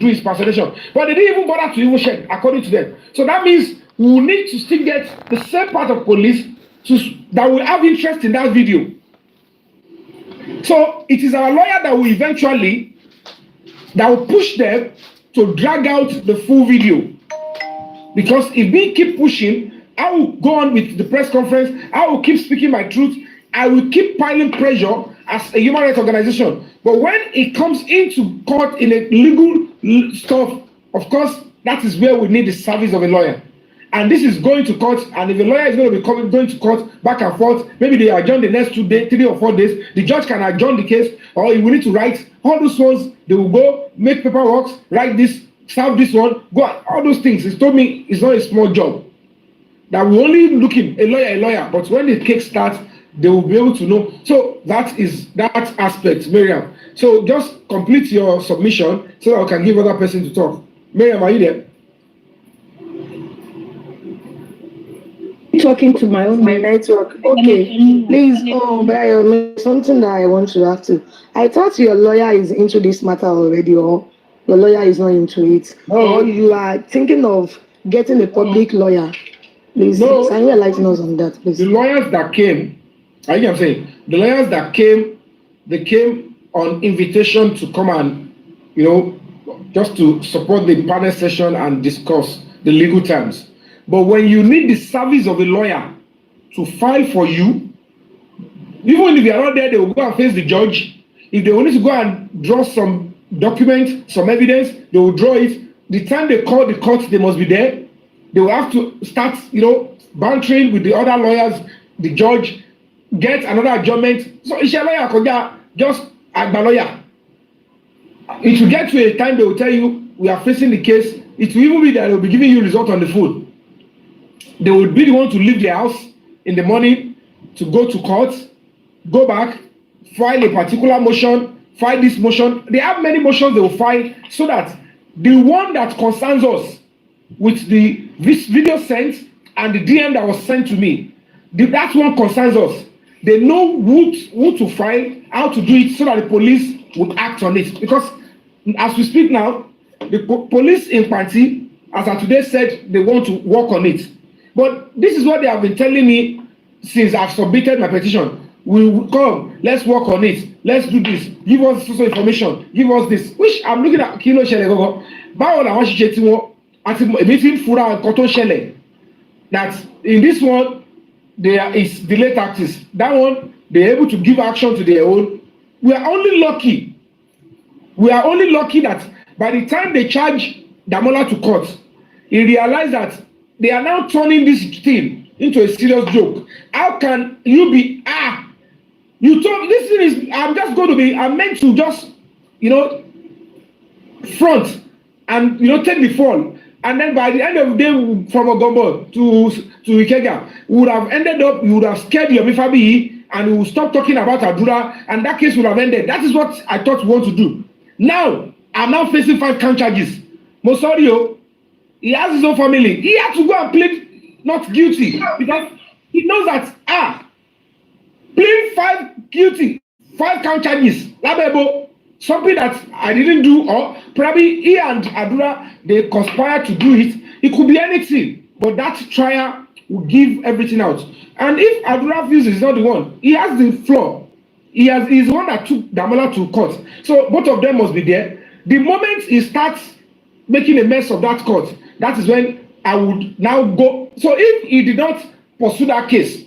do his personation. But they didn't even bother to even check, according to them. So that means we will need to still get the same part of police that will have interest in that video. So it is our lawyer that will eventually, that will push them to drag out the full video. Because if we keep pushing, I will go on with the press conference, I will keep speaking my truth, I will keep piling pressure as a human rights organization. But when it comes into court in a legal stuff, of course, that is where we need the service of a lawyer. And this is going to court, and if a lawyer is going to be going to court back and forth, maybe they adjourn the next 2 days, 3 or 4 days, the judge can adjourn the case, or he will need to write all those ones, they will go, make paperwork, write this, serve this one, go, all those things. He told me it's not a small job. That we're only looking, a lawyer, but when the case starts, they will be able to know. So that is that aspect, Miriam. So just complete your submission so that I can give other person to talk. Miriam, are you there? Talking to my network. Okay, please. But something that I want to ask you. I thought your lawyer is into this matter already, or your lawyer is not into it, or you are thinking of getting a public lawyer. Please, can you enlighten us on that, please? The lawyers that came, I'm saying, the lawyers that came, they came on invitation to come and, just to support the panel session and discuss the legal terms. But when you need the service of a lawyer to file for you, even if you are not there, they will go and face the judge. If they need to go and draw some document, some evidence, they will draw it. The time they call the court, they must be there. They will have to start, bantering with the other lawyers, the judge, get another adjournment. So it's a lawyer, just a lawyer. It will get to a time they will tell you, we are facing the case. It will even be that they will be giving you result on the phone. They will be the one to leave their house in the morning to go to court, go back, file a particular motion, file this motion. They have many motions they will file so that the one that concerns us with this video sent and the DM that was sent to me, that one concerns us. They know who to file, how to do it so that the police will act on it. Because as we speak now, the police in Panti, as I today said, they want to work on it. But this is what they have been telling me since I've submitted my petition. We will come, let's work on it, let's do this, give us social information, give us this, which I'm looking at Kilo Shele Gogo. Báwo làwọn ṣiṣẹ́ tí wọ́n àti èmi ti ń fura nǹkan tó ṣẹlẹ̀ that in this one there is delay tactics. That one they're able to give action to their own. We are only lucky. We are only lucky that by the time they charge Demola to court, he realized that they are now turning this thing into a serious joke. How can you be, you told this thing is, I'm meant to just, front and, take the fall. And then by the end of the day, from Ogombo to Ikega, we would have ended up, you would have scared Yomi Fabiyi and we would stop talking about Adura and that case would have ended. That is what I thought we want to do. Now, I'm now facing 5 count charges. Mosorio, he has his own family. He had to go and plead not guilty because he knows that plead 5 guilty, 5 count charges. Labebo, something that I didn't do, or probably he and Adura they conspired to do it. It could be anything, but that trial will give everything out. And if Adura feels he's not the one, he has the flaw. He's the one that took Demola to court. So both of them must be there. The moment he starts making a mess of that court, that is when I would now go. So if he did not pursue that case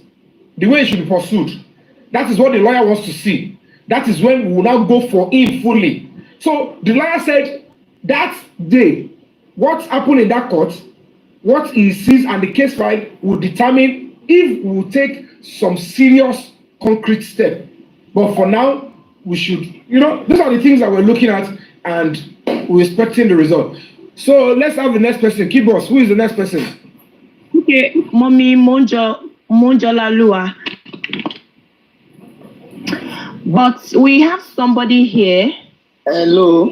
the way it should be pursued, that is what the lawyer wants to see. That is when we will now go for him fully. So the lawyer said that day, what happened in that court, what he sees and the case file will determine if we will take some serious concrete step. But for now, we should, these are the things that we're looking at and we're expecting the result. So let's have the next person. Keep us. Who is the next person? Okay, Mommy Monjolalua. But we have somebody here. Hello.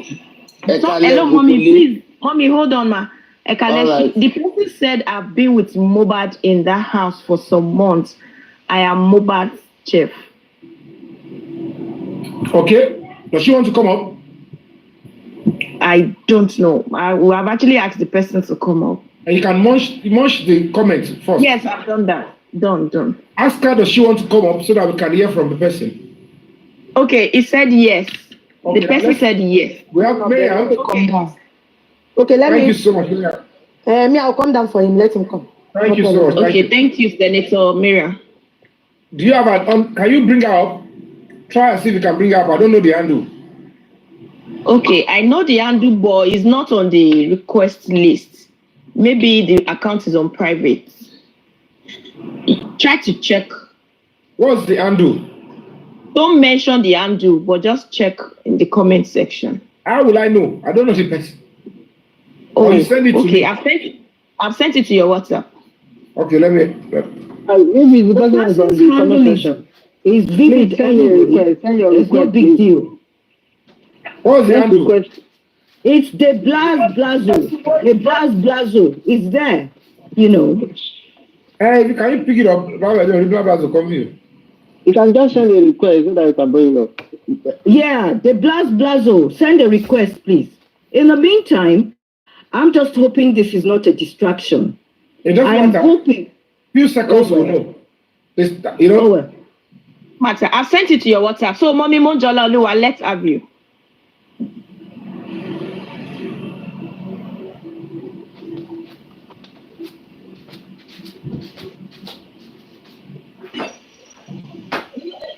Hello, Mommy. Please, Mommy, hold on, ma. Right. The person said I've been with Mobad in that house for some months. I am Mobad's chef. Okay. Does she want to come up? I don't know. We have actually asked the person to come up. And you can munch the comments first. Yes, I've done that. Done. Ask her, does she want to come up so that we can hear from the person? Okay, he said yes. Okay, the person said yes. We have Mayor. Okay, Thank you so much, Mayor. Me, I'll come down for him. Let him come. Thank you so much. Okay, thank you, Senator Miriam. Do you have can you bring her up? Try and see if you can bring her up. I don't know the handle. Okay, I know the handle, but it's not on the request list. Maybe the account is on private. Try to check. What's the handle? Don't mention the handle, but just check in the comment section. How will I know? I don't know the person. Oh, you send it to me. I've sent it to your WhatsApp. Okay, let me. Maybe the person is on the comment section. It's vivid. Send your request. It's no big deal. What's the handle? It's the blazo. The blazo. It's there. You know. Hey, can you pick it up? Blazo come here. You can just send a request so that you can bring it up. Yeah, the blazo. Send a request, please. In the meantime, I'm just hoping this is not a distraction. I'm hoping. Few seconds will know. This, you know. Matter. I've sent it to your WhatsApp. So, Mommy Monjola Lua, let's have you.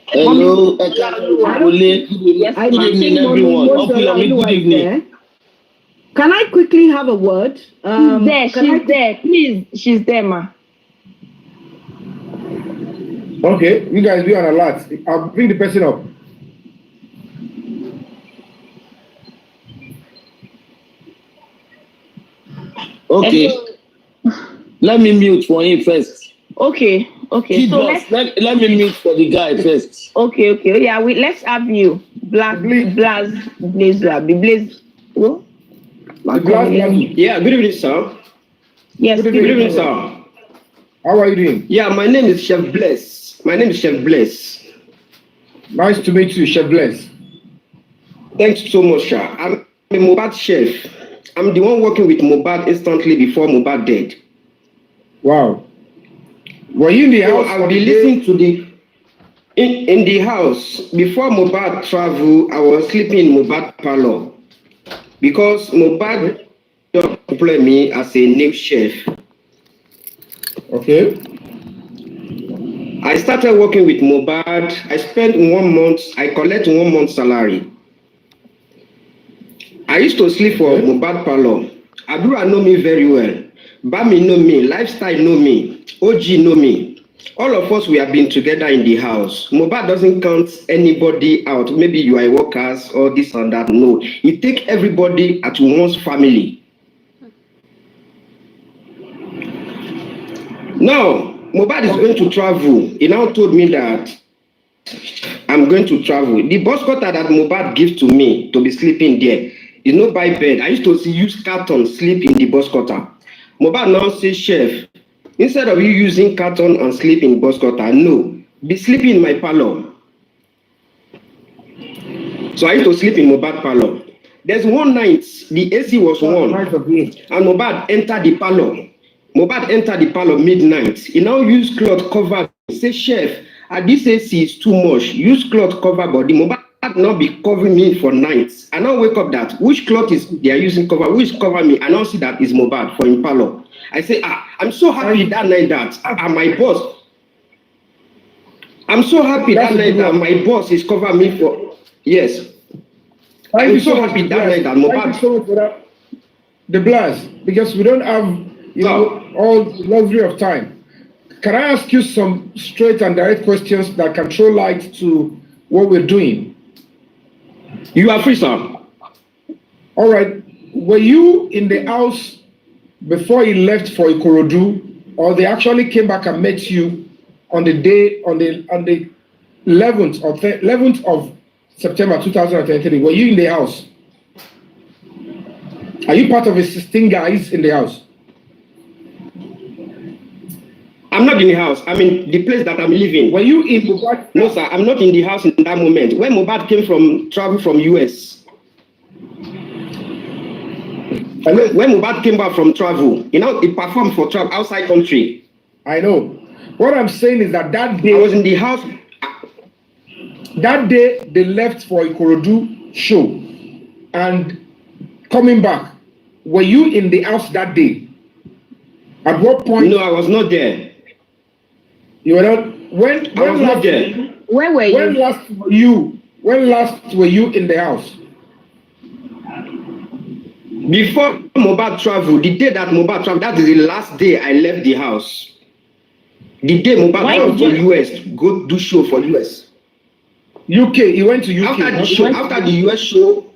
Hello, good evening, everyone. Good evening. Can I quickly have a word? She's there. Please, she's there, ma. Okay, you guys be on alert. I'll bring the person up. Okay. Let me mute for him first. Okay. So let me mute for the guy first. Okay. Yeah, let's have you. Blaze. What? Yeah, good evening, sir. Yes, good evening, sir. How are you doing? Yeah, my name is Chef Bless. Nice to meet you, Chef Bless. Thanks so much, sir. I'm a Mohbad chef. I'm the one working with Mohbad instantly before Mohbad died. Wow. Were you in the house? I'll be listening to in the house. Before Mohbad travel, I was sleeping in Mohbad parlor. Because Mohbad employed me as a new chef. Okay. I started working with Mohbad. I spent 1 month. I collect 1 month salary. I used to sleep for Mohbad parlor. Adura know me very well. Bami know me. Lifestyle know me. OG know me. All of us, we have been together in the house. Mohbad doesn't count anybody out. Maybe you are workers or this and that. No. He take everybody at one's family. Now, Mohbad is going to travel. He now told me that I'm going to travel. The bus cutter that Mohbad gives to me to be sleeping there is not by bed. I used to use carton sleep in the bus cutter. Mohbad now says, Chef, instead of you using carton and sleep in bus cutter, no, be sleeping in my parlor. So I used to sleep in Mohbad parlor. There's one night, the AC was on, and Mohbad entered the parlor. Mohbad entered the parlor midnight. He now used cloth cover. He said, Chef, this AC is too much. Use cloth cover body. Mohbad now be covering me for nights. I now wake up that which cloth is they are using cover, which cover me. I now see that is Mohbad for in parlor. I say, I'm so happy that night that my boss. I'm so happy that night that my boss is covering me for. Yes. I'm so happy that night that Mohbad. Thank you so much for that. The blast, because we don't have all the luxury of time. Can I ask you some straight and direct questions that can throw light to what we're doing? You are free, sir. All right. Were you in the house before he left for Ikorodu, or they actually came back and met you on the day on the 11th of September 2023? Were you in the house? Are you part of the 16 guys in the house? I'm not in the house. I'm in the place that I'm living. Were you in Mohbad? No, sir. I'm not in the house in that moment. When Mohbad came from travel from US. When Mohbad came back from travel, he performed for travel outside country. I know. What I'm saying is that day I was in the house. That day they left for Ikorodu show, and coming back, were you in the house that day? At what point? No, I was not there. You were not. When I was not there. Where were you? When last were you in the house? Before Mohbad travel, the day that Mohbad travel, that is the last day I left the house. The day Mohbad traveled to US, go do show for US. UK, he went to UK. After the US show,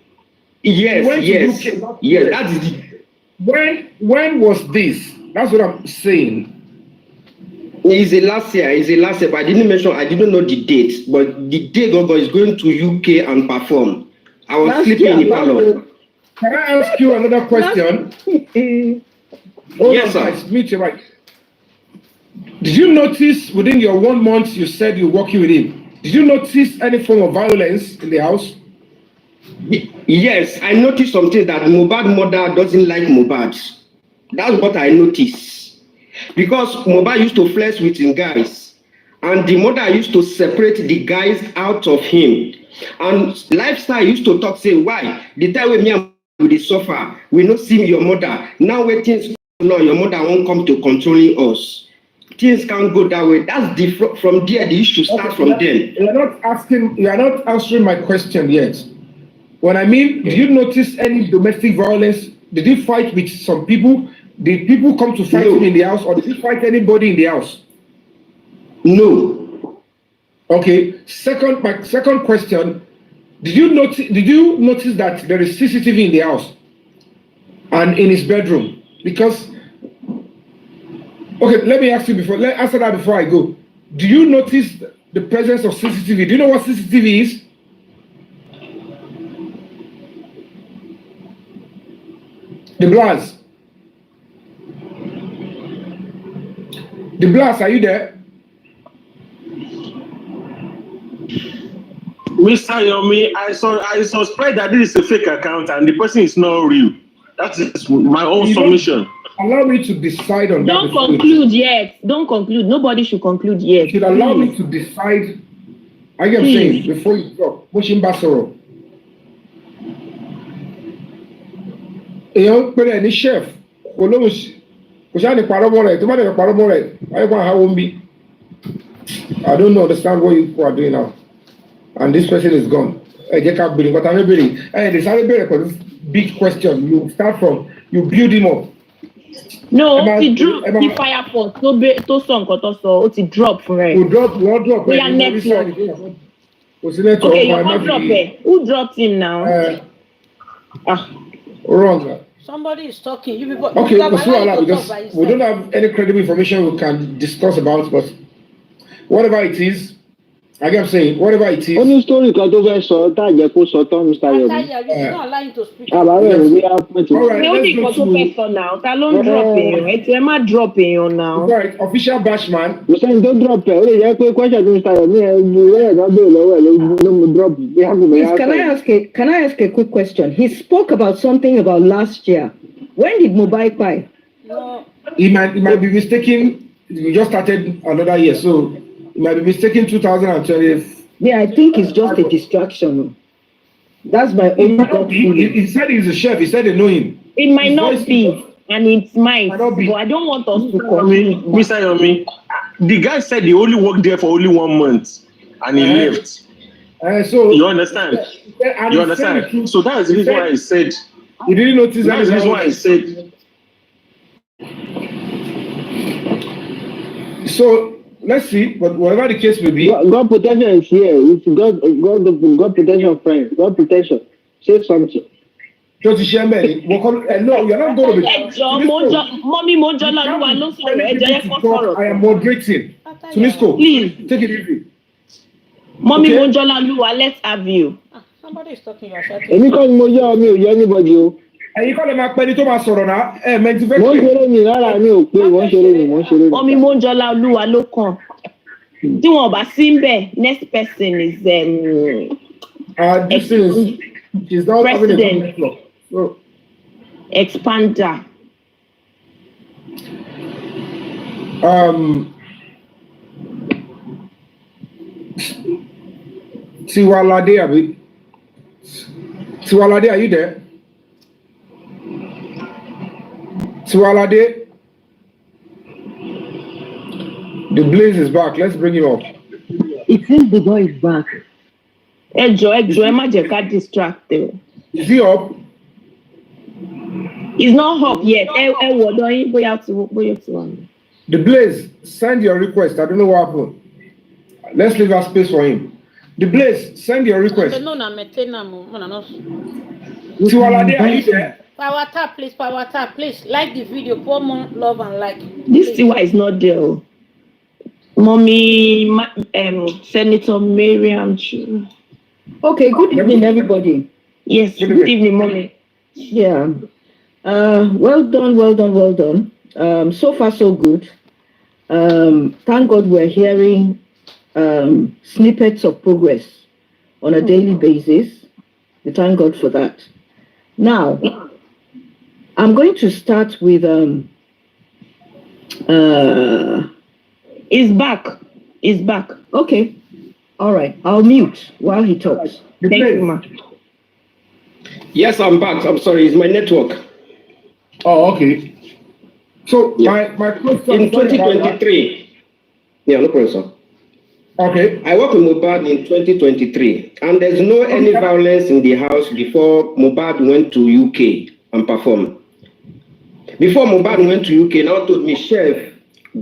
yes. That is the. When was this? That's what I'm saying. It's the last year, but I didn't know the date. But the day Gogo is going to UK and perform. I was sleeping in the parlor. Can I ask you another question? Yes, sir. Meet your right. Did you notice within your 1 month you said you're working with him? Did you notice any form of violence in the house? Yes, I noticed something that Mohbad's mother doesn't like Mohbad. That's what I noticed. Because Mohbad used to flex with him guys, and the mother used to separate the guys out of him. And lifestyle used to talk, say, why? The time when me and with the suffer, we not see your mother. Now when things no, your mother won't come to controlling us. Things can't go that way. That's the from there. The issue starts from then. You are not answering my question yet. When I mean, did you notice any domestic violence? Did he fight with some people? Did people come to fight him in the house, or did he fight anybody in the house? No. Okay. My second question: Did you notice that there is CCTV in the house and in his bedroom? Because okay, let me ask you answer that before I go. Do you notice the presence of CCTV? Do you know what CCTV is? The blast. The blast, are you there? Mr. Yomi, I suspect that this is a fake account and the person is not real. That is my own submission. Allow me to decide on that. Don't conclude yet. Don't conclude. Nobody should conclude yet. You should allow me to decide. I am saying before you talk. Pushing Basoro. Put any chef. I don't understand what you are doing now. And this person is gone. But I'm building. This big question. You start from, you build him up. No, he drop the fire pot. To song so it drop for it. Who drop? We are next one. Okay, you can't drop it. Who dropped him now? Wrong. Somebody is talking. You people, okay, because we don't have any credible information we can discuss about, but whatever it is, like I'm saying, whatever it is. Only story can do very short. Mr. Yomi. You're not allowing to speak. All right, let's go now. Dropping now. Right, official Bashman. You're saying don't drop it. Only you question to Mr. Yomi. Can I ask a quick question? He spoke about something about last year. When did Mohbad buy? No. He might be mistaken. We just started another year, so he might be mistaken 2020. Yeah, I think it's just a distraction. That's my own. He said he's a chef. He said they know him. It might not be, and it might, but I don't want us to call me. Mr. Yomi, the guy said he only worked there for only 1 month, and he left. So you understand? You understand? So that's the reason why I said. You didn't notice that? That's the reason why I said. So let's see, but whatever the case may be, God protection is here. It's God protection, friend. God protection. Say something. No, you're not going to be. Mommy, I am moderating. Tunisco, please take it easy. Mommy, let's have you. Somebody is talking. You're shouting. Anybody. And you call them a penny to my sorrow now. Mommy Monjola Oluwa ló kàn. Tí wọ́n bá sí ńbẹ̀, next person is this is she's not having a network. So Expander. Tiwalade, Abi. Tiwalade, are you there? Tiwalade. The Blaze is back. Let's bring him up. It seems the boy is back. Ẹ má jẹ́ ká distract him. Is he up? He's not up yet. Wọ̀dọ̀ yín bóyá ti wà. The Blaze, send your request. I don't know what happened. Let's leave a space for him. The Blaze, send your request. No, na maintain mo na no. Tiwalade, are you there? Power tap, please. Like the video, pour more love and like. This Tiwa is not there. Mommy, Senator Miriam. Okay, good evening, everybody. Yes, good evening, Mommy. Yeah. Well done. So far, so good. Thank God we're hearing snippets of progress on a daily basis. We thank God for that. Now, I'm going to start with He's back. Okay. All right. I'll mute while he talks. Thank you, ma. Yes, I'm back. I'm sorry, it's my network. Oh, okay. So my question in 2023. Yeah, no problem, sir. Okay. I worked with Mohbad in 2023, and there's no any violence in the house before Mohbad went to UK and performed. Before Mohbad went to UK, now told me, Chef,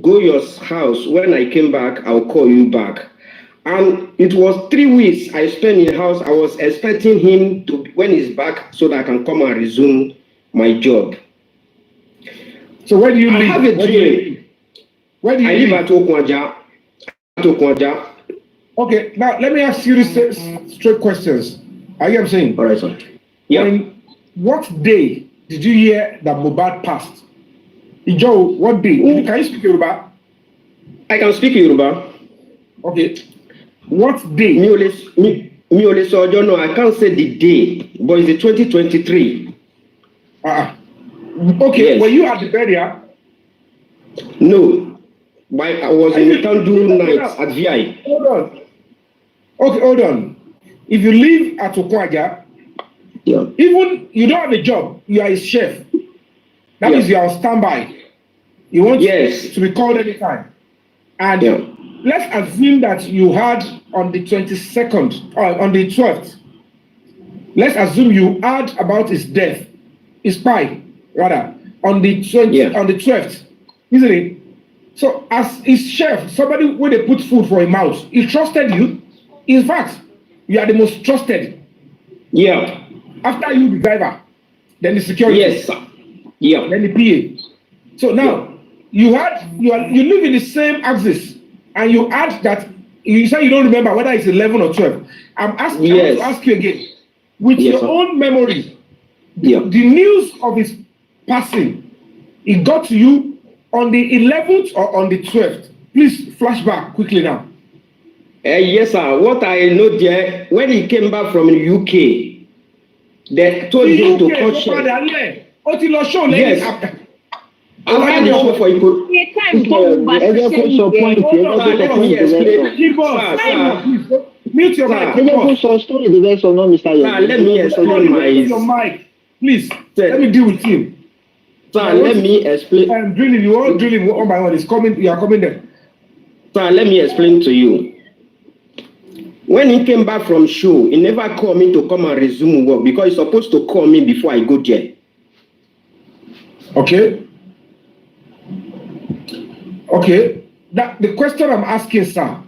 go your house. When I came back, I'll call you back. And it was 3 weeks I spent in the house. I was expecting him to, when he's back, so that I can come and resume my job. So where do you live? I have a dream. Where do you live? At Okwaja. Okay, now let me ask you the straight questions. Are you saying? All right, sir. Yeah. And what day did you hear that Mohbad passed? Ijo, what day? Can you speak Yoruba? I can speak Yoruba. Okay. What day? No, I can't say the day, but it's the 2023. Okay, yes. Were you at the burial? No, but I was in the Tandu night at VI. Hold on. Okay, hold on. If you live at Okwaja, yeah. Even you don't have a job, you are a chef. That means you are on standby. You want to be called anytime. And let's assume that you had on the 22nd, or on the 12th. Let's assume you heard about his death, his spy, rather, on the 12th, isn't it? So as his chef, somebody when they put food for him mouth, he trusted you. In fact, you are the most trusted. Yeah. After you, the driver, then the security. Yes, sir. Yeah. Then the PA. So now you live in the same axis, and you add that you say you don't remember whether it's 11 or 12. I'm asking to ask you again, with your own memory, the news of his passing, it got to you on the 11th or on the 12th. Please flash back quickly now. Yes, sir. What I know there, when he came back from the UK, they told him to cut short. Yes. I've had the show for you. Mute your mic. Let me explain my. Please, let me deal with him. Sir, let me explain. I'm drilling you all, drilling one by one. It's coming. You are coming there. Sir, let me explain to you. When he came back from show, he never called me to come and resume work because he's supposed to call me before I go there. Okay. That the question I'm asking, sir.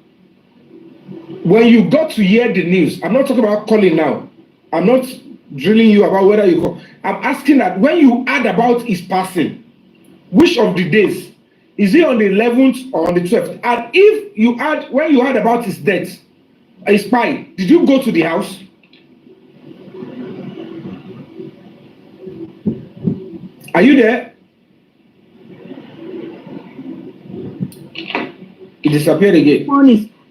When you got to hear the news, I'm not talking about calling now. I'm not drilling you about whether you call. I'm asking that when you heard about his passing, which of the days? Is it on the 11th or on the 12th? And if you had, when you heard about his death, a spy, did you go to the house? Are you there? He disappeared again.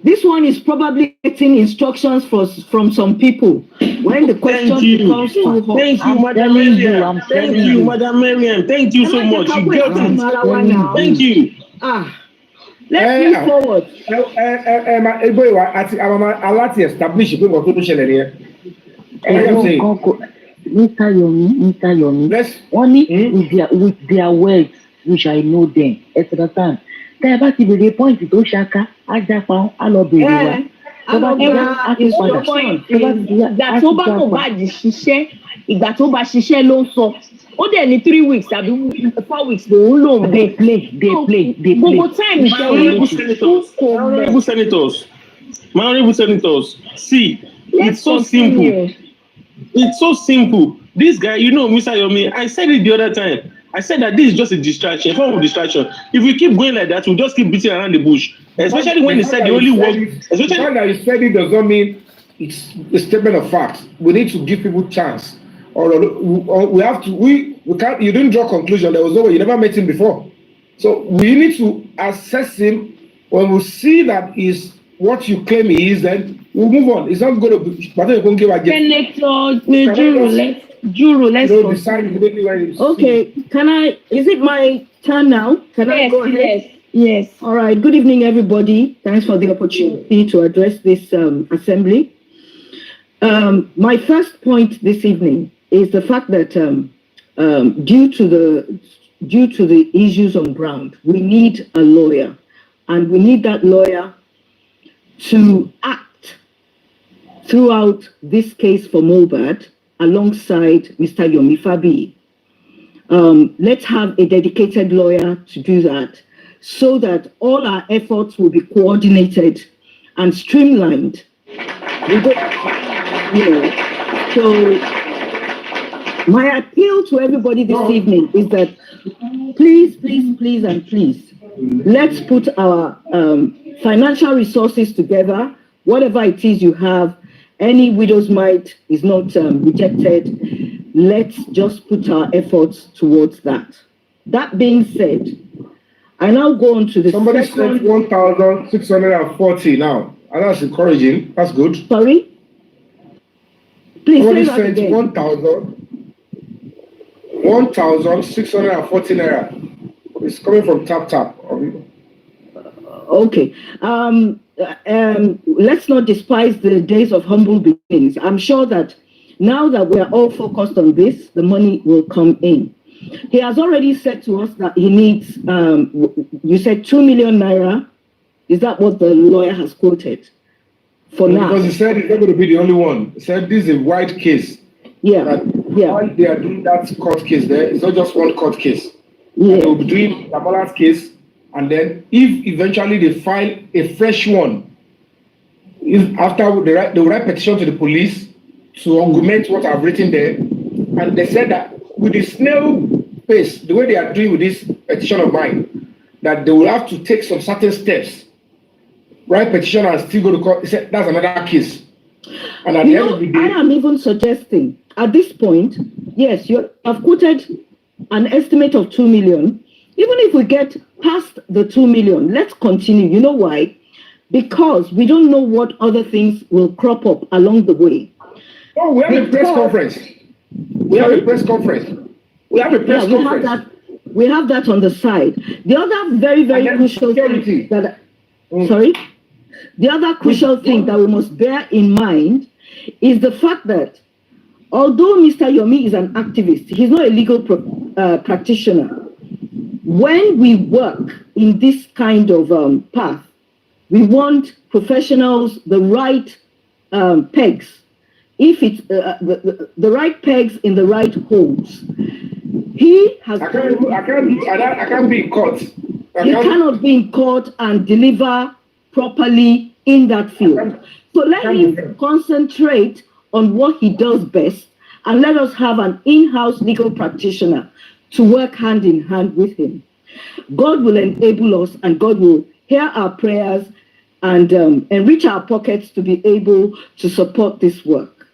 This one is probably getting instructions from some people. When the question becomes too hot. Thank you, Madam Miriam. Thank you, Madam Miriam. Thank you so much. You got it. Thank you. Let's move forward. Aláti establish pé nǹkan tó ṣẹlẹ̀ nìyẹn. Mr. Yomi, with their words, which I know them, etc. Tẹ́ ẹ bá ti bèrè point tó ṣaka, á jápa, á lọ bèrè wa. Ìgbà tó bá Mohbad ṣiṣẹ́, ìgbà tó bá ṣiṣẹ́ ló ń sọ. Ó dẹ̀ ní 3 weeks àbí 4 weeks lòun lò. They play. Gbogbo time My honorable senators, see, it's so simple. It's so simple. This guy, Mr. Yomi, I said it the other time. I said that this is just a distraction, a form of distraction. If we keep going like that, we'll just keep beating around the bush. Especially when he said the only work. The fact that he said it does not mean it's a statement of fact. We need to give people chance. Or we have to. We can't. You didn't draw conclusion. There was no way. You never met him before. So we need to assess him. When we see that is what you claim he is, then we'll move on. It's not going to be. Senator Juru, let's go. Okay, is it my turn now? Can I go ahead? Yes. All right, good evening, everybody. Thanks for the opportunity to address this assembly. My first point this evening is the fact that due to the issues on ground, we need a lawyer, and we need that lawyer to act throughout this case for Mohbad alongside Mr. Yomi Fabiyi. Let's have a dedicated lawyer to do that so that all our efforts will be coordinated and streamlined. So my appeal to everybody this evening is that please, let's put our financial resources together, whatever it is you have. Any widow's mite is not rejected. Let's just put our efforts towards that. That being said, I now go on to the Somebody said 1,640 now. And that's encouraging. That's good. Sorry? Please Somebody say that said again. 1,640 naira. It's coming from Tap. Okay. Let's not despise the days of humble beginnings. I'm sure that now that we are all focused on this, the money will come in. He has already said to us that he needs, you said 2 million naira. Is that what the lawyer has quoted for now? Because he said he's not going to be the only one. He said this is a wide case. Yeah. While they are doing that court case there, it's not just one court case. Yeah. They will be doing Demola's case. And then, if eventually they file a fresh one, after they will write petition to the police to augment what I've written there, and they said that with the snail pace, the way they are doing with this petition of mine, that they will have to take some certain steps, write petition and still go to court. They said that's another case. And at the end of the day, I am even suggesting at this point, yes, you have quoted an estimate of 2 million. Even if we get past the 2 million, let's continue. You know why? Because we don't know what other things will crop up along the way. Oh, we have a press conference. We have a press conference. We have that on the side. The other very crucial thing that the other crucial thing that we must bear in mind is the fact that although Mr. Yomi is an activist, he's not a legal practitioner. When we work in this kind of path, we want professionals, the right pegs. If it's the right pegs in the right holes, he has. I can't be in court. He cannot be in court and deliver properly in that field. So let him concentrate on what he does best, and let us have an in-house legal practitioner to work hand in hand with him. God will enable us, and God will hear our prayers and enrich our pockets to be able to support this work.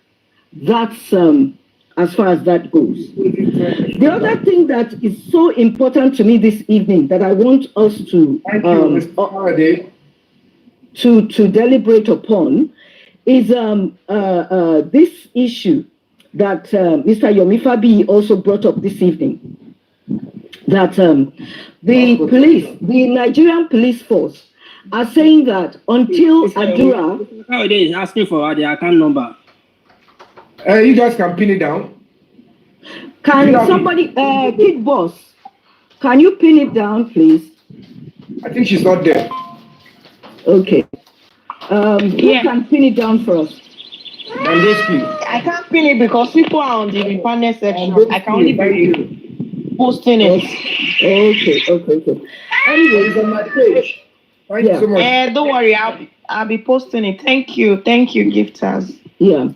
That's as far as that goes. The other thing that is so important to me this evening that I want us to to deliberate upon is this issue that Mr. Yomi Fabiyi also brought up this evening, that the Nigerian police force are saying that until Adura... How it is asking for the account number. You guys can pin it down. Can somebody, Kid Boss, can you pin it down, please? I think she's not there. Okay. You can pin it down for us. I can't pin it because people are on the panel section. I can only be posting it. Okay. Anyways, on my page. Thank you so much. Don't worry, I'll be posting it. Thank you, gifters. Yeah.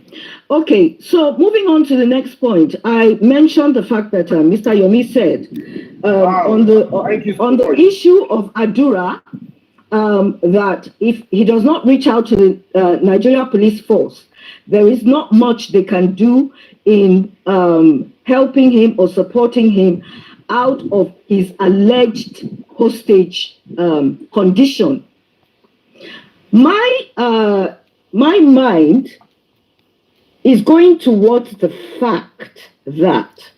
Okay. So moving on to the next point, I mentioned the fact that Mr. Yomi said on the issue of Adura that if he does not reach out to the Nigeria police force, there is not much they can do in helping him or supporting him out of his alleged hostage condition. My mind is going towards the fact that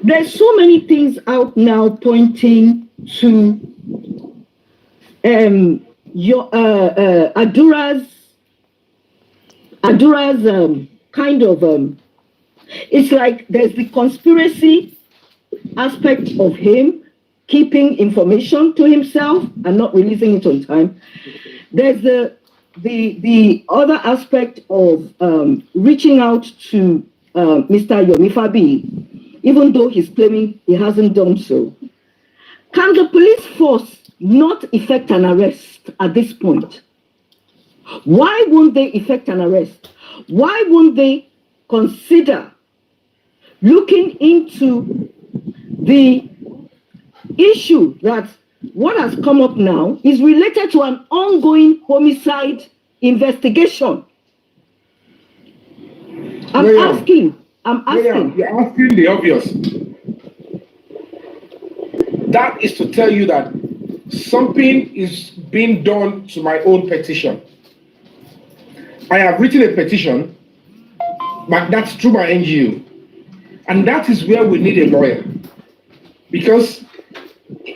there's so many things out now pointing to Adura's kind of it's like there's the conspiracy aspect of him keeping information to himself and not releasing it on time. There's the other aspect of reaching out to Mr. Yomi Fabiyi, even though he's claiming he hasn't done so. Can the police force not effect an arrest at this point? Why won't they effect an arrest? Why won't they consider looking into the issue that what has come up now is related to an ongoing homicide investigation? I'm asking. You're asking the obvious. That is to tell you that something is being done to my own petition. I have written a petition, but that's through my NGO. And that is where we need a lawyer. Because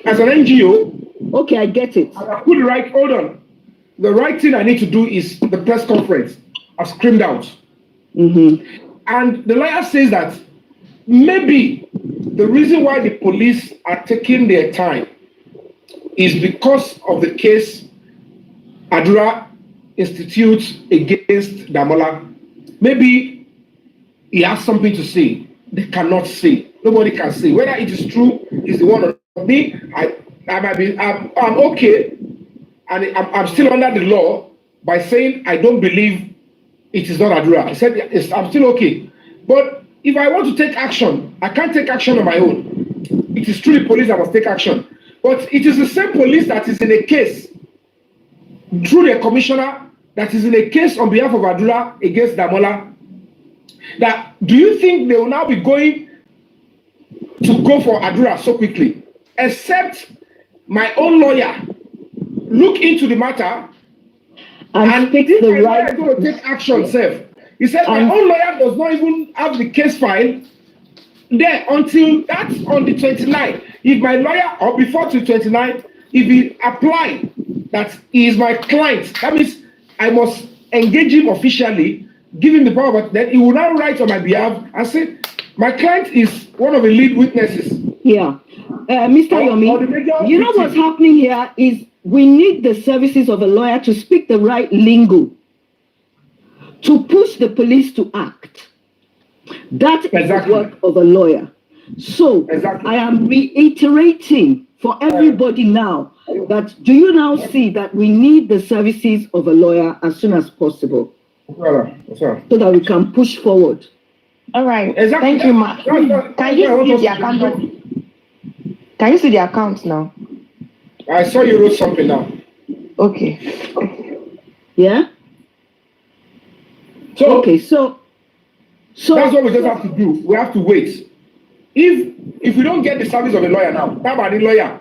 as an NGO, okay, I get it. I put the right, hold on. The right thing I need to do is the press conference. I've screamed out. And the lawyer says that maybe the reason why the police are taking their time is because of the case Adura institutes against Demola. Maybe he has something to say. They cannot say. Nobody can say. Whether it is true is the one of me. I'm okay, and I'm still under the law by saying I don't believe it is not Adura. I said I'm still okay. But if I want to take action, I can't take action on my own. It is through the police that must take action. But it is the same police that is in a case through the commissioner that is in a case on behalf of Adura against Demola. That do you think they will now be going to go for Adura so quickly? Except my own lawyer look into the matter and think the lawyer is going to take action self. He said my own lawyer does not even have the case file there until that's on the 29th. If my lawyer, or before the 29th, if he apply that he is my client, that means I must engage him officially, give him the power, but then he will now write on my behalf and say, my client is one of the lead witnesses. Yeah. Mr. Yomi, you know what's happening here is we need the services of a lawyer to speak the right lingo, to push the police to act. That is the work of a lawyer. So I am reiterating for everybody now that do you now see that we need the services of a lawyer as soon as possible so that we can push forward. All right. Thank you, Ma. Can you see the account? Can you see the account now? I saw you wrote something now. Okay. Yeah? So, okay, so that's what we just have to do. We have to wait. If we don't get the service of a lawyer now, how about the lawyer?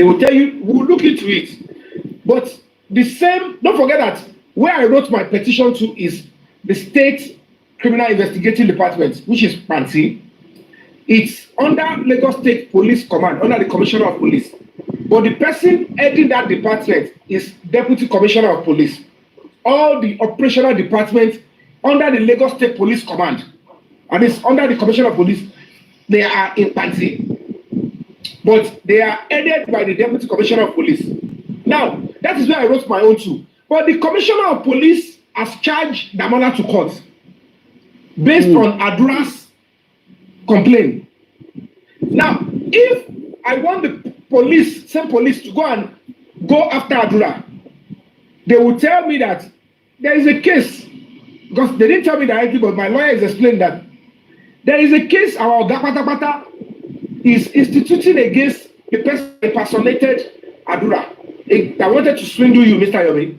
They will tell you, we'll look into it. But the same, don't forget that where I wrote my petition to is the State Criminal Investigating Department, which is PANTI. It's under Lagos State Police Command, under the Commissioner of Police. But the person heading that department is Deputy Commissioner of Police. All the operational departments under the Lagos State Police Command, and it's under the Commissioner of Police, they are in PANTI. But they are headed by the Deputy Commissioner of Police. Now, that is where I wrote my own too. But the Commissioner of Police has charged Demola to court based on Adura's complaint. Now, if I want the police, same police, to go after Adura, they will tell me that there is a case, because they didn't tell me directly, but my lawyer has explained that there is a case our Gapata is instituting against the person who impersonated Adura. I wanted to swindle you, Mr. Yomi.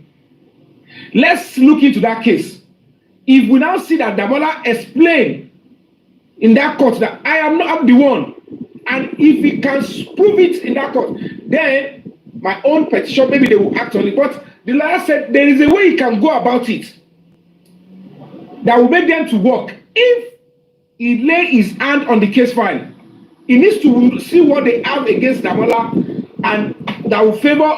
Let's look into that case. If we now see that Demola explained in that court that I am not the one, and if he can prove it in that court, then my own petition, maybe they will act on it. But the lawyer said there is a way he can go about it that will make them to work. If he lay his hand on the case file, he needs to see what they have against Demola, and that will favor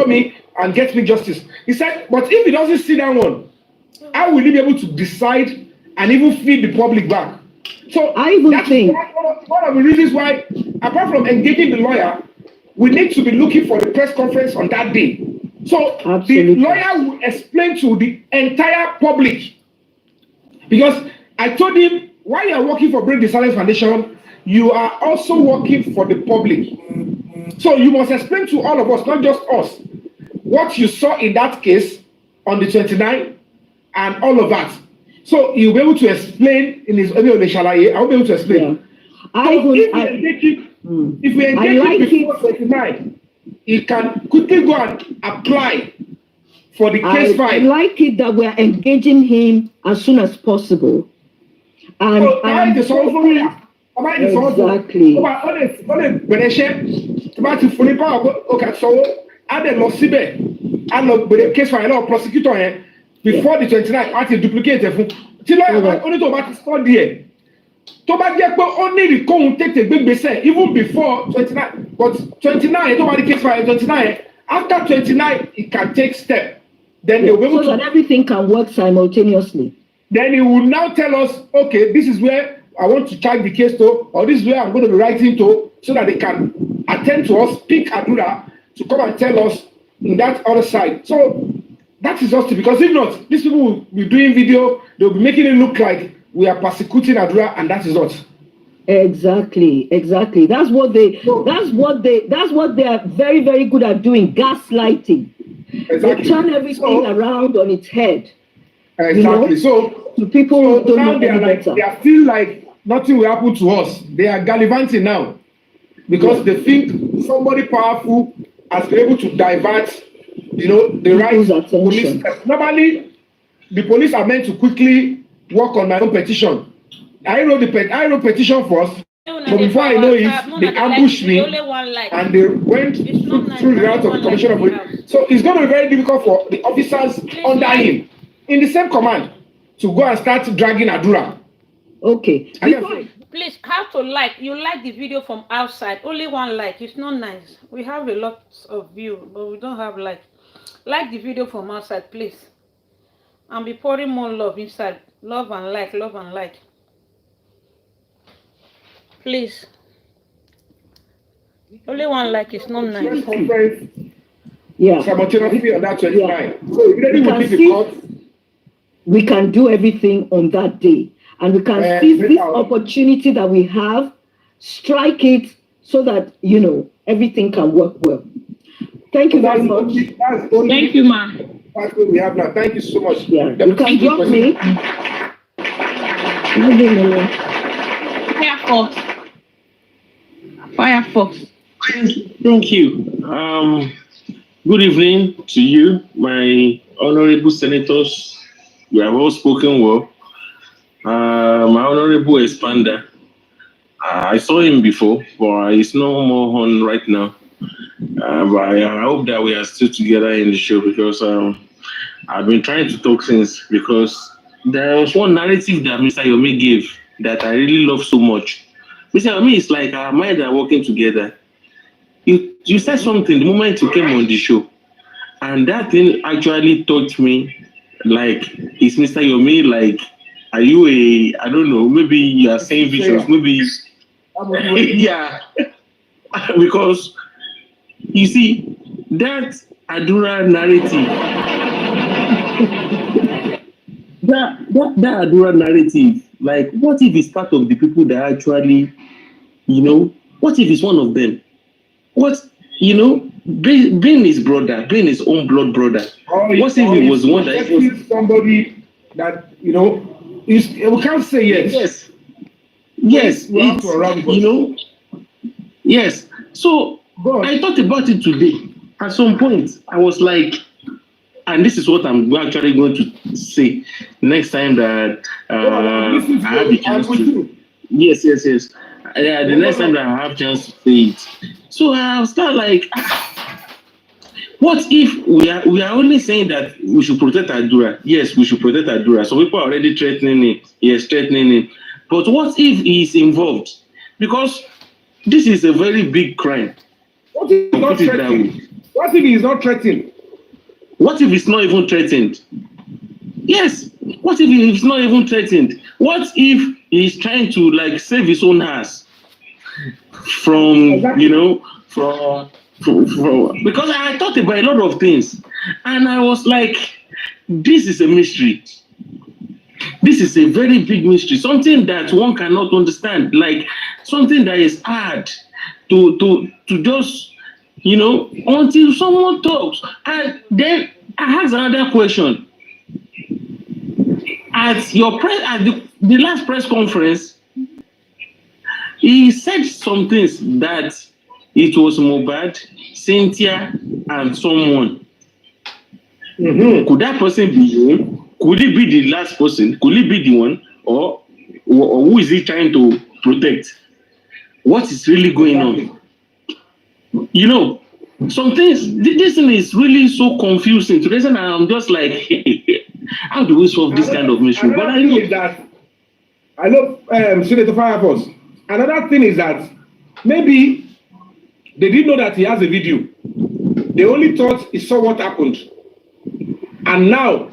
me and get me justice. He said, but if he doesn't see that one, how will he be able to decide and even feed the public back? So that's one of the reasons why, apart from engaging the lawyer, we need to be looking for the press conference on that day. So the lawyer will explain to the entire public. Because I told him, while you are working for Break the Silence Foundation, you are also working for the public. So you must explain to all of us, not just us, what you saw in that case on the 29th and all of that. So you'll be able to explain in his I'll be able to explain. Yeah. If we engage him before 29, he can quickly go and apply for the case file. I like it that we're engaging him as soon as possible. And exactly. Before the 29th, I can duplicate it. Only to about to there. To back there, but only the cone take the big say even before 29. But 29, nobody case file 29. After 29, it can take step. Then they'll be able so that everything can work simultaneously. Then he will now tell us, okay, this is where I want to charge the case to, or this is where I'm going to be writing to, so that they can attend to us, pick Adura to come and tell us in that other side. So that is just because if not, these people will be doing video, they'll be making it look like we are persecuting Adura, and that is not. Exactly. That's what they are very, very good at doing, gaslighting. Exactly. They turn everything around on its head. Exactly. So to people who don't know they are still like nothing will happen to us. They are gallivanting now because they think somebody powerful has been able to divert, the right police. Normally, the police are meant to quickly work on my own petition. I wrote petition first, but before I know it, they ambushed me and they went through the route of the Commissioner of Police. So it's going to be very difficult for the officers under him in the same command to go and start dragging Adura. Okay. Please, how to like? You like the video from outside. Only one like. It's not nice. We have a lot of view, but we don't have like. Like the video from outside, please. And be pouring more love inside. Love and like, love and like. Please. Only one like is not nice. Yeah. Simultaneously on that 29. So we can do everything on that day. And we can seize this opportunity that we have, strike it so that, everything can work well. Thank you very much. Thank you, ma. That's what we have now. Thank you so much. Yeah. You can drop me. Firefox. Thank you. Good evening to you, my honorable senators. You have all spoken well. My honorable expander. I saw him before, but he's no more on right now. But I hope that we are still together in the show because I've been trying to talk since because there was one narrative that Mr. Yomi gave that I really love so much. Mr. Yomi is like our minds are working together. You said something the moment you came on the show, and that thing actually touched me. Like, is Mr. Yomi like? Are you I don't know. Maybe you are saying visions. Maybe yeah, because you see that Adura narrative. that Adura narrative, like, what if it's part of the people that actually, what if it's one of them? What, being his brother, being his own blood brother. What if he was one that was somebody that, we can't say yes. Yes, yes. So I thought about it today. At some point, I was like, and this is what I'm actually going to say next time that I have a chance to. Yes. Yeah, the next time that I have chance to say it. So I was kind of like, what if we are only saying that we should protect Adura? Yes, we should protect Adura. So people are already threatening him. Yes, threatening him. But what if he's involved? Because this is a very big crime. What if he's not threatened? What if he's not threatened? What if it's not even threatened? Yes. What if it's not even threatened? What if he's trying to like save his own ass from, from because I thought about a lot of things and I was like, this is a mystery. This is a very big mystery, something that one cannot understand, like something that is hard to just, until someone talks. And then I asked another question. At the last press conference, he said some things that it was Mohbad, Cynthia, and someone. Mm-hmm. Could that person be you? Could it be the last person? Could it be the one? Or who is he trying to protect? What is really going on? Some things, this thing is really so confusing. Today, and I'm just like, how do we solve this kind of mystery? But I know that. I love Senator Fireforce. Another thing is that maybe they didn't know that he has a video. They only thought he saw what happened. And now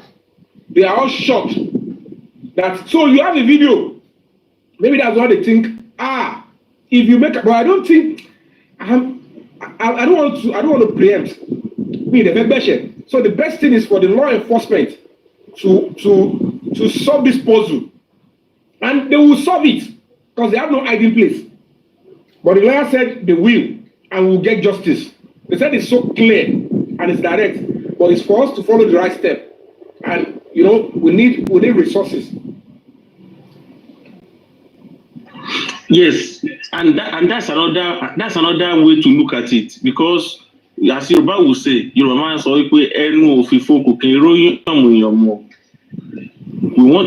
they are all shocked that, so you have a video. Maybe that's what they think. If you make, but I don't think, I don't want to preempt. So the best thing is for the law enforcement to solve this puzzle. And they will solve it because they have no hiding place. But the lawyer said they will and will get justice. They said it's so clear and it's direct, but it's for us to follow the right step. And we need resources. Yes, and that's another way to look at it, because as Yoruba will say, we want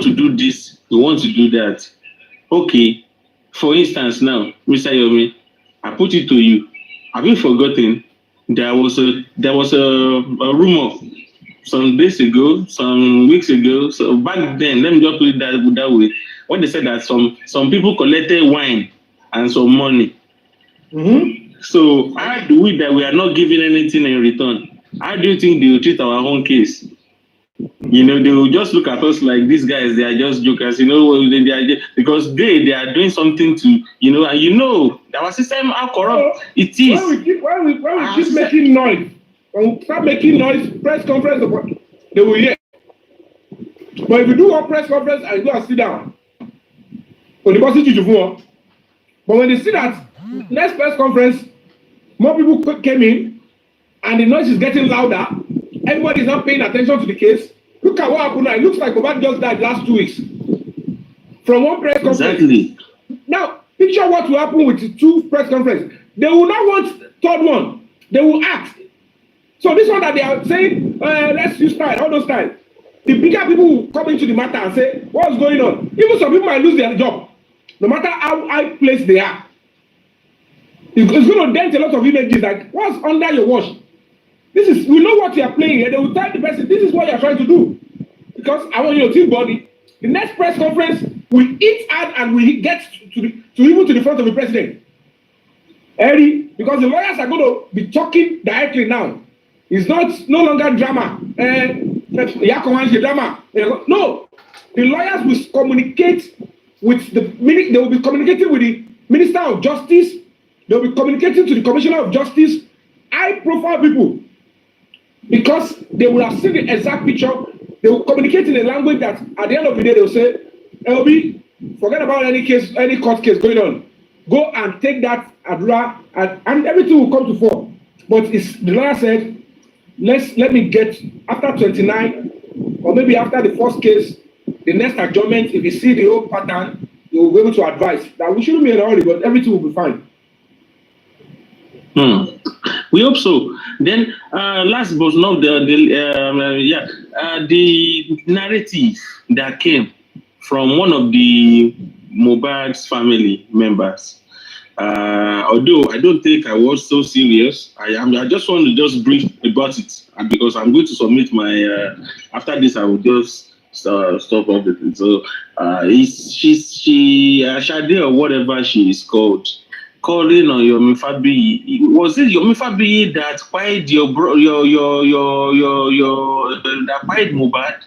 to do this, we want to do that. Okay, for instance, now, Mr. Yomi, I put it to you. Have you forgotten there was a rumor some days ago, some weeks ago, so back then, let me just put it that way, when they said that some people collected wine and some money. Mm-hmm. So how do we that we are not giving anything in return? How do you think they will treat our own case? They will just look at us like these guys, they are just jokers, they are just, because they are doing something to, and our system, how corrupt it is. When we keep making noise, when we start making noise, press conference, they will hear. But if you do one press conference and you go and sit down, but when they see that next press conference, more people came in and the noise is getting louder, everybody is not paying attention to the case. Look at what happened now. It looks like Mohbad just died last 2 weeks. From one press conference. Exactly. Now, picture what will happen with the 2 press conferences. They will not want third one. They will ask. So this one that they are saying, let's use time, all those times. The bigger people will come into the matter and say, what's going on? Even some people might lose their job, no matter how high placed they are. It's going to dent a lot of images. Like, what's under your watch? We know what you are playing, and they will tell the person, this is what you are trying to do. Because I want your team body. The next press conference will eat out and will get even to the front of the president. Eddie, because the lawyers are going to be talking directly now. It's no longer drama. Drama. No, the lawyers will communicate with they will be communicating with the Minister of Justice. They will be communicating to the Commissioner of Justice. High-profile people, because they will have seen the exact picture. They will communicate in a language that, at the end of the day, they will say, "LB, forget about any court case going on. Go and take that Adura, and everything will come to fall." But the lawyer said, let me get after 29, or maybe after the first case, the next adjournment. If you see the whole pattern, you will be able to advise that we shouldn't be in a hurry, but everything will be fine. We hope so. Then, last but not the narrative that came from one of the Mohbad's family members. Although I don't think I was so serious, I just want to just brief about it, because I'm going to submit my. After this, I will just stop everything. So, she Shade or whatever she is called, calling on Yomi Fabiyi. Was it Yomi Fabiyi that quiet that quiet Mohbad?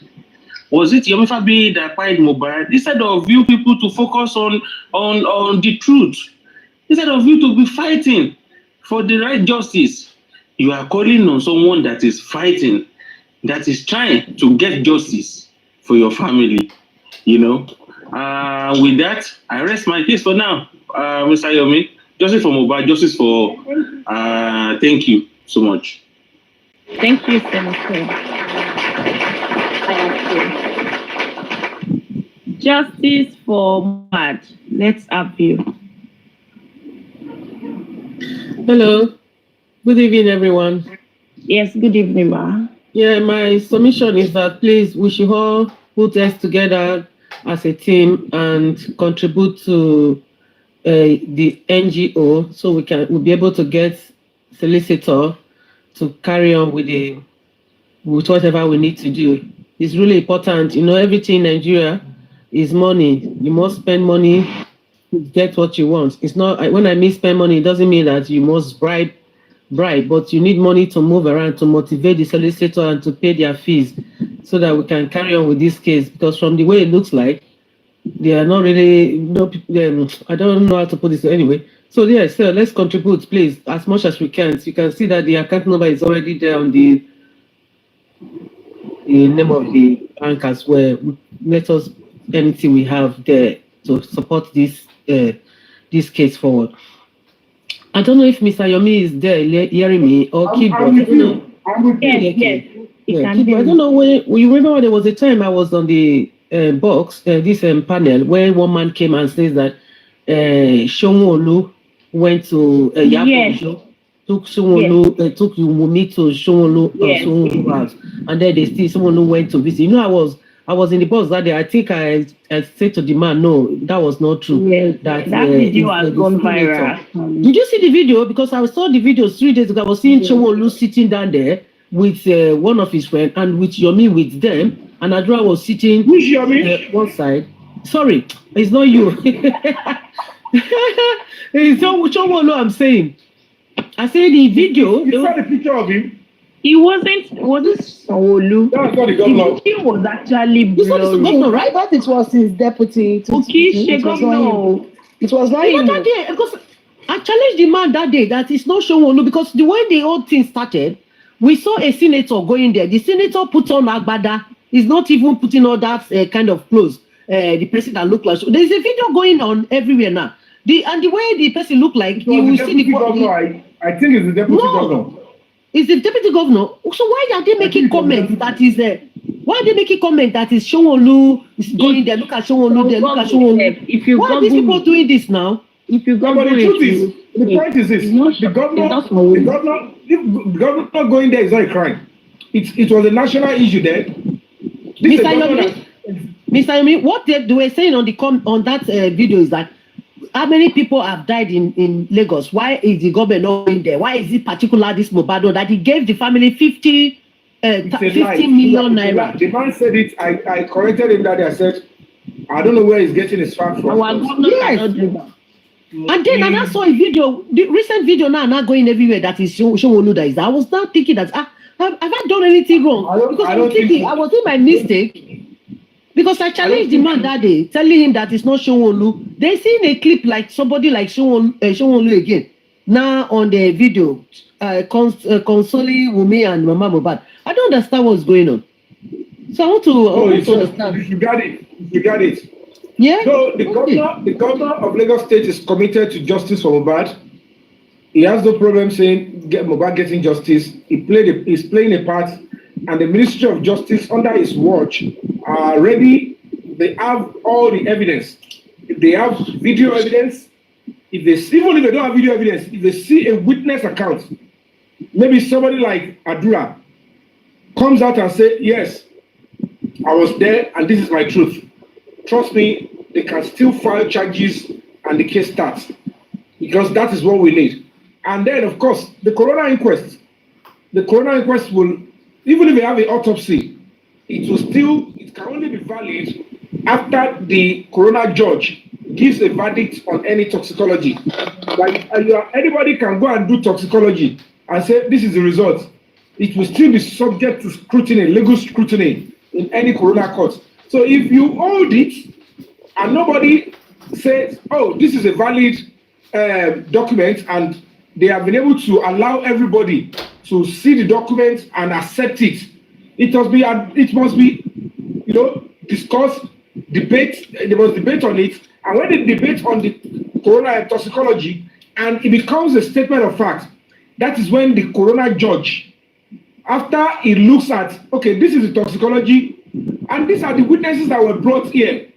Was it Yomi Fabiyi that quiet Mohbad? Instead of you people to focus on the truth, instead of you to be fighting for the right justice, you are calling on someone that is fighting, that is trying to get justice for your family. You know. With that, I rest my case for now, Mr. Yomi. Justice for Mohbad, justice for. Thank you so much. Thank you, Senator. Justice for Mohbad. Let's have you. Hello. Good evening, everyone. Yes, good evening, ma. Yeah, my submission is that please, we should all put us together as a team and contribute to the NGO, so we'll be able to get solicitor to carry on with whatever we need to do. It's really important. You know, everything in Nigeria is money. You must spend money to get what you want. It's not, when I mean spend money, it doesn't mean that you must bribe, but you need money to move around, to motivate the solicitor and to pay their fees so that we can carry on with this case. Because from the way it looks like, they are not really, I don't know how to put this anyway. So yes, so let's contribute, please, as much as we can. So you can see that the account number is already there on the name of the bank as well. Let us anything we have there to support this case forward. I don't know if Mr. Yomi is there hearing me or keyboard. Yes. I don't know when. You remember there was a time I was on the box, this panel, where one man came and says that Shomolu went to took Shomolu, took Omowummi to Shomolu house, and then they still Shomolu went to visit. You know, I was in the box that day. I think I said to the man, no, that was not true. Yes, that video has gone viral. Did you see the video? Because I saw the video 3 days ago. I was seeing Shomolu sitting down there with one of his friends and with Yomi with them, and Adura was sitting one side. Sorry, it's not you. It's Shomolu I'm saying. I say the video. You saw the picture of him? He wasn't Sanwo-Olu. That's not the governor. He was actually blurry. This was the governor, right? I thought it was his deputy. It was not him. That day, because I challenged the man that day that it's not Sanwo-Olu, because the way the whole thing started, we saw a senator going there. The senator put on agbada. He's not even putting all that kind of clothes. The person that looked like. There's a video going on everywhere now. The way the person looked like, you will see the governor. I think it's the deputy governor. It's the deputy governor. So why are they making comments that is why are they making comment that is Sanwo-Olu is going there? Look at Sanwo-Olu there. Look at Sanwo-Olu. Why are these people doing this now? If you go, but the truth is, the point is this: the governor going there is not a crime. It was a national issue there. Mr. Yomi, what they were saying on that video is that how many people have died in Lagos? Why is the government not going there? Why is it particular this Mohbad that he gave the family 50 million naira? The man said it. I corrected him that I said, I don't know where he's getting his fact from. Yes. And then I saw a video, the recent video now going everywhere that is Showolu that is. I was now thinking that have I done anything wrong? Because I was in my mistake. Because I challenged the man that day, telling him that it's not Showolu. They seen a clip like somebody like Showolu again. Now on the video, consoling Wunmi and Mama Mohbad. I don't understand what's going on. So I want to understand. You got it. You got it. Yeah. So the governor of Lagos State is committed to justice for Mohbad. He has no problem saying Mohbad getting justice. He's playing a part, and the Ministry of Justice under his watch are ready. They have all the evidence. If they have video evidence, even if they don't have video evidence, if they see a witness account, maybe somebody like Adura comes out and say, yes, I was there and this is my truth. Trust me, they can still file charges and the case starts, because that is what we need. And then, of course, the coroner inquest will, even if they have an autopsy, it can only be valid after the coroner judge gives a verdict on any toxicology. Like anybody can go and do toxicology and say this is the result. It will still be subject to scrutiny, legal scrutiny in any coroner court. So if you hold it and nobody says, oh, this is a valid document, and they have been able to allow everybody to see the document and accept it, it must be discussed, debate. There was debate on it, and when they debate on the coroner toxicology and it becomes a statement of fact, that is when the coroner judge, after he looks at, okay, this is the toxicology and these are the witnesses that were brought here.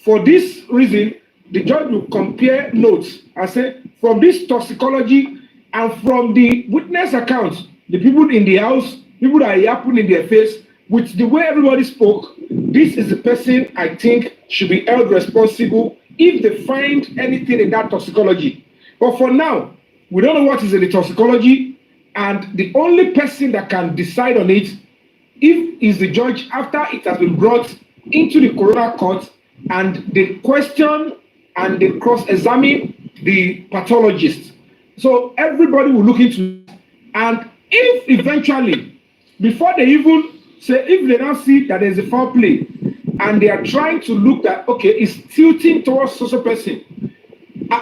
For this reason, the judge will compare notes and say, from this toxicology and from the witness accounts, the people in the house, people that happened in their face, with the way everybody spoke, this is the person I think should be held responsible if they find anything in that toxicology. But for now, we don't know what is in the toxicology, and the only person that can decide on it is the judge after it has been brought into the coroner court and they question and they cross-examine the pathologist. So everybody will look into it, and if eventually, before they even say, if they now see that there's a foul play and they are trying to look at, okay, it's tilting towards social person,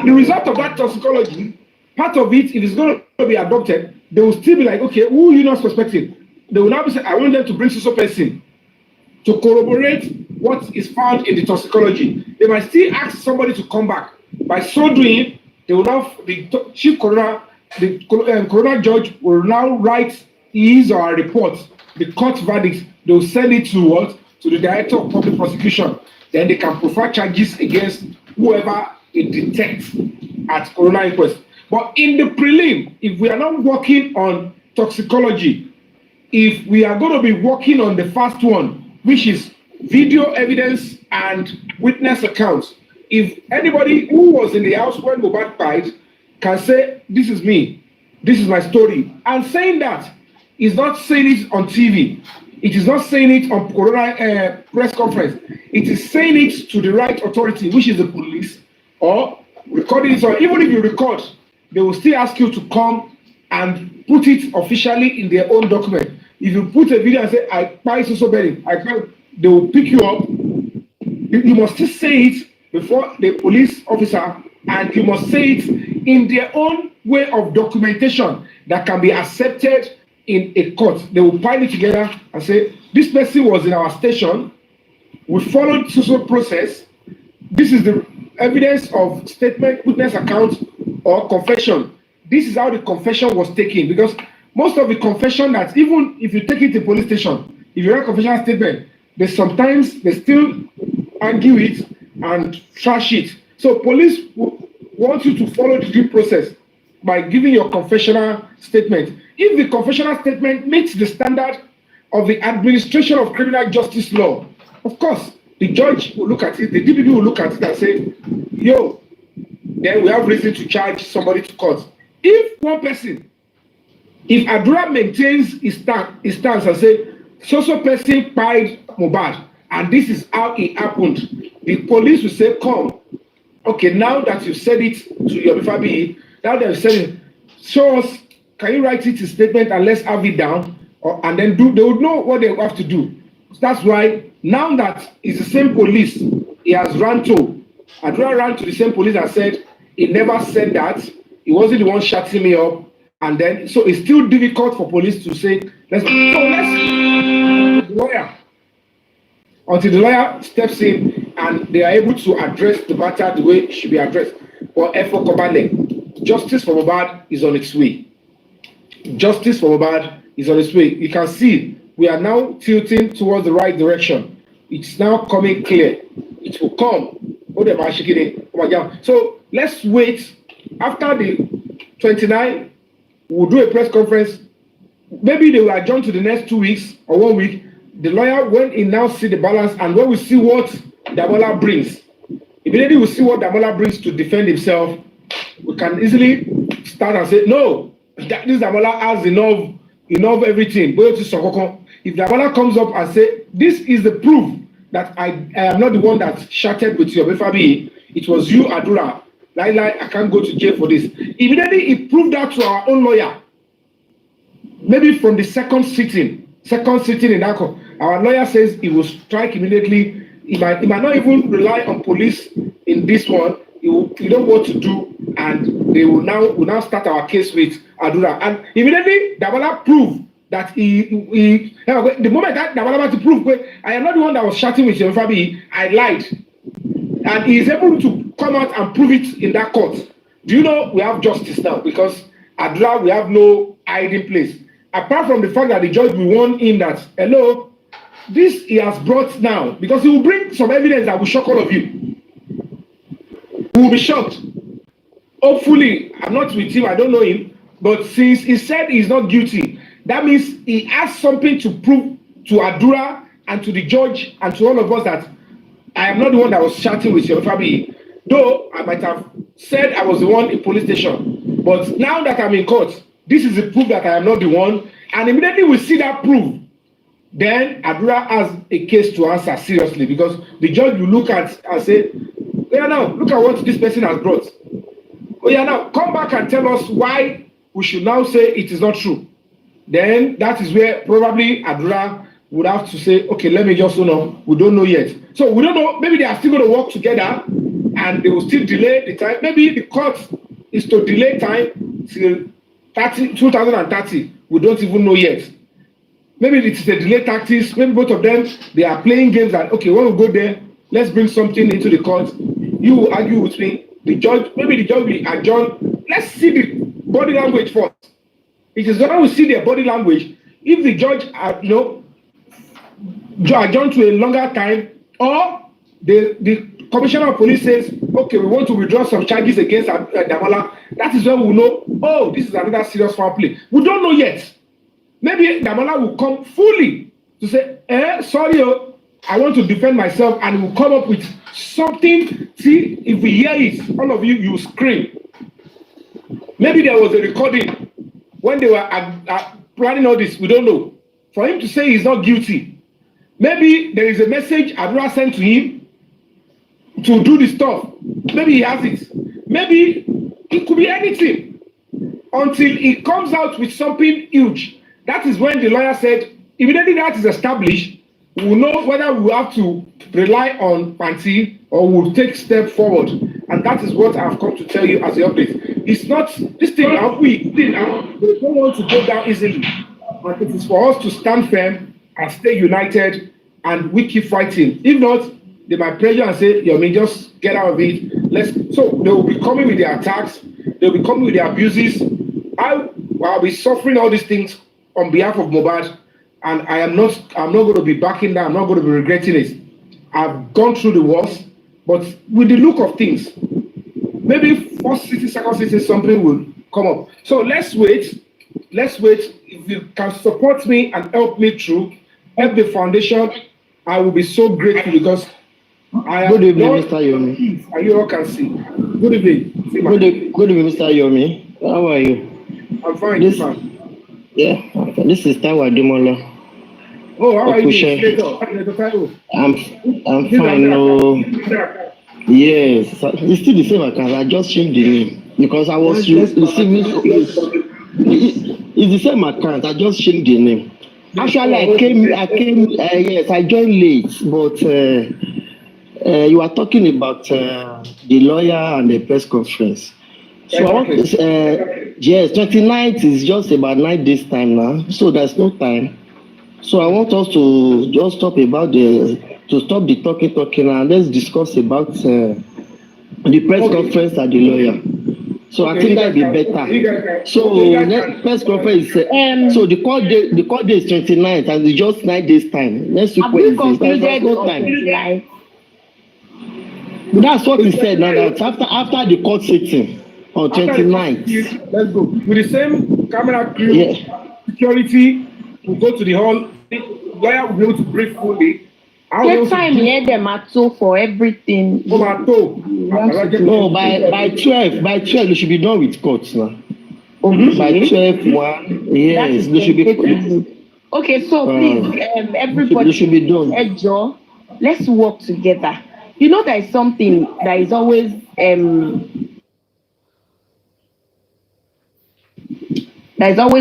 the result of that toxicology, part of it, if it's going to be adopted, they will still be like, okay, who are you not suspecting? They will now be saying, I want them to bring social person to corroborate what is found in the toxicology. They might still ask somebody to come back. By so doing, they will now, the chief coroner, the coroner judge will now write his or her report, the court verdict. They will send it to what? To the director of public prosecution. Then they can prefer charges against whoever it detects at coroner inquest. But in the prelim, if we are not working on toxicology, if we are going to be working on the first one, which is video evidence and witness accounts, if anybody who was in the house when Mohbad died can say, this is me, this is my story, and saying that is not saying it on TV, it is not saying it on coroner press conference, it is saying it to the right authority, which is the police, or recording it, or even if you record, they will still ask you to come and put it officially in their own document. If you put a video and say, I buy so betting, they will pick you up. You must still say it before the police officer, and you must say it in their own way of documentation that can be accepted in a court. They will pile it together and say, this person was in our station, we followed social process, this is the evidence of statement, witness account, or confession. This is how the confession was taken, because most of the confession that, even if you take it to police station, if you write a confession statement, they still argue it and trash it. So police want you to follow the due process by giving your confessional statement. If the confessional statement meets the standard of the administration of criminal justice law, of course, the judge will look at it, the DPP will look at it and say, yo, then we have reason to charge somebody to court. If one person, if Adura maintains his stance and say, so person pied Mohbad, and this is how it happened, the police will say, come, okay, now that you've said it to Yomi Fabiyi, now they've said it, show us, can you write it in statement and let's have it down, and then they would know what they have to do. So that's why, now that it's the same police he has run to, Adura ran to the same police and said, he never said that, he wasn't the one shutting me up, and then, so it's still difficult for police to say, let's the lawyer, until the lawyer steps in and they are able to address the matter the way it should be addressed. Or Efo Kobale, justice for Mohbad is on its way. Justice for Mohbad is on its way. You can see we are now tilting towards the right direction. It's now coming clear. It will come. So let's wait. After the 29, we'll do a press conference. Maybe they will adjourn to the next 2 weeks or 1 week. The lawyer, when he now see the balance and when we see what Demola brings, immediately we see what Demola brings to defend himself, we can easily start and say, no, this Demola has enough everything. If Demola comes up and say, this is the proof that I am not the one that chatted with Yomi Fabiyi, it was you, Adura. I can't go to jail for this. Immediately he proved that to our own lawyer. Maybe from the second sitting in that court, our lawyer says he will strike immediately. He might not even rely on police in this one. He don't know what to do, and they will now start our case with Adura. And immediately Demola proved that the moment that Demola had to prove, I am not the one that was chatting with Yomi Fabiyi, I lied, and he is able to come out and prove it in that court. Do you know we have justice now? Because Adura, we have no hiding place. Apart from the fact that the judge will warn him that, hello, this he has brought now, because he will bring some evidence that will shock all of you. We will be shocked. Hopefully, I'm not with him, I don't know him, but since he said he's not guilty, that means he has something to prove to Adura and to the judge and to all of us that I am not the one that was chatting with Yomi Fabiyi. Though I might have said I was the one in police station, but now that I'm in court, this is the proof that I am not the one, and immediately we see that proof, then Adura has a case to answer seriously, because the judge will look at and say, oh yeah, now look at what this person has brought. Oh yeah, now come back and tell us why we should now say it is not true. Then that is where probably Adura would have to say, okay, let me just know, we don't know yet. So we don't know, maybe they are still going to work together and they will still delay the time. Maybe the court is to delay time till 2030, we don't even know yet. Maybe it's a delay tactics. Maybe both of them, they are playing games and, okay, when we go there, let's bring something into the court. You will argue with me. The judge, maybe the judge will adjourn. Let's see the body language first. It is when we see their body language. If the judge, adjourn to a longer time, or the commissioner of police says, okay, we want to withdraw some charges against Demola, that is when we know, oh, this is another serious foul play. We don't know yet. Maybe Demola will come fully to say, sorry, I want to defend myself, and he will come up with something. See, if we hear it, all of you, you scream. Maybe there was a recording when they were planning all this, we don't know. For him to say he's not guilty, maybe there is a message Adura sent to him to do the stuff. Maybe he has it. Maybe it could be anything until he comes out with something huge. That is when the lawyer said, immediately that is established, we will know whether we have to rely on Panti or we'll take step forward. And that is what I've come to tell you as the update. It's not, this thing, we don't want to go down easily. But it is for us to stand firm and stay united, and we keep fighting. If not, they might pressure and say, Yomi, just get out of it. So they will be coming with their attacks, they will be coming with their abuses. I'll be suffering all these things on behalf of Mohbad, and I'm not going to be backing down, I'm not going to be regretting it. I've gone through the worst, but with the look of things, maybe first city, second city, something will come up. So let's wait. If you can support me and help me through, help the foundation, I will be so grateful, because I am. Good evening, Mr. Yomi. And you all can see. Good evening. Good evening, Mr. Yomi. How are you? I'm fine. This, yeah, this is Demola. Oh, how are you doing? I'm fine. No, yes, it's still the same account. I just changed the name because I was receiving. It's the same account. I just changed the name. Actually, I came. Yes, I joined late, but you are talking about the lawyer and the press conference. So I want yes, 29th is just about 9 days time now, so there's no time. So I want us to just talk about to stop the talking and let's discuss about the press conference and the lawyer. So I think that'd be better. So next press conference is so the court day is 29th and it's just 9 days time. Next week Wednesday. There's no time. That's what he said now. That after the court sitting on 29th. Let's go. With the same camera crew, security will go to the hall. The lawyer will be able to brief fully. Get time here, them at for everything. No, by 12, they should be done with courts now. By 12, yes, they should be. Okay, so please, everybody should be done. Let's work together. You know, there is something that is always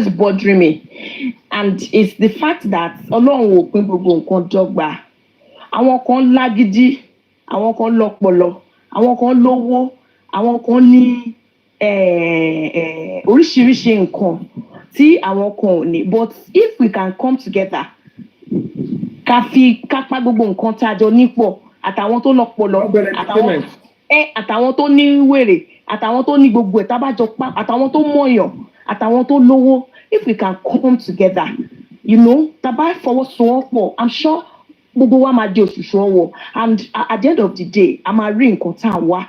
bothering me, and it's the fact that Ọlọ́run ò pín gbogbo nǹkan dọ́gba. Àwọn kan lágídí, àwọn kan lọ́pọlọ, àwọn kan lówó, àwọn kan ní oríṣiríṣi nǹkan tí àwọn kan ò ní. But if we can come together, ká pa gbogbo nǹkan tá a jọ nípò, àtàwọn tó lọ́pọlọ, àtàwọn tó ní wèrè, àtàwọn tó ní gbogbo ẹ̀ tábàjọ pa, àtàwọn tó mọ̀yàn, àtàwọn tó lówó. If we can come together, you know, tàbá fọwọ́sowọ́pọ̀, I'm sure gbogbo wa máa di òṣùṣù ọwọ́, and at the end of the day a máa rí nǹkan tá a wá.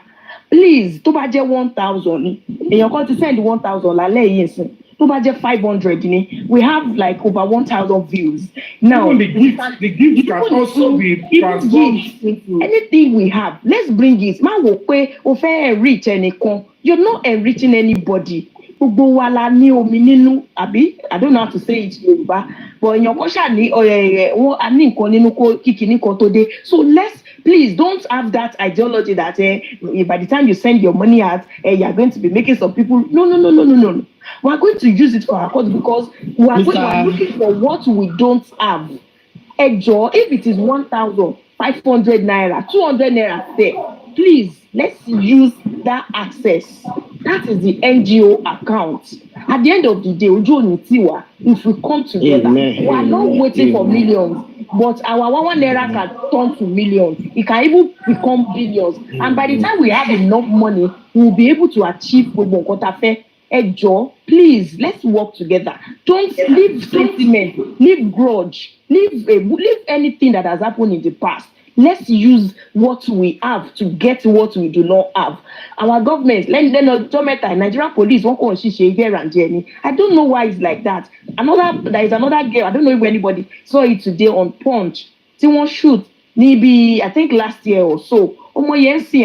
Please, tó bá jẹ́ 1,000 èèyàn kan ti send 1,000 lálẹ́ yìí sìn, tó bá jẹ́ 500 ni, we have like over 1,000 views. Now the gift can also be transformed into anything we have. Let's bring it. Má wò pé o fẹ́ enrich ẹnìkan. You're not enriching anybody. Gbogbo wa la ní omi nínú, àbí? I don't know how to say it in Yoruba, but èèyàn kan ṣáà ní wọ́n á ní nǹkan nínú kó kíkiní kan tó dé. So please don't have that ideology that by the time you send your money out, you're going to be making some people. No. We are going to use it for our cause because we are looking for what we don't have. If it is 1,500 naira, 200 naira there, please, let's use that access. That is the NGO account. At the end of the day, if we come together, we are not waiting for millions, but our 1 naira can turn to millions. It can even become billions. And by the time we have enough money, we will be able to achieve please, let's work together. Don't leave sentiment, leave grudge, leave anything that has happened in the past. Let's use what we have to get what we do not have. Our government, Nigerian police won't go here and there. I don't know why it's like that. There is another girl, I don't know if anybody saw it today on Punch. She won't shoot. Maybe I think last year or so. Ọmọ yẹn sì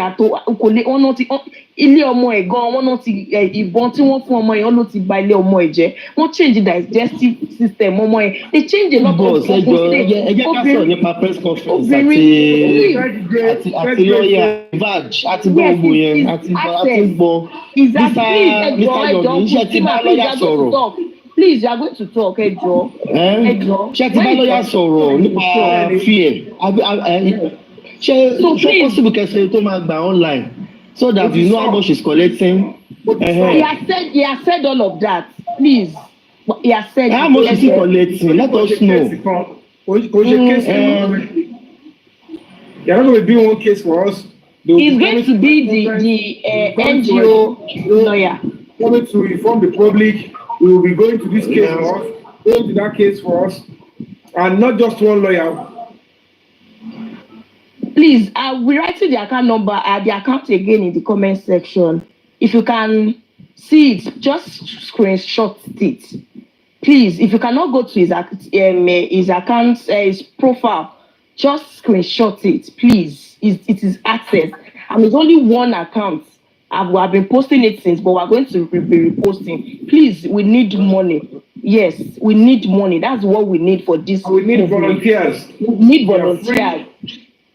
ilé ọmọ ẹ̀ gan wọ́n náà ti ìbọn tí wọ́n fún ọmọ yẹn ló ti ba ilé ọmọ ẹ̀ jẹ́. Wọ́n change the digestive system ọmọ yẹn. They change a lot of things. Àti lọ́ọ̀yà Vaj àti gbogbo yẹn àti gbọ́. Mr. Yomi ṣe ti bá lọ́ọ̀yà sọ̀rọ̀. Please, you are going to talk, Ejo. Ṣé ti bá lọ́ọ̀yà sọ̀rọ̀ nípa fear? Ṣé possible kẹsẹ̀ tó máa gbà online so that you know how much he's collecting? He has said all of that. Please, he has said how much is he collecting? Let us know. You're not going to be one case for us. He's going to be the NGO lawyer. Coming to inform the public, we will be going to this case for us, going to that case for us, and not just one lawyer. Please, I'll be writing the account number at the account again in the comment section. If you can see it, just screenshot it. Please, if you cannot go to his account, his profile, just screenshot it, please. It is access. And it's only one account. I've been posting it since, but we're going to be reposting. Please, we need money. Yes, we need money. That's what we need for this. We need volunteers. We need volunteers.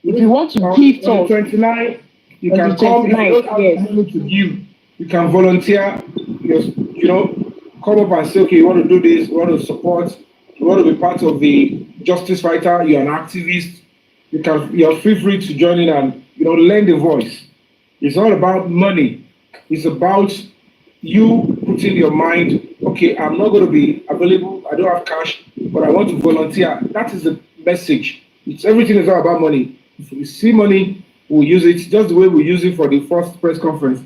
If you want to give to on the 29th, you can come. If you don't have money to give, you can volunteer. You know, come up and say, okay, you want to do this, you want to support, you want to be part of the justice fighter, you're an activist, you're free to join in and, you know, lend a voice. It's not about money. It's about you putting your mind, okay, I'm not going to be available, I don't have cash, but I want to volunteer. That is the message. Everything is all about money. If we see money, we'll use it just the way we use it for the first press conference.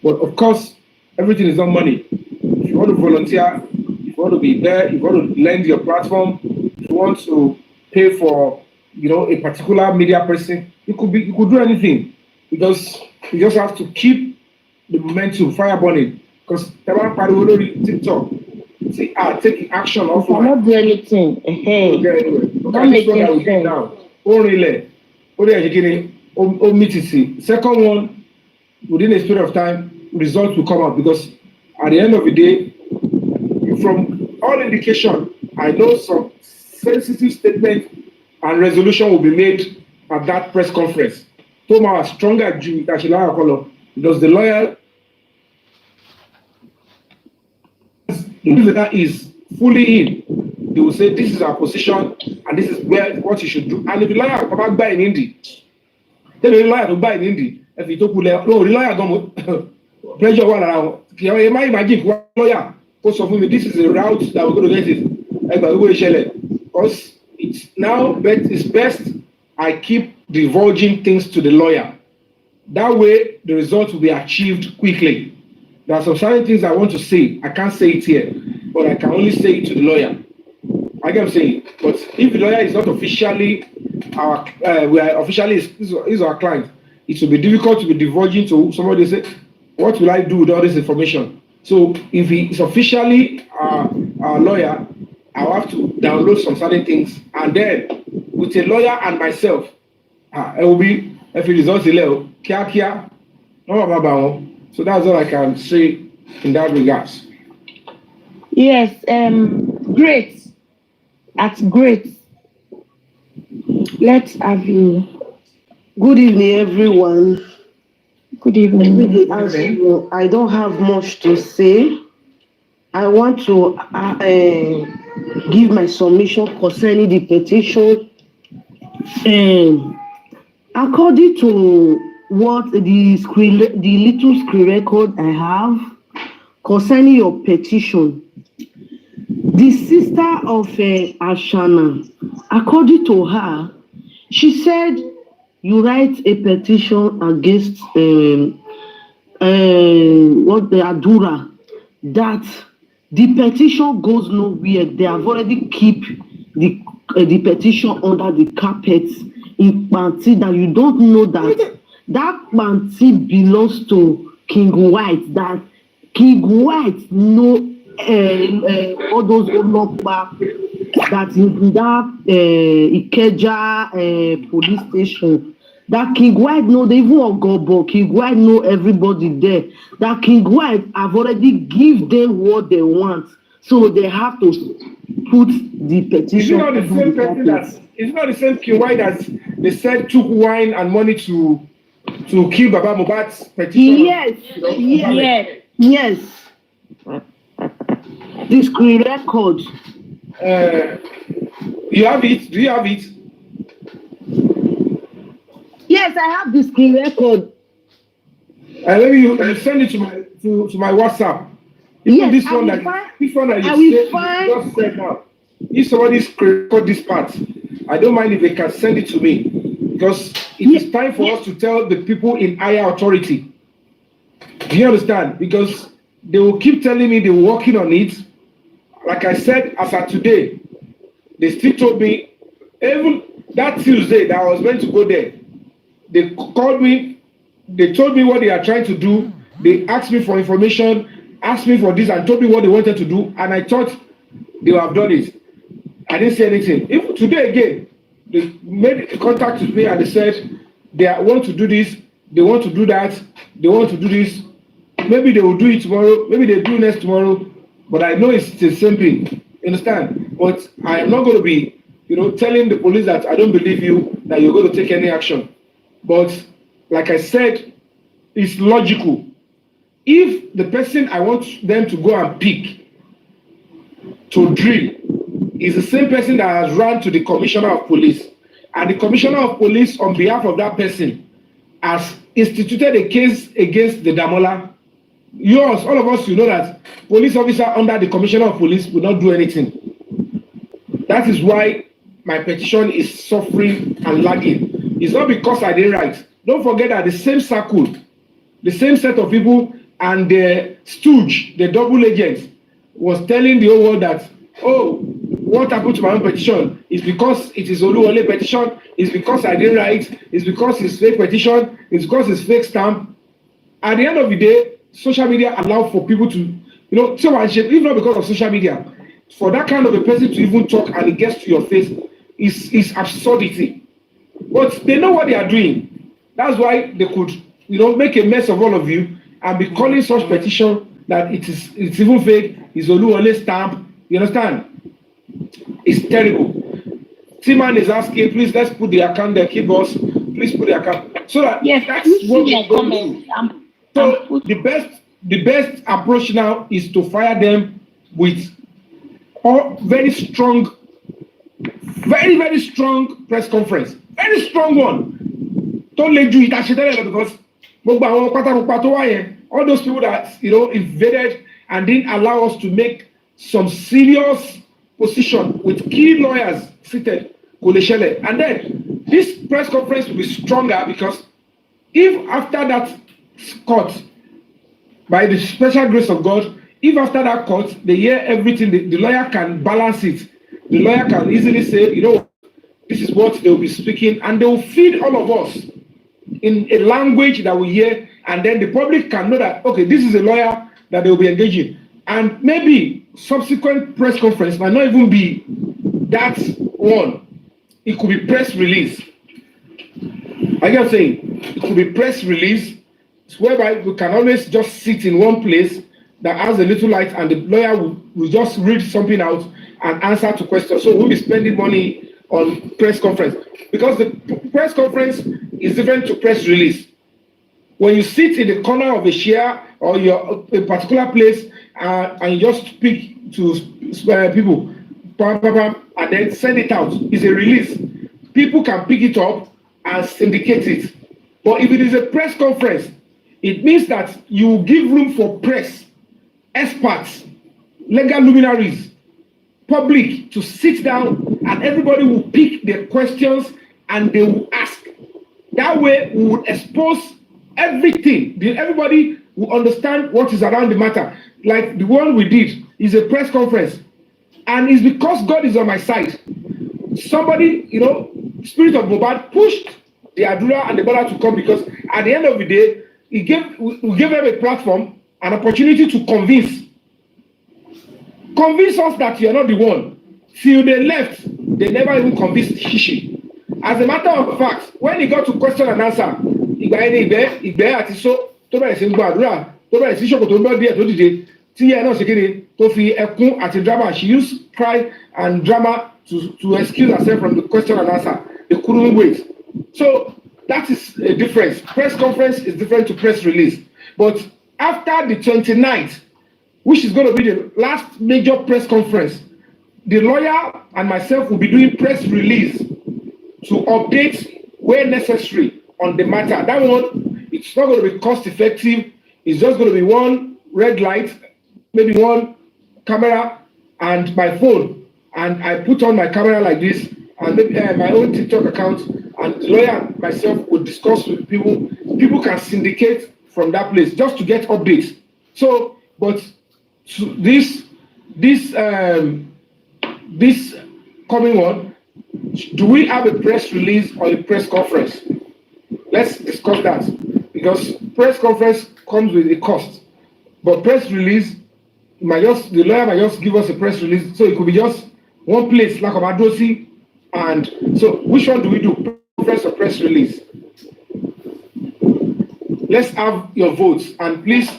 But of course, everything is not money. If you want to volunteer, if you want to be there, if you want to lend your platform, if you want to pay for, you know, a particular media person, you could do anything, because you just have to keep the momentum, fire burning. Because TikTok, say, taking action offline. Cannot do anything. Hey, don't make sense now. Second one, within a period of time, results will come out, because at the end of the day, from all indication, I know some sensitive statement and resolution will be made at that press conference. Toma stronger because the lawyer is fully in. They will say this is our position and this is what you should do. And if the lawyer come back by in Indy, tell the lawyer to buy in Indy. If you talk with the lawyer don't pressure one around. You might imagine one lawyer goes of me, this is the route that we're going to get it. Because it's now it's best I keep divulging things to the lawyer. That way the results will be achieved quickly. There are some certain things I want to say. I can't say it here, but I can only say it to the lawyer. I can say it. But if the lawyer is not officially is our client, it will be difficult to be divulging to somebody. Say, what will I do with all this information? So if he is officially our lawyer, I'll have to download some certain things, and then with a lawyer and myself, it will be if it is not illegal, kia. So that's all I can say in that regards. Yes, great. That's great. Let's have you. Good evening, everyone. Good evening. I don't have much to say. I want to give my submission concerning the petition. According to what the little screen record I have concerning your petition, the sister of Ashana, according to her, she said you write a petition against Adura, that the petition goes nowhere. They have already keep the petition under the carpet in Panti, that you don't know that Panti belongs to King White, that King White know all those Olokpa that in that Ikeja police station, that King White know, they even Ogobo, King White know everybody there, that King White have already give them what they want, so they have to put the petition. Is it not the same person it's not the same King White that they said took wine and money to kill Baba Mohbad's petition? Yes. The screen record. You have it? Do you have it? Yes, I have the screen record. Let me send it to my WhatsApp. Even this one that you just said now. If somebody record this part, I don't mind if they can send it to me, because it is time for us to tell the people in higher authority. Do you understand? Because they will keep telling me they're working on it. Like I said, as of today, they still told me, even that Tuesday that I was meant to go there, they called me, they told me what they are trying to do. They asked me for information, asked me for this, and told me what they wanted to do, and I thought they would have done it. I didn't say anything. Even today again, they made contact with me and they said they want to do this, they want to do that, they want to do this. Maybe they will do it tomorrow, maybe they do next tomorrow, but I know it's the same thing. You understand? But I am not going to be, telling the police that I don't believe you, that you're going to take any action. But like I said, it's logical. If the person I want them to go and pick to drill is the same person that has run to the commissioner of police, and the commissioner of police on behalf of that person has instituted a case against the Demola, all of us, you know that police officer under the commissioner of police will not do anything. That is why my petition is suffering and lagging. It's not because I didn't write. Don't forget that the same circle, the same set of people, and the stooge, the double agent, was telling the whole world that, oh, what happened to my own petition is because it is Oluwole petition, it's because I didn't write, it's because it's fake petition, it's because it's fake stamp. At the end of the day, social media allow for people to, even not because of social media, for that kind of a person to even talk and it gets to your face is absurdity. But they know what they are doing. That's why they could, make a mess of all of you and be calling such petition that it's even fake, it's Oluwole stamp. You understand? It's terrible. T-Man is asking, please let's put the account there, keep us, please put the account. So that that's what we're going to do. So the best approach now is to fire them with very strong, very, very strong press conference. Very strong one. Don't let you because all those people that invaded and didn't allow us to make some serious position with key lawyers seated, and then this press conference will be stronger because if after that court, by the special grace of God, if after that court they hear everything, the lawyer can balance it. The lawyer can easily say, this is what they will be speaking, and they will feed all of us in a language that we hear, and then the public can know that, okay, this is a lawyer that they will be engaging. And maybe subsequent press conference might not even be that one. It could be press release. I get saying, it could be press release, whereby we can always just sit in one place that has a little light, and the lawyer will just read something out and answer to questions. So we'll be spending money on press conference because the press conference is different to press release. When you sit in the corner of a chair or a particular place and you just speak to people, and then send it out, it's a release. People can pick it up and syndicate it. But if it is a press conference, it means that you give room for press, experts, legal luminaries, public to sit down, and everybody will pick their questions and they will ask. That way, we will expose everything. Everybody will understand what is around the matter. Like the one we did is a press conference, and it's because God is on my side. Somebody, Spirit of Mohbad pushed the Adura and the Demola to come because at the end of the day, we gave them a platform, an opportunity to convince us that you're not the one. Till they left, they never even convinced Shishi. As a matter of fact, when he got to question and answer, Igbe àti so tó bẹ̀rẹ̀ sí ń gbọ́ àdúrà tó bẹ̀rẹ̀ sí ṣòkòtò ń bọ́ díẹ̀ tó dìde tí ẹ náà ṣe kéde tó fi ẹkún àti drama. She used cry and drama to excuse herself from the question and answer. They couldn't wait. So that is a difference. Press conference is different to press release. But after the 29th, which is going to be the last major press conference, the lawyer and myself will be doing press release to update where necessary on the matter. That one, it's not going to be cost effective. It's just going to be one red light, maybe one camera and my phone. And I put on my camera like this and maybe my own TikTok account, and the lawyer and myself will discuss with people. People can syndicate from that place just to get updates. So, but this coming one, do we have a press release or a press conference? Let's discuss that, because press conference comes with a cost, but press release the lawyer might just give us a press release, so it could be just one place like Adosi. And so which one do we do, press or press release? Let's have your votes, and please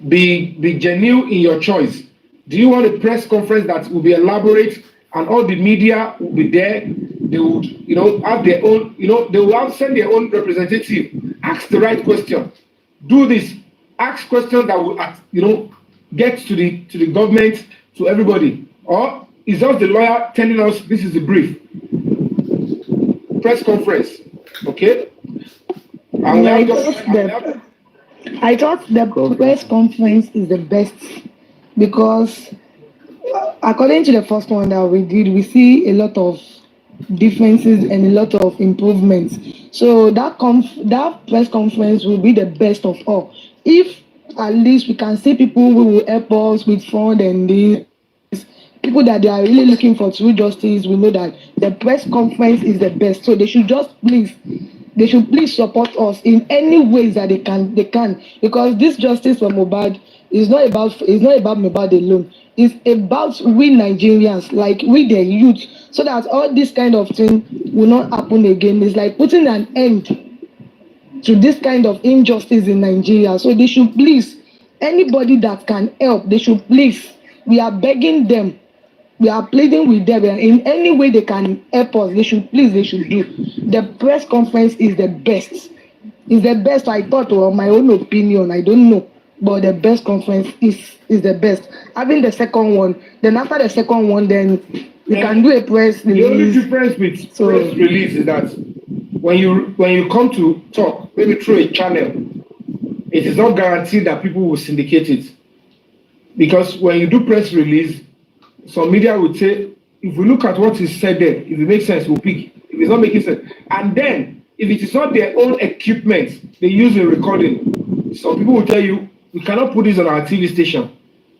be genuine in your choice. Do you want a press conference that will be elaborate and all the media will be there? They would, have their own, they will send their own representative. Ask the right question. Do this. Ask questions that will, get to the government, to everybody. Or is just the lawyer telling us this is the brief? Press conference, okay? And I thought the press conference is the best because according to the first one that we did, we see a lot of differences and a lot of improvements. So that press conference will be the best of all. If at least we can see people who will help us with fund and this, people that they are really looking for true justice, we know that the press conference is the best. So they should please support us in any ways that they can, because this justice for Mohbad is not about Mohbad alone. It's about we Nigerians, like we the youth, so that all this kind of thing will not happen again. It's like putting an end to this kind of injustice in Nigeria. So they should please, anybody that can help, they should please. We are begging them. We are pleading with them in any way they can help us. They should do. The press conference is the best. It's the best. I thought, of my own opinion, I don't know, but the best conference is the best. Having the second one, then after the second one, then we can do a press release. The only difference with press release is that when you come to talk, maybe through a channel, it is not guaranteed that people will syndicate it, because when you do press release, some media would say, if we look at what is said there, if it makes sense, we'll pick. If it's not making sense, and then if it is not their own equipment they use in recording, some people will tell you, we cannot put this on our TV station.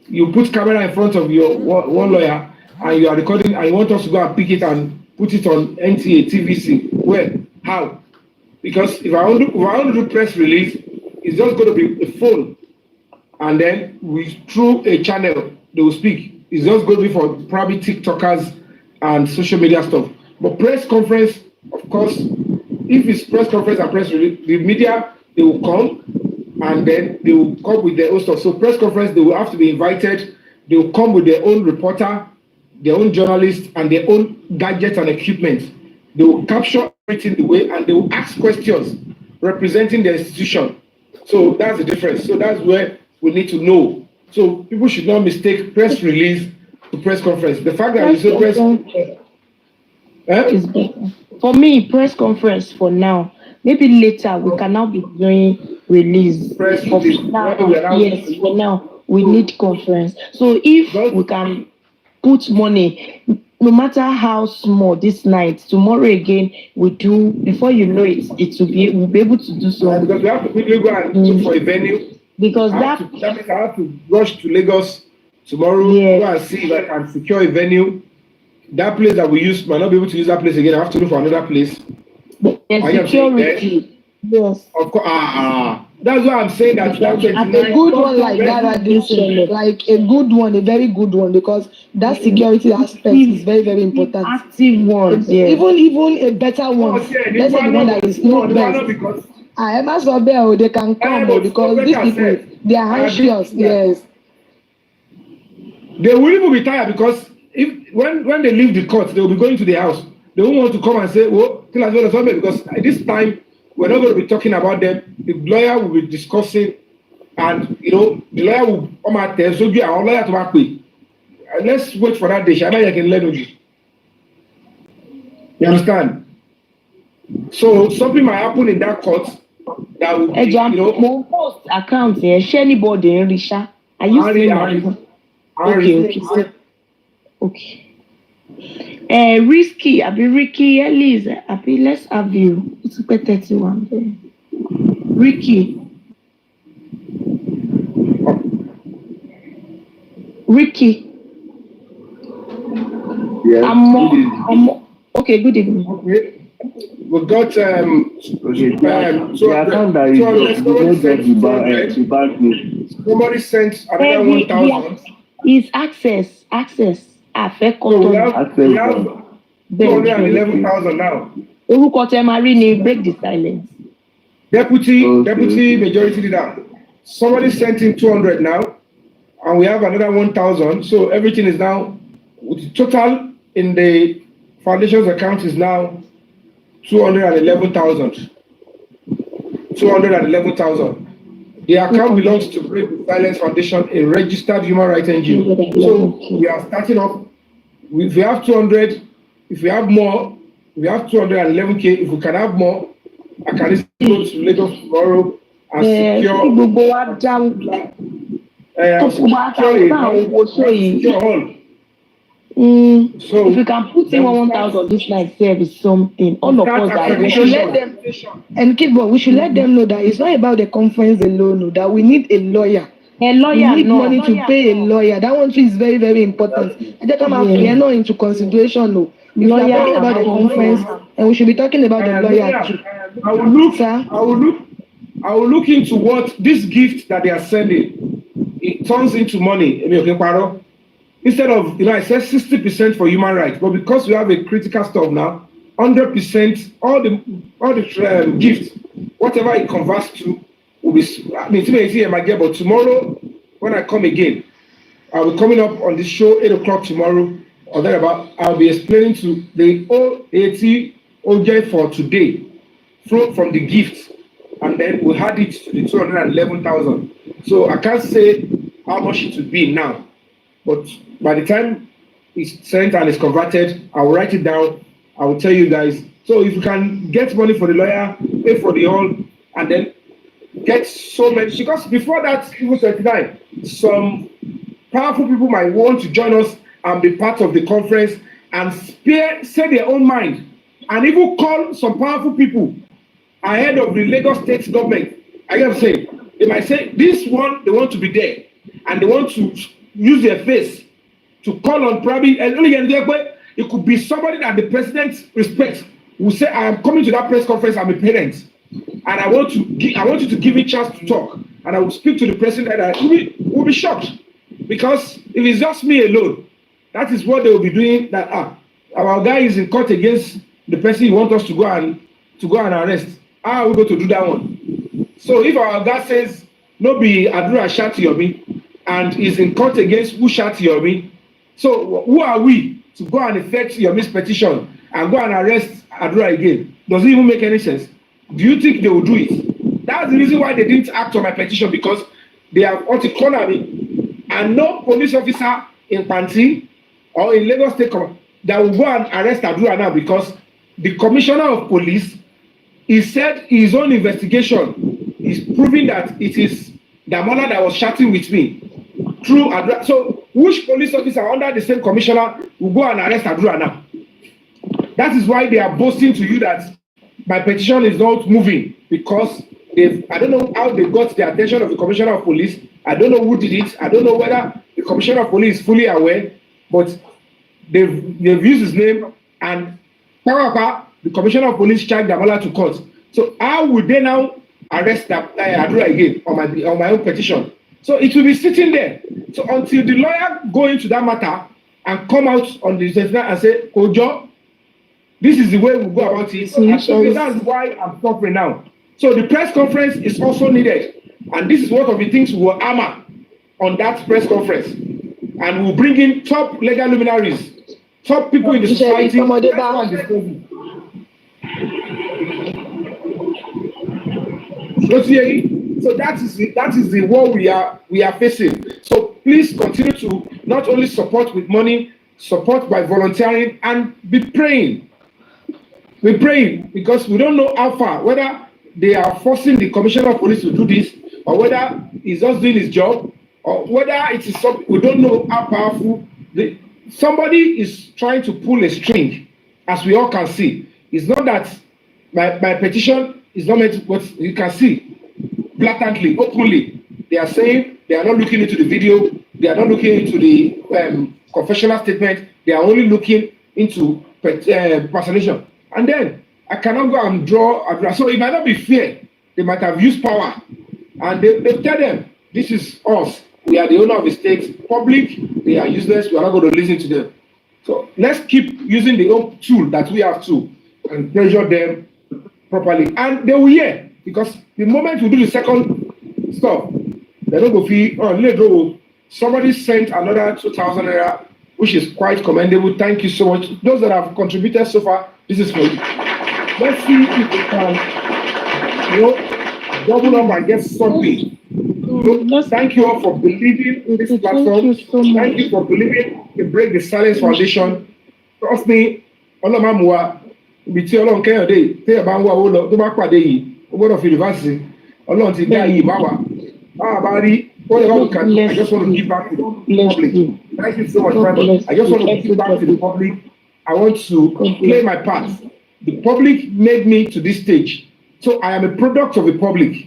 You put camera in front of your one lawyer and you are recording, and you want us to go and pick it and put it on NTA, TVC. Where? How? Because if I want to do press release, it's just going to be a phone, and then through a channel they will speak. It's just going to be for probably TikTokers and social media stuff. But press conference, of course, if it's press conference and press release, the media, they will come, and then they will come with their own stuff. So press conference, they will have to be invited. They will come with their own reporter, their own journalist, and their own gadgets and equipment. They will capture everything the way, and they will ask questions representing the institution. So that's the difference. So that's where we need to know. So people should not mistake press release to press conference. The fact that you say press is better. For me, press conference for now. Maybe later we can now be doing release. For now we need conference. So if we can put money, no matter how small this night, tomorrow again we do. Before you know it, we'll be able to do so. Because we have to quickly go and look for a venue. Because that means I have to rush to Lagos tomorrow, go and see if I can secure a venue. That place that we use might not be able to use that place again. I have to look for another place. Security. Yes. Of course. That's why I'm saying that. A good one like that, like a good one, a very good one, because that security aspect is very, very important. Active one, yes. Even a better one. Let's say the one that is not best. I must obey, they can come because these people, they are anxious. Yes. They will even be tired because when they leave the court, they will be going to the house. They won't want to come and say, "Oh, tell us what is," because at this time we're not going to be talking about them. The lawyer will be discussing, and the lawyer will come out there. So our lawyer to work with. Let's wait for that day. Shall I can learn you? You understand? So something might happen in that court. That will be, post account here. Share anybody in Risha. Are you seeing? Okay. Risky. Ricky, Elise. Let's have you. It's 31 there. Ricky. Yeah. Okay. Good evening. Okay. We got somebody sent another 1,000. Is access. Affect we have 211,000 now. Orúkọ tẹ́ máa rí ni break the silence. Deputy majority leader. somebody sent in 200 now, and we have another 1,000. So everything is now, the total in the foundation's account is now 211,000. 211,000. The account belongs to Break the Silence Foundation, a registered human rights NGO. So we are starting up. If we have 200, if we have more, we have 211K. If we can have more, I can go to Lagos tomorrow and secure all. So if you can put in 1,000 this night, service something. All of us that we should let them, and we should let them know that it's not about the conference alone. That we need a lawyer. A lawyer, we need money to pay a lawyer. That one too is very, very important. I just come out into consideration. No, we are talking about the conference, and we should be talking about the lawyer too. I will look into what this gift that they are sending. It turns into money. Instead of, I said 60% for human rights, but because we have a critical stuff now, 100%, all the gifts, whatever it converts to, will be. But tomorrow, when I come again, I'll be coming up on this show 8 o'clock tomorrow, or thereabout. I'll be explaining to the OAT OJ for today, from the gifts, and then we'll add it to the 211,000. So I can't say how much it will be now. But by the time it's sent and it's converted, I will write it down. I will tell you guys. So if you can get money for the lawyer, pay for the all, and then get so many. Because before that, even 39, some powerful people might want to join us and be part of the conference and say their own mind, and even call some powerful people ahead of the Lagos state government. I can say they might say this one they want to be there, and they want to use their face to call on probably, and only it could be somebody that the president respects, who say, I am coming to that press conference, I'm a parent, and I want you to give me a chance to talk, and I will speak to the president, and will be shocked, because if it's just me alone, that is what they will be doing, that our guy is in court against the person you want us to go and arrest. How are we going to do that one? So if our guy says, no be Adura shot Yomi, and is in court against who shot Yomi, so who are we to go and effect Yomi's petition and go and arrest Adura again? Does it even make any sense? Do you think they will do it? That's the reason why they didn't act on my petition, because they have cornered me, and no police officer in Panti or in Lagos State that will go and arrest Adura now, because the commissioner of police, he said his own investigation is proving that it is Demola that was chatting with me through Adura. So which police officer under the same commissioner will go and arrest Adura now? That is why they are boasting to you that my petition is not moving, because I don't know how they got the attention of the commissioner of police. I don't know who did it. I don't know whether the commissioner of police is fully aware, but they've used his name, and the commissioner of police charged Demola to court. So how would they now arrest Adura again on my own petition? So it will be sitting there. So until the lawyer go into that matter and come out on the internet and say, Kojo, this is the way we go about it. That's why I'm suffering now. So the press conference is also needed. And this is one of the things we will hammer on that press conference. And we'll bring in top legal luminaries, top people in the society. So that is the war we are facing. So please continue to not only support with money, support by volunteering, and be praying. We're praying because we don't know how far, whether they are forcing the commissioner of police to do this, or whether he's just doing his job, or whether it is something we don't know how powerful. Somebody is trying to pull a string, as we all can see. It's not that my petition is not meant to, but you can see blatantly, openly, they are saying they are not looking into the video, they are not looking into the confessional statement, they are only looking into personation. And then I cannot go and draw Adura. So it might not be fair. They might have used power. And they tell them, this is us. We are the owner of the state. Public, they are useless. We are not going to listen to them. So let's keep using the own tool that we have to and pressure them properly. And they will hear. Because the moment we do the second stuff, They don't go fee. Oh, let go. Somebody sent another 2,000 naira, which is quite commendable. Thank you so much. Those that have contributed so far, this is for you. Let's see if we can, double up and get something. Thank you all for believing in this platform. Thank you for believing in Break the Silence Foundation. Trust me, Olomamua, Biti Olon Kayode, Te Bangwa Olo, to back pade Board of University, Olon ti da yi bawa. Bari, whatever we can, I just want to give back to the public. Thank you so much, brother. I just want to give back to the public. I want to play my part. The public made me to this stage. So I am a product of the public.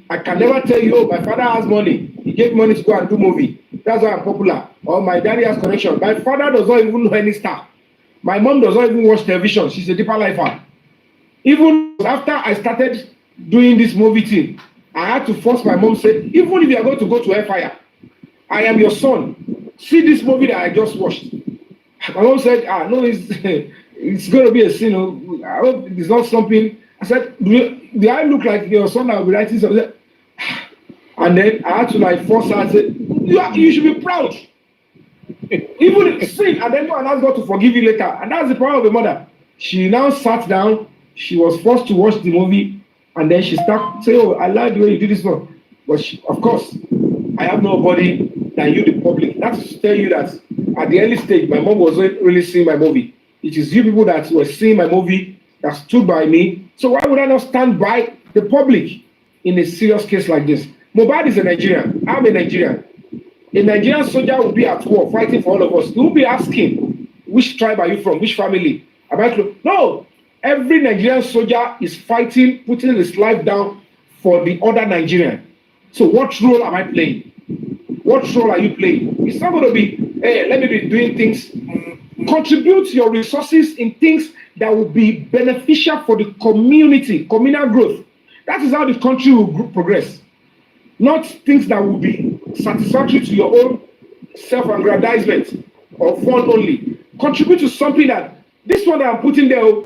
I can never tell you, oh, my father has money. He gave money to go and do movie. That's why I'm popular. Or my daddy has connection. My father does not even know any star. My mom does not even watch television. She's a deeper lifer. Even after I started doing this movie thing, I had to force my mom to say, even if you are going to go to Hellfire, I am your son. See this movie that I just watched. My mom said, no, it's going to be a sin. I hope it's not something. I said, do I look like your son that will be writing something? And then I had to force her and say, you should be proud. Even if sin, and then go and ask God to forgive you later. And that's the power of a mother. She now sat down. She was forced to watch the movie. And then she started saying, oh, I like the way you do this one. But of course, I have nobody than you, the public. That's to tell you that at the early stage, my mom wasn't really seeing my movie. It is you people that were seeing my movie that stood by me. So why would I not stand by the public in a serious case like this? Mohbad is a Nigerian. I'm a Nigerian. A Nigerian soldier will be at war fighting for all of us. He will be asking, which tribe are you from? Which family? No! Every Nigerian soldier is fighting, putting his life down for the other Nigerian. So what role am I playing? What role are you playing? It's not going to be, hey, let me be doing things. Contribute your resources in things that will be beneficial for the community, communal growth. That is how the country will progress. Not things that will be satisfactory to your own self-aggrandizement or fun only. Contribute to something that, this one that I'm putting there,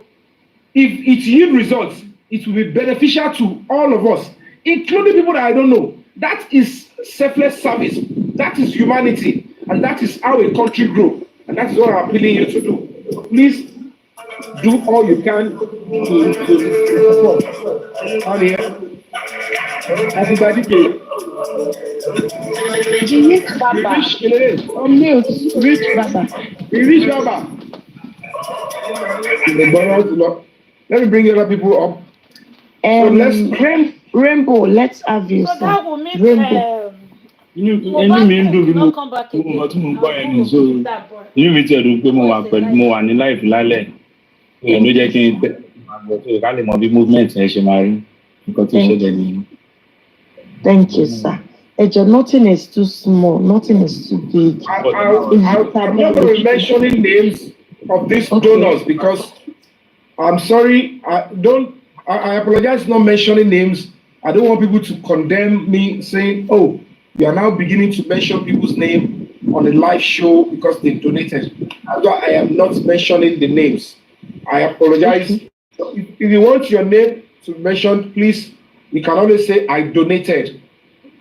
if it yield results, it will be beneficial to all of us, including people that I don't know. That is selfless service. That is humanity. And that is how a country grows. And that is what I'm appealing you to do. Please do all you can to support. On here. Everybody can. Rich Baba. On mute. Rich Baba. Rich Baba. Let me bring other people up. So Rainbow, let's have you. So that will make Rainbow. Not come back again. Inú mi ti ẹ̀dùn pé mo wà ní life lálẹ́ ló jẹ́ kí n tẹ̀ ká lè mọ bí movement yẹn ṣe máa rí nǹkan tó ṣẹlẹ̀ nìyẹn. Thank you, sir. Ejo, nothing is too small, nothing is too big. I'm not going to be mentioning names of these donors because I'm sorry, I apologize not mentioning names. I don't want people to condemn me saying, oh, you are now beginning to mention people's name on a live show because they donated. That's why I am not mentioning the names. I apologize. If you want your name to be mentioned, please, you can always say, I donated.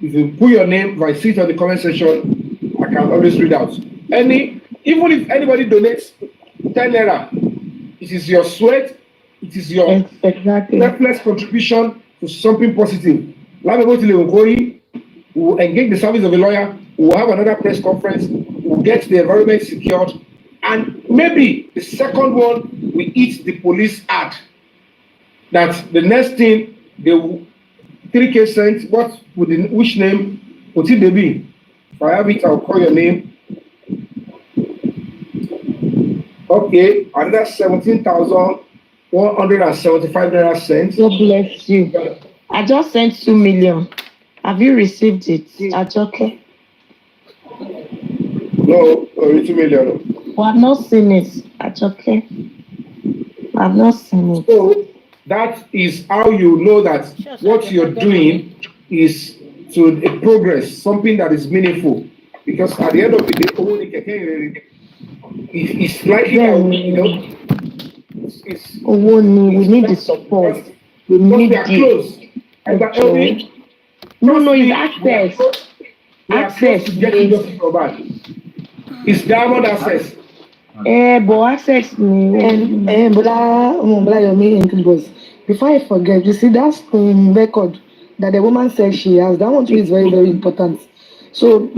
If you put your name, if I see it on the comment section, I can always read out. Even if anybody donates 10 naira, it is your sweat, it is your selfless contribution to something positive. We'll engage the service of a lawyer, we'll have another press conference, we'll get the environment secured, and maybe the second one, we eat the police ad. That the next thing, they will 3K sent, which name? What's it be? If I have it, I'll call your name. Okay, and that's 17,175 naira cents. God bless you. I just sent 2 million. Have you received it? Ajoke? No, only 2 million. Well, I've not seen it. Ajoke? I've not seen it. So that is how you know that what you're doing is to a progress, something that is meaningful. Because at the end of the day, it's likely that, we need the support. We need it. No, it's access. They are close to getting justice for Mohbad. It's Diamond Access. But access me. But Yomi, boss. Before I forget, you see that record that the woman says she has. That one too is very, very important. So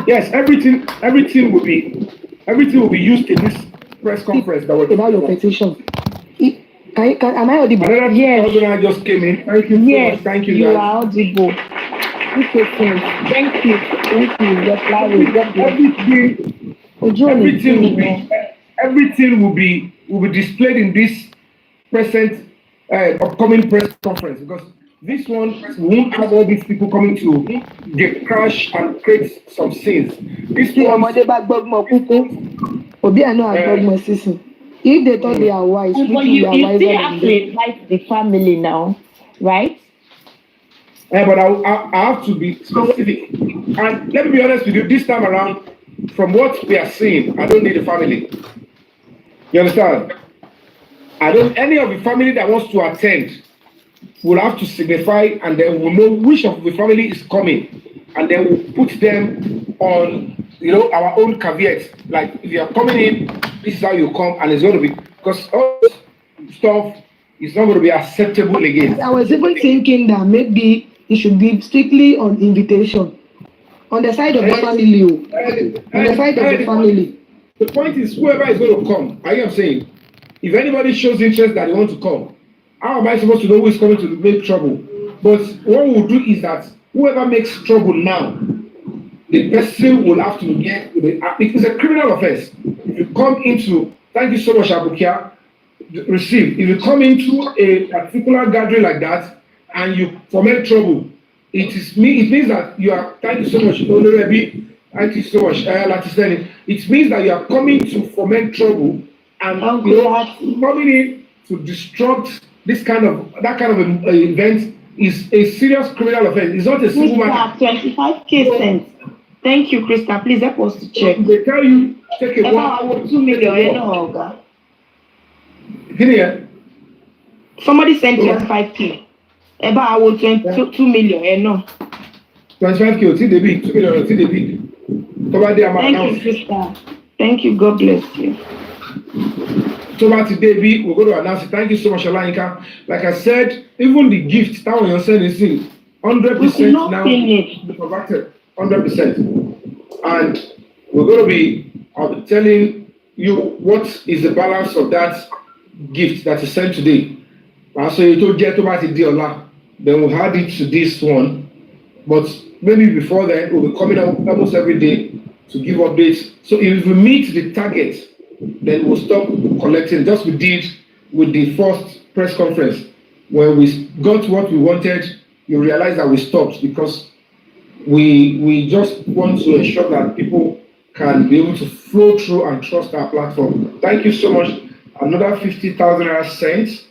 yes, everything will be used in this press conference. That was about your petition. Am I audible? Another Yes. just came in. Thank you so much. Thank you, you guys. are audible. Okay, thank you. Yes, Everything will be displayed in this present upcoming press conference, because this one won't have all these people coming to get crash and create some scenes. This one, if they thought they are wise, but you still have to invite the family now, right? But I have to be specific. And let me be honest with you, this time around, from what we are seeing, I don't need a family. You understand? Any of the family that wants to attend will have to signify, and then we'll know which of the family is coming. And then we'll put them on, our own caveats. Like, if you're coming in, this is how you come, and it's going to be, because all this stuff is not going to be acceptable again. I was even thinking that maybe it should be strictly on invitation. On the side of the family. On the side of the family. The point is, whoever is going to come, I am saying, if anybody shows interest that they want to come, how am I supposed to know who is coming to make trouble? But what we'll do is that whoever makes trouble now, the person will have to get, it is a criminal offense. If you come into, thank you so much, Abukia, receive. If you come into a particular gathering like that and you foment trouble, it means that you are, thank you so much, Honorable, thank you so much, it means that you are coming to foment trouble and coming in to disrupt that kind of event is a serious criminal offense. It's not a simple matter. 25K cents. Thank you, Krista. Please help us to check. They tell you, take a walk. 2 million. Here. Somebody sent 25K. About I will 2 million. No. 25K. 2 million. Thank you, Krista. Thank you. God bless you. So about today, we're going to announce it. Thank you so much, Alainka. Like I said, even the gift that you're sending is 100% now converted. 100%. And we're going to be telling you what is the balance of that gift that is sent today. So you told J about the Demola, then we'll add it to this one. But maybe before then, we'll be coming out almost every day to give updates. So if we meet the target, then we'll stop collecting. Just we did with the first press conference. When we got what we wanted, you realize that we stopped because we just want to ensure that people can be able to flow through and trust our platform. Thank you so much. Another 50,000 cents.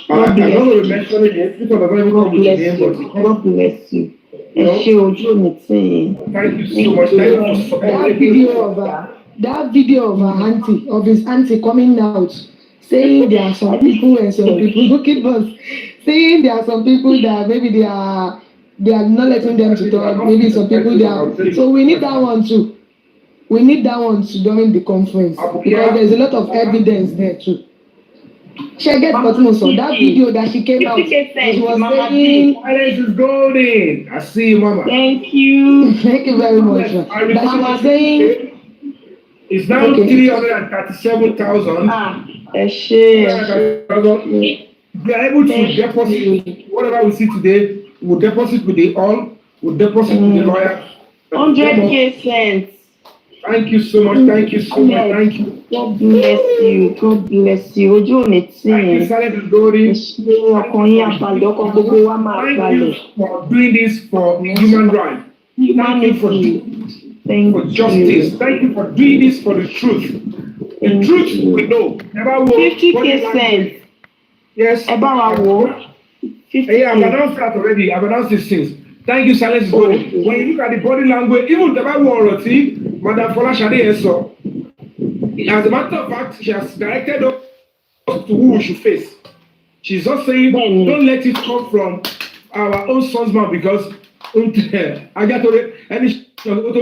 I'm not going to mention it yet because I'm not going to come with the name, but God bless you. Thank you so much. Thank you for supporting. That video of his auntie coming out saying there are some people and some people saying there are some people that maybe they are not letting them to talk, maybe some people they are, so we need that one too. We need that one too during the conference because there's a lot of evidence there too. She gets that video that she came out, she was saying silence is golden. I see you, Mama. Thank you. Thank you very much. That she was saying it's now 337,000. Share. We are able to deposit whatever we see today. We'll deposit with the all. We'll deposit with the lawyer. 100K cents. Thank you so much. Thank you so much. Thank you. God bless you. God bless you. Thank you, Silent Glory. Thank you for doing this for human rights. Thank you for justice. Thank you for doing this for the truth. The truth we know. 50K cents. Yes. About I've announced that already. I've announced these things. Thank you, Silence Glory. When you look at the body language, even the Bible, Madam Fola Shade, so as a matter of fact, she has directed us to who we should face. She's not saying, don't let it come from our own son's mouth because I got to any but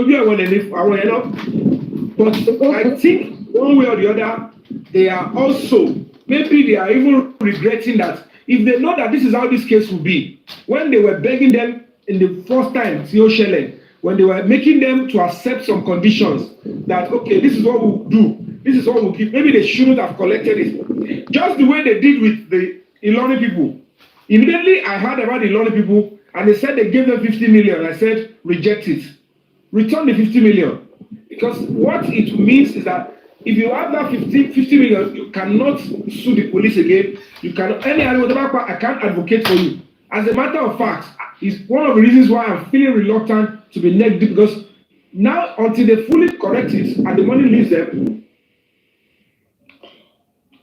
I think one way or the other, they are also, maybe they are even regretting that if they know that this is how this case will be, when they were begging them in the first time, when they were making them to accept some conditions that, okay, this is what we'll do, this is what we'll keep, maybe they shouldn't have collected it. Just the way they did with the Iloni people. Immediately, I heard about the Iloni people, and they said they gave them 50 million. I said, reject it. Return the 50 million. Because what it means is that if you have that 50 million, you cannot sue the police again. You cannot, I can't advocate for you. As a matter of fact, it's one of the reasons why I'm feeling reluctant to be negative, because now, until they fully correct it and the money leaves them,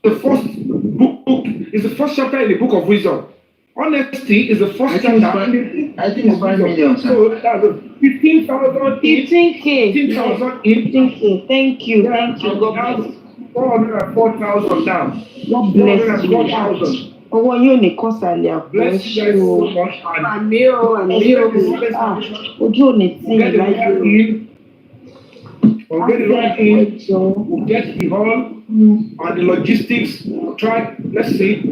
the first book is the first chapter in the book of wisdom. Honesty is the first chapter. I think it's 5 million. So that's 15,000 each. 15K. 15,000 each. 15K. Thank you. Thank you. God bless. 404,000 down. God bless you. 404,000. Owó yóò ní kọ́sàlẹ̀ àpò Bless you guys so much. Àmì o, àmì o. Ojú ò ní tí ì láyé. We'll get the right in, we'll get the hall and the logistics. We'll try, let's see.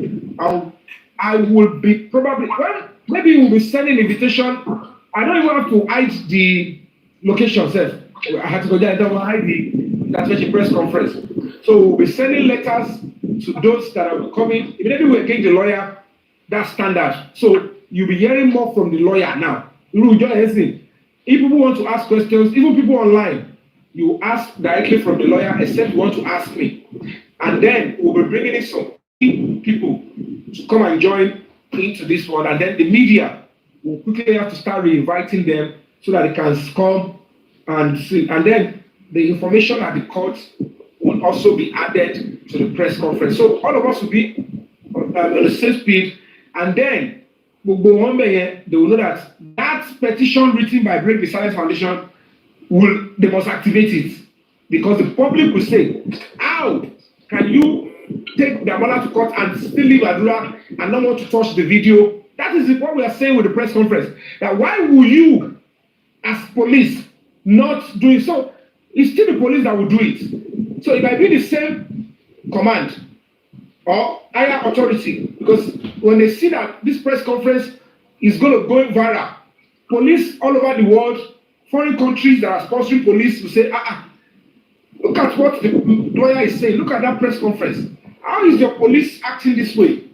I will be probably, well, maybe we'll be sending invitation. I don't even have to hide the location, sir. I had to go there, I don't want to hide that's a press conference. So we'll be sending letters to those that are coming. Immediately we engage the lawyer, that's standard. So you'll be hearing more from the lawyer now. If people want to ask questions, even people online, you ask directly from the lawyer, except you want to ask me. And then we'll be bringing in some people to come and join into this one. And then the media will quickly have to start re-inviting them so that they can come and see. And then the information at the court will also be added to the press conference. So all of us will be on the same speed. And then they will know that that petition written by Break the Silence Foundation, they must activate it, because the public will say, how can you take Demola to court and still leave Adura and not want to touch the video? That is what we are saying with the press conference. That why will you, as police, not do it? So it's still the police that will do it. So it might be the same command or higher authority, because when they see that this press conference is going to go viral, police all over the world, foreign countries that are sponsoring police will say, look at what the lawyer is saying. Look at that press conference. How is your police acting this way?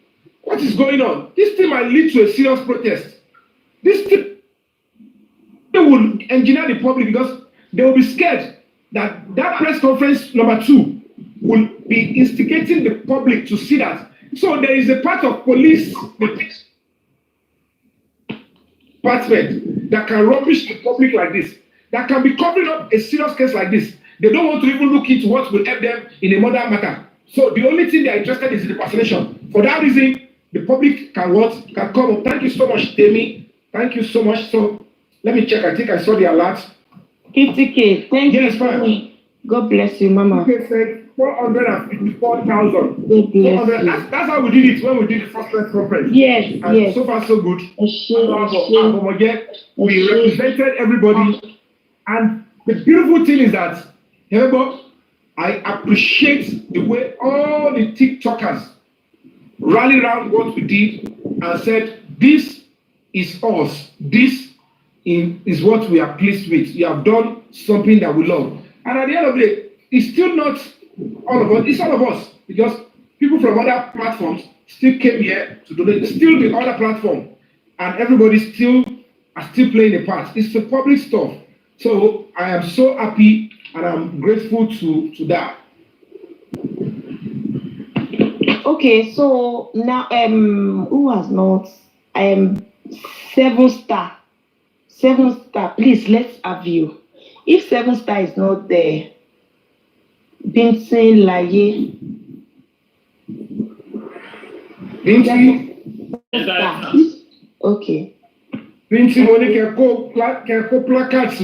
What is going on? This thing might lead to a serious protest. This thing will engineer the public, because they will be scared that that press conference number 2 will be instigating the public to see that. So there is a part of police department that can rubbish the public like this, that can be covering up a serious case like this. They don't want to even look into what will help them in a murder matter. So the only thing they are interested in is the impersonation. For that reason, the public can come up. Thank you so much, Demi. Thank you so much. So let me check. I think I saw the alert. 50K. Thank you. Yes, fine. God bless you, Mama. Okay, said 454,000. That's how we did it when we did the first press conference. Yes, and yes. So far, so good. We represented everybody. And the beautiful thing is that, I appreciate the way all the TikTokers rallied around what we did and said, this is us. This is what we are pleased with. You have done something that we love. And at the end of the day, it's still not all of us. It's all of us. Because people from other platforms still came here to donate. It's still the other platform. And everybody still playing a part. It's the public stuff. So I am so happy and I'm grateful to that. Okay, so now who has not 7 star? 7 star, please, let's have you. If 7 star is not there, Vincent Laye. Okay. Vincent, when you can placards,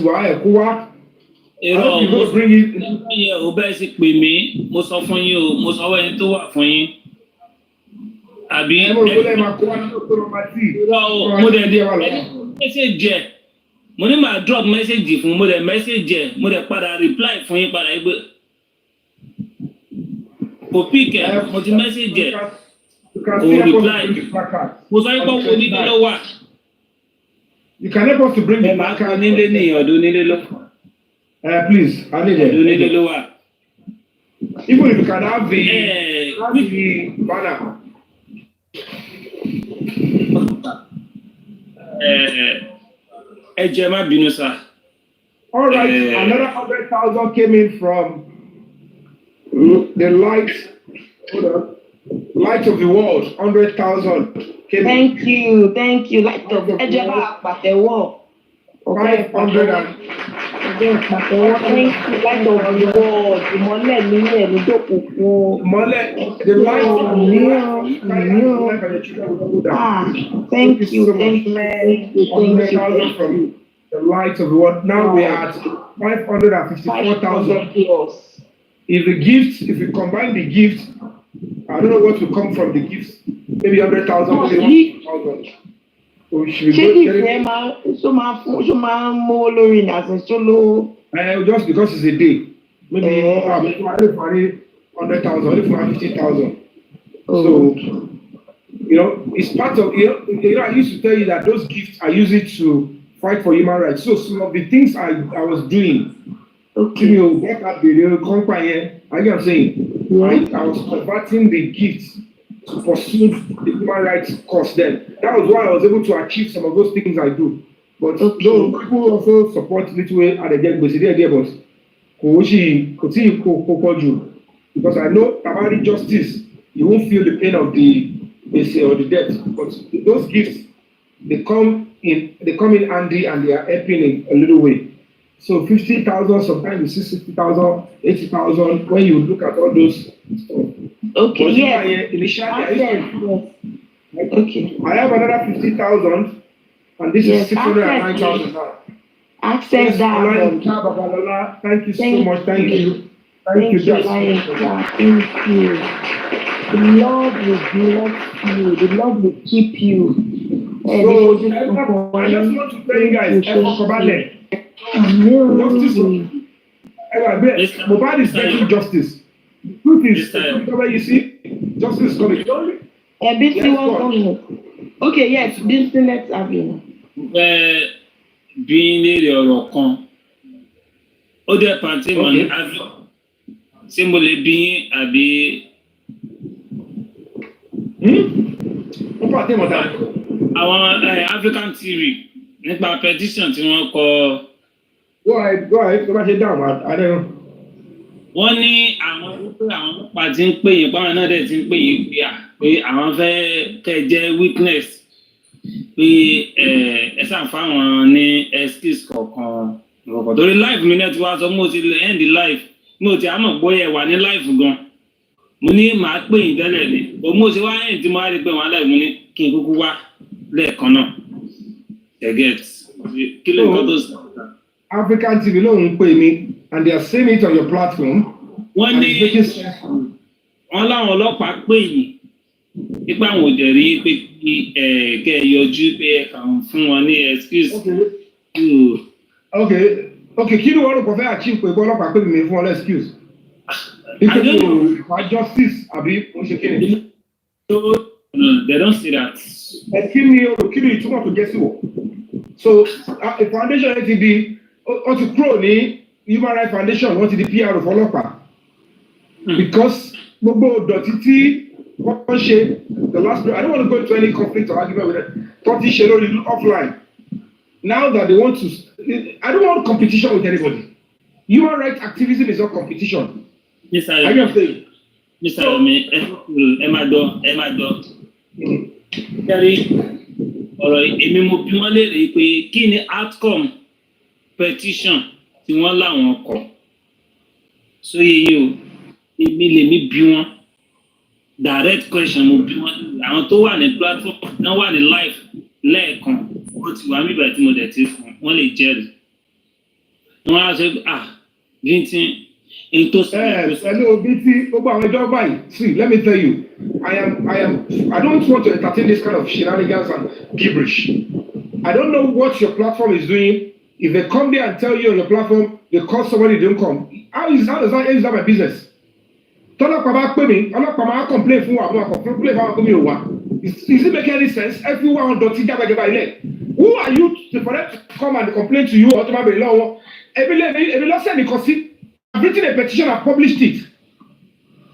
èrò mo fún yín o bẹ́ẹ̀ sì pè mí mo sọ fún yín o mo sọ ẹni tó wà fún yín àbí mo rò pé máa kó wá ní òkúrò máa tì. mo dẹ̀ message ẹ̀ mo ní màá drop message fún mo dẹ̀ message ẹ̀ mo dẹ̀ padà reply fún yín padà yín pé kò pick ẹ̀ mo ti message ẹ̀ kò reply mo sọ yín pé wo nílé ló wà. You can help us to bring the back out. Nílé ní ọ̀dọ̀ nílé ló. Please, I need it. Ọ̀dọ̀ nílé ló wà. Even if you can have the banner. Ẹ jẹ́ má bínú sá. All right, another 100,000 came in from the light. Hold on. Light of the world, 100,000 came Thank you. Light of the world. 500 and Thank you, light of the world. Ìmọ́lẹ̀ nílẹ̀ ní dòkùnkùn. Ìmọ́lẹ̀, the light of the world. Thank you. From the light of the world. Now we are at 554,000. If you combine the gifts, I don't know what will come from the gifts. Maybe 100,000, maybe 1,000. So should we go get it? Just because it's a day. Maybe 100,000, only for 50,000. So, it's part of, I used to tell you that those gifts, I use it to fight for human rights. So some of the things I was doing, get that video, I am saying, I was converting the gifts to pursue the human rights cause then. That was why I was able to achieve some of those things I do. But people also support little way at the get because I know about justice, you won't feel the pain of the or the death. But those gifts, they come in handy and they are helping in a little way. So 50,000, sometimes you see 60,000, 80,000 when you look at all those stuff. Okay, yes. Okay. I have another 50,000 and this is 609,000 now. Access that. Thank you so much. Thank you. Thank you. The Lord will bless you. The Lord will keep you. So, I just want to tell you guys, Mohbad is getting justice. The truth is, whatever you see, justice is coming. Okay, yes, this let's have you. Bí léèrè ọ̀rọ̀ kan, ó dẹ̀ pàǹtí mọ̀ ní Avio, ṣé mo lè bí àbí. Àwọn African TV nípa petition tí wọ́n kọ. Go ahead, tó bá ṣe dáhùn, I don't know. Wọ́n ní àwọn ọlọ́pàá ti ń pè yín, báwọn náà dẹ̀ ti ń pè yín pé àwọn fẹ́ kẹ́ jẹ́ witness. Pé ẹ ṣàǹfààní ní excuse kọ̀ọ̀kan ìrọ̀kọ̀ torí live mi náà ti wá sọ mo ti end live mo ti àmọ̀ bóyá ẹ wà ní live gan mo ní màá pè yín tẹ́lẹ̀ ni bó mo ṣe wá ẹ̀yìn tí mo wá rí pé wọ́n live mo ní kí n kúkú wá lẹ́ẹ̀kan náà get kí ló ń kọ́ tó sọ. African TV ló ń pè mí and they are saying it on your platform. Wọ́n ní wọ́n láwọn ọlọ́pàá pè yín nípa àwọn òjẹ̀rí pé kẹ́ ẹ yọjú pé kàn fún wọn ní excuse. Okay, kí ni wọ́n rò pọ̀ fẹ́ achieve pé ọlọ́pàá pè mí fún ọ excuse? Ìpè justice àbí mo ṣe kéde. They don't see that. Kí ni ìtumọ̀ tó jẹ́ sí wọ̀? So a foundation ti di ó ti kúrò ní Human Rights Foundation wọ́n ti di PR ọlọ́pàá because gbogbo dọ̀tí tí wọ́n ṣe the last I don't want to go into any conflict or argument with them tó ti ṣe lórí offline now that they want to I don't want competition with anybody. Human rights activism is not competition. Mr. Yomi, ẹ máa dọ̀. Kẹ́rí ọ̀rọ̀ èmi mo bí wọ́n léèrè pé kí ni outcome petition tí wọ́n láwọn kọ. Sóyè yìí o, èmi lèmi bí wọ́n. Direct question mo bí wọ́n. Àwọn tó wà ní platform náà wà ní live lẹ́ẹ̀kan. Wọ́n ti wà nígbà tí mo dẹ̀ ti fún wọ́n lè jẹ́rìí. Wọ́n á sọ pé Bíntín Hello, BT. See, let me tell you, I don't want to entertain this kind of shenanigans and gibberish. I don't know what your platform is doing. If they come there and tell you on your platform, they call somebody, they don't come. How does that my business? Complain Is it making any sense? Everyone dirty who are you for them to come and complain to you or to my law? I've written a petition and published it.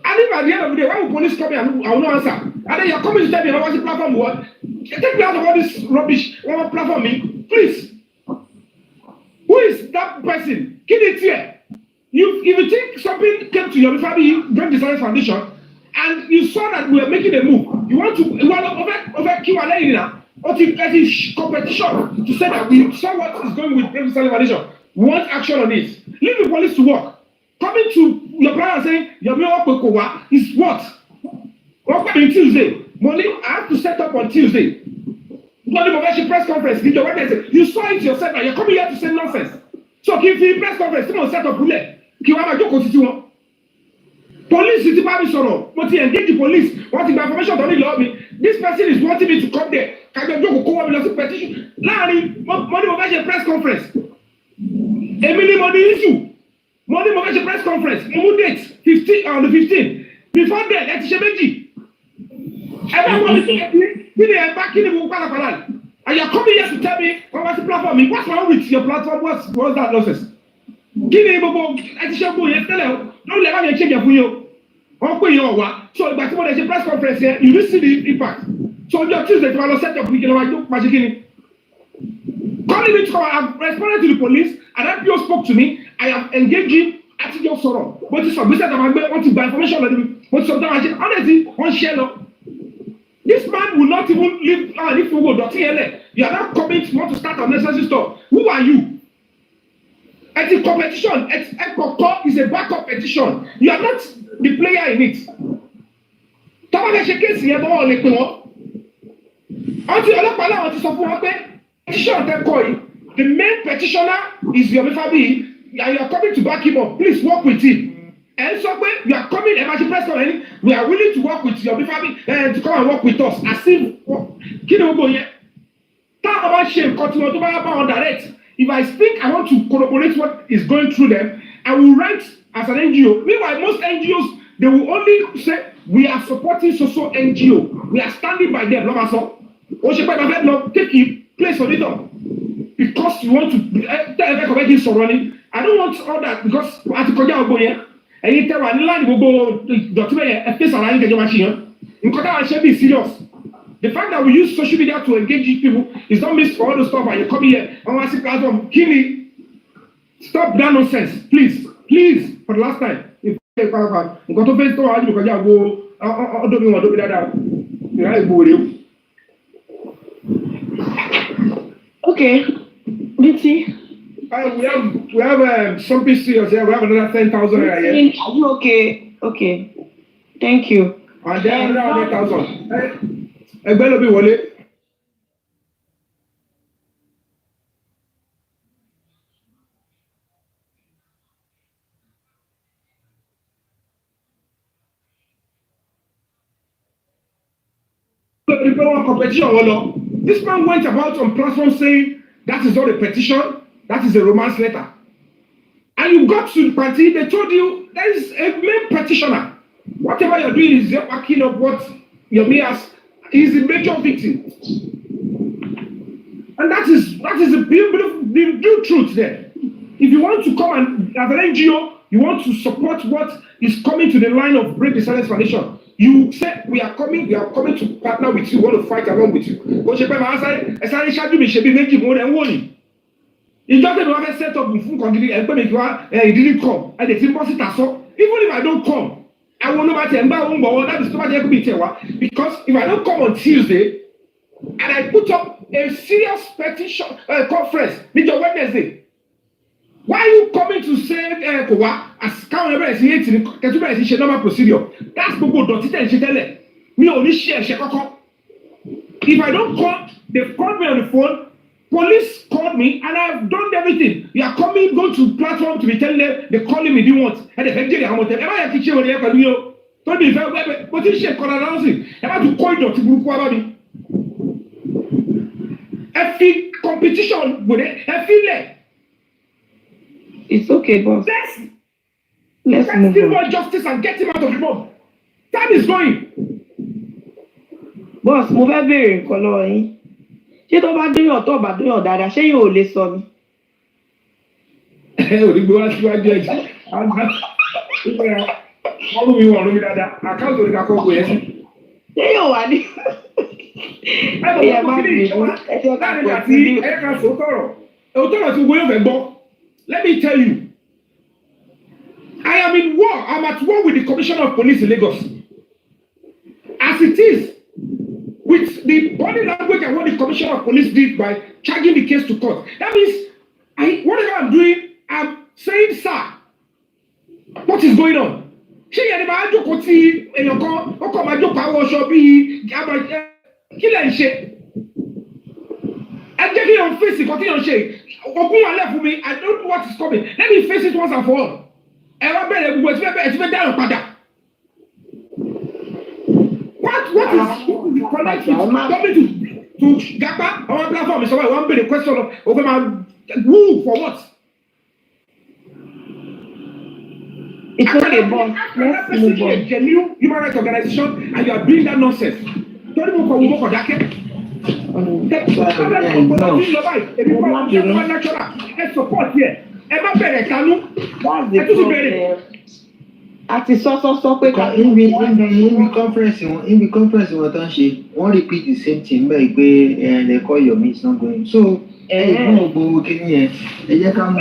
And if at the end of the day, why will police come here and I will not answer? And then you're coming to tell me what's the platform what? Take me out of all this rubbish. What platform me? Please. Who is that person? Keep it here. If you think something came to your Fabiyi Great Design Foundation and you saw that we were making a move, you want to over Q&A now, or to get this competition to say that we saw what is going with Great Design Foundation. We want action on it. Leave the police to work. Coming to your brother and saying Yomi is what? What coming Tuesday? Money I have to set up on Tuesday. Money press conference. You saw it yourself and you're coming here to say nonsense. So if you press conference, someone set up bullet. Police is the sorrow. But he engage the police. Wanting information don't love me. This person is wanting me to come there. Can you go with a petition? Larry, money press conference. Emily money issue. Money motivation press conference. Move date 15 on the 15th. Before that, let's say Benji. Everyone is back in the Mukala. And you're coming here to tell me what's the platform? What's wrong with your platform? What's that nonsense? Give me let's show you. Don't let me change for you. So if I press conference here, you will see the impact. So your Tuesday, you will set up we can do magic. Calling me to come, I've responded to the police, and FPO spoke to me. I am engaging at your sorrow. What is some business I want to buy information? What sometimes honestly, one share. This man will not even leave if you go to you are not coming to want to start unnecessary stuff. Who are you? It's a competition. It's a backup petition. You are not the player in it. The main petitioner is Yomi Fabiyi, and you are coming to back him up. Please work with him. And so when you are coming, we are willing to work with Yomi Fabiyi and to come and work with us. As if talk about shame, continue to buy direct. If I think I want to corroborate what is going through them, I will write as an NGO. Meanwhile, most NGOs they will only say we are supporting social NGO. We are standing by them. Take it, place on it because you want to tell everybody so running. I don't want all that because at the and you tell one land will go document a face around the machine. I should be serious. The fact that we use social media to engage people is not missed for all the stuff and you come here and want to see platform. Kimi, stop that nonsense, please, please, for the last time. If you got to face to argue because you go, okay, BT. We have something serious here. We have another 10,000 here. Are you okay? Okay, thank you. And then another 100,000. Ẹgbẹ́ be wọlé. Competition. This man went about on platform saying that is not a petition, that is a romance letter. And you got to the party, they told you there is a main petitioner. Whatever you're doing is you're backing up what Yomi has. He's the major victim. And that is the beautiful truth there. If you want to come and as an NGO, you want to support what is coming to the line of Break the Silence Foundation. You say we are coming to partner with you, we want to fight along with you. But you just have a set up with full country and it didn't come. And they think even if I don't come, I will not that is not because if I don't come on Tuesday and I put up a serious petition conference on Wednesday, why are you coming to say as normal procedure? That's me only share. If I don't come, they've called me on the phone. Police called me and I've done everything. You are coming, go to platform to be telling them, they calling me, do you want? And they say, I'm going to tell you. Don't be very, but this shit called announcing. I'm about to call you to group about me. Every competition with it, every leg. It's okay, boss. Let's give him more justice and get him out of the mob. Time is going. Boss, mo fẹ́ béèrè nǹkan lọ́wọ́ yín. Ṣé tó bá dúyàn tó bá dúyàn dáadáa, ṣé yóò lè sọ ni? Òdìgbò wá síwájú ẹ̀jẹ̀. Wọ́n rú mi dáadáa. Àkáǹtì òdìgbà kan kò yẹ sí. Ṣé yóò wá ní? Ẹ̀yà máa bì í. Láàrin àti ẹ̀ka sòótọ́rọ̀. Òótọ́rọ̀ tí wọ́n yóò fẹ́ gbọ́. Let me tell you. I am in war. I'm at war with the Commissioner of Police in Lagos. As it is, with the body language and what the Commissioner of Police did by charging the case to court. That means, whatever I'm doing, I'm saying, sir, what is going on? Ṣé yẹn ni máa jókòó tí èèyàn kan ó kọ́ máa jókòó àwọn ọ̀ṣọ́ bíi kí lẹ̀ ń ṣe? Ẹ jẹ́ kí yẹn fèsì kan tí yẹn ń ṣe. Ogún wà lẹ̀ fún mi, I don't know what is coming. Let me face it once and for all. Ẹ wá bẹ̀rẹ̀ gbogbo ẹ̀ tí fẹ́ dáhùn padà. What is the connect with coming to Gapa on platform? So I want to be the question of over my who for what? It's okay, boss. Let's move on. A genuine human rights organization and you are doing that nonsense. Don't even call me for that. Support here. That's the problem. Àti sọ pé ká níbi conference wọn tán ṣe wọ́n repeat the same thing bẹ́ẹ̀ pé they call Yomi is not going so ẹ̀gbọ́n ògbó kìíní yẹn ẹ jẹ́ ká mú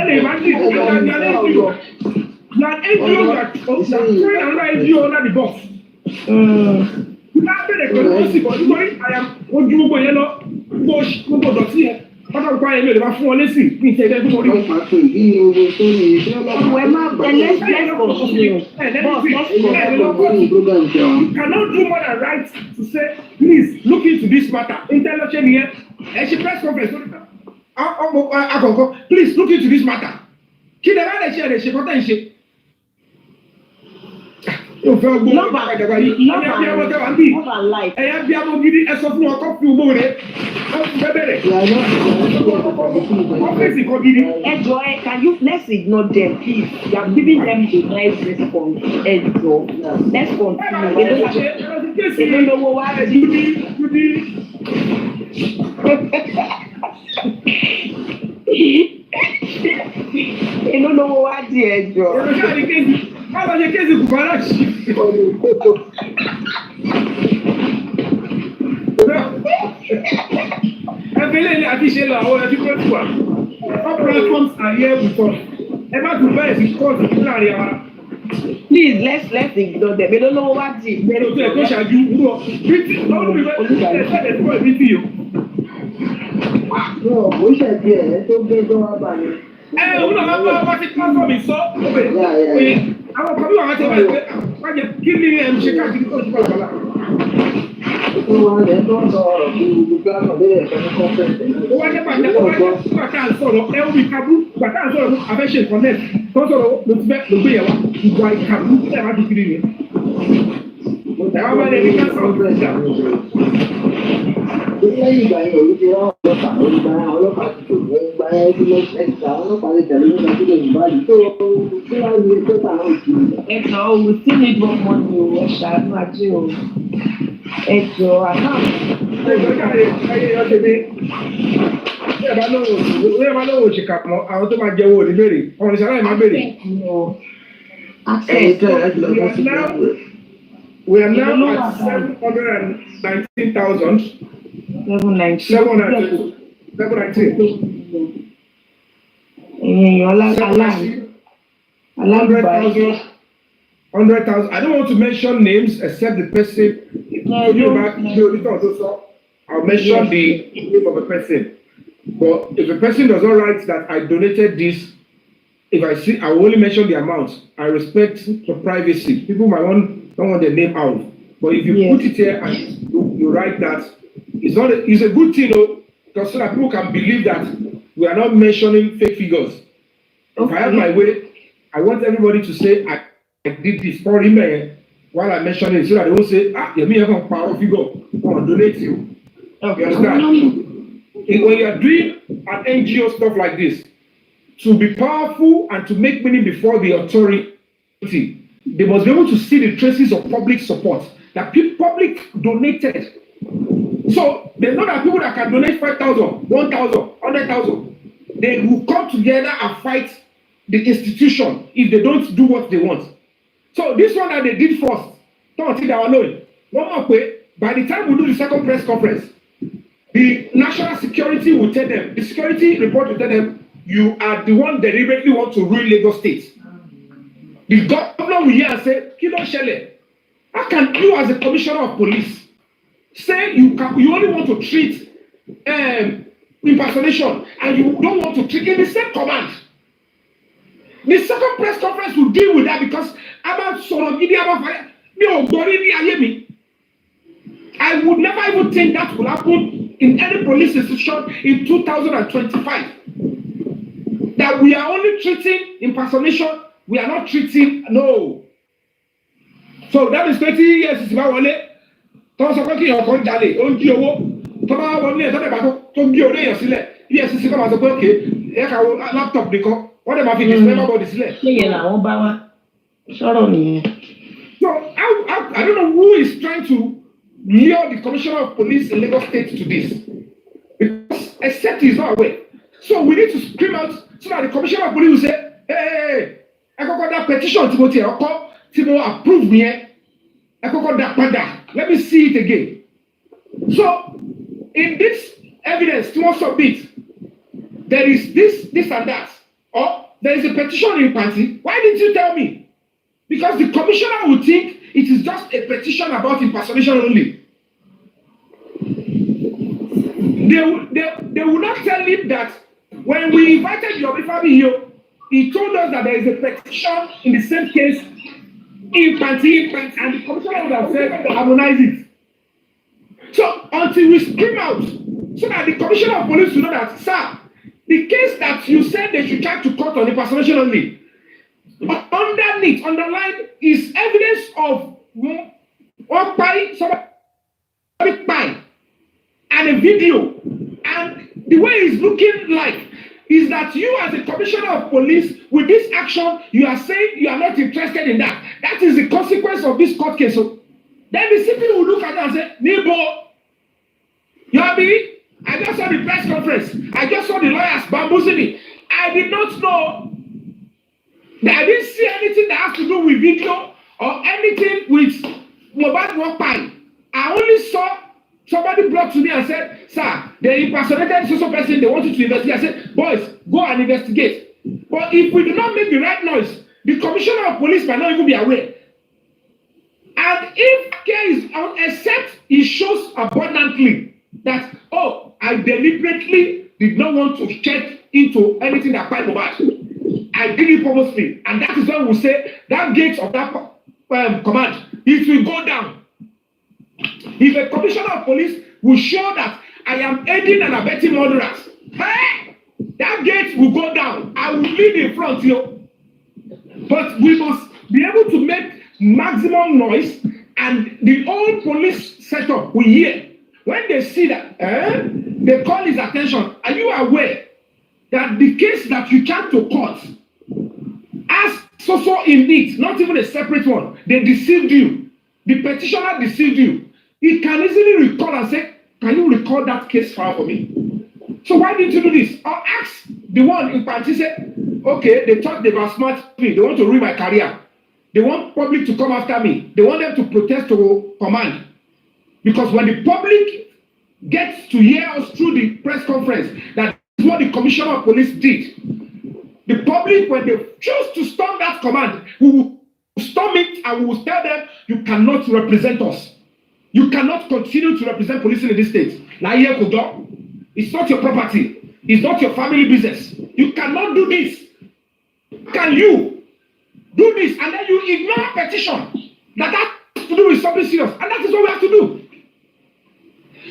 pátákó ayé mi ò lè máa fún ọ lésì ní ìtẹ̀jẹ́ tó mọ̀ ní. Let's continue. You cannot do more than right to say, please look into this matter. Intelligent here, and she press conference. Please look into this matter. Kí lè rà lè ṣe kọ́tà ìṣe. Yóò fẹ́ gbọ́ ọ̀gá àjàgbá yìí. Ẹ̀yà bí amọ̀ gidi ẹ sọ fún ọkọ̀ fi owó rẹ̀. Can you let's ignore them, please? You are giving them a nice response. Let's continue. They don't know what to do. They don't know what to do. How about your case in Kubarash? Every addition of our different one. All platforms are here with us. Ever to buy is because of the area. Please, let's ignore them. They don't know what to do. They don't know what to do. No, we should be able to get over by it. Àwọn kan bí wàá tẹ wáyé pé wáyé kí ni ẹ̀ ń ṣe káàkiri tó ń ṣe ọ̀gbọ́n. Ó wá lẹ́ tó ń sọ ọ̀rọ̀ bí gbogbo àwọn ọ̀dẹ́ ẹ̀ka ní kọ́ńfẹ́ǹsì. Ó wáyé pàtẹ́ pàtẹ́ à ń sọ̀rọ̀ ẹ ó rí kábú pàtẹ́ à ń sọ̀rọ̀ abẹ́ṣe ìkọ́nẹ́ẹ̀t tó ń sọ̀rọ̀ ló ti bẹ́ ló gbé yẹn wá ìgbà ìkàbú ẹ̀ wá ti kiri ni. Ẹ̀wọ̀n bá lè rí ká sọ̀rọ̀ lẹ́yìn ìgbà yẹn òun ti rán ọlọ́pàá ti tò wọ́n gba ẹgbẹ́ ọlọ́pàá lè tẹ̀lé nígbà tí lè yìnbọn yìí tó kí wọ́n ní pépà náà jù. Ẹ̀jọ̀ òwò tí ní gbọ́n mọ́ ni o ẹ̀ ṣàánú ajé o. Ẹ̀jọ̀ àná. Ẹ bá lọ́wọ́ òṣìkà mọ́ àwọn tó máa jẹ owó ní béèrè ọ̀rọ̀ ìṣàlàyé máa béèrè. We are now at 719,000. 719. $100,000. I don't want to mention names except the person. I'll mention the name of a person. But if a person does not write that I donated this, if I see, I will only mention the amount. I respect the privacy. People might don't want their name out. But if you put it here and you write that, it's a good thing, though. because so that people can believe that we are not mentioning fake figures. If I have my way, I want everybody to say I did this for him while I mention it, so that they won't say, Yomi have a power figure, donate you. You understand? When you are doing an NGO stuff like this, to be powerful and to make money before the authority, they must be able to see the traces of public support, that public donated. So they know that people that can donate 5,000, 1,000, 100,000, they will come together and fight the institution if they don't do what they want. So this one that they did first, don't think they are knowing. One more way, by the time we do the second press conference, the national security will tell them, the security report will tell them, you are the one deliberately want to ruin Lagos State. The governor will hear and say, Kilo Shele, how can you as a commissioner of police say you only want to treat impersonation and you don't want to treat in the same command? The second press conference will deal with that because about Sorogidi, about fire, I would never even think that will happen in any police institution in 2025. That we are only treating impersonation, we are not treating, no. So that is 20 years is about wale. Don't suppose you are going to die. On the owo. Toma wale. Toma bato. Tom bi ore yan sílẹ̀. Yes, is come as a okay. Here ka laptop nìkan. What am I thinking? Never body sílẹ̀. Ṣé yẹn làwọn bá wá? Sọ̀rọ̀ nìyẹn. So I don't know who is trying to lure the commissioner of police in Lagos State to this, because except he is not aware. So we need to scream out so that the commissioner of police will say, hey, I got that petition to go to approve me. I got that pada. Let me see it again. So in this evidence to submit, there is this and that, or there is a petition in party. Why didn't you tell me? Because the commissioner would think it is just a petition about impersonation only. They will not tell him that when we invited Yomi Fabiyi, he told us that there is a petition in the same case in party, and the commissioner would have said, harmonize it. So until we scream out, so that the commissioner of police will know that, sir, the case that you said they should try to court on impersonation only, underneath, underlined, is evidence of somebody and a video. And the way it's looking like is that you as a commissioner of police, with this action, you are saying you are not interested in that. That is the consequence of this court case. So then the city will look at it and say, Nibo, Yomi, I just saw the press conference. I just saw the lawyers bamboozling me. I did not know. I didn't see anything that has to do with video or anything with mobile work by. I only saw somebody brought to me and said, sir, they impersonated social person, they wanted to investigate. I said, boys, go and investigate. But if we do not make the right noise, the commissioner of police might not even be aware. And if case, except he shows abundantly that, oh, I deliberately did not want to check into anything that quite mobile. I did it purposely, and that is why we say that gate of that command, it will go down. If a commissioner of police will show that I am aiding and abetting murderers, hey, that gate will go down. I will lead in front here. But we must be able to make maximum noise, and the whole police setup will hear. When they see that, they call his attention. Are you aware that the case that you charge to court as so in it, not even a separate one, they deceived you. The petitioner deceived you. He can easily recall and say, can you record that case file for me? So why didn't you do this? Or ask the one in party, say, okay, they thought they were smart me. They want to ruin my career. They want public to come after me. They want them to protest to command. Because when the public gets to hear us through the press conference, that is what the commissioner of police did. The public, when they choose to storm that command, we will storm it and we will tell them, you cannot represent us. You cannot continue to represent police in this state. It's not your property. It's not your family business. You cannot do this. Can you do this and then you ignore a petition that has to do with something serious? And that is what we have to do.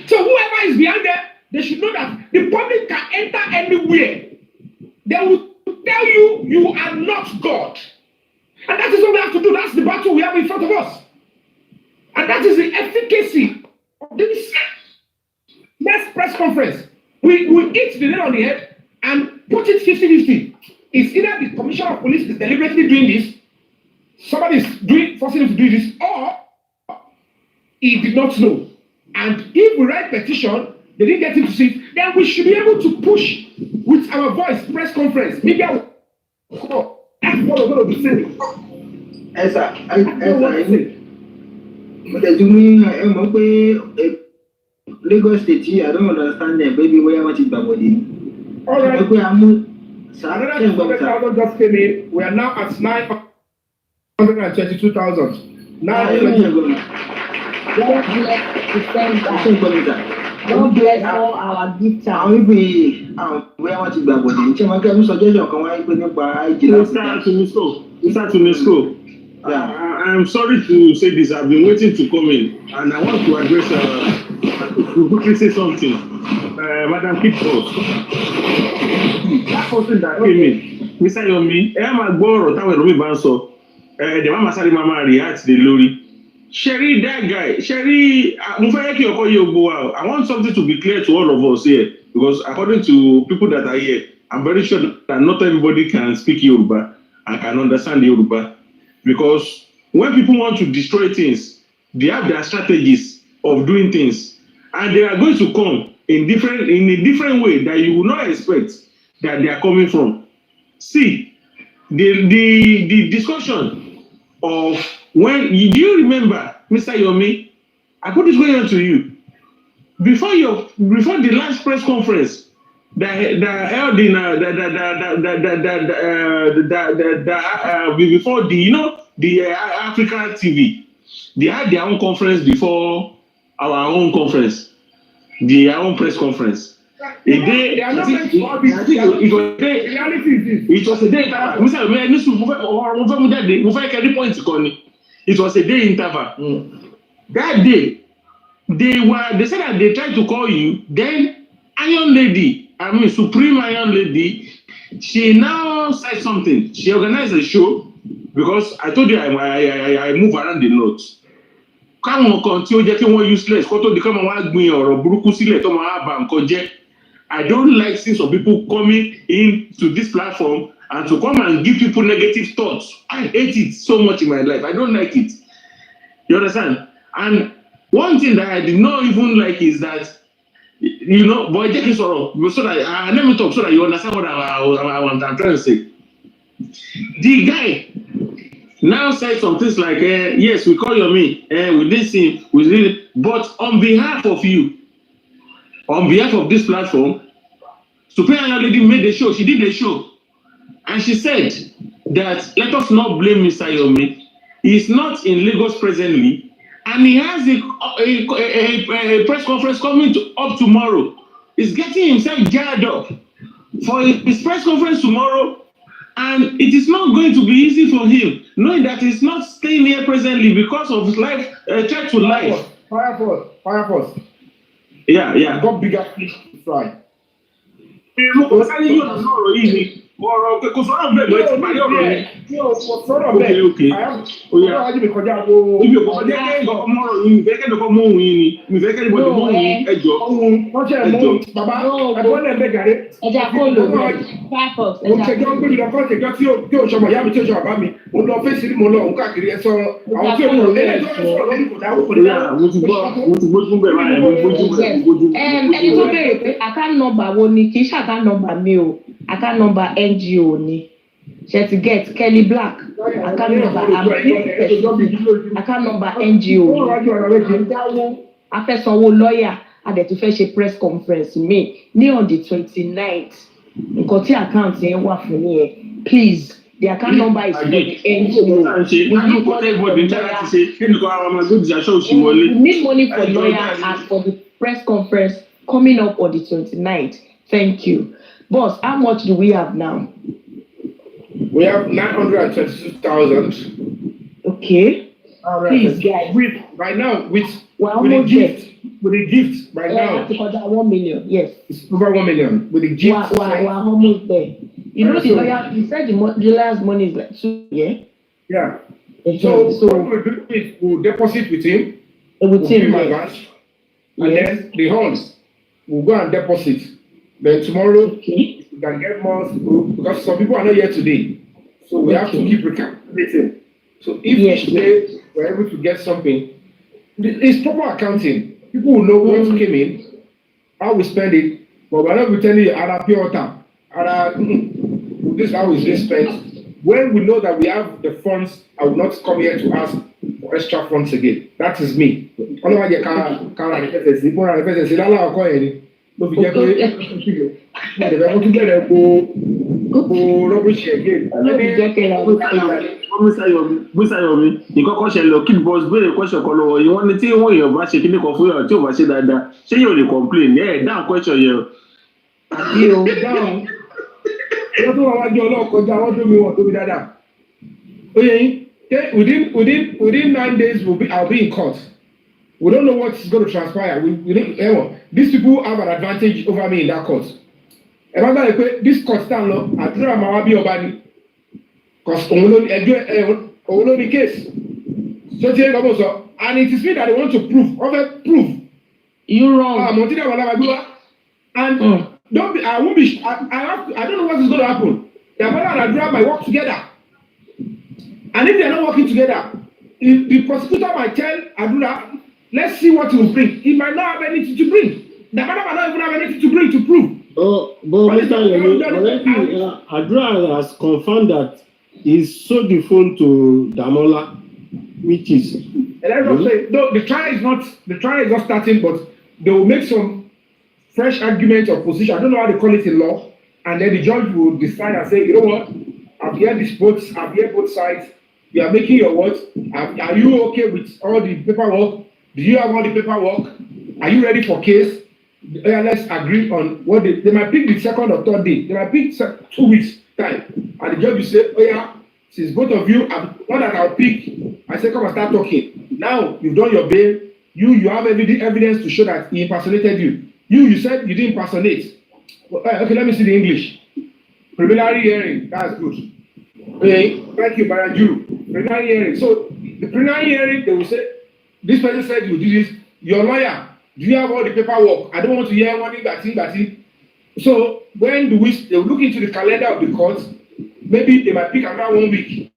So whoever is behind there, They should know that the public can enter anywhere. They will tell you you are not God. And that is what we have to do. That's the battle we have in front of us. And that is the efficacy of this next press conference. We hit the nail on the head and put it 50-50. It's either the commissioner of police is deliberately doing this, somebody is forcing him to do this, or he did not know. And if we write petition, they didn't get him to see it, then we should be able to push with our voice, press conference. Maybe I will call. That's what we're going to be saying. But to me, Lagos State, I don't understand them. Baby, where I want it, Babodi. All right. Another 200,000 just came in. We are now at 922,000. Now, God bless all our gifts. Where I want it, Babodi. Chemaka, suggestion can I put up by Mr. Tunesco. I'm sorry to say this. I've been waiting to come in, and I want to address. To quickly say something. Madam Kitros. That person that came in, Mr. Yomi, máa gbọ́ ọ̀rọ̀ táwọn ẹ̀rọ mi bá ń sọ. The mama sáré mama react the lórí. Sherry, that guy, Sherry, mo fẹ́ kí ọkọ yé gbogbo wa. I want something to be clear to all of us here, because according to people that are here, I'm very sure that not everybody can speak Yoruba and can understand Yoruba. Because when people want to destroy things, they have their strategies of doing things. And they are going to come in a different way that you will not expect that they are coming from. See, the discussion of when do you remember, Mr. Yomi? I put this question to you. Before the last press conference that held in before the Africa TV, they had their own conference before our own conference, their own press conference. It was a day interval. That day, they said that they tried to call you. Then Iron Lady, Supreme Iron Lady, she now said something. She organized a show because I told you I move around the notes. Káwọn kan tí ó jẹ́ kí wọ́n useless kó tó di káwọn wá gbin ọ̀rọ̀ burúkú sílẹ̀ tó máa bà nǹkan jẹ́. I don't like seeing some people coming into this platform and to come and give people negative thoughts. I hate it so much in my life. I don't like it. You understand? And one thing that I did not even like is that, but jẹ́ kí n sọ̀rọ̀ so that let me talk so that you understand what I'm trying to say. The guy now said some things like, yes, we call Yomi, we listen, but on behalf of you, on behalf of this platform, Supreme Lady made the show. She did the show, and she said that let us not blame Mr. Yomi. He's not in Lagos presently, and he has a press conference coming up tomorrow. He's getting himself geared up for his press conference tomorrow. And it is not going to be easy for him, knowing that he's not staying here presently because of his life, threat to life. Fire force. Yeah. Got bigger fish to fry. Okay. Account number NGO ni. She to get Kelly Black. Account number NGO. Afẹ́sanwó lawyer adẹ̀ tó fẹ́ ṣe press conference mi ní on the 29th. Nǹkan tí account yẹn wà fún yẹn. Please, the account number is for the NGO. We need money for lawyer and for the press conference coming up on the 29th. Thank you. Boss, how much do we have now? We have 922,000. Okay. All right. Please, guys. Right now, with the gift with the gift right now. Because 1 million, yes. It's over 1 million with the gift. We're almost there. You know, the lawyer, he said the lawyer's money is like 2, yeah? Yeah. So what we'll do is we'll deposit with him. With him, yes. advance, and then the horns will go and deposit. Then tomorrow we can get more because some people are not here today. So we have to keep recapitulating. So if each day we're able to get something, it's proper accounting. People will know what came in, how we spend it, but we're not pretending other pure water, this is how it's spent. When we know that we have the funds, I will not come here to ask for extra funds again. That is me. Otherwise, you can't rubbish again. Mr. Yomi, ìkọ́kọ́ ṣẹlẹ̀ kí boss béèrè question kan lọ́wọ́ yìí wọ́n ní tí wọ́n èèyàn bá ṣe kíní kan fún yàn tí ò bá ṣe dáadáa ṣé yóò lè complain down question yẹn. Àbí o dáhùn. Wọ́n tó wà wájú ọlọ́ọ̀kọjá wọ́n tó mi wọ̀n tó mi dáadáa. Oye, within 9 days I'll be in court. We don't know what's going to transpire. These people have an advantage over me in that court. Remember, this court stand law, Adura Mawabi Obani. Because only case. So and it is me that they want to prove. You wrong. And don't be, I won't be. I don't know what is going to happen. Demola and Adura might work together. And if they are not working together, if the prosecutor might tell Adura, let's see what he will bring. He might not have anything to bring. Demola might not even have anything to bring to prove. But Adura has confirmed that he's so default to Demola, which is. And that's what I'm saying. No, the trial is not starting, but they will make some fresh arguments of position. I don't know how they call it in law, and then the judge will decide and say, you know what, I've heard both sides. You are making your words. Are you okay with all the paperwork? Do you have all the paperwork? Are you ready for case? Let's agree on what they might pick the second or third day. They might pick 2 weeks time, and the judge will say, oh yeah, since both of you have one that I'll pick, I say come and start talking. Now you've done your bail. You have evidence to show that he impersonated you. You said you didn't impersonate. Okay, let me see the English. Preliminary hearing. That's good. Okay, thank you, Baraju. Preliminary hearing. So the preliminary hearing, they will say, this person said you did this. Your lawyer, do you have all the paperwork? I don't want to hear one thing. So when they will look into the calendar of the court, maybe they might pick another 1 week.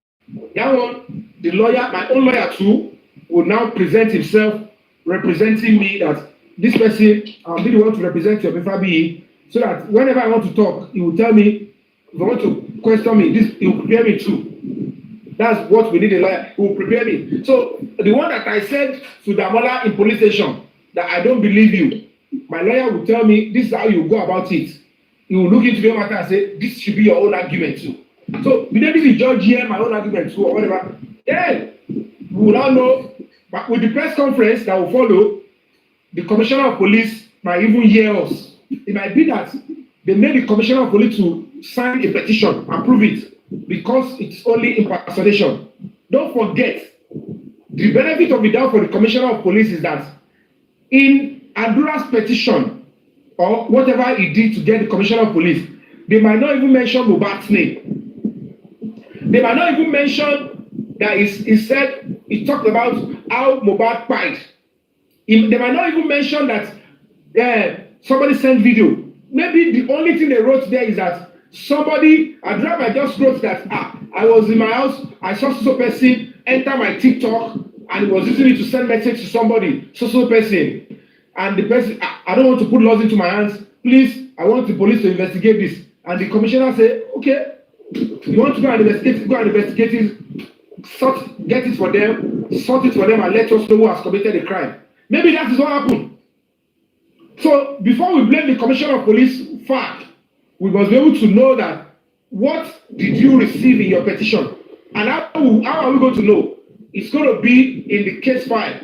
That one, the lawyer, my own lawyer too, will now present himself representing me that this person, I'll be the one to represent your Fabiyi, so that whenever I want to talk, he will tell me, if I want to question me, he will prepare me too. That's what we need a lawyer, he will prepare me. So the one that I said to Demola in police station, that I don't believe you, my lawyer will tell me, this is how you go about it. He will look into the matter and say, this should be your own argument too. So maybe the judge hear my own argument too, or whatever. Then we will now know, but with the press conference that will follow, the commissioner of police might even hear us. It might be that they made the commissioner of police to sign a petition and prove it because it's only impersonation. Don't forget, the benefit of the doubt for the commissioner of police is that in Adura's petition or whatever he did to get the commissioner of police, they might not even mention Mohbad's name. They might not even mention that he said, he talked about how Mohbad died. They might not even mention that somebody sent video. Maybe the only thing they wrote there is that Adura might just wrote that, I was in my house, I saw so person enter my TikTok and he was using it to send message to somebody, so person. And the person, I don't want to put laws into my hands. Please, I want the police to investigate this. And the commissioner said, okay, you want to go and investigate it, get it for them, sort it for them, and let us know who has committed the crime. Maybe that is what happened. So before we blame the commissioner of police fact, we must be able to know that what did you receive in your petition? And how are we going to know? It's going to be in the case file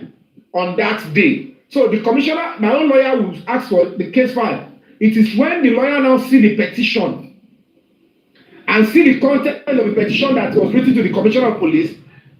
on that day. So the commissioner, my own lawyer, will ask for the case file. It is when the lawyer now see the petition and see the content of the petition that was written to the commissioner of police,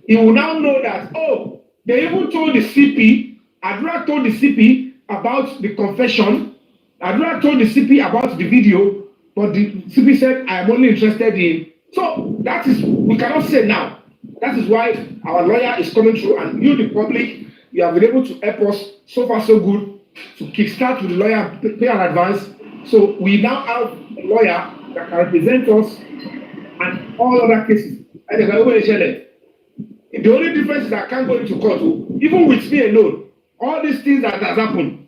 he will now know that, oh, they even told the CP, Adura told the CP about the confession. Adura told the CP about the video, but the CP said, I am only interested in. So that is, we cannot say now. That is why our lawyer is coming through, and you, the public, you have been able to help us. So far, so good. To kickstart with the lawyer, pay an advance. So we now have a lawyer that can represent us and all other cases. And the only difference is I can't go into court. Even with me alone, all these things that has happened,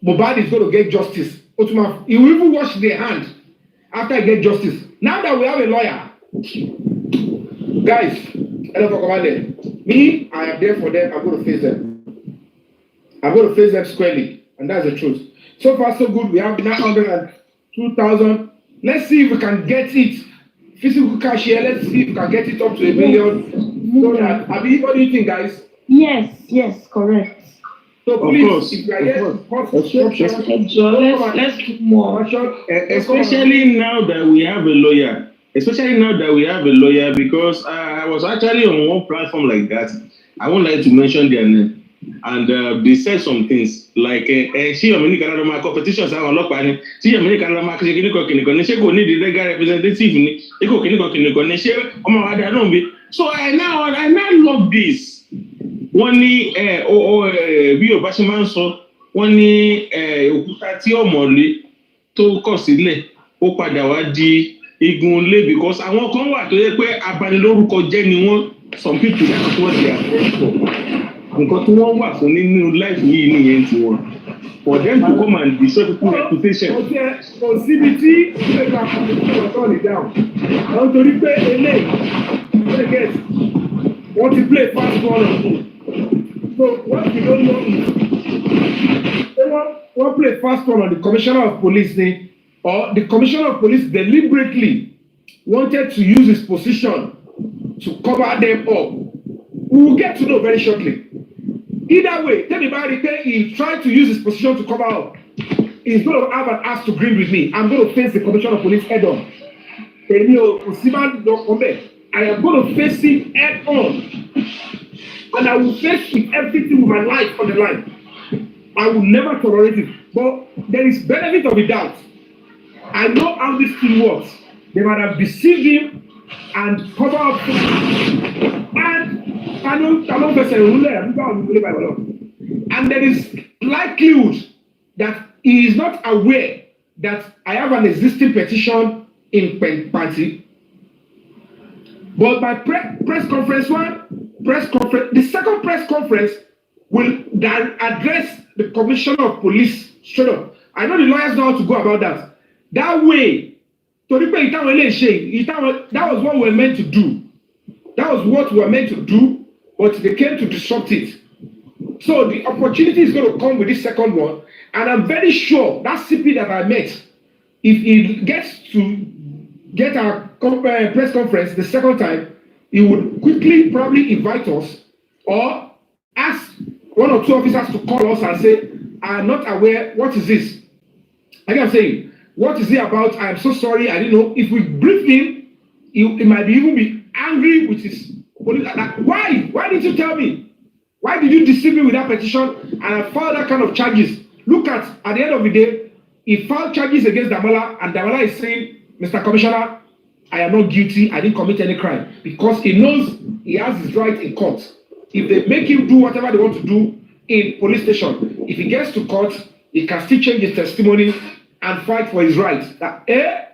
Mohbad is going to get justice. He will even wash their hand after I get justice. Now that we have a lawyer, guys, I don't talk about them. Me, I am there for them. I'm going to face them. I'm going to face them squarely, and that's the truth. So far, so good. We have 902,000. Let's see if we can get it. Physical cash here. Let's see if we can get it up to 1 million. So that, Abi, what do you think, guys? Yes, correct. So please, if you are here, let's keep more. Especially now that we have a lawyer. Because I was actually on one platform like that. I won't like to mention their name. And they said some things like she Yomi Canada competitions are unlocked. She Yomi Canada kò need the legal representative. So I now love this. Wọ́n ní bí Yorùbá ṣe máa ń sọ, wọ́n ní òkúta tí ọ̀mọ̀lé tó kọ̀ sílẹ̀ ó padà wá di igun lé, because àwọn kan wà tó yẹ pé abanilórúkọ jẹ́ ni wọ́n, some people that's what they are for. Nǹkan tí wọ́n wà fún nínú life yìí nìyẹn tí wọ́n. For them to come and destroy people's reputation. Kò síbi tí ìgbà kan tó turn it down. Àwọn torí pé eléyìí wọ́n ti play fast ball on me. So what we don't know is they play fast ball on the commissioner of police thing, or the commissioner of police deliberately wanted to use his position to cover them up. We will get to know very shortly. Either way, tell me about it. He tried to use his position to cover up. He's going to have an ass to grind with me. I'm going to face the commissioner of police head on. I am going to face him head on. And I will face with everything with my life on the line. I will never tolerate it. But there is benefit of the doubt. I know how this thing works. They might have deceived him and cover up. And there is likelihood that he is not aware that I have an existing petition in Party. But by press conference the second press conference will address the commissioner of police straight up. I know the lawyers know how to go about that. That way, that was what we were meant to do. That was what we were meant to do, but they came to disrupt it. So the opportunity is going to come with this second one, and I'm very sure that CP that I met, if he gets to get our press conference the second time, he would quickly probably invite us or ask one or two officers to call us and say, I am not aware, what is this? Like I'm saying, what is it about? I am so sorry, I didn't know. If we brief him, he might even be angry with his police. Why? Why did you tell me? Why did you deceive me with that petition? And I filed that kind of charges. Look at the end of the day, he filed charges against Demola, and Demola is saying, Mr. Commissioner, I am not guilty, I didn't commit any crime. Because he knows he has his right in court. If they make him do whatever they want to do in police station, if he gets to court, he can still change his testimony and fight for his rights. That, they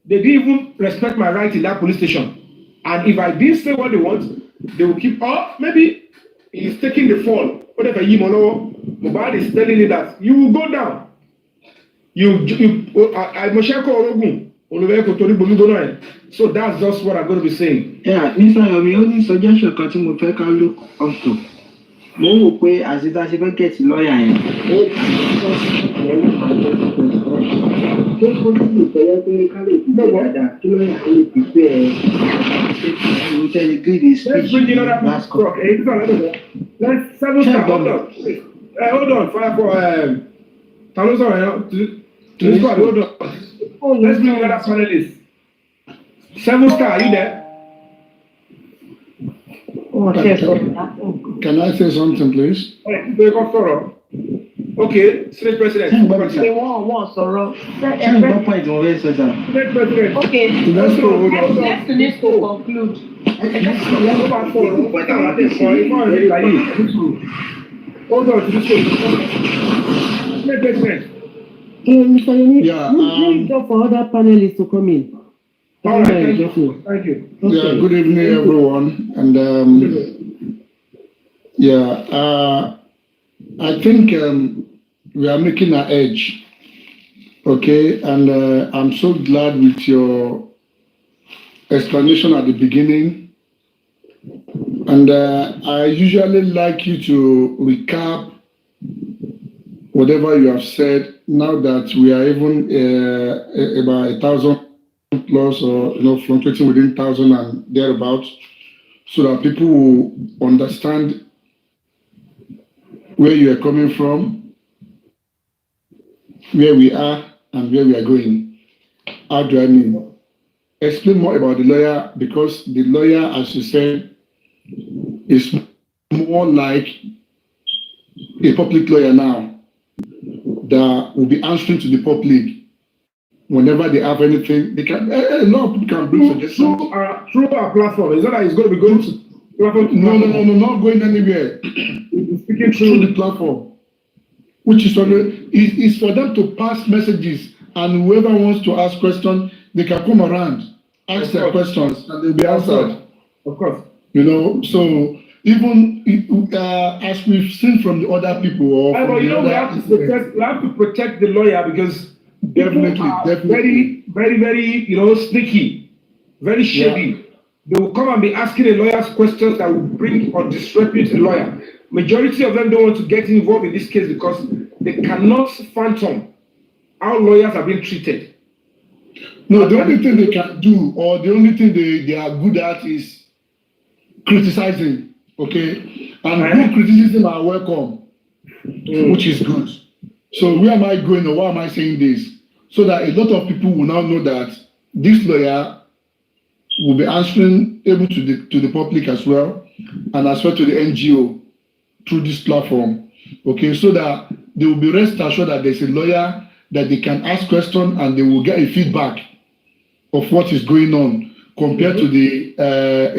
didn't even respect my right in that police station. And if I didn't say what they want, they will keep up. Maybe he's taking the fall. Whatever Mohbad is telling you that you will go down. So that's just what I'm going to be saying. Yeah, Mr. Yomi, only suggestion kan tí mo fẹ́ ká look up to. Mo ń wò pé àṣìta ṣe fẹ́ get lawyer yẹn. Ṣé kó tí lè fẹ́yẹ́ pé ká lè fi bẹ́ẹ̀ dáadáa kí lọ́yà ó lè fi bẹ́ẹ̀ ṣe tẹ́lẹ̀ gírí speech last call. Let's hold on, fire for hold on. Let's bring the other panelists. 7-star, are you there? Can I say something, please? Okay, Senate President. They want sorrow. Senate President. Okay, let's conclude. Hold on to this Senate President. Mr. Yomi, just for other panelists to come in. All right, thank you. Thank you. Okay. Yeah, good evening, everyone. And I think we are making an edge. Okay, and I'm so glad with your explanation at the beginning. And I usually like you to recap whatever you have said. Now that we are even about 1,000 plus, or fluctuating within 1,000 and thereabouts, so that people will understand where you are coming from, where we are, and where we are going. How do I mean? Explain more about the lawyer, because the lawyer, as you said, is more like a public lawyer now that will be answering to the public whenever they have anything. They can. A lot of people can bring suggestions through our platform. Is that it's going to be going to platform? No, not going anywhere. Speaking through the platform, which is for them to pass messages, and whoever wants to ask questions, they can come around, ask their questions, and they'll be answered. Of course. So even as we've seen from the other people, but we have to protect the lawyer, because definitely, very, very, sneaky, very shady. Yeah. They will come and be asking the lawyers questions that will bring or disrepute the lawyer. Majority of them don't want to get involved in this case because they cannot fathom how lawyers are being treated. No, the only thing they can do, or the only thing they are good at, is criticizing. Okay, and good criticism are welcome, which is good. So where am I going, or why am I saying this? So that a lot of people will now know that this lawyer will be answering able to the public as well, and as well to the NGO through this platform. Okay, so that they will be rest assured that there's a lawyer that they can ask questions and they will get a feedback of what is going on, compared to the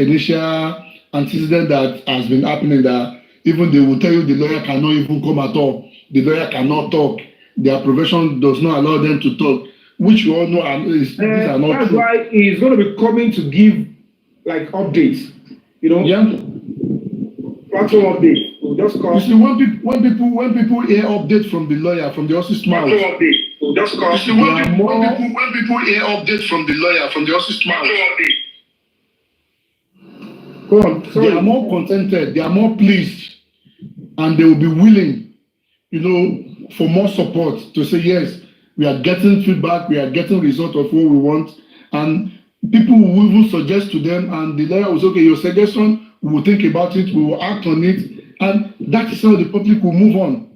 initial antecedent that has been happening, that even they will tell you the lawyer cannot even come at all. The lawyer cannot talk. Their profession does not allow them to talk, which you all know these are not that's true. Why he's going to be coming to give like updates, platform updates. We'll just call. You see, when people hear updates from the lawyer, from the horse's mouth. Platform update. We'll just call. You see, when people hear updates from the lawyer, from the horse's mouth. Go on. Sorry. They are more contented. They are more pleased, and they will be willing, for more support, to say yes, we are getting feedback, we are getting result of what we want, and people will even suggest to them, and the lawyer will say, okay, your suggestion, we will think about it, we will act on it, and that is how the public will move on.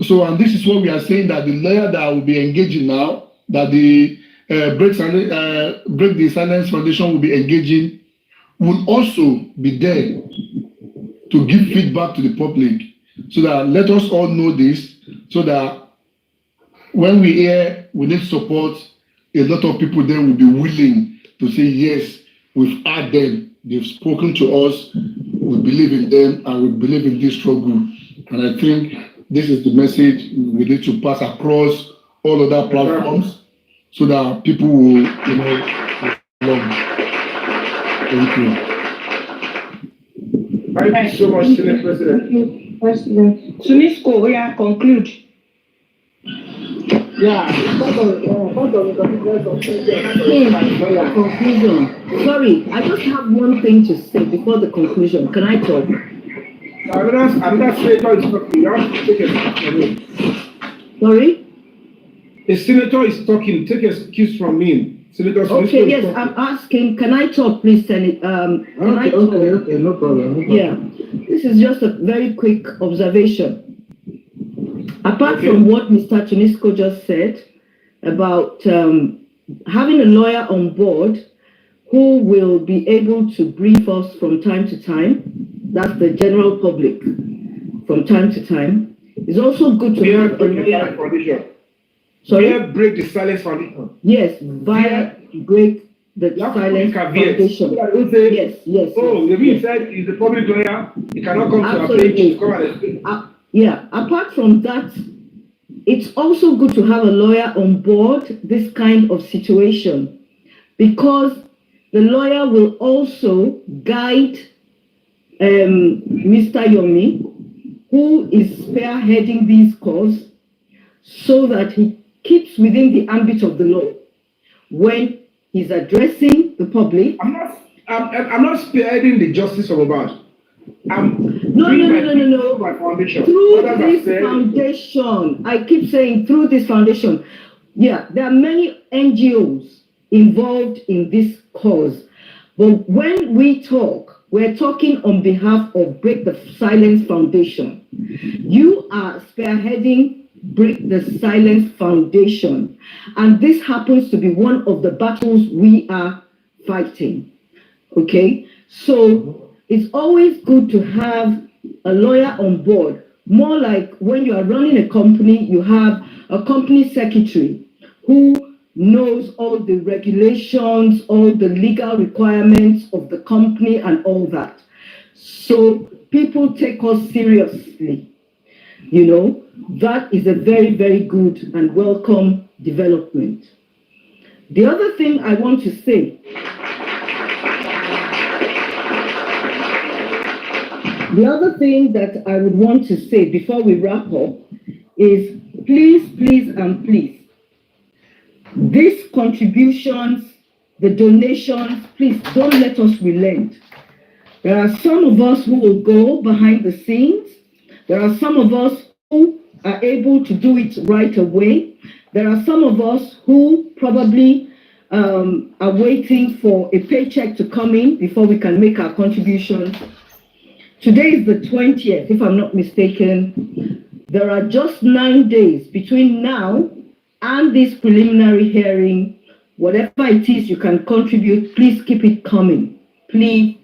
So, and this is what we are saying, that the lawyer that will be engaging now, that the Break the Silence Foundation will be engaging, will also be there to give feedback to the public. So that let us all know this, so that when we hear we need support, a lot of people then will be willing to say, yes, we've heard them, they've spoken to us, we believe in them, and we believe in this struggle. And I think this is the message we need to pass across all other platforms, so that people will, learn. Thank you. Thank you so much, Senate President. Thank you, President. Tunisco, we are conclude. Yeah, conclusion. Sorry, I just have one thing to say before the conclusion. Can I talk? Another senator is talking. You have to take a Sorry? The senator is talking. Take excuse from me. Senator, okay, yes, I'm asking, can I talk, please, Senate? Okay, no problem. Yeah, this is just a very quick observation. Apart from what Mr. Tunisco just said about having a lawyer on board who will be able to brief us from time to time, that's the general public, from time to time, It's also good to have a lawyer. Foundation. Sorry? Via break the silence foundation. Yes, via break the silence foundation. Yes, yes. Oh, the yes. said he's a public lawyer. He cannot come Absolutely. to a page to come and explain. Yeah, apart from that, it's also good to have a lawyer on board this kind of situation, because the lawyer will also guide Mr. Yomi, who is spearheading these calls, so that he keeps within the ambit of the law when he's addressing the public. I'm not spearheading the justice of Mohbad. No. My foundation. Through this foundation, I keep saying through this foundation. Yeah, there are many NGOs involved in this cause. But when we talk, we're talking on behalf of Break the Silence Foundation. You are spearheading Break the Silence Foundation. And this happens to be one of the battles we are fighting. Okay? So it's always good to have a lawyer on board. More like when you are running a company, you have a company secretary who knows all the regulations, all the legal requirements of the company and all that. So people take us seriously. You know, that is a very, very good and welcome development. The other thing I want to say, the other thing that I would want to say before we wrap up is please, please, and please, these contributions, the donations, please don't let us relent. There are some of us who will go behind the scenes. There are some of us who are able to do it right away. There are some of us who probably are waiting for a paycheck to come in before we can make our contributions. Today is the 20th, if I'm not mistaken. There are just 9 days between now and this preliminary hearing. Whatever it is you can contribute, please keep it coming. Please,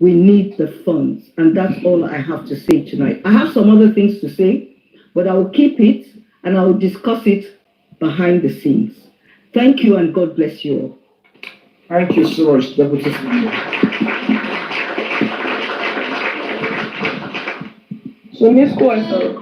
we need the funds. And that's all I have to say tonight. I have some other things to say, but I will keep it and I will discuss it behind the scenes. Thank you and God bless you all. Thank you so much, Deputy Speaker. So, Miss Kouasso,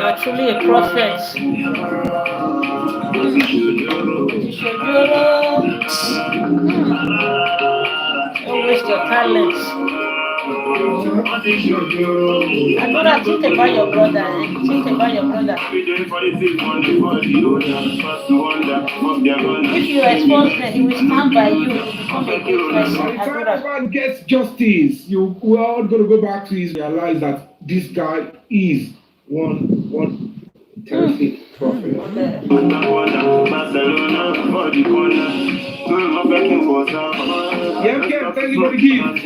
Actually, a prophet. Don't waste your talents. Adura, think about your brother. Think about your brother. If you expose them, he will stand by you. You become a good person. By the time the man gets justice, we're all going to go back to his realize that this guy is one terrific prophet. Yeah, thank you for the gift.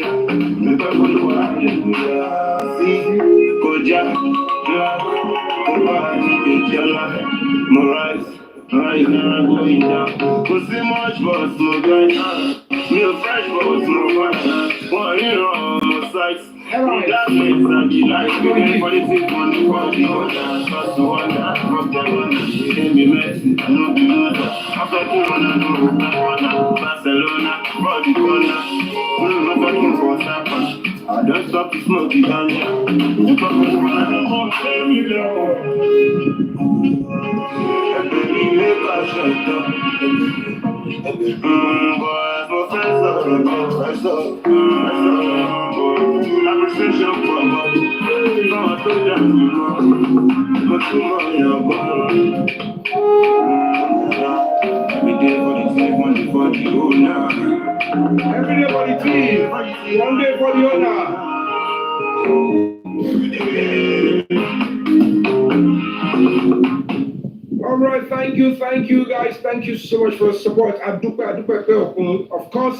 Right now, going down. Cause so much but no guys. Me a fresh but no guys. One hero on my sides. That makes and the light. We get politics on the body. First to one that fuck them on. It can be messy. I know be loser. I'm fucking wanna do Barcelona, body corner. I'm fucking for Sapa. I don't stop to smoke the ganja. You fucking wanna hold me down. Baby, make us shut up. Boys, my friends are the best. Appreciation for God. Now I told them you know. But tomorrow, every day for the team, one day for the owner. Every day for the team, one day for the owner. All right, thank you guys. Thank you so much for your support. Of course,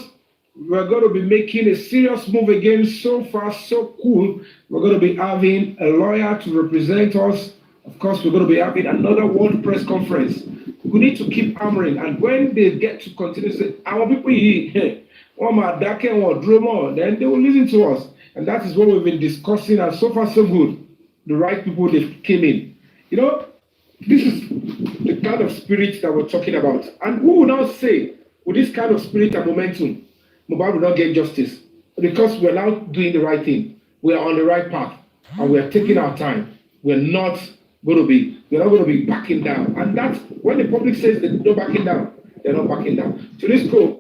we're going to be making a serious move again. So far, so cool. We're going to be having a lawyer to represent us. Of course, we're going to be having another world press conference. We need to keep hammering. And when they get to continue saying, our people here, then they will listen to us. And that is what we've been discussing. And so far, so good. The right people, they came in. You know, this is the kind of spirit that we're talking about. And who will now say, with this kind of spirit and momentum, Mohbad will not get justice? Because we're now doing the right thing. We are on the right path. And we are taking our time. We're not going to be backing down. And that's when the public says they're not backing down, they're not backing down. Tunisco,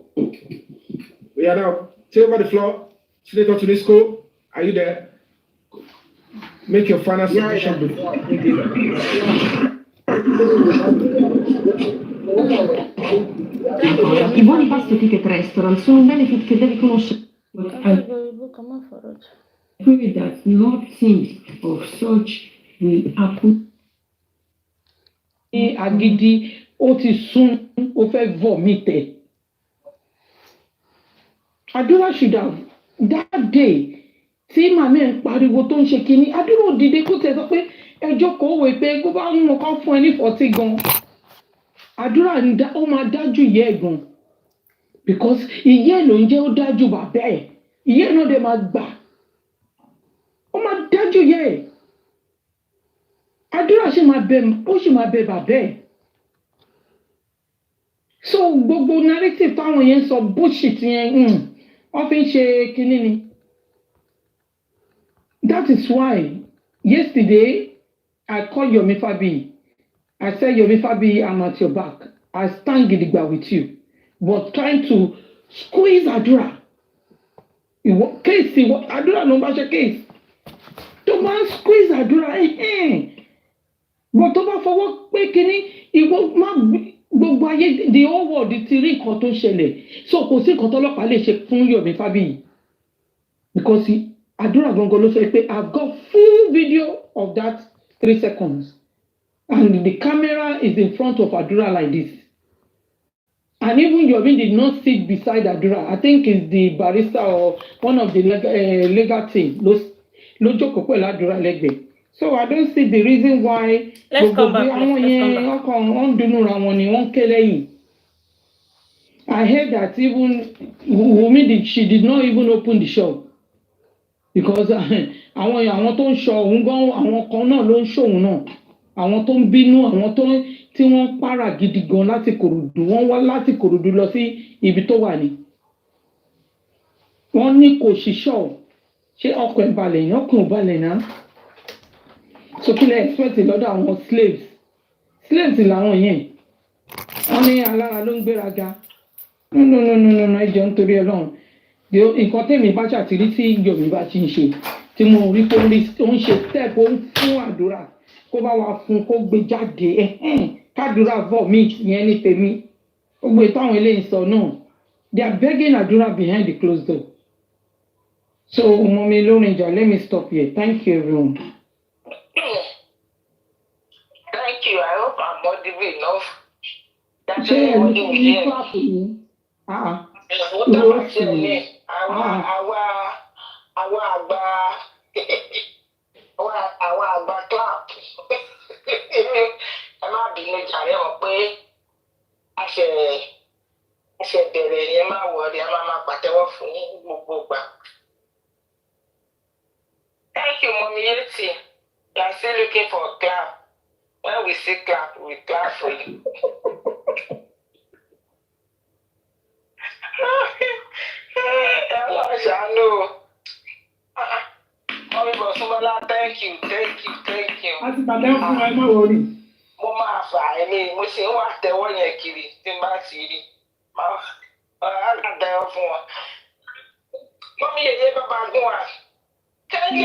we are now, take over the floor. Senator Tunisco, are you there? Make your final submission before. I buoni pasto ticket restaurant sono un benefit che devi conoscere. I agree that nothing of such will happen. Agídí ó ti sún ó fẹ́ vomite. Adura should have that day tí màmí ẹ̀ ń pariwo tó ń ṣe kínní Adura ò dìde kó tẹ̀ sọ pé ẹjọ́ kò wé pé kó bá ń mọ kán fún ẹ ní 40 gan. Adura ó máa dájú ìyá ẹ̀ gan because ìyá ẹ̀ ló ń jẹ́ ó dájú bàbá ẹ̀ ìyá ẹ̀ náà dẹ̀ máa gbà ó máa dájú ìyá ẹ̀ Adura ṣì máa bẹ bàbá ẹ̀ so gbogbo narrative táwọn yẹn sọ bullshit yẹn wọ́n fi ń ṣe kínní ni. That is why yesterday I called Yomi Fabiyi. I said, Yomi Fabiyi, I'm at your back. I stand gidigba with you. But trying to squeeze Adura. Case, Adura no bá ṣe case. Tó bá squeeze Adura, But tó bá fọwọ́ pé kíní, ìwọ má gbogbo ayé, the whole world ti rí nǹkan tó ṣẹlẹ̀. So kò sí nǹkan tọ́lọ́pàá lè ṣe fún Yomi Fabiyi. Because Adura gangan ló sọ pé I've got full video of that 3 seconds. And the camera is in front of Adura like this. And even Yomi did not sit beside Adura. I think it's the barrister or one of the legal team. ló jókòó pẹ̀lú Adura lẹ́gbẹ̀ẹ́. So I don't see the reason why Let's come back. àwọn yẹn wọ́n dùnnú ra wọn ni wọ́n ké lẹ́yìn. I heard that even Wunmi she did not even open the shop because àwọn tó ń ṣọ́ òun gan àwọn kan náà ló ń ṣòun náà àwọn tó ń bínú àwọn tó tí wọ́n para gidi gan láti Kòròdú wọ́n wá láti Kòròdú lọ sí ibi tó wà ní. Wọ́n ní kò ṣiṣọ́ ṣé ọkọ̀ ẹ̀ balẹ̀ yẹn ọkọ̀ ẹ̀ balẹ̀ náà. So kí lẹ expect lọ́dọ̀ àwọn slaves làwọn yẹn wọ́n ní alára ló ń gbéraga no ẹjọ́ nítorí Ọlọ́run nǹkan tèmi bá ṣàtìrí tí Yomi bá ti ń ṣe tí mo rí pé ó ń ṣe step ó ń fún Adura kó bá wa fún kó gbé jáde kádùrà vomit yẹn ní tèmi gbogbo ìtàwọn eléyìí sọ náà they are begging Adura behind the closed door. So Omowummi lórin ìjà let me stop here. Thank you everyone. Thank you. I hope I'm audible enough. Ṣé ẹ̀rù tó ní kíláàpù yìí? Àwọn àgbà clap. Ẹ má bínú jàre wọn pé àṣẹ bẹ̀rẹ̀ yẹn máa wọlé a máa pàtẹ́wọ́ fún yín gbogbo ìgbà. Thank you, Mommy Yeti. You are still looking for a clap. When we see clap, we clap for you. Mommy Bosumola, thank you. Àti pàdé fún ẹ má wọrí. Mo máa fà á ní mo ṣe ń wá tẹ́wọ́ yẹn kiri tí n bá ti rí. Máa tẹ́wọ́ fún wọn. Mommy Yeye Baba Gunwa. Thank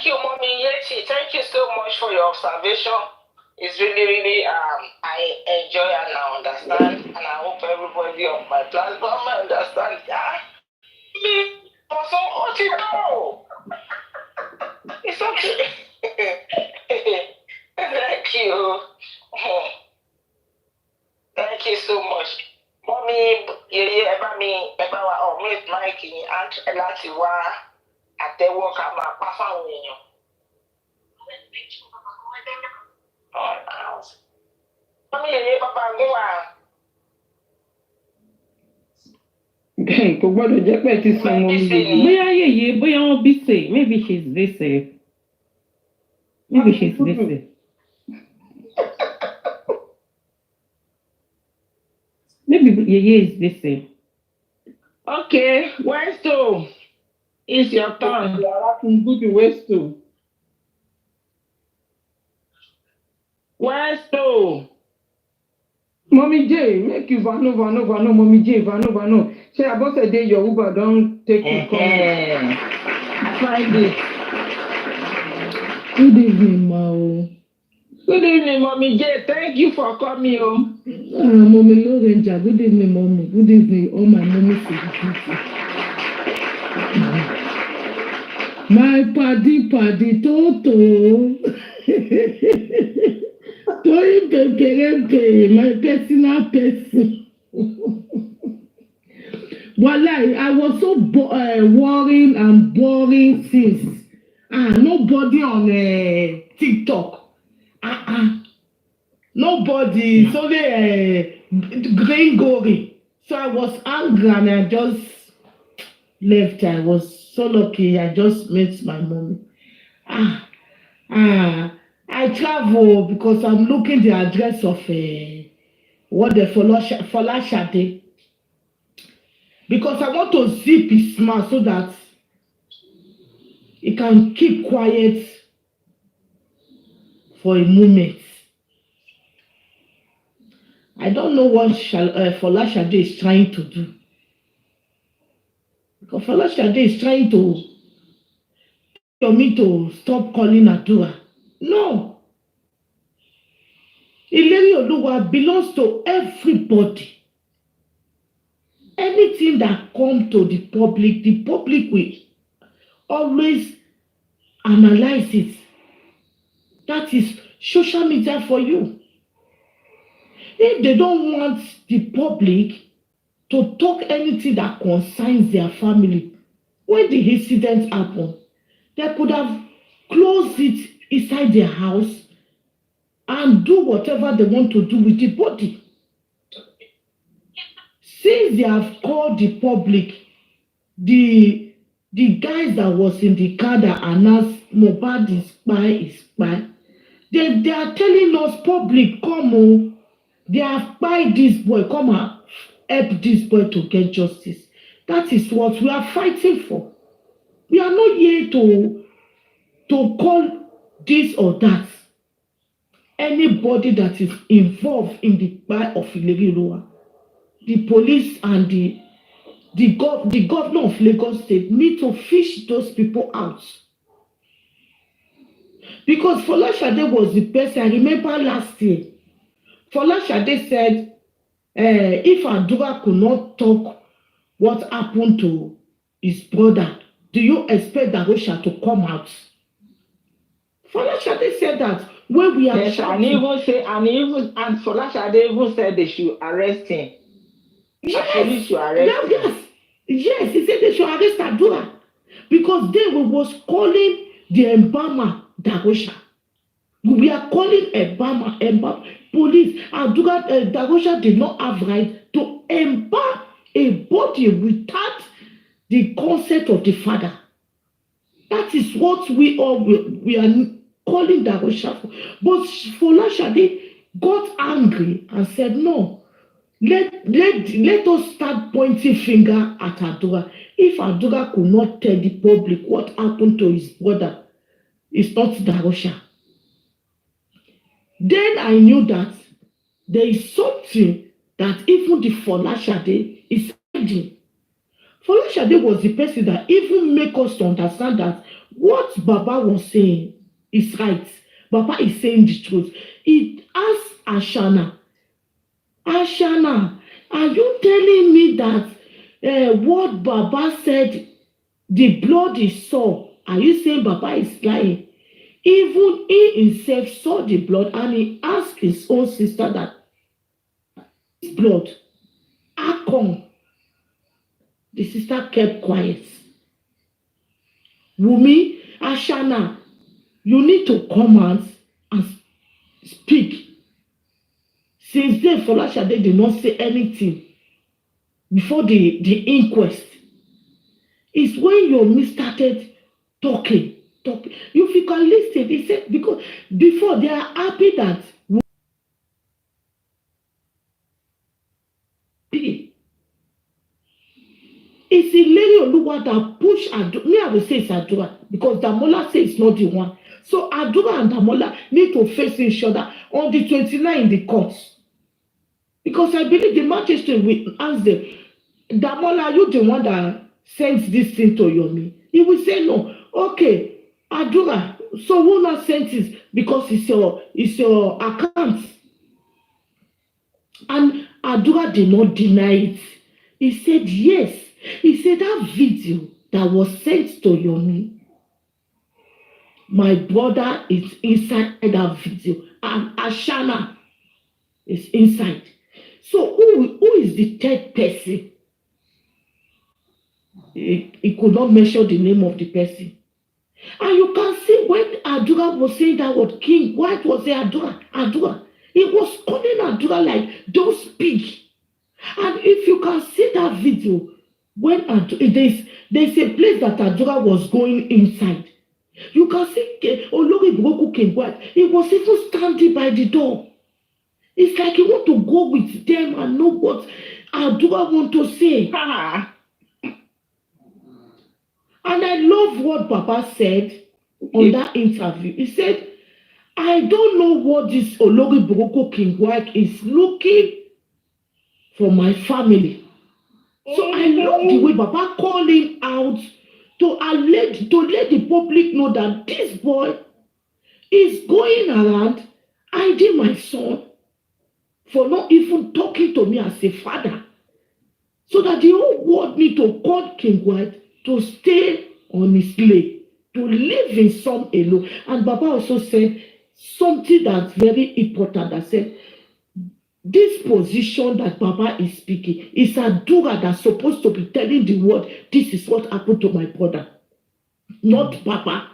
you, Mommy Yeti. Thank you so much for your observation. It's really, I enjoy and I understand, and I hope everybody on my platform understands. It's okay. Thank you. Thank you so much. Mommy, eba wa omit Mike ni and láti wá àtẹ́wọ́ ká máa pa fáwọn èèyàn. Mommy, Yeye Baba Gunwa. Kò gbọ́dọ̀ jẹ́ pé ti sọ ọmọ mi. Bóyá Yeye, bóyá wọ́n busy. Maybe she's busy. Maybe Yeye is busy. Okay, Westo, it's your turn. You are asking good Westo. Mommy J, make you vano, Mommy J, vano. Say about a day your Uber don't take you come. Friday. Good evening, Mao. Good evening, Mommy J. Thank you for coming home. Mommy Lorenja, good evening, Mommy. Good evening, all my mommies. My paddy, Toto. My personal person. Well, I was so worrying and boring since. Nobody on TikTok. Nobody. It's only Gregory. So I was angry and I just left. I was so lucky. I just met my mom. I travel because I'm looking the address of what the Folashade. Because I want to zip his mouth so that he can keep quiet for a moment. I don't know what Folashade is trying to do. Because Folashade is trying to tell me to stop calling Adura. No. Ìlérí Olúwa belongs to everybody. Anything that comes to the public will always analyze it. That is social media for you. If they don't want the public to talk anything that concerns their family, when the incident happens, They could have closed it inside their house and do whatever they want to do with the body. Since they have called the public, the guys that was in the car that announced Mohbad is spy, they are telling us, public, come on, they have spied this boy, come and help this boy to get justice. That is what we are fighting for. We are not here to call this or that. Anybody that is involved in the buy of Ileriloa, the police and the governor of Lagos State need to fish those people out. Because Folashade was the person, I remember last year, Folashade said, if Adura could not talk what happened to his brother, do you expect Darosha to come out? Folashade said that when we are yes, and Folashade even said they should arrest him. Yes, police should arrest him. Yes, he said they should arrest Adura because they was calling the embalmer Darosha. We are calling embalmer police. Adura Darosha did not have right to embalm a body without the consent of the father. That is what we are calling Darosha for. But Folashade got angry and said, no, let us start pointing finger at Adura. If Adura could not tell the public what happened to his brother, it's not Darosha. Then I knew that there is something that even the Folashade is hiding. Folashade was the person that even make us to understand that what Baba was saying is right. Baba is saying the truth. It asked Ashana, are you telling me that what Baba said, the blood is sore? Are you saying Baba is lying? Even he himself saw the blood and he asked his own sister that this blood, how come? The sister kept quiet. Wumi, Ashana, you need to come out and speak. Since then, Folashade did not say anything before the inquest. It's when Yomi started talking. If you can listen, he said, because before they are happy that it's Ileri Oluwa that push Adura. Me, I will say it's Adura because Demola says it's not the one. So Adura and Demola need to face each other on the 29th in the courts. Because I believe the magistrate will ask them, Demola, are you the one that sends this thing to Yomi? He will say no. Okay, Adura, so who not sent it? Because it's your account. And Adura did not deny it. He said yes. He said that video that was sent to Yomi, my brother is inside that video, and Ashana is inside. So who is the third person? He could not mention the name of the person. And you can see when Adura was saying that word, King, what was it, Adura? He was calling Adura like, don't speak. And if you can see that video, when there's a place that Adura was going inside. You can see Olori Broku came back. He was even standing by the door. It's like he want to go with them and know what Adura want to say. And I love what Baba said on that interview. He said, I don't know what this Olori Broku King White is looking for my family. So I love the way Baba called him out to let the public know that this boy is going around hiding my son for not even talking to me as a father. So that the whole world need to call King White to stay on his lane, to live in some alone. And Baba also said something that's very important. That said, this position that Baba is speaking is Adura that's supposed to be telling the world, this is what happened to my brother. not Papa.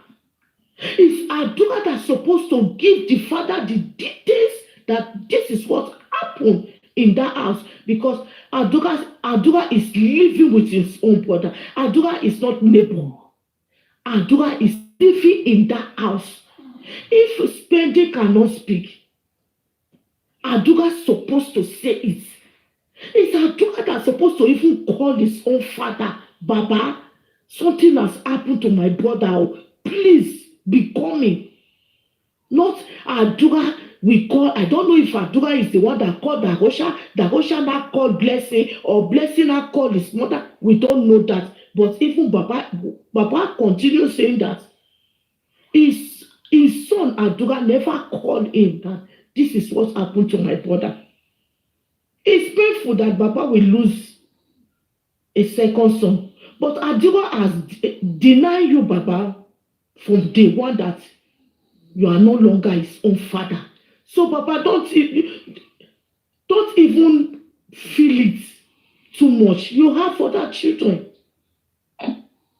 It's Adura that's supposed to give the father the details that this is what happened in that house, because Adura is living with his own brother. Adura is not neighbor. Adura is living in that house. If Spendi cannot speak, Adura is supposed to say it. It's Adura that's supposed to even call his own father, Baba, something has happened to my brother. Please be coming. Not Adura we call. I don't know if Adura is the one that called Dagosha. Dagosha now called Blessing, or Blessing now called his mother. We don't know that. But even Baba continues saying that his son Adura never called him that this is what happened to my brother. It's painful that Baba will lose a second son. But Adura has denied you, Baba, from day one that you are no longer his own father. So, Baba, don't even feel it too much. You have other children.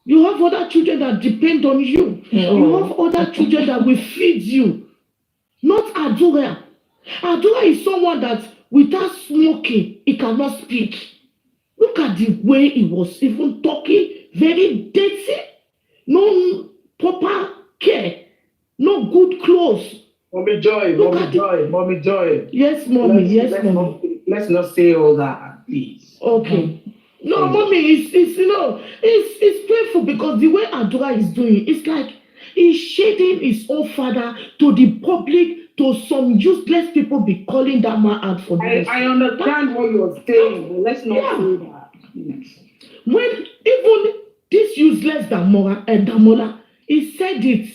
You have other children that depend on you. You have other children that will feed you. Not Adura. Adura is someone that without smoking, he cannot speak. Look at the way he was even talking, very dirty, no proper care, no good clothes. Mommy Joy. Yes, mommy. Let's not say all that, please. Okay. No, mommy, it's painful because the way Adura is doing, it's like he's shading his own father to the public, to some useless people be calling that man out for this. I understand what you're saying, but let's not say that. When even this useless Demola, he said it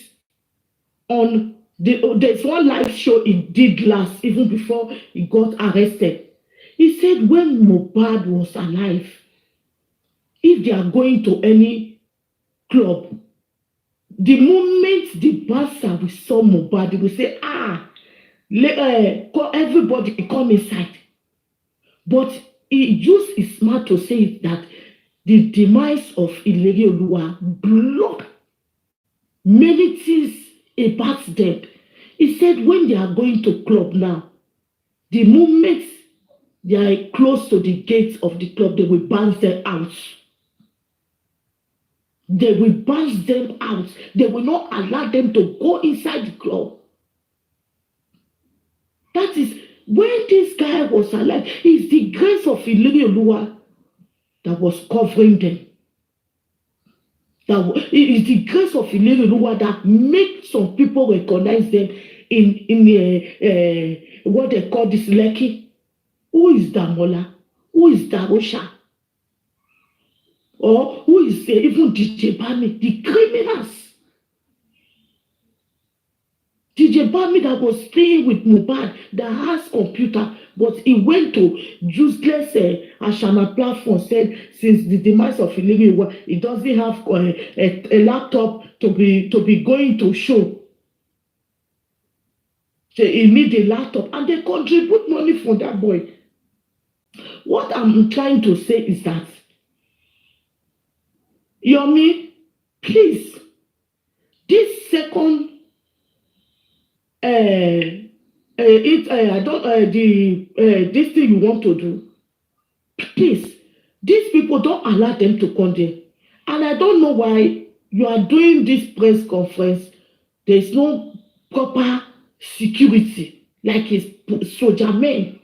on there's one live show he did last, even before he got arrested. He said when Mohbad was alive, if they are going to any club, the moment the bouncer will saw Mohbad, they will say, everybody come inside. But he used his mouth to say that the demise of Ileri Oluwa blocked many things about them. He said when they are going to club now, the moment they are close to the gates of the club, they will bounce them out. They will bounce them out. They will not allow them to go inside the club. That is when this guy was alive. It's the grace of Ileri Oluwa that was covering them. It is the grace of Ileri Oluwa that makes some people recognize them in what they call this Lekki. Who is Demola? Who is Darosha? Or who is even DJ Bami? The criminals. DJ Bami that was staying with Mohbad, that has computer, but he went to useless Ashana platform, said since the demise of Ileri, he doesn't have a laptop to be going to show. So he need a laptop, and they contribute money for that boy. What I'm trying to say is that, Yomi, please, this second this thing you want to do, please, these people don't allow them to come there. And I don't know why you are doing this press conference. There's no proper security, like a soldier men.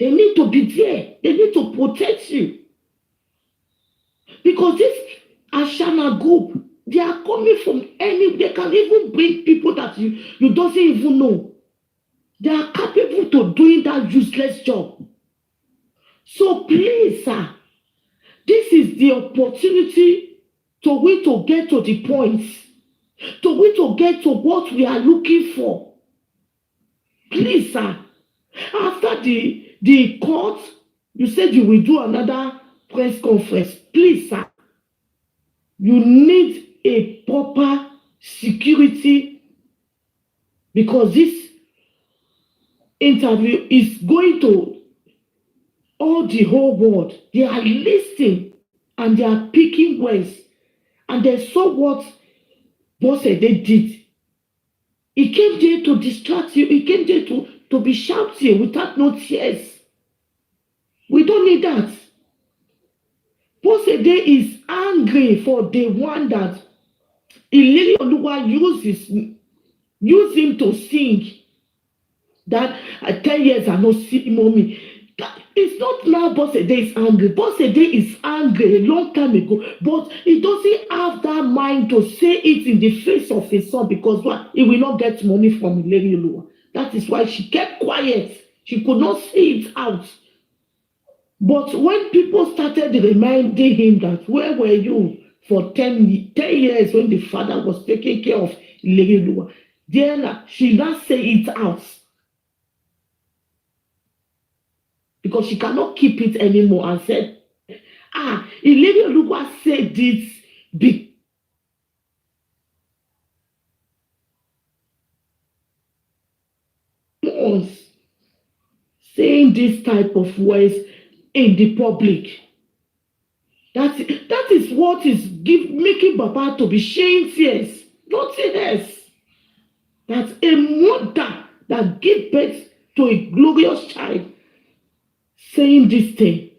They need to be there. They need to protect you. Because this Ashana group, they are coming from they can even bring people that you don't even know. They are capable to doing that useless job. So please, sir, this is the opportunity to get to the point, to get to what we are looking for. Please, sir, after the court, you said you will do another press conference. Please, sir, you need a proper security, because this interview is going to all the whole world. They are listening and they are picking words, and they saw what Boss said they did. He came there to distract you. He came there to be shouting without no tears. We don't need that. Boss said they is angry for the one that Ileri Oluwa use him to sing. That 10 years I no see mommy. It's not now Boss Ede is angry. Boss Ede is angry a long time ago, but he doesn't have that mind to say it in the face of his son because what? He will not get money from Ileri Oluwa. That is why she kept quiet. She could not say it out. But when people started reminding him that where were you for 10 years when the father was taking care of Ileri Oluwa, then she now say it out. Because she cannot keep it anymore and said, Ileri Oluwa said this because saying this type of words in the public. That is what is making Baba to be shedding tears. Nothing else. That's a mother that gave birth to a glorious child saying this thing.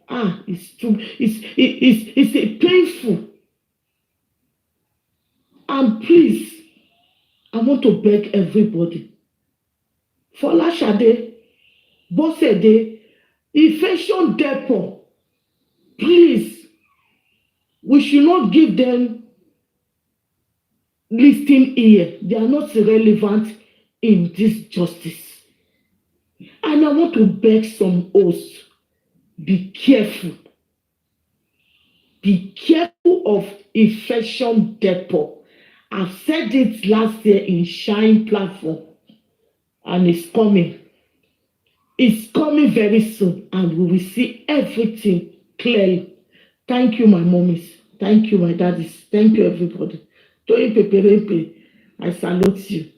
It's a painful. And please, I want to beg everybody. Folashade, Bosede, Infection Depot, please, we should not give them listening ear. They are not relevant in this justice. And I want to beg some oaths. Be careful. Be careful of Infection Depot. I've said it last year in Shine platform. And it's coming. It's coming very soon. And we will see everything clearly. Thank you, my mommies. Thank you, my daddies. Thank you, everybody. Toyin Peperepe, I salute you.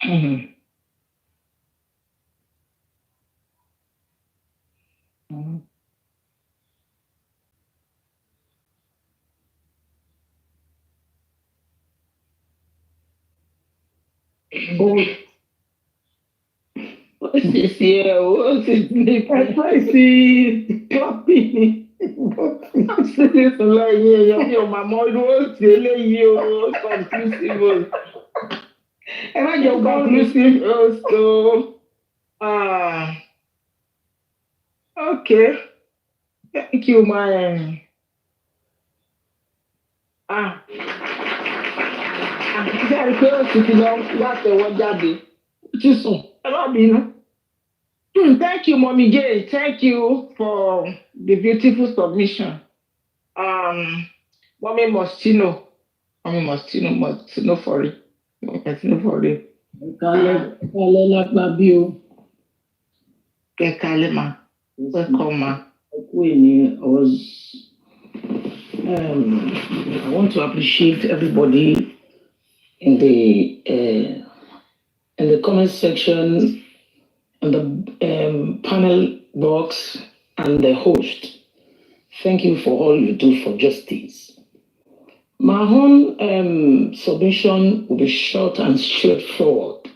Mm-hmm. Mm-hmm. What's this here? What's this? I see clapping. What's this like here? Your mama wants to tell you conclusive. Am I your conclusive also? Okay. Thank you, my. Very close to láti ẹ̀wọ̀n jáde. Ti sùn. Ẹ má bínú. Thank you, Mommy Gay. Thank you for the beautiful submission. Mommy Mostino for it. Mostino for it. Kálẹ̀ lápá bí o. Kálẹ̀ ma. Welcome ma. I want to appreciate everybody in the comment section, in the panel box, and the host. Thank you for all you do for justice. My own submission will be short and straightforward.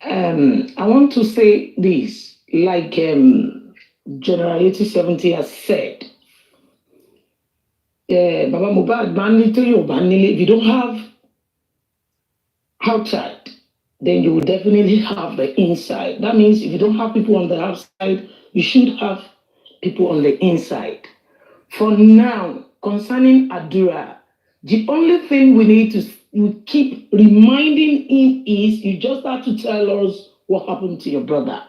I want to say this, like General 8070 has said. Baba Mohbad, if you don't have outside, then you will definitely have the inside. That means if you don't have people on the outside, you should have people on the inside. For now, concerning Adura, the only thing we need to keep reminding him is you just have to tell us what happened to your brother.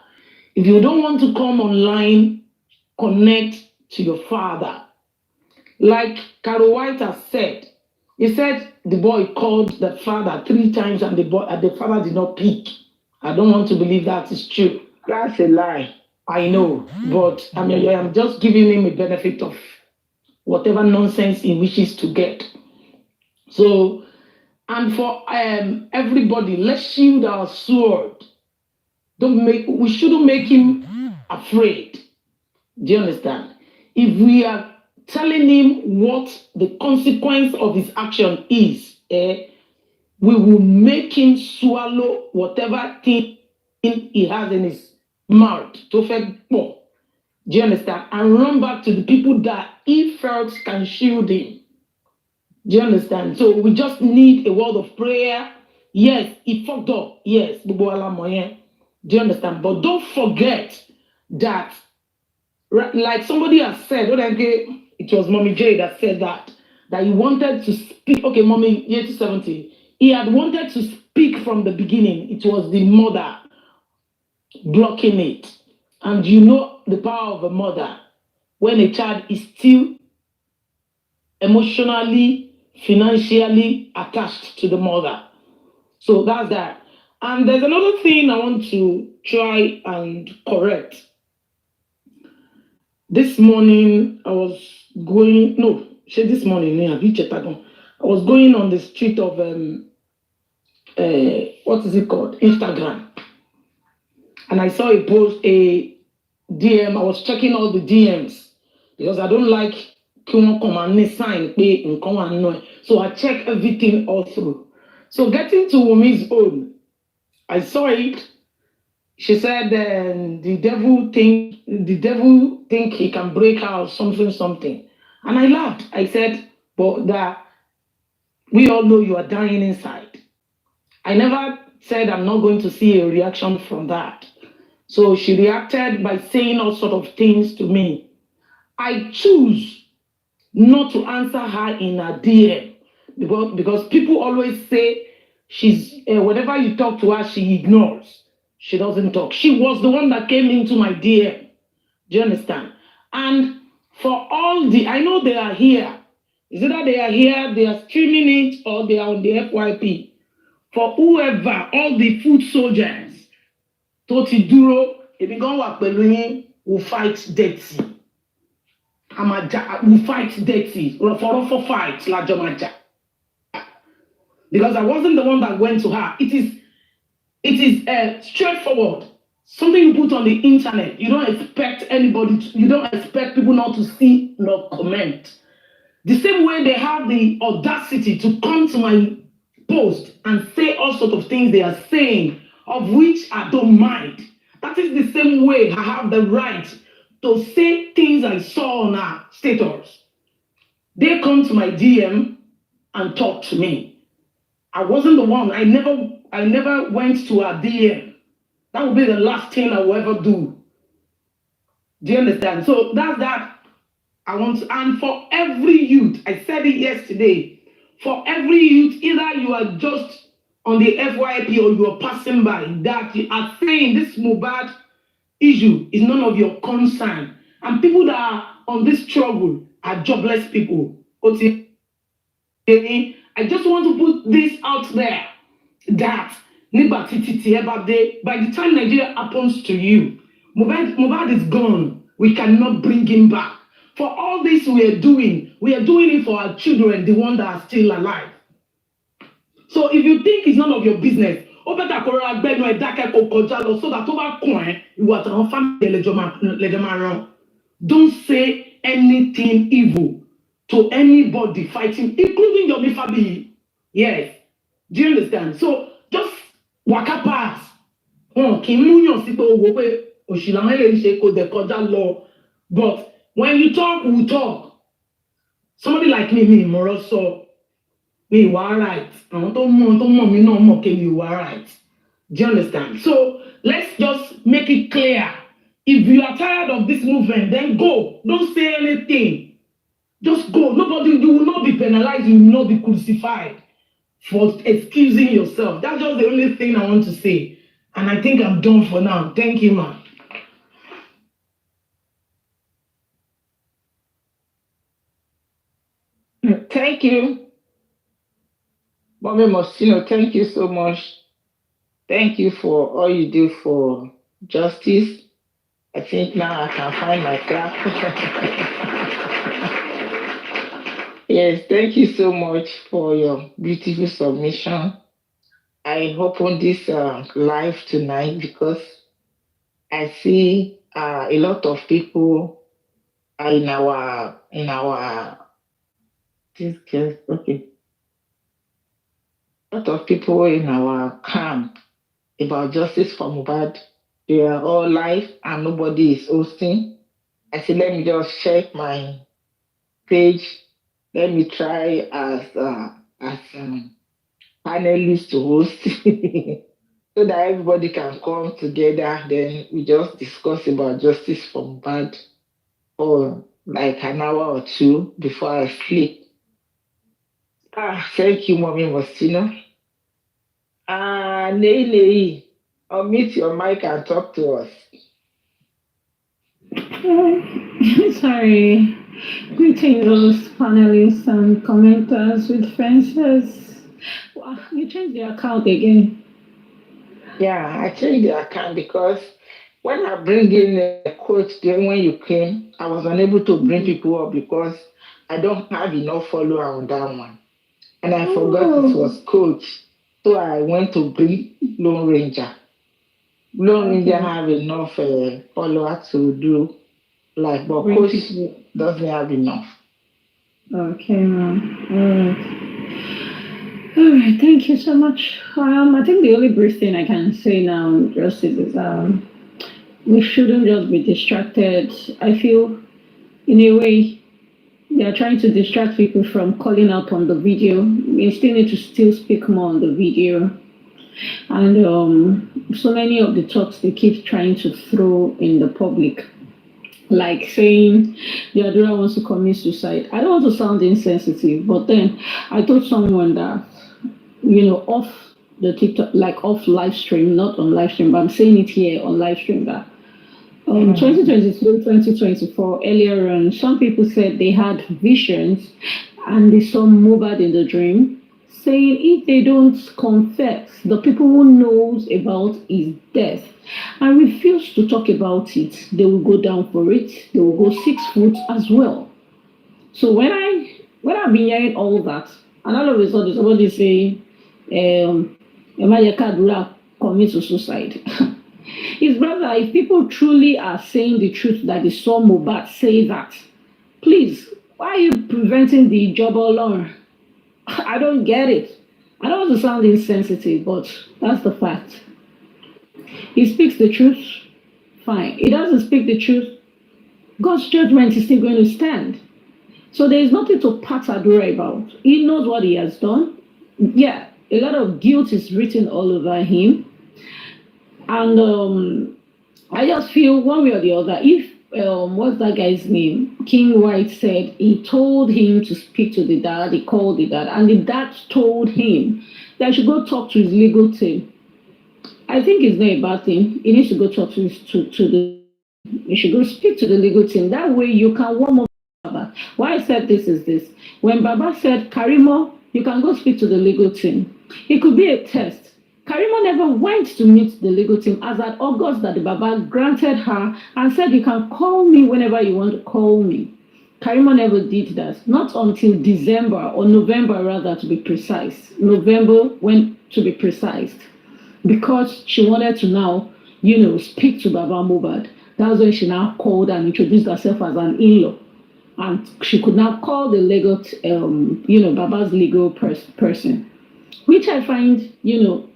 If you don't want to come online, connect to your father. Like Carol White has said, he said the boy called the father 3 times and the father did not pick. I don't want to believe that is true. That's a lie. I know, but I mean, I am just giving him a benefit of whatever nonsense he wishes to get. So, and for everybody, let's shield our sword. We shouldn't make him afraid. Do you understand? If we are telling him what the consequence of his action is, we will make him swallow whatever thing he has in his mouth to fed more. Do you understand? And run back to the people that he felt can shield him. Do you understand? So we just need a word of prayer. Yes, he fucked up. Yes, do you understand? But don't forget that, like somebody has said, it was Mommy J that said that he wanted to speak. Okay, Mommy, year 270. He had wanted to speak from the beginning. It was the mother blocking it. And you know the power of a mother when a child is still emotionally, financially attached to the mother. So that's that. And there's another thing I want to try and correct. This morning, I was going, no, this morning, I was going on the street of, what is it called? Instagram. And I saw a post, a DM. I was checking all the DMs because I don't like sign. So I check everything all through. So getting to Womi's own, I saw it. She said the devil think he can break her or something. And I laughed. I said, but that we all know you are dying inside. I never said I'm not going to see a reaction from that. So she reacted by saying all sort of things to me. I choose not to answer her in a DM because people always say she's whenever you talk to her, she ignores. She doesn't talk. She was the one that came into my DM. Do you understand? And for all I know they are here. Is it that they are here, they are streaming it, or they are on the FYP? For whoever, all the food soldiers, Toti Duro, if you go work will fight dirty. Will fight dirty. For fight, La Jamaja. Because I wasn't the one that went to her. It is straightforward. Something you put on the internet. You don't expect you don't expect people not to see nor comment. The same way they have the audacity to come to my post and say all sorts of things they are saying, of which I don't mind. That is the same way I have the right to say things I saw on our status. They come to my DM and talk to me. I wasn't the one. I never went to a DM. That would be the last thing I will ever do. Do you understand? So that's that. I want to, and for every youth, I said it yesterday, for every youth, either you are just on the FYP or you are passing by, that you are saying this Mohbad issue is none of your concern. And people that are on this struggle are jobless people. I just want to put this out there that by the time Nigeria happens to you, Mohbad is gone. We cannot bring him back. For all this we are doing it for our children, the ones that are still alive. So if you think it's none of your business, so that don't say anything evil to anybody fighting, including Yomi Fabiyi. Yes. Do you understand? So just waka pass. But when you talk, we talk. Somebody like me, Moroso, me, you are right. I don't me no more, you are right. Do you understand? So let's just make it clear. If you are tired of this movement, then go. Don't say anything. Just go. You will not be penalized. You will not be crucified for excusing yourself. That's just the only thing I want to say. And I think I'm done for now. Thank you, man. Thank you. Mommy Mostino, thank you so much. Thank you for all you do for justice. I think now I can find my clap. Yes, thank you so much for your beautiful submission. I opened this live tonight because I see a lot of people in our in our this case, okay, a lot of people in our camp about justice for Mohbad. They are all live and nobody is hosting. I said, let me just check my page. Let me try as panelist to host so that everybody can come together. Then we just discuss about justice for Mohbad for like an hour or two before I sleep. Thank you, Mommy Mostina. Nei, unmute your mic and talk to us. Sorry. Greetings, panelists and commenters with fences. Wow, you changed the account again. Yeah, I changed the account because when I bring in a coach then when you came, I was unable to bring people up because I don't have enough follower on that one. And I forgot it was coach. So I went to bring Lone Ranger. Lone Ranger have enough follower to do like, but Bring coach people. doesn't have enough. Okay, ma'am. All right, thank you so much. I think the only brief thing I can say now, Justice, is we shouldn't just be distracted. I feel, in a way, they are trying to distract people from calling out on the video. We still need to speak more on the video. And so many of the talks they keep trying to throw in the public, like saying the Adura wants to commit suicide. I don't want to sound insensitive, but then I told someone that, off the TikTok, like off live stream, not on live stream, but I'm saying it here on live stream that 2023, 2024, earlier on, some people said they had visions and they saw Mohbad in the dream, saying if they don't confess, the people who knows about his death and refuse to talk about it, they will go down for it. They will go 6 foot as well. So when I've been hearing all that, and all of a sudden somebody say, Adura commit suicide. His brother, if people truly are saying the truth that they saw Mohbad say that, please, why are you preventing the job alone? I don't get it. I don't want to sound insensitive, but that's the fact. He speaks the truth, fine. He doesn't speak the truth, God's judgment is still going to stand. So there is nothing to pat Adura about. He knows what he has done. Yeah, a lot of guilt is written all over him. And I just feel one way or the other, if, what's that guy's name? King White said he told him to speak to the dad, he called the dad, and the dad told him that he should go talk to his legal team. I think it's not a bad thing. He needs to go talk to you should go speak to the legal team. That way you can warm up Baba. Why I said this is this. When Baba said, Karimo, you can go speak to the legal team. It could be a test. Karimo never went to meet the legal team as at August that the Baba granted her and said, you can call me whenever you want to call me. Karimo never did that. Not until December or November, rather, to be precise. November, when to be precise. Because she wanted to now, speak to Baba Mohbad. That's when she now called and introduced herself as an in-law. And she could now call the legal, Baba's legal person. Which I find,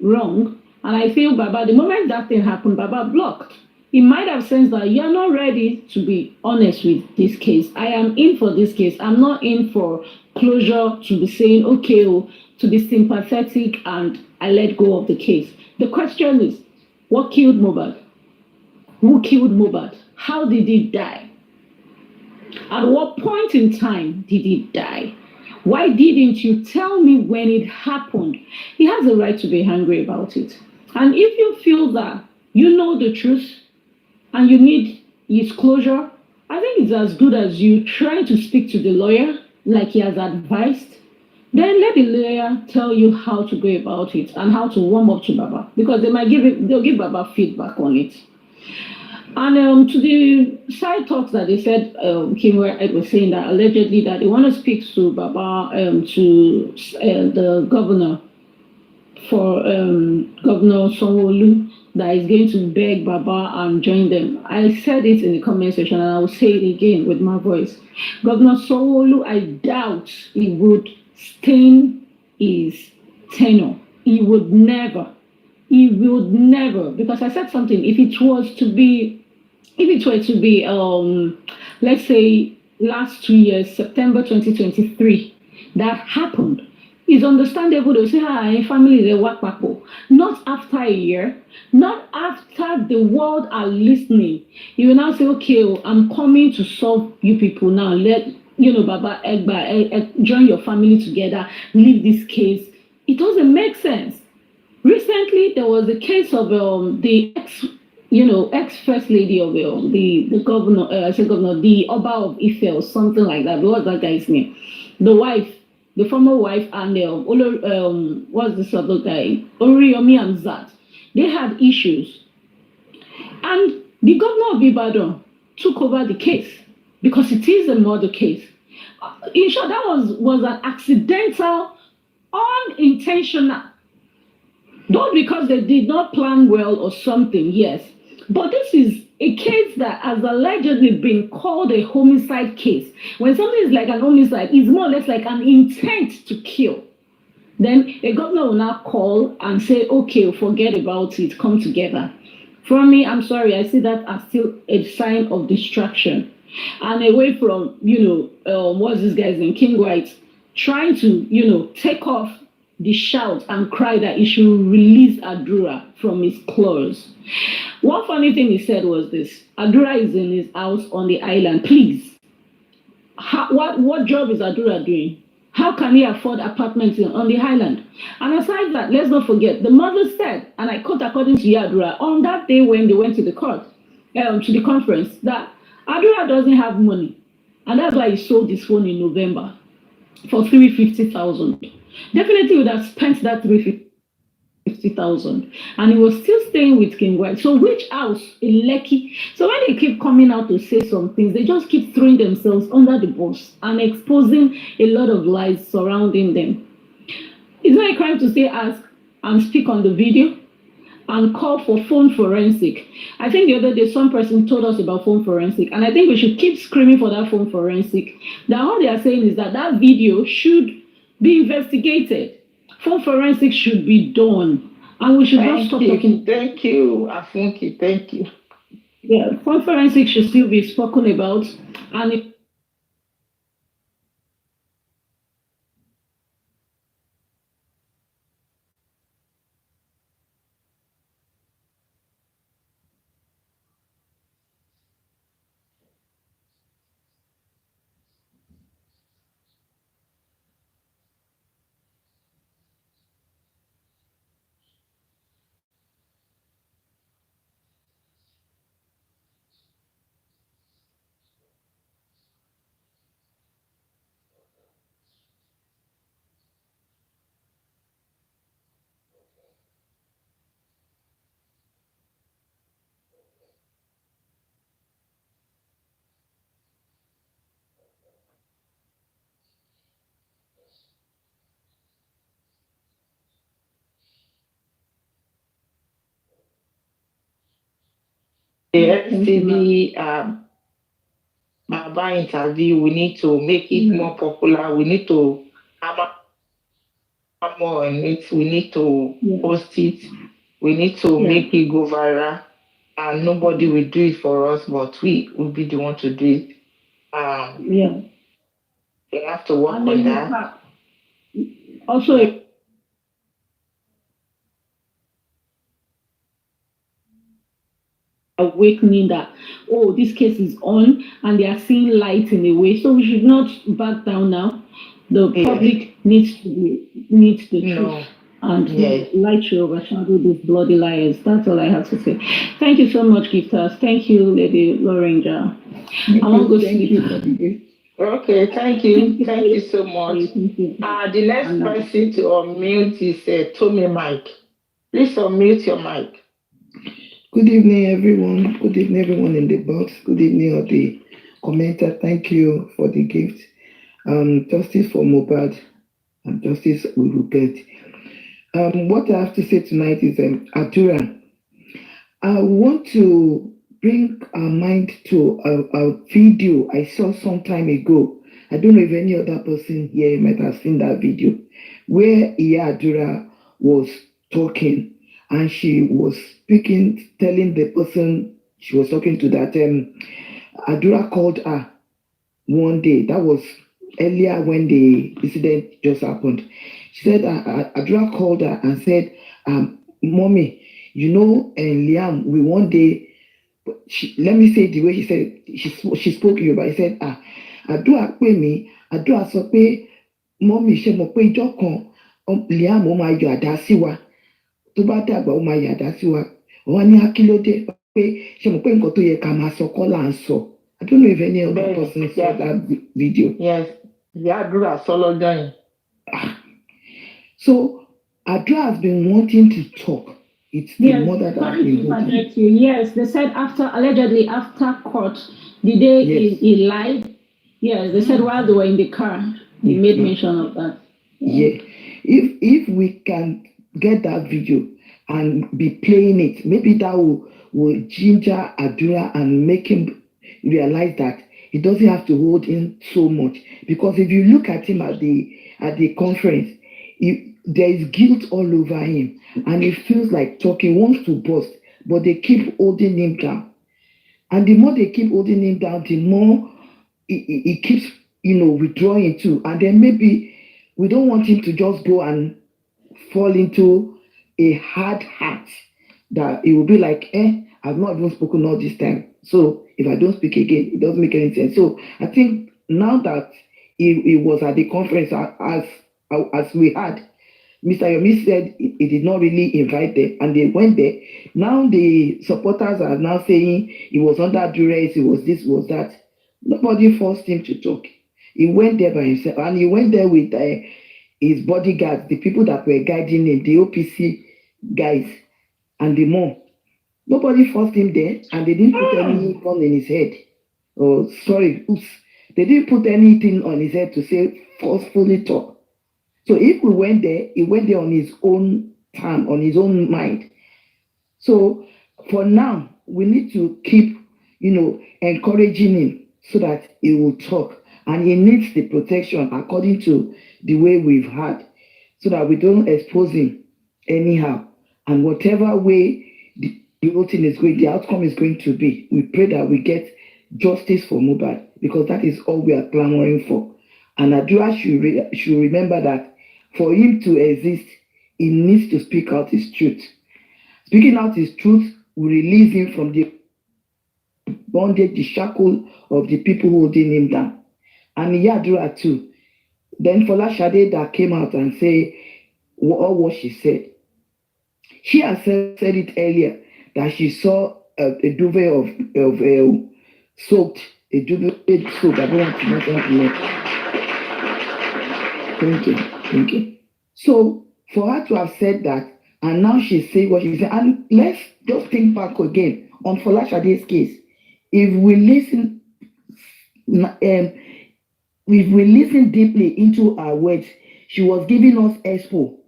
wrong. And I feel Baba, the moment that thing happened, Baba blocked. He might have sensed that you're not ready to be honest with this case. I am in for this case. I'm not in for closure to be saying, okay, to be sympathetic and I let go of the case. The question is, what killed Mohbad? Who killed Mohbad? How did he die? At what point in time did he die? Why didn't you tell me when it happened? He has a right to be angry about it. And if you feel that you know the truth and you need his closure, I think it's as good as you trying to speak to the lawyer like he has advised. Then let the lawyer tell you how to go about it and how to warm up to Baba, because they'll give Baba feedback on it. And to the side talks that they said, King White was saying that allegedly that they want to speak to Baba, to the governor, for Governor Sanwo-Olu, that is going to beg Baba and join them. I said it in the comment section and I will say it again with my voice. Governor Sanwo-Olu, I doubt he would stain his tenure. He would never. He would never, because I said something. If it were to be, let's say last 2 years, September 2023, that happened, it's understandable to say, in family they work back. Not after a year, not after the world are listening. You will now say, okay, I'm coming to solve you people now. Let Baba Egba, join your family together, leave this case. It doesn't make sense. Recently, there was a case of the ex-first lady of the governor, the Oba of Ife or something like that. What's that guy's name? The wife, the former wife, and what's this other guy? Yomi and Zat. They had issues, and the governor of Ibadan took over the case because it is a murder case. In short, that was an accidental, unintentional. Not because they did not plan well or something, yes. But this is a case that has allegedly been called a homicide case. When something is like an homicide, it's more or less like an intent to kill. Then a governor will now call and say, okay, forget about it, come together. For me, I'm sorry, I see that as still a sign of distraction. And away from, what's this guy's name, King White, trying to, take off the shout and cry that he should release Adura from his claws. One funny thing he said was this: Adura is in his house on the island. Please, what job is Adura doing? How can he afford apartments on the island? And aside that, let's not forget, the mother said, and I quote according to Adura, on that day when they went to the court, to the conference, that Adura doesn't have money. And that's why he sold his phone in November for 350,000. Definitely would have spent that 350,000, and he was still staying with King White. So which house in Lekki? So when they keep coming out to say some things, they just keep throwing themselves under the bus and exposing a lot of lies surrounding them. It's not a crime to say ask and speak on the video and call for phone forensic. I think the other day some person told us about phone forensic, and I think we should keep screaming for that phone forensic. Now all they are saying is that video should be investigated. Phone forensic should be done, and we should not stop talking. Thank you, Afunki. Thank you. Yeah, phone forensic should still be spoken about, and the STV Baba interview, we need to make it more popular. We need to have more on it. We need to post it. We need to make it go viral. And nobody will do it for us, but we will be the one to do it. They have to work on that. Also, awakening that, oh, this case is on and they are seeing light in a way. So we should not back down now. The public needs the truth. And light should overshadow these bloody liars. That's all I have to say. Thank you so much, gifters. Thank you, Lady Lorenja. I want to go sleep. Okay, thank you. Thank you so much. The next person to unmute is Tommy Mike. Please unmute your mic. Good evening, everyone. Good evening, everyone in the box. Good evening, all the commenter. Thank you for the gift. Justice for Mohbad and justice we will get. What I have to say tonight is Adura. I want to bring our mind to a video I saw some time ago. I don't know if any other person here might have seen that video, where Adura was talking and she was speaking, telling the person she was talking to that Adura called her one day. That was earlier when the incident just happened. She said Adura called her and said, Mommy, you know, and Liam, we one day, let me say the way she said, she spoke Yoruba. He said, Adura pè mí, Adura sọ pé, Mommy, ṣé mo pé ìjọ́ kan, Liam ó máa yọ àdá sí wa, tó bá dàgbà ó máa yọ àdá sí wa. Wọ́n ní akílódé pé ṣé mo pé nǹkan tó yẹ ká máa sọ kọ́ là ń sọ. I don't know if any other person saw that video. Yes, Adura solo join. So Adura has been wanting to talk. It's the mother that has been wanting. Yes, they said allegedly after court, the day he lied. Yes, they said while they were in the car, he made mention of that. Yeah. If we can get that video and be playing it, maybe that will ginger Adura and make him realize that he doesn't have to hold in so much. Because if you look at him at the conference, there is guilt all over him, and he feels like talking, wants to burst, but they keep holding him down. And the more they keep holding him down, the more he keeps, withdrawing too. And then maybe we don't want him to just go and fall into a hard heart that it will be like, I've not even spoken all this time. So if I don't speak again, it doesn't make any sense. So I think now that he was at the conference, as we had, Mr. Yomi said he did not really invite them, and they went there. Now the supporters are now saying he was under duress, he was this, was that. Nobody forced him to talk. He went there by himself, and he went there with his bodyguards, the people that were guiding him, the OPC guys, and the mom. Nobody forced him there, and they didn't put any gun in his head. They didn't put anything on his head to say forcefully talk. So if we went there, he went there on his own time, on his own mind. So for now, we need to keep, encouraging him so that he will talk. And he needs the protection according to the way we've had, so that we don't expose him anyhow. And whatever way the whole thing is going, the outcome is going to be, we pray that we get justice for Mohbad, because that is all we are clamoring for. And Adura should remember that for him to exist, he needs to speak out his truth. Speaking out his truth will release him from the bondage, the shackle of the people holding him down. And Adura too. Then Folashade that came out and say what she said. She herself said it earlier that she saw a duvet of soaked, a duvet soaked. I don't want to mention it. Thank you. So for her to have said that, and now she's saying what she said, and let's just think back again on Folashade's case. If we listen deeply into her words, she was giving us expo.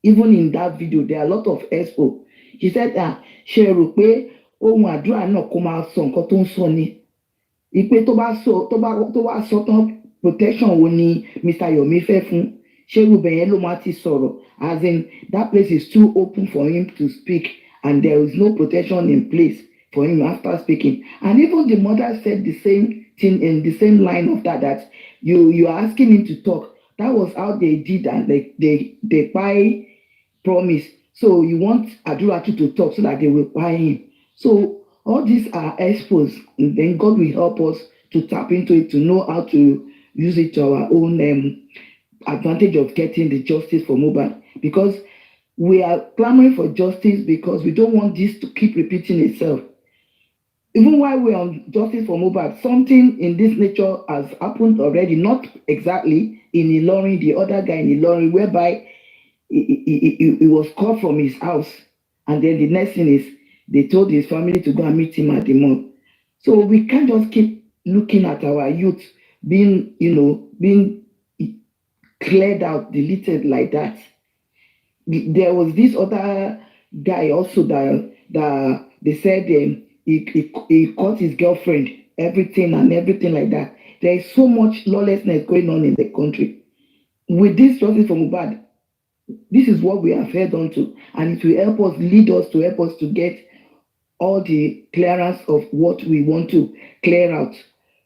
Even in that video, there are a lot of expo. She said that she rò pé ohun àdúrà náà kó máa sọ nǹkan tó ń sọ ni. Ìpè tó bá sọ tán, protection wo ni Mr. Yomi fẹ́ fún? Ṣé Ruben yẹn ló máa ti sọ̀rọ̀? As in, that place is too open for him to speak, and there is no protection in place for him after speaking. And even the mother said the same thing in the same line of that you are asking him to talk. That was how they did, and they buy promise. So you want Adura to talk so that they will buy him. So all these are exposed, and then God will help us to tap into it, to know how to use it to our own advantage of getting the justice for Mohbad. Because we are clamoring for justice because we don't want this to keep repeating itself. Even while we're on justice for Mohbad, something in this nature has happened already, not exactly in Ilorin, the other guy in Ilorin, whereby he was called from his house, and then the next thing is they told his family to go and meet him at the mall. So we can't just keep looking at our youth being cleared out, deleted like that. There was this other guy also that they said he caught his girlfriend, everything like that. There is so much lawlessness going on in the country. With this justice for Mohbad, this is what we have held on to, and it will help us, lead us to help us to get all the clearance of what we want to clear out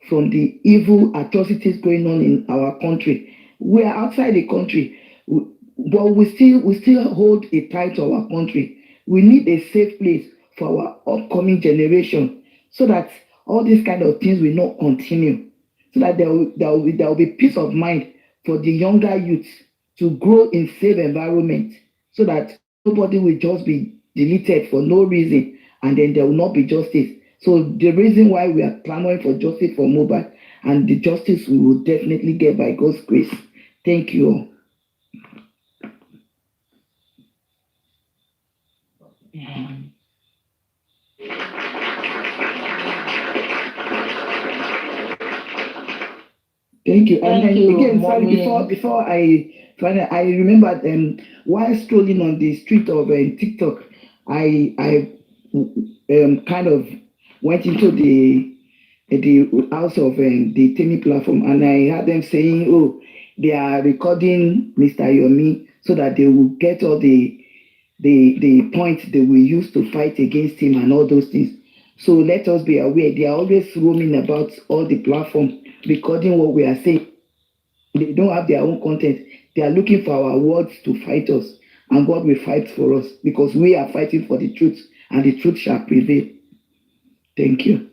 from the evil atrocities going on in our country. We are outside the country, but we still hold a tie to our country. We need a safe place for our upcoming generation, so that all these kind of things will not continue, so that there will be peace of mind for the younger youths to grow in safe environment, so that nobody will just be deleted for no reason, and then there will not be justice. So the reason why we are clamoring for justice for Mohbad, and the justice we will definitely get by God's grace. Thank you all. Thank you. And then again, sorry, before I remember while strolling on the street of TikTok, I kind of went into the house of the Temi platform, and I heard them saying, oh, they are recording Mr. Yomi so that they will get all the points they will use to fight against him and all those things. So let us be aware, they are always roaming about all the platforms, recording what we are saying. They don't have their own content. They are looking for our words to fight us, and God will fight for us, because we are fighting for the truth, and the truth shall prevail. Thank you.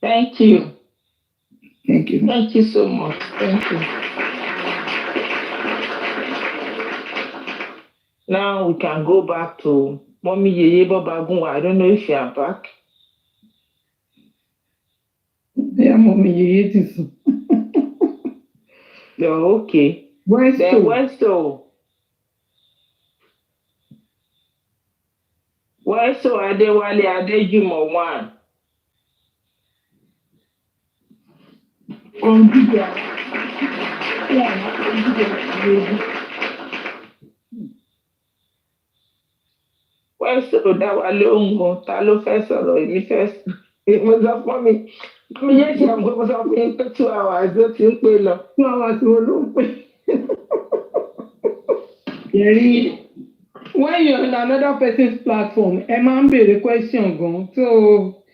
Thank you. Thank you. Thank you so much. Thank you. Now we can go back to Mommy Yeye Babagunwa. I don't know if you are back. Yeah, Mommy Yeye is. Oh, okay. Where's so? Where's so Adewale Adejumo one? Where's so that Walongo? Talo first or me first? It was up for me. Yes, I'm going to be for 2 hours. Don't think we love 2 hours. When you're on another person's platform, Emma the question gone. So,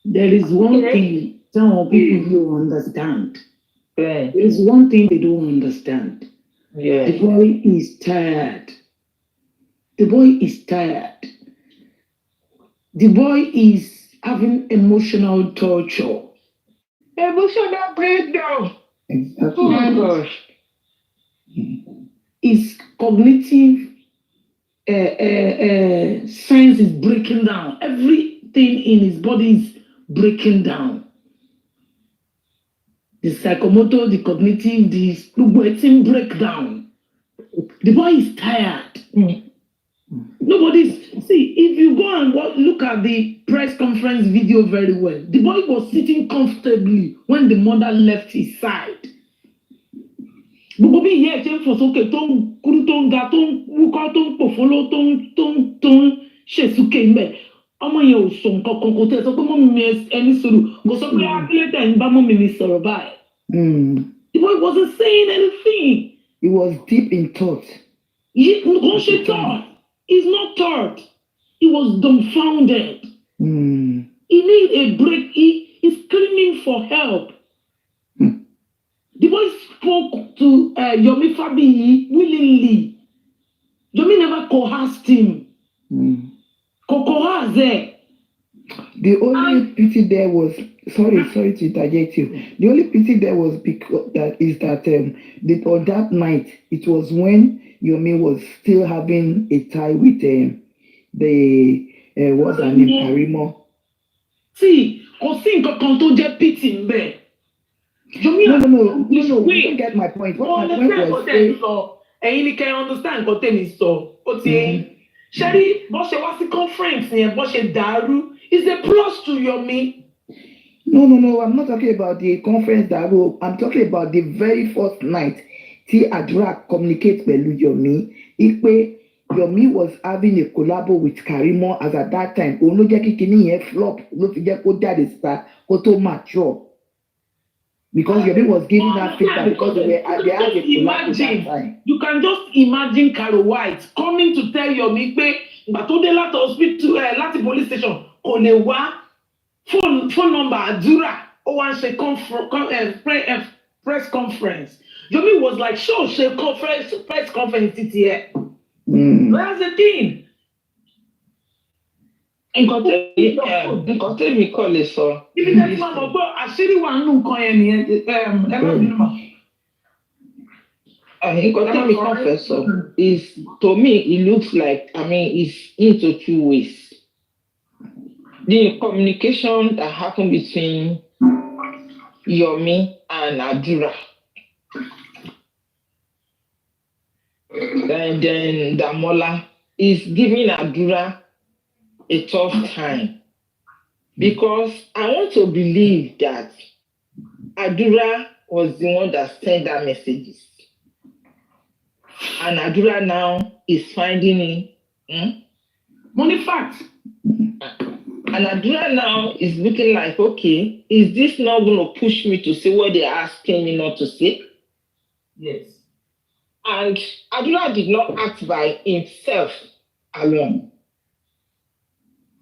there is one thing some people don't understand. There is one thing they don't understand. Yeah. The boy is tired. The boy is tired. The boy is having emotional torture. Emotional breakdown. Exactly. Oh my gosh. His cognitive science is breaking down. Everything in his body is breaking down. The psychomotor, the cognitive, the breakdown. The boy is tired. See, if you go and look at the press conference video very well, the boy was sitting comfortably when the mother left his side. Gbogbo bí ìyá ẹ̀ ṣe ń fò sókè tó ń kúrú tó ń ga tó ń wúkọ́ tó ń pòfóló tó ń ṣèṣúkè ńbẹ̀. Ọmọ yẹn ò sọ nǹkan kan kò tẹ̀ sọ pé mọ́mí mi ẹni sùúrù kò sọ pé ábílẹ̀tẹ̀ ń bá mọ́mí mi sọ̀rọ̀ báyìí. The boy wasn't saying anything. He was deep in thought. Kò ṣe thought. He's not thought. He was dumbfounded. He need a break. He is screaming for help. The boy spoke to Yomi Fabiyi willingly. Yomi never coerced him. The only pity there was, sorry to interject you. The only pity there was because on that night, it was when Yomi was still having a tie with what's her name, Karimo. See, kò sí nǹkan kan tó jẹ́ pity ń bẹ̀. No, you don't get my point. What my point was ẹ̀yin ni kẹ́ understand nǹkan tèmi sọ. Ó ti yẹn. Ṣẹ́rí bó ṣe wá sí conference yẹn bó ṣe dàrú is a plus to Yomi. No, I'm not talking about the conference dàrú. I'm talking about the very first night tí Adura communicate pẹ̀lú Yomi pé Yomi was having a collabo with Karimo as at that time òun ló jẹ́ kí kinní yẹn flop ló fi jẹ́ kó jáde síta kó tó mature because Yomi was giving that feedback because they had a collabo that time. You can just imagine Carol White coming to tell Yomi pé ìgbà tó dé láti hospital láti police station kò lè wá phone number Adura ó wá ń ṣe press conference. Yomi was like, sure, press conference títí ẹ. That's the thing. Nǹkan tẹ́mi kọ́ lè sọ. Ibi tẹ́lifí máa mọ̀ gbọ́ àṣírí wà nínú nǹkan yẹn nìyẹn ẹ má bínú mà. Nǹkan tẹ́mi kọ́ fẹ́ sọ is to me it looks like it's into two ways. The communication that happened between Yomi and Adura. And then Demola is giving Adura a tough time because I want to believe that Adura was the one that sent that messages. And Adura now is finding it. Money fact. And Adura now is looking like, okay, is this not going to push me to say what they're asking me not to say? Yes. And Adura did not act by himself alone.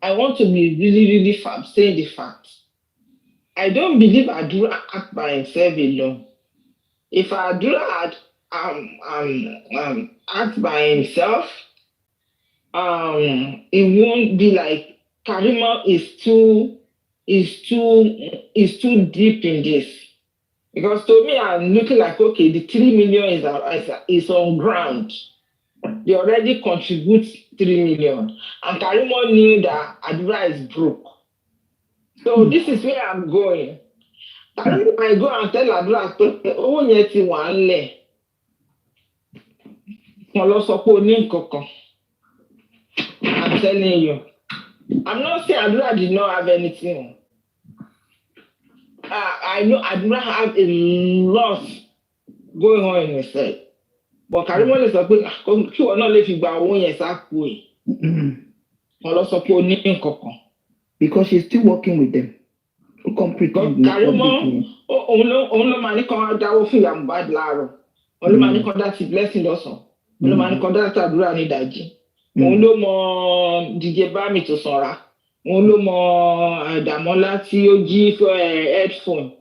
I want to be really saying the fact. I don't believe Adura act by himself alone. If Adura had act by himself, it won't be like Karimo is too deep in this. Because to me, I'm looking like, okay, the 3 million is on ground. They already contribute 3 million. And Karimo knew that Adura is broke. So this is where I'm going. Karimo might go and tell Adura, oh, yet you want le. I'm telling you. I'm not saying Adura did not have anything. I know Adura have a lot going on in his head. But Karimo is like, you will not let you go exactly. Because she's still working with them. Karimo, only money come out that feel I'm bad laro. Only money come that blessing also. Only money come that Adura ni daji. Only mo DJ Bami to Sora. Only mo Demola tí ó jí headphone.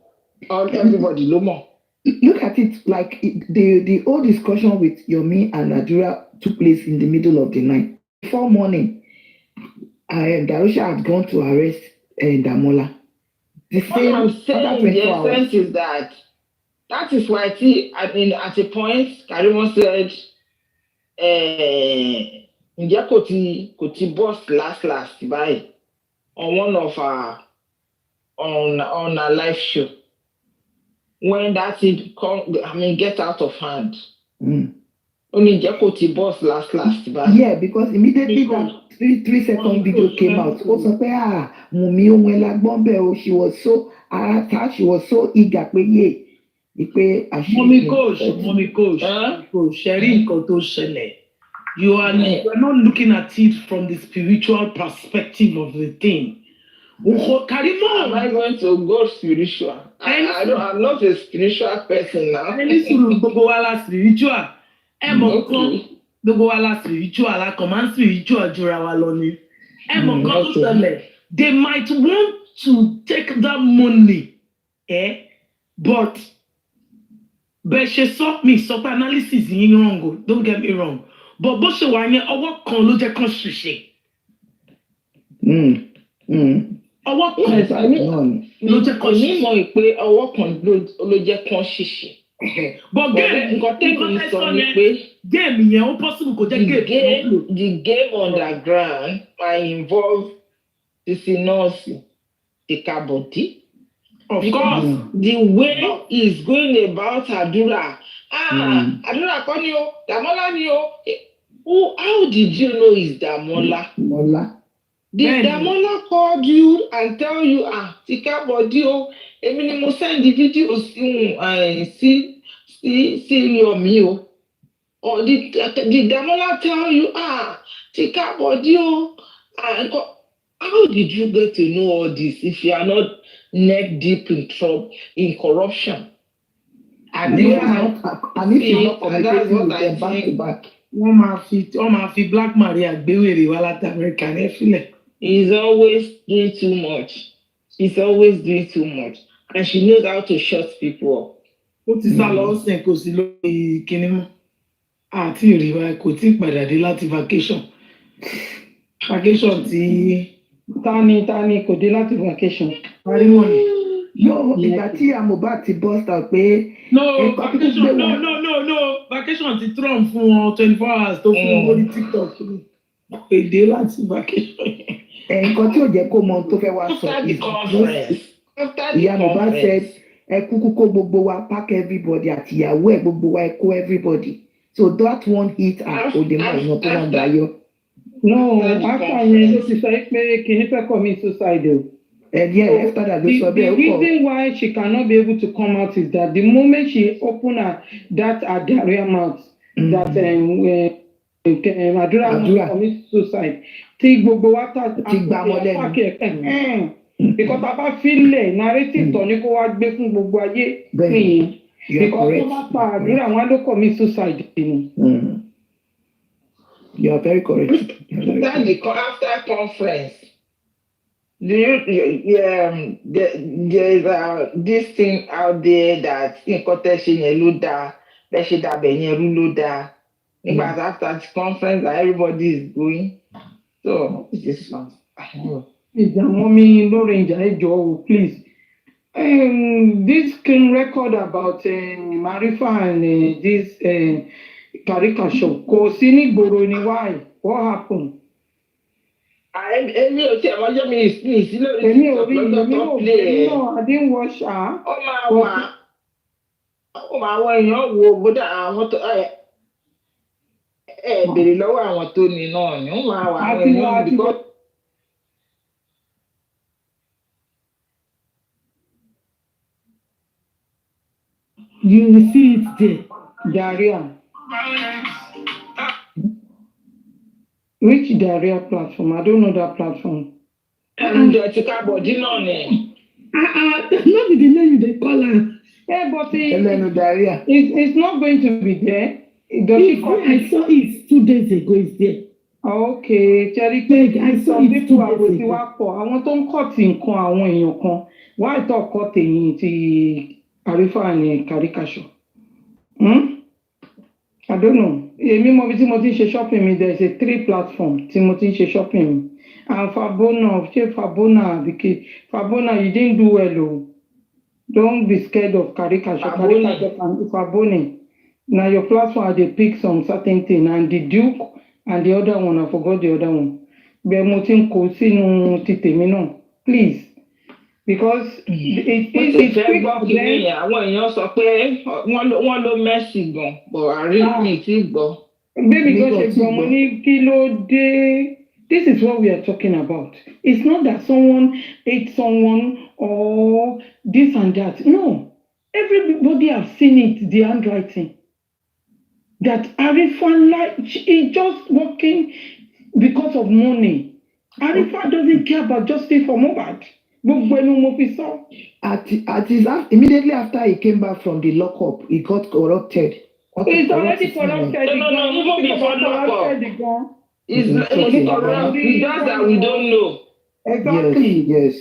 All everybody no more. Look at it like the whole discussion with Yomi and Adura took place in the middle of the night. Before morning, Darusha had gone to arrest Demola. The same, what I'm saying in the essence is that is why at a point Karimo said ǹjẹ́ kò ti boss last báyìí on one of our on a live show. When that it get out of hand. Only Jekoti boss last bad. Yeah, because immediately that 3-second video came out. Also, she was so attached, she was so eager. Mommy coach, sharing koto shele. You are not looking at it from the spiritual perspective of the thing. Karimo, am I going to go spiritual? I'm not a spiritual person now. Spiritual. Spiritual, command spiritual they might want to take that money, but analysis is wrong. Don't get me wrong. But bó ṣe wà yẹn ọwọ́ kan ló jẹ́ kán ṣiṣẹ́. Ọwọ́ kan ló jẹ́ kán ṣiṣẹ́. Mọ̀ pé ọwọ́ kan ló jẹ́ kán ṣiṣẹ́. But nǹkan tẹ́mi sọ ni pé game yẹn ó possible kò jẹ́ game. The game underground might involve Sisi Nọ́ọ̀sì, Ìkàbọ̀dí. Of because course. The way he's going about Adura. Adura kọ́ ni o, Demola ni o. How did you know it's Demola? Did Demola call you and tell you, Ìkàbọ̀dí o, èmi ni mo send the video sí see Yomi, or did Demola tell you, take out body, how did you get to know all this if you are not neck deep in trouble, in corruption? And if you're not communicating with them back to back. wọ́n máa fi Black Maria gbéwèrè wá láti Amẹ́ríkà ní ẹ̀fílẹ̀. He's always doing too much. She's always doing too much. And she knows how to shut people up. Ó ti sá lọ ọ̀sẹ̀ kò sí lórí kinní mọ́. Àti ìrìbá kò tí ì padà dé láti vacation. Vacation tí tani kò dé láti vacation. Pariwo ni. Yóò ìgbà tí Mohbad ti burst out pé. No, vacation no. Vacation ti Trump fún wọn 24 hours tó fún wọn lórí TikTok. Èdè láti vacation. Nǹkan tí ò jẹ́ kó mọ tó fẹ́ wá sọ ìyá Mohbad said ẹ kúkú kó gbogbo wa pack everybody àti ìyàwó ẹ gbogbo wa ẹ kó everybody so that one hit and òdèmọ̀ ìyàn tó wọ́n gbà yọ. No, after yẹn ló ti sọ pé kì í fẹ́ commit suicide o. After that ló sọ bẹ́ẹ̀ ó kọ̀. The reason why she cannot be able to come out is that the moment she open that Adura mouth that Adura want to commit suicide tí gbogbo wa ti gbà wọ́n lẹ́nu. Because a bá filẹ̀ narrative tó ní kó wá gbé fún gbogbo ayé nìyí. Because tó bá pa Adura wọn ló commit suicide ni. You are very correct. After conference, there's this thing out there that nǹkan tẹ́ ṣe yẹn ló dáa, bẹ́ẹ̀ ṣe dàbẹ̀ yẹn rú ló dáa. Nígbà after the conference that everybody is going. So, this is fun. Ìjàmọ́ mi lórí ìjà ẹjọ́ o, please. This screen record about Marifa and this caricature kò sí ní gbòòrò ni why? What happened? Èmi ò tiẹ̀ mọ́jọ́ mi sí lórí TikTok lọ́jọ́ tó play ẹ̀. No, I didn't watch her. Ó máa wọ èèyàn wo bódà àwọn tó béèrè lọ́wọ́ àwọn tó ní náà ni ó máa wà àwọn èèyàn bíkọ́. You will see it there. Diarrhea. Which diarrhea platform? I don't know that platform. Not the name they call her. Yeah, but diarrhea. It's not going to be there. Does she come? I saw it 2 days ago. It's there. Okay, Cherry Peg, I saw it 2 days ago. Àwọn tó ń kọ́ ti nǹkan àwọn èèyàn kan. Why talk kọ́ tèyìn ti Arifa and caricature? I don't know. Èmi mọ̀ bí tí mo ti ń ṣe shopping mi, there is a 3 platform tí mo ti ń ṣe shopping mi. And Fabona, Fabona, you didn't do well o. Don't be scared of caricature. Fabona. Now your platform they pick some certain thing and the Duke and the other one, I forgot the other one. Bẹ́ẹ̀ mo ti ń kó sínú títèmi náà. Please. Because it's quick for them. Àwọn èèyàn sọ pé wọ́n ló mẹ́sì gan, but àríwí ti gbọ́. Baby go ṣe gbọ́ mo ní kí ló dé. This is what we are talking about. It's not that someone ate someone or this and that. No. Everybody have seen it, the handwriting. That Arifa is just working because of money. Arifa doesn't care about justice for Mohbad. Immediately after he came back from the lockup, he got corrupted. He's already corrupted. No, even before lockup. He's corrupt. He does that we don't know. Exactly. Yes.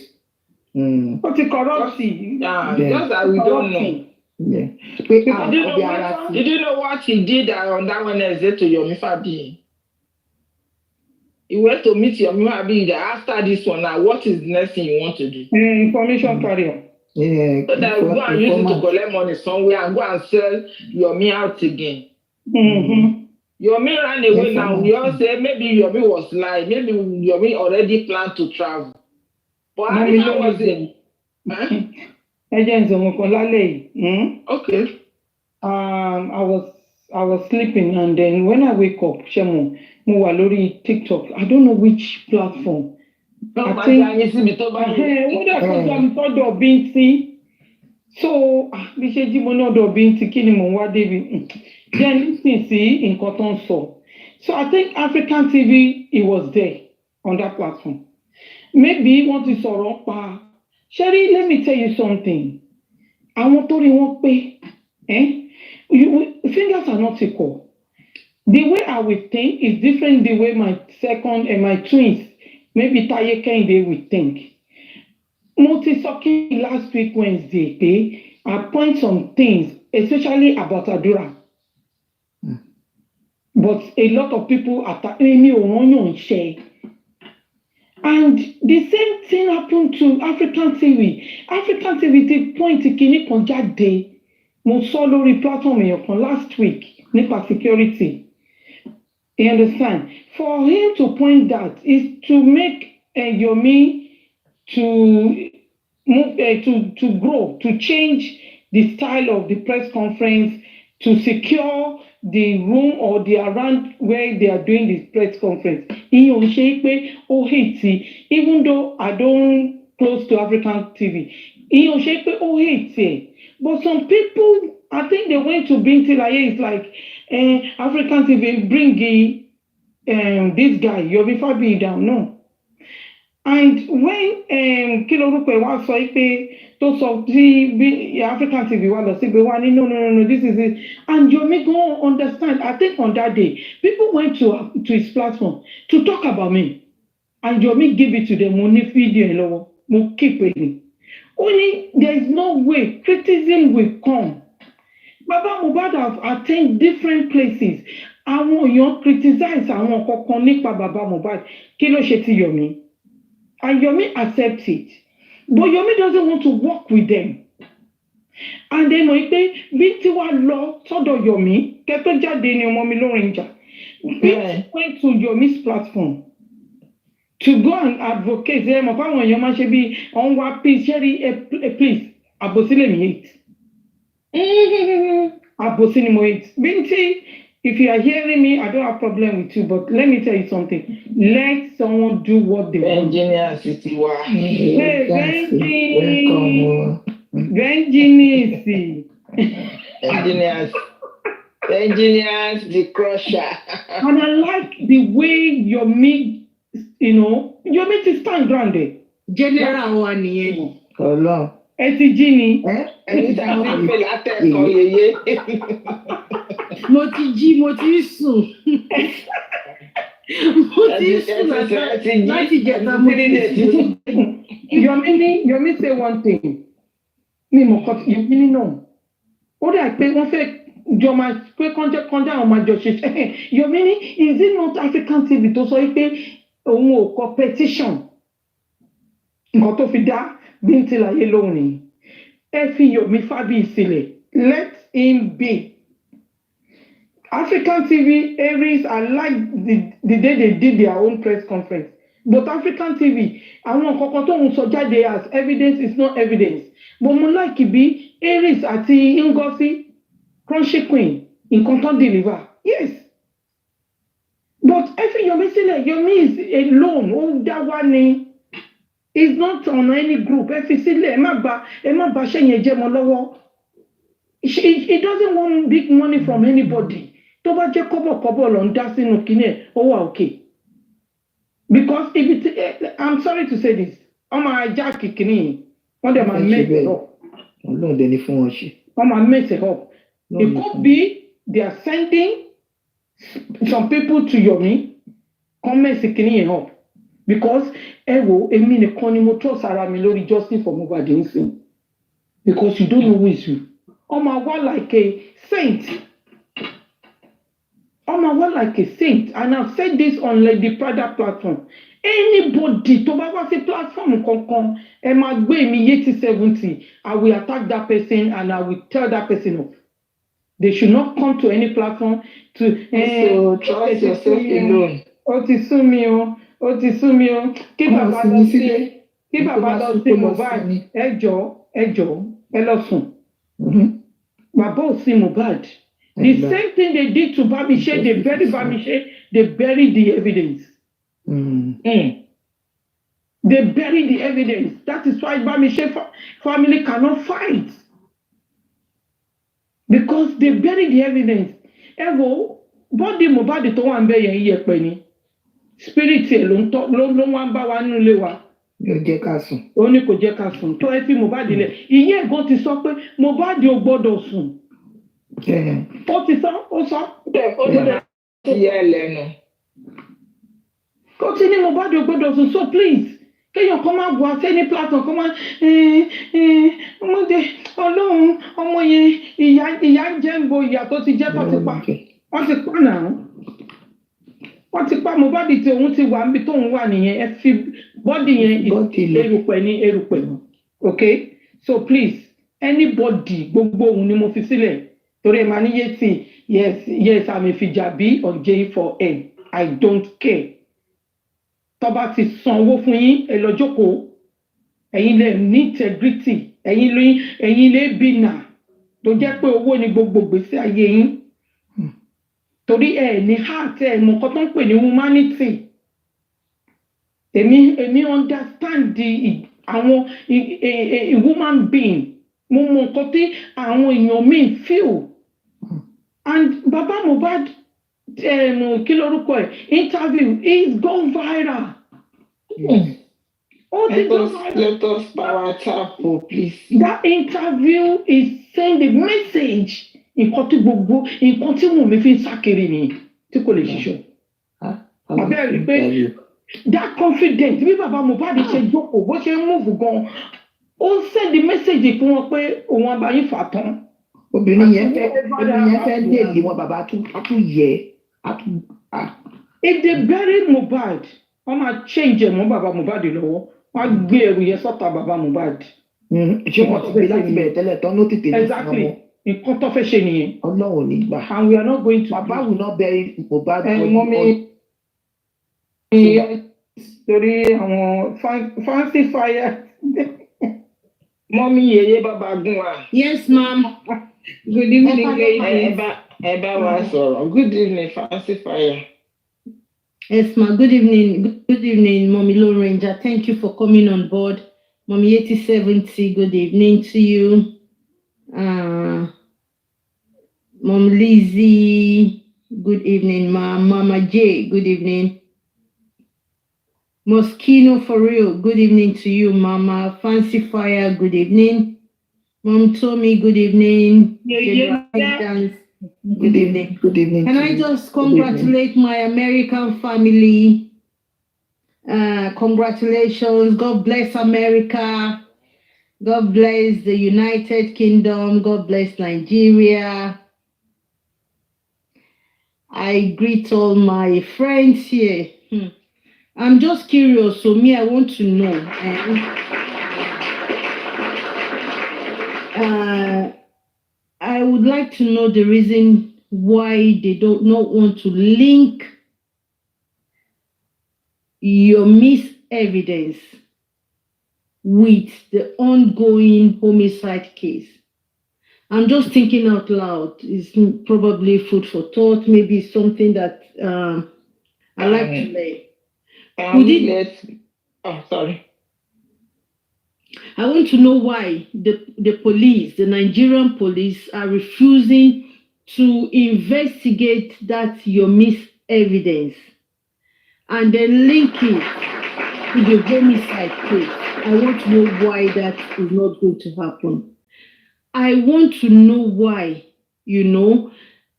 But he corrupts. Just that we don't know. Yeah. Did you know what he did on that Wednesday to Yomi Fabiyi? He went to meet Yomi Fabiyi after this one. Now, what is the next thing you want to do? Information carrier. Yeah. So that we go and use it to collect money somewhere and go and sell Yomi out again. Mm-hmm. Yomi ran away now. We all say maybe Yomi was lying. Maybe Yomi already planned to travel. But how was it? Okay. I was sleeping and then when I wake up, Shemo, mo wà lórí TikTok. I don't know which platform. I think So bí ṣe jí mo ní ọ̀dọ̀ bí ti kí ni mò ń wá débi then listen sí nǹkan tó ń sọ. So I think African TV, it was there on that platform. Maybe wọ́n ti sọ̀rọ̀ pa. Sherry, let me tell you something. Àwọn tó rí wọn pé fingers are not equal. The way I will think is different the way my second and my twins, maybe Taye Kehinde will think. Mo ti sọ kí last week Wednesday pé I point some things, especially about Adura. But a lot of people attack me on share. And the same thing happened to African TV. African TV ti point kìíní kan jáde. Mo sọ lórí platform èèyàn kan last week nípa security. You understand? For him to point that is to make Yomi to move to grow, to change the style of the press conference, to secure the room or the around where they are doing this press conference. Ìyẹn ṣe pé ó hate, even though I don't close to African TV. Ìyẹn ṣe pé ó hate. But some people, I think they went to Binti Laye, it's like African TV bring this guy, Yomi Fabiyi down. No. And when Kilorupe was so to so the African TV was no, this is it. And Yomi go understand. I think on that day, people went to his platform to talk about me. And Yomi give it to them money video and keep it. Only there is no way criticism will come. Baba Mohbad have attended different places. Àwọn èèyàn criticize àwọn kankan nípa Baba Mohbad. Kí ló ṣe ti Yomi? And Yomi accepts it. But Yomi doesn't want to work with them. And then mọ̀ pé bí tí wàá lọ sọ́dọ̀ Yomi, kẹ́tọ́ jáde ni ọmọ mi lórin ìjà. Bí went to Yomi's platform to go and advocate. Ẹ mọ̀ fáwọn èèyàn máa ṣe bí ọ̀n wá peace, please, àbòsílẹ̀ mi hate. Àbòsí mo hate. Binti, if you are hearing me, I don't have problem with you, but let me tell you something. Let someone do what they want. Engineer Sitiwa. Hey, Benji. Engineers, the crusher. And I like the way Yomi, Yomi to stand grounded. General one here. Hello. Eti Gini. Ẹni tí a ti ń pè látẹ̀kọ́ yeye. Mo ti sùn. Mo ti sùn láti jẹta mo ti sùn. Yomi say one thing. Mi mọ̀ kọ́ Yomi náà. Ó dà pé wọ́n fẹ́ jọ máa pé kọ́njá àwọn máa jọ ṣe. Yomi ní, is it not African TV tó sọ pé òun ò kọ petition? Nǹkan tó fi dá Binti Laye lóhùn ni. Ẹ fi Yomi Fabiyi sílẹ̀. Let him be. African TV, Aries, I like the day they did their own press conference. But African TV, àwọn kankan tó ń sọ jáde as evidence is not evidence. But mo like bí Aries àti Ngozi, Crunchy Queen, nǹkan tó deliver. Yes. But ẹ fi Yomi sílẹ̀, Yomi is alone, ó dá wá ni. It's not on any group. Ẹ fi sílẹ̀, ẹ má bà ṣẹ́ yẹn jẹ́ mọ́ lọ́wọ́. He doesn't want big money from anybody. Tó bá jẹ́ kọ́bọ̀kọ́bọ̀ lọ ń dá sínú kíní ẹ̀, ó wà okay. Because if it, I'm sorry to say this, ọmọ ajá kìkìní yìí, wọ́n dẹ̀ máa mess it up. Ọlọ́run dẹ̀ ní fún wọn ṣe. Wọ́n máa mess it up. It could be they are sending some people to Yomi, come mess kìkìní yẹn up. Because ẹ wo èmi nìkan ni mo trust ara mi lórí justice for Mohbad nsìn. Because you don't know who is who. Ọmọ wa like a saint. Ọmọ wa like a saint. And I've said this on the Prada platform. Anybody tó bá wá sí platform kankan, ẹ máa gbé mi 80-70, I will attack that person and I will tell that person off. They should not come to any platform to so trust yourself alone. Ó ti sú mi o. Kí bàbá lọ sí Mohbad, ẹ jọ̀ọ́, ẹ lọ sùn. Bàbá ò sí Mohbad. The same thing they did to Bamishe, they buried Bamishe, they buried the evidence. They buried the evidence. That is why Bamishe family cannot fight. because they buried the evidence. Ego, body Mohbad tó wà ń bẹ̀ yẹn iyẹ̀pẹ̀ ni. Spirit ẹ̀ ló wá ń bá wa nínú ilé wa. Yóò jẹ́ ká sùn. Ó ní kò jẹ́ ká sùn. Tó ẹ fi Mohbad lẹ̀. Ìyá ẹ̀gbọ́n ti sọ pé Mohbad ò gbọ́dọ̀ sùn. Ó ti sọ, ó sọ. Ó ti yẹ lẹ́nu. Ó ti ní Mohbad ò gbọ́dọ̀ sùn, so please. Kéèyàn kan máa wà sẹ́ni platform kan máa ọmọdé Ọlọ́run ọmọ yẹn ìyá ń jẹ́ ń bo ìyá tó ti jẹ́ tó ti pa. Wọ́n ti pa náà. Wọ́n ti pa Mohbad tí òun ti wà níbi tóun wà nìyẹn. Ẹ fi bọ́dì yẹn erùpẹ̀ ní erùpẹ̀. Okay? So please, anybody gbogbo òun ni mo fi sílẹ̀. Torí ẹ máa ní yétì yes àmì fìjàbí on J4M. I don't care. Tọ́ba ti sanwó fún yín ẹ lọ jókòó ẹ̀yin lè ní integrity ẹ̀yin lè bínà tó jẹ́ pé owó ni gbogbo gbèsè ayé yín torí ẹ ní heart ẹ mọ nǹkan tó ń pè ní humanity èmi understand àwọn human being mo mọ nǹkan tí àwọn èèyàn mi feel and baba Mohbad kí lorúkọ ẹ interview is gone viral. Let us power tap, please. That interview is sending a message. Nǹkan tí Wùnmí fi ń sákiri ni tí kò lè ṣiṣẹ́. Abẹ́rẹ́ pé that confidence bí bàbá Mohbad ṣe jókòó bó ṣe ń múùfù gan ó send a message fún wọn pé òun abayín fà tán. Obìnrin yẹn fẹ́ délé wọn bàbá tún yẹ. If they bury Mohbad, wọ́n máa change ẹ̀ mọ́ bàbá Mohbad lọ́wọ́. Wọ́n á gbé ẹrù yẹn sọ́tà bàbá Mohbad. Ṣé wọ́n ti gbé láti bẹ̀rẹ̀ tẹ́lẹ̀ tán ló tètè ní exactly nǹkan tó fẹ́ ṣe nìyẹn. Ọlọ́run ní gbà. And we are not going to. Bàbá will not bury Mohbad. Torí àwọn fancy fire. Mọ́mí yèyé bàbá gún wa. Yes, ma'am. Good evening, ladies. Ẹ bá wa sọ̀rọ̀. Good evening, fancy fire. Yes, ma'am. Good evening, Mommy Lone Ranger. Thank you for coming on board. Mommy 8070, good evening to you. Mom Lizzie, good evening, ma'am. Mama J, good evening. Moschino for real, good evening to you, Mama. Fancy Fire, good evening. Mom Tommy, good evening. Good evening. Good evening. Can I just congratulate my American family? Congratulations. God bless America. God bless the United Kingdom. God bless Nigeria. I greet all my friends here. I'm just curious, so I want to know. I would like to know the reason why they don't not want to link your evidence with the ongoing homicide case. I'm just thinking out loud. It's probably food for thought, maybe something that I like to learn. Sorry. I want to know why the police, the Nigerian police, are refusing to investigate that your evidence and then link it to the homicide case. I want to know why that is not going to happen. I want to know why, in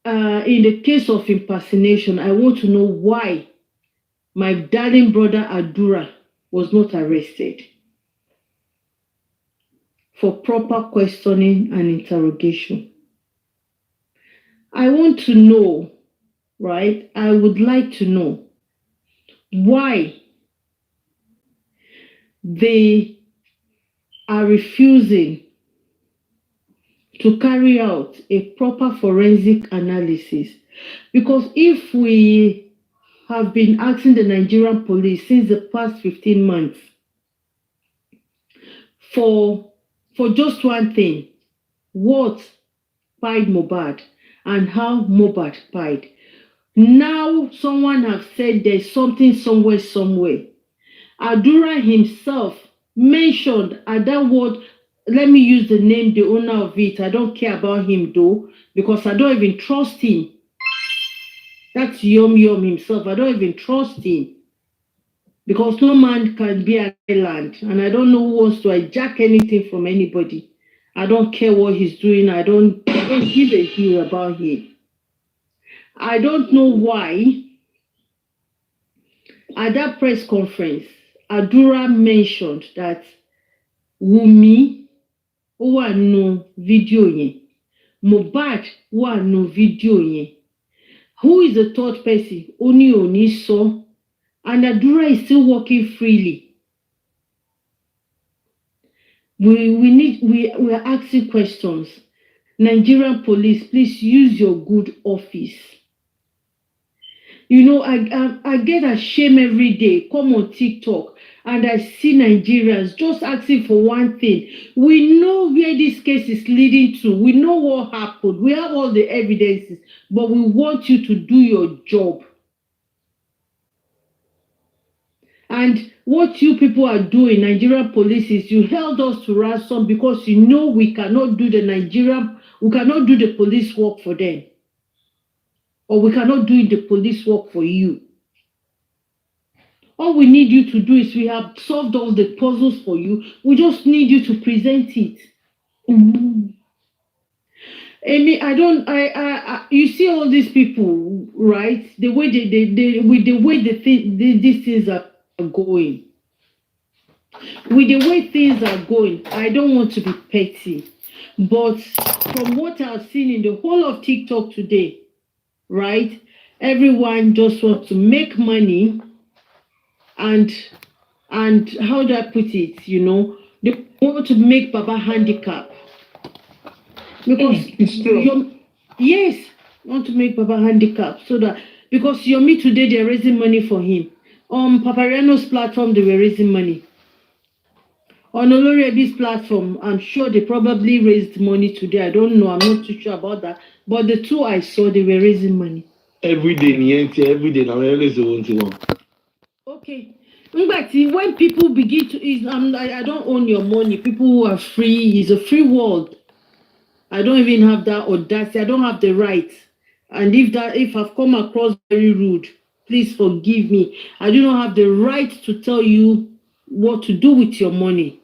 the case of impersonation, I want to know why my darling brother Adura was not arrested for proper questioning and interrogation. I want to know, right? I would like to know why they are refusing to carry out a proper forensic analysis. Because if we have been asking the Nigerian police since the past 15 months for just one thing, what pied Mohbad and how Mohbad pied. Now someone has said there's something somewhere. Adura himself mentioned at that word let me use the name, the owner of it. I don't care about him though, because I don't even trust him. That's Yomi himself. I don't even trust him. Because no man can be an island. And I don't know who wants to hijack anything from anybody. I don't care what he's doing. I don't give a deal about him. I don't know why at that press conference, Adura mentioned that Wunmi wà nù fídíò yẹn, Mohbad wà nù fídíò yẹn. Who is the third person? Oni Oniso. And Adura is still working freely. We are asking questions. Nigerian police, please use your good office. You know, I get ashamed every day, come on TikTok, and I see Nigerians just asking for one thing. We know where this case is leading to. We know what happened. We have all the evidences, but we want you to do your job. And what you people are doing, Nigerian police, is you held us to ransom because you know we cannot do the police work for them. Or we cannot do the police work for you. All we need you to do is we have solved all the puzzles for you. We just need you to present it. Amy, you see all these people, right? The way these things are going. With the way things are going, I don't want to be petty. But from what I've seen in the whole of TikTok today, right? Everyone just wants to make money and how do I put it? You know, they want to make Baba handicap. Because yes, want to make Baba handicap so that because Yomi today they're raising money for him. On Papariano's platform, they were raising money. On Olorebi's platform, I'm sure they probably raised money today. I don't know. I'm not too sure about that. But the two I saw, they were raising money. Every day, now always the one. Okay. When people begin to, I don't own your money. People who are free, it's a free world. I don't even have that audacity. I don't have the right. And if I've come across very rude, please forgive me. I do not have the right to tell you what to do with your money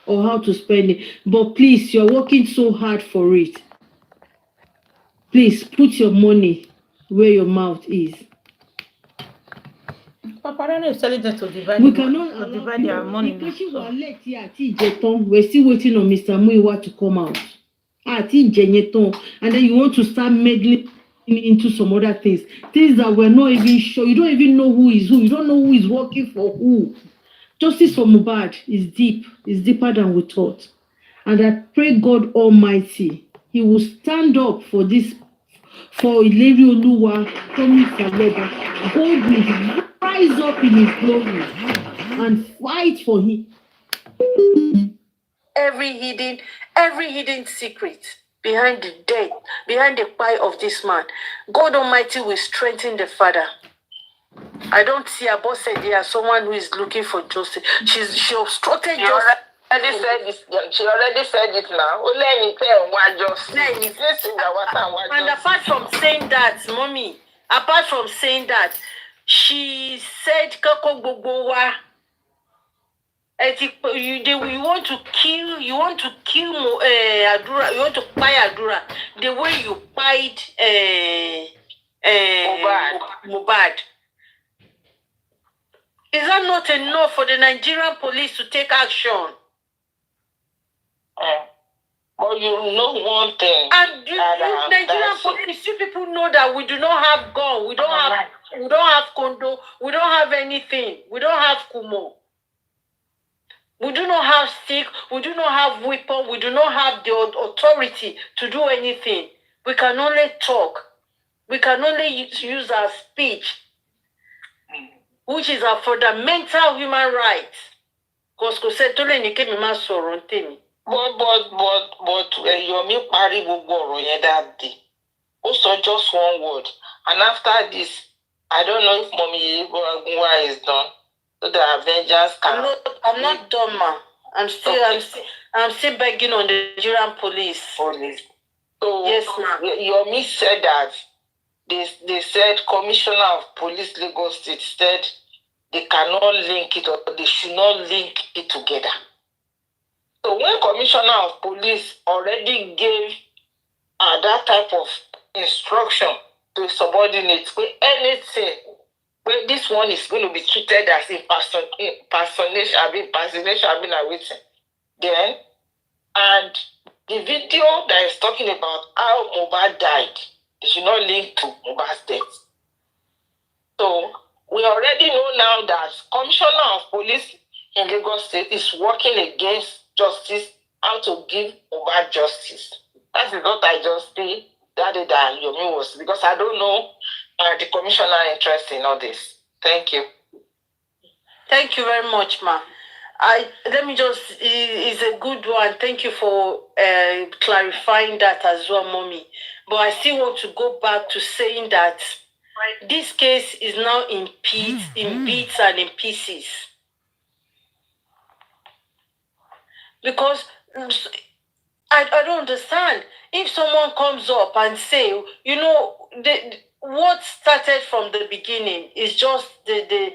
or how to spend it. But please, you're working so hard for it. Please put your money where your mouth is. Papa is telling them to divide their money. We're still waiting on Mr. Muiwa to come out. And then you want to start meddling into some other things that we're not even sure. You don't even know who is who. You don't know who is working for who. Justice for Mohbad is deep. It's deeper than we thought. And I pray God Almighty, He will stand up for this, for Ileri Oluwa, Tommy Saloba. God will rise up in His glory and fight for him. Every hidden secret behind the death, behind the cry of this man, God Almighty will strengthen the father. I don't see Abosede as someone who is looking for justice. She obstructed justice. She already said it now. And apart from saying that, mommy, she said, Kako Bobowa, you want to kill Adura, you want to buy Adura the way you buyed Mohbad. Is that not enough for the Nigerian police to take action? But you know one thing. And Nigerian police, you people know that we do not have gun, we don't have condo, we don't have anything, we don't have Kumo. We do not have stick, we do not have weapon, we do not have the authority to do anything. We can only talk. We can only use our speech, which is our fundamental human right. But Yomi pari gbogbo ọ̀rọ̀ yẹn that day. Also just one word. And after this, I don't know if Mommy Yegua is done. So the Avengers can... I'm not done, ma. I'm still I'm still begging on the Nigerian police. So Yes, Yomi said that they said Commissioner of Police Lagos State said they cannot link it or they should not link it together. So when Commissioner of Police already gave that type of instruction to subordinates, where anything, where this one is going to be treated as impersonation, then, and the video that is talking about how Mohbad died, they should not link to Mohbad's death. So we already know now that Commissioner of Police in Lagos State is working against justice, how to give Mohbad justice. That is what I just see that day that Yomi was, because I don't know the commissioner interest in all this. Thank you. Thank you very much, ma. Let me just, it's a good one. Thank you for clarifying that as well, mommy. But I still want to go back to saying that this case is now in bits and in pieces. Because I don't understand. If someone comes up and say, you know, what started from the beginning is just the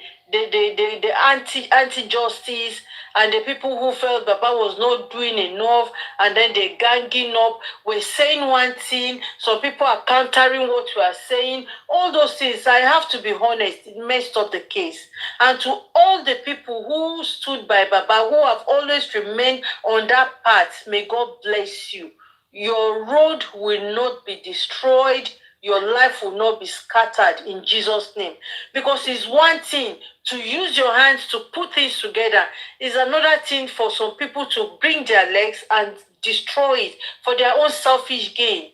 anti-justice and the people who felt Baba was not doing enough, and then they're ganging up. We're saying one thing, some people are countering what we are saying. All those things, I have to be honest, it messed up the case. And to all the people who stood by Baba, who have always remained on that path, may God bless you. Your road will not be destroyed. Your life will not be scattered in Jesus' name. Because it's one thing to use your hands to put things together. It's another thing for some people to bring their legs and destroy it for their own selfish gain.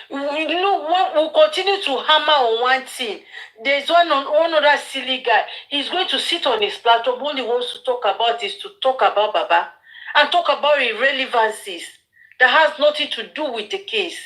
You know, we'll continue to hammer on one thing. There's one other silly guy. He's going to sit on his platform. All he wants to talk about is to talk about Baba and talk about irrelevancies that has nothing to do with the case.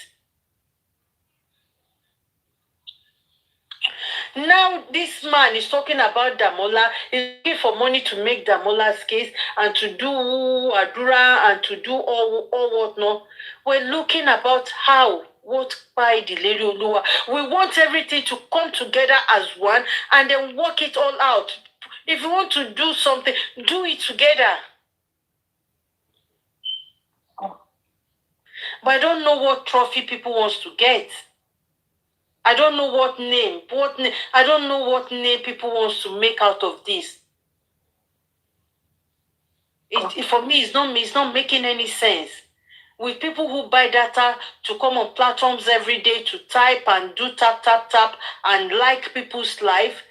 Now this man is talking about Demola. He's looking for money to make Demola's case and to do Adura and to do all what not. We're looking about how what by the Lady Oluwa. We want everything to come together as one and then work it all out. If you want to do something, do it together. But I don't know what trophy people wants to get. I don't know what name. I don't know what name people wants to make out of this. For me, it's not making any sense. With people who buy data to come on platforms every day to type and do tap and like people's life,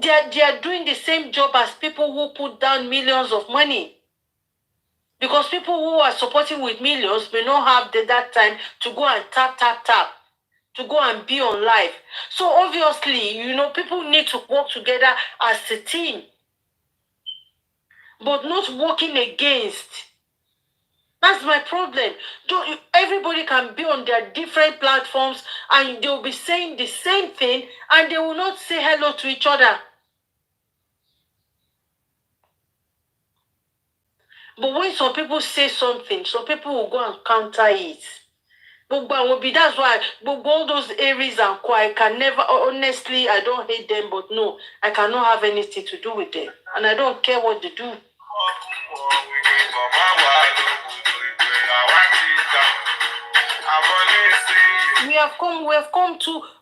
they are doing the same job as people who put down millions of money. Because people who are supporting with millions may not have that time to go and tap, to go and be on live. So obviously, you know, people need to work together as a team, but not working against. That's my problem. Everybody can be on their different platforms and they'll be saying the same thing and they will not say hello to each other. But when some people say something, some people will go and counter it. That's why all those Aries and I can never, honestly, I don't hate them, but no, I cannot have anything to do with them. And I don't care what they do.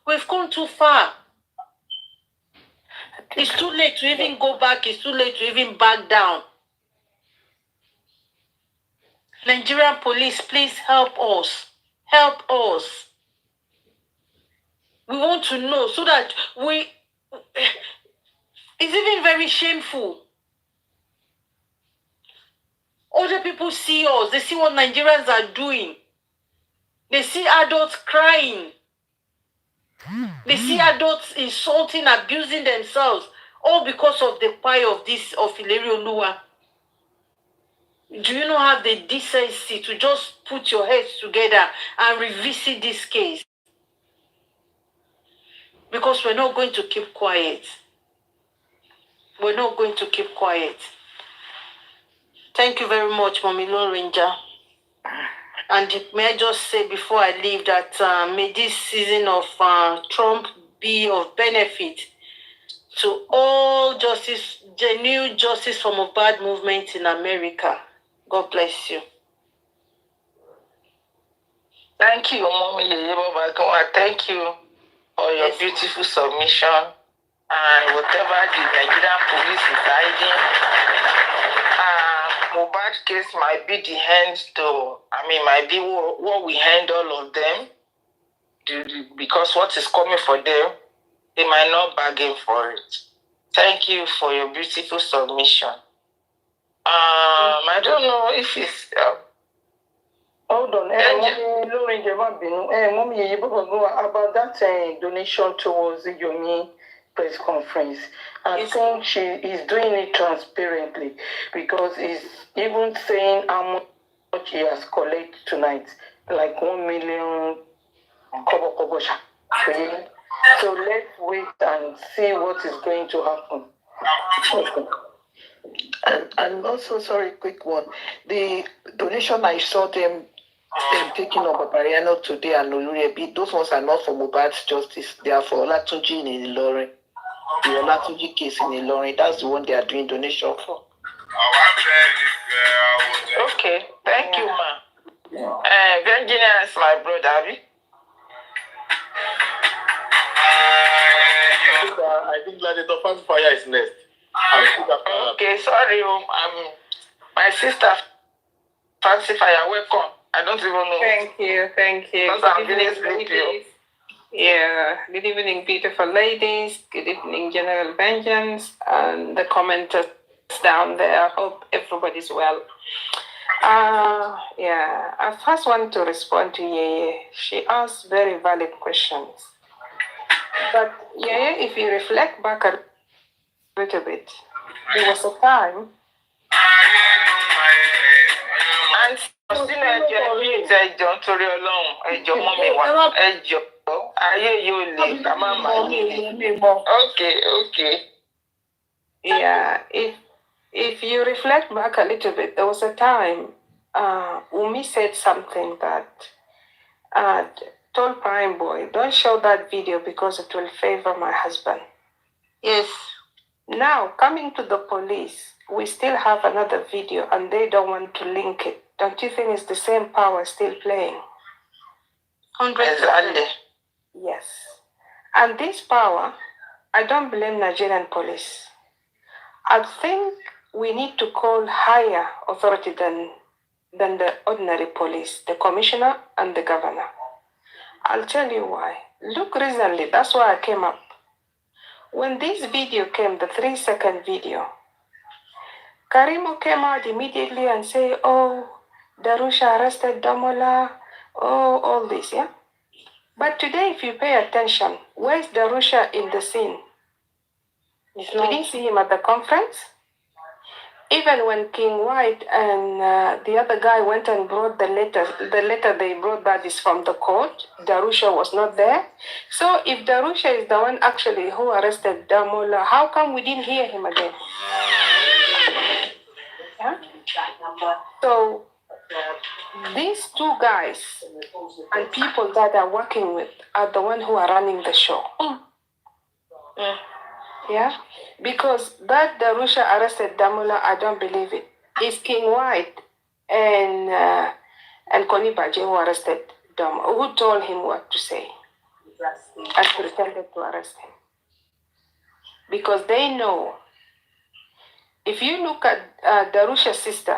We've come too far. It's too late to even go back, it's too late to even back down. Nigerian police, please help us. Help us. We want to know so that it's even very shameful. Other people see us, they see what Nigerians are doing. They see adults crying. They see adults insulting, abusing themselves, all because of the pie of Ileri Oluwa. Do you not have the decency to just put your heads together and revisit this case? Because we're not going to keep quiet. We're not going to keep quiet. Thank you very much, Mommy Lone Ranger. And may I just say before I leave that may this season of Trump be of benefit to all justice, genuine justice from a bad movement in America. God bless you. Thank you, Mommy. Thank you for your beautiful submission. And whatever the Nigerian police is hiding, Mohbad case might be the end to, might be what we hand all of them, because what is coming for them, they might not bargain for it. Thank you for your beautiful submission. I don't know if it's... Hold on, Mommy, about that donation towards the Yomi press conference. I think she is doing it transparently because he's even saying how much he has collected tonight, like 1 million kobo. So let's wait and see what is going to happen. And also, sorry, quick one. The donation I saw them taking up Babariano today and Olurebi, those ones are not for Mohbad's justice. They are for Olatunji in Ilorin. The Olatunji case in Ilorin. That's the one they are doing donation for. Okay, thank you, ma. Virginia is my brother, Abby. I think Gladiator Fire is next. Okay, sorry, my sister Fancy Fire, welcome. I don't even know. Thank you. Good evening, ladies. Yeah, good evening, beautiful ladies. Good evening, General Vengeance, and the commenters down there. Hope everybody's well. I first want to respond to Yeye. She asked very valid questions. But Yeye, if you reflect back a little bit, there was a time. And still ẹjọ́ torí Ọlọ́run ẹjọ́ mọ́ mi wá ẹjọ́ ayé yóò lè ká má má. Okay. Yeah, if you reflect back a little bit, there was a time Umi said something that told Prime Boy, don't show that video because it will favor my husband. Yes. Now, coming to the police, we still have another video and they don't want to link it. Don't you think it's the same power still playing? 100%. Yes. And this power, I don't blame Nigerian police. I think we need to call higher authority than the ordinary police, the commissioner and the governor. I'll tell you why. Look recently, that's why I came up. When this video came, the 3-second video, Karimo came out immediately and said, oh, Darusha arrested Demola, oh, all this, yeah? But today, if you pay attention, where's Darusha in the scene? We didn't see him at the conference. Even when King White and the other guy went and brought the letter they brought that is from the court, Darusha was not there. So if Darusha is the one actually who arrested Demola, how come we didn't hear him again? Yeah? So these two guys and people that are working with are the one who are running the show. Yeah, because that Darusha arrested Demola, I don't believe it. It's King White and Konibaje who arrested Demola, who told him what to say and pretended to arrest him. Because they know, if you look at Darusha's sister,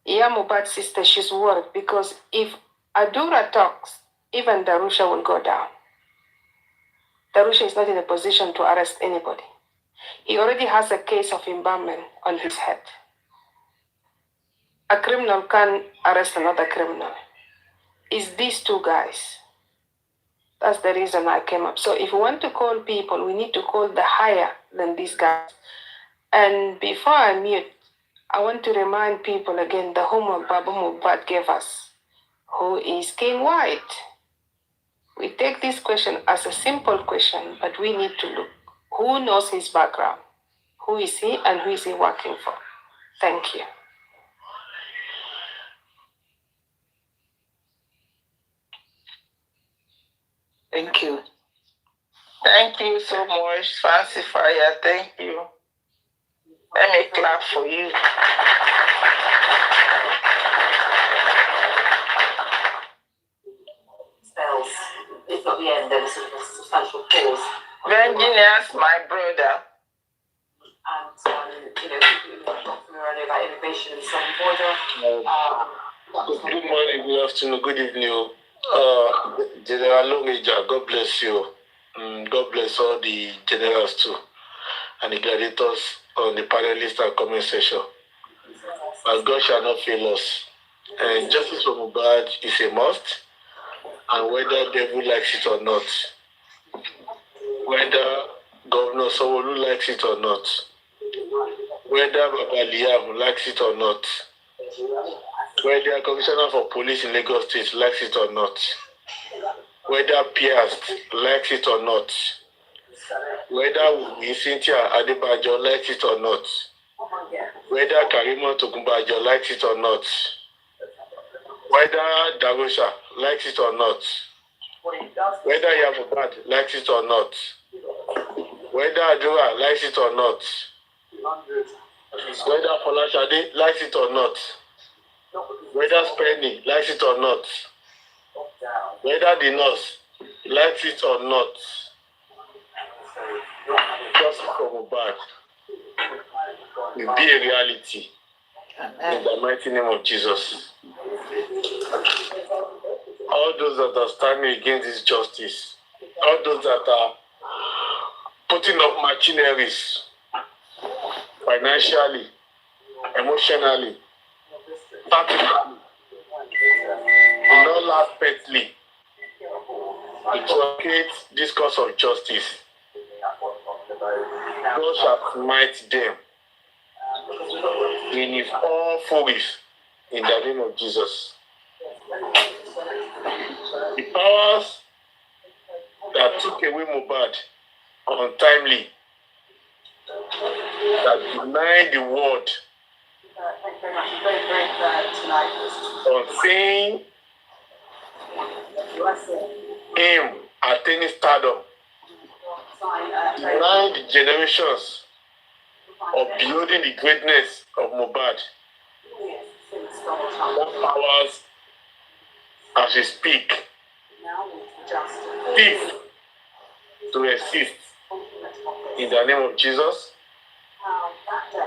Mohbad's sister, she's worried because if Adura talks, even Darusha will go down. Darusha is not in a position to arrest anybody. He already has a case of embalmment on his head. A criminal can arrest another criminal. It's these two guys. That's the reason I came up. So if we want to call people, we need to call the higher than these guys. And before I mute, I want to remind people again the homework Baba Mohbad gave us. Who is King White? We take this question as a simple question, but we need to look. Who knows his background? Who is he and who is he working for? Thank you. Thank you. Thank you so much, Fancy Fire. Thank you. Let me clap for you. Spells. It's not the end, there's a substantial pause. Virginia's my brother. And, talking already about innovation in some border. Good morning, good afternoon, good evening. General Longeja, God bless you. God bless all the generals too, and the gladiators on the panelists and comment section. But God shall not fail us. And justice for Mohbad is a must, and whether devil likes it or not, whether Governor Sanwo-Olu likes it or not, whether Baba Liam likes it or not, whether Commissioner for Police in Lagos State likes it or not, whether Piast likes it or not, whether Cynthia Adebajo likes it or not, whether Karimo Tokunbajo likes it or not, whether Darusha likes it or not, whether Yamubad likes it or not, whether Adura likes it or not, whether Folashade likes it or not, whether Spenny likes it or not, whether the nurse likes it or not, just for Mohbad will be a reality in the mighty name of Jesus. All those that are standing against this justice, all those that are putting up machineries financially, emotionally, tactically, in all aspectly, to truncate this cause of justice, God shall smite them in his all furies in the name of Jesus. The powers that took away Mohbad untimely, that denied the word on seeing him attaining stardom, denied the generations of building the greatness of Mohbad. That powers, as we speak, cease to exist in the name of Jesus,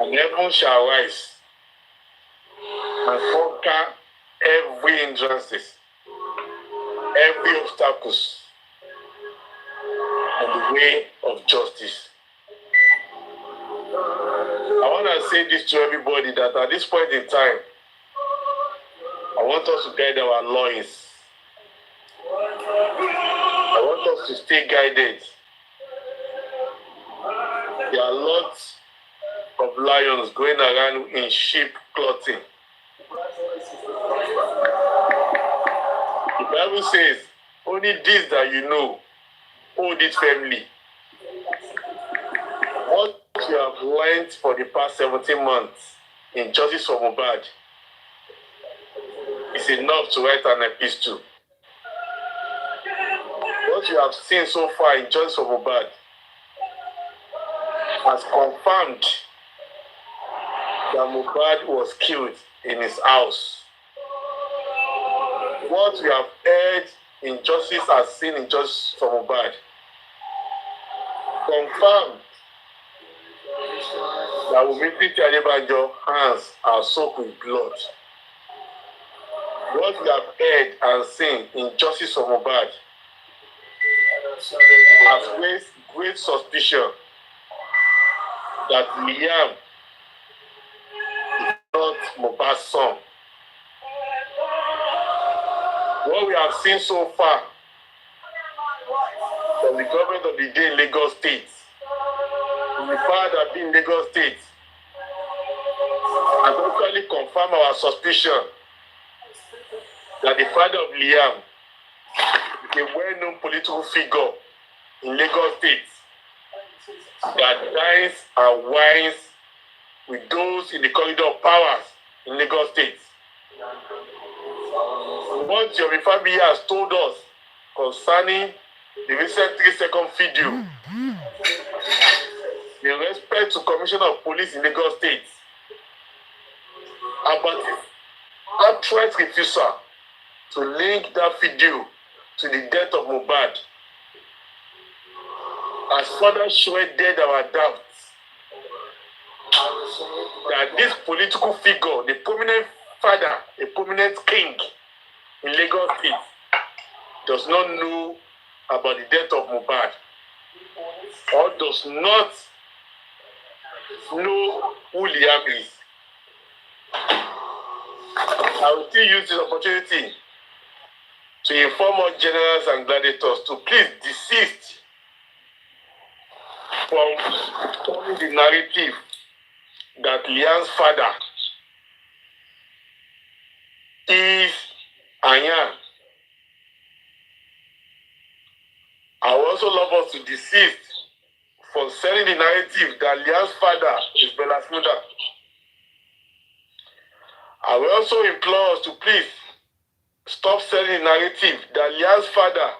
and heaven shall rise and conquer every hindrances, every obstacles on the way of justice. I want to say this to everybody, that at this point in time, I want us to guide our loins. I want us to stay guided. There are lots of lions going around in sheep clothing. The Bible says, only this that you know, hold it firmly. What you have learned for the past 17 months in justice for Mohbad is enough to write an epistle. What you have seen so far in justice for Mohbad has confirmed that Mohbad was killed in his house. What we have heard in justice as seen in justice for Mohbad confirmed that Wumi Adebajo's hands are soaked with blood. What we have heard and seen in justice for Mohbad has raised great suspicion that Liam is not Mohbad's son. What we have seen so far from the government of the day in Lagos State, from the power that be in Lagos State, has actually confirmed our suspicion that the father of Liam is a well-known political figure in Lagos State that dines and wines with those in the corridor of powers in Lagos State. What Yomi Fabiyi has told us concerning the recent 3-second video in respect to Commissioner of Police in Lagos State about his outright refusal to link that video to the death of Mohbad has further shredded our doubts that this political figure, the prominent father, a prominent king in Lagos State, does not know about the death of Mohbad or does not know who Liam is. I will still use this opportunity to inform all generals and gladiators to please desist from telling the narrative that Liam's father is Anya. I would also love us to desist from selling the narrative that Liam's father is Bella Smuda. I will also implore us to please stop selling the narrative that Liam's father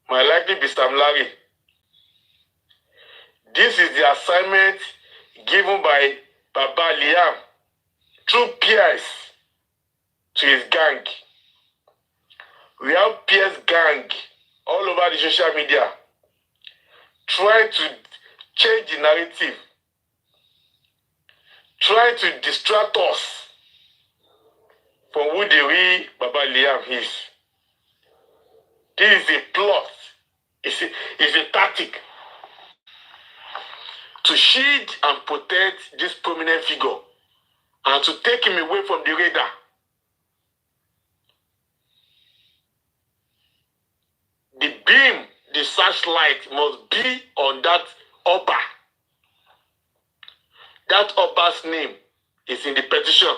might likely be Sam Larry. This is the assignment given by Baba Liam through peers to his gang. We have peers gang all over the social media trying to change the narrative, trying to distract us from who the real Baba Liam is. This is a plot, it's a tactic to shield and protect this prominent figure and to take him away from the radar. The beam, the searchlight must be on that Oba. That Oba's name is in the petition,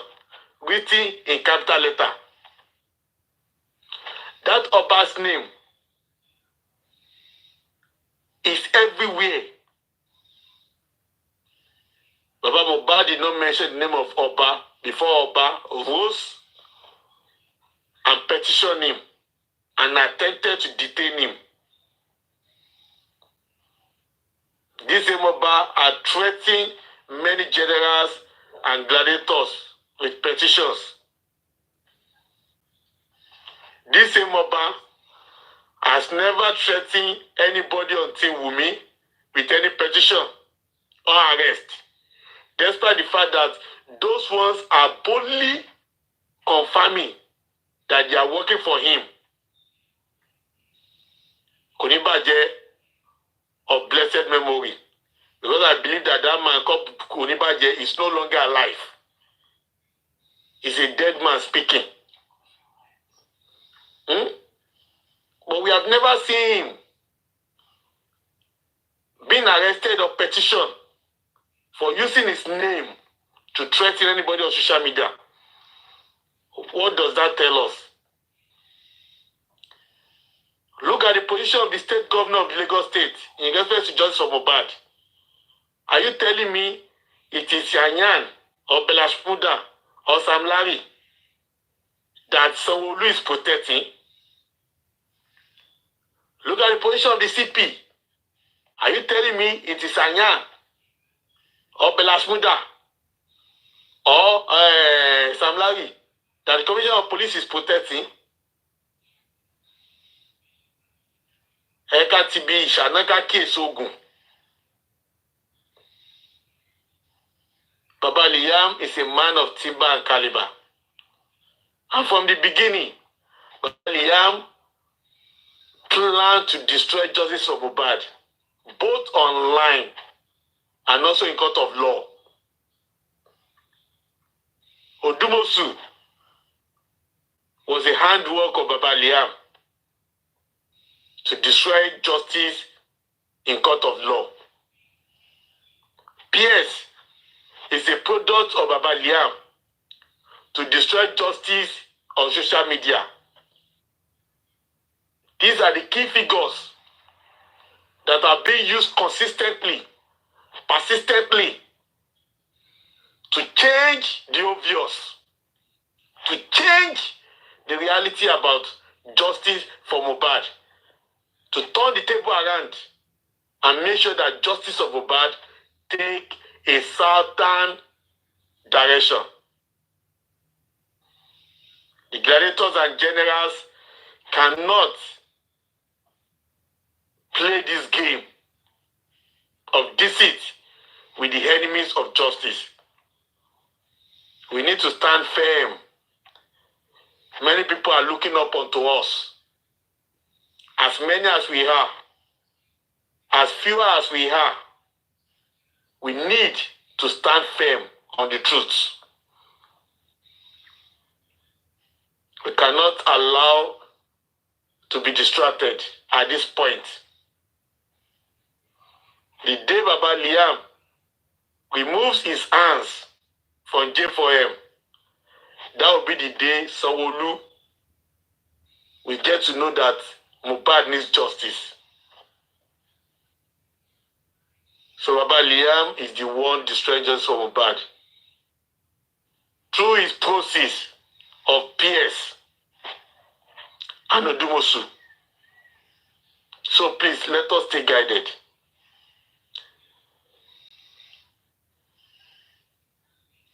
written in capital letter. That Oba's name is everywhere. Baba Mohbad did not mention the name of Oba before Oba rose and petitioned him and attempted to detain him. This same Oba had threatened many generals and gladiators with petitions. This same Oba has never threatened anybody on Team Wumi with any petition or arrest, despite the fact that those ones are boldly confirming that they are working for him. Konibaje of blessed memory. Because I believe that that man called Konibaje is no longer alive. He's a dead man speaking. But we have never seen him being arrested or petitioned for using his name to threaten anybody on social media. What does that tell us? Look at the position of the state governor of Lagos State in reference to justice of Mohbad. Are you telling me it is Yanyan or Bella Smuda or Sam Larry that Sanwo-Olu is protecting? Look at the position of the CP. Are you telling me it is Yanyan or Bella Smuda or Sam Larry that the Commissioner of Police is protecting? Eka TB Shanaka Kesogun. Baba Liam is a man of timber and caliber. And from the beginning, Baba Liam planned to destroy justice of Mohbad, both online and also in court of law. Odumosu was a handwork of Baba Liam to destroy justice in court of law. PS is a product of Baba Liam to destroy justice on social media. These are the key figures that are being used consistently, persistently, to change the obvious, to change the reality about justice for Mohbad, to turn the table around and make sure that justice of Mohbad take a certain direction. The gladiators and generals cannot play this game of deceit with the enemies of justice. We need to stand firm. Many people are looking up onto us. As many as we are, as few as we are, we need to stand firm on the truth. We cannot allow to be distracted at this point. The day Baba Liam removes his hands from J4M, that will be the day Sanwo-Olu will get to know that Mohbad needs justice. So Baba Liam is the one destroying justice for Mohbad. Through his process of PS and Odumosu. So please, let us stay guided.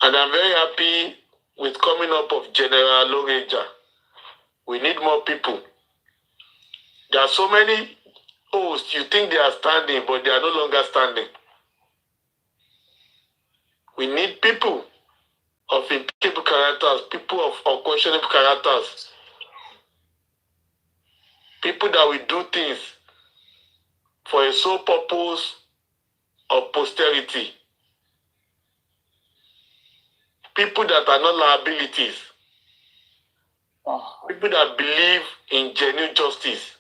And I'm very happy with coming up of General Loreja. We need more people. There are so many hosts, you think they are standing, but they are no longer standing. We need people of impeccable characters, people of unquestionable characters, people that will do things for a sole purpose of posterity. People that are not liabilities. People that believe in genuine justice.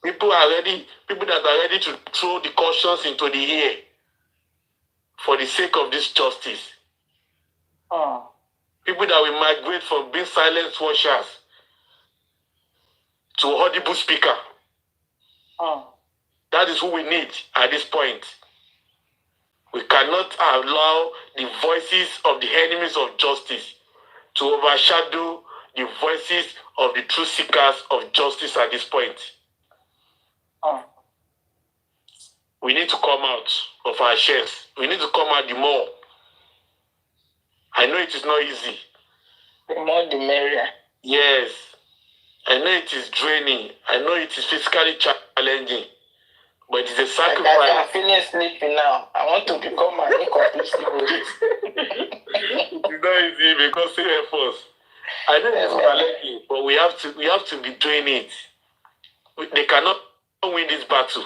People that are ready to throw the cautions into the air for the sake of this justice. People that will migrate from being silent watchers to audible speaker. That is who we need at this point. We cannot allow the voices of the enemies of justice to overshadow the voices of the true seekers of justice at this point. We need to come out of our shells. We need to come out the more. I know it is not easy. The more the merrier. Yes. I know it is draining. I know it is physically challenging. But it is a sacrifice. I'm feeling sleepy now. I want to become an incomplete sleep. It's not easy because same efforts. I know it's challenging, but we have to be doing it. They cannot win this battle.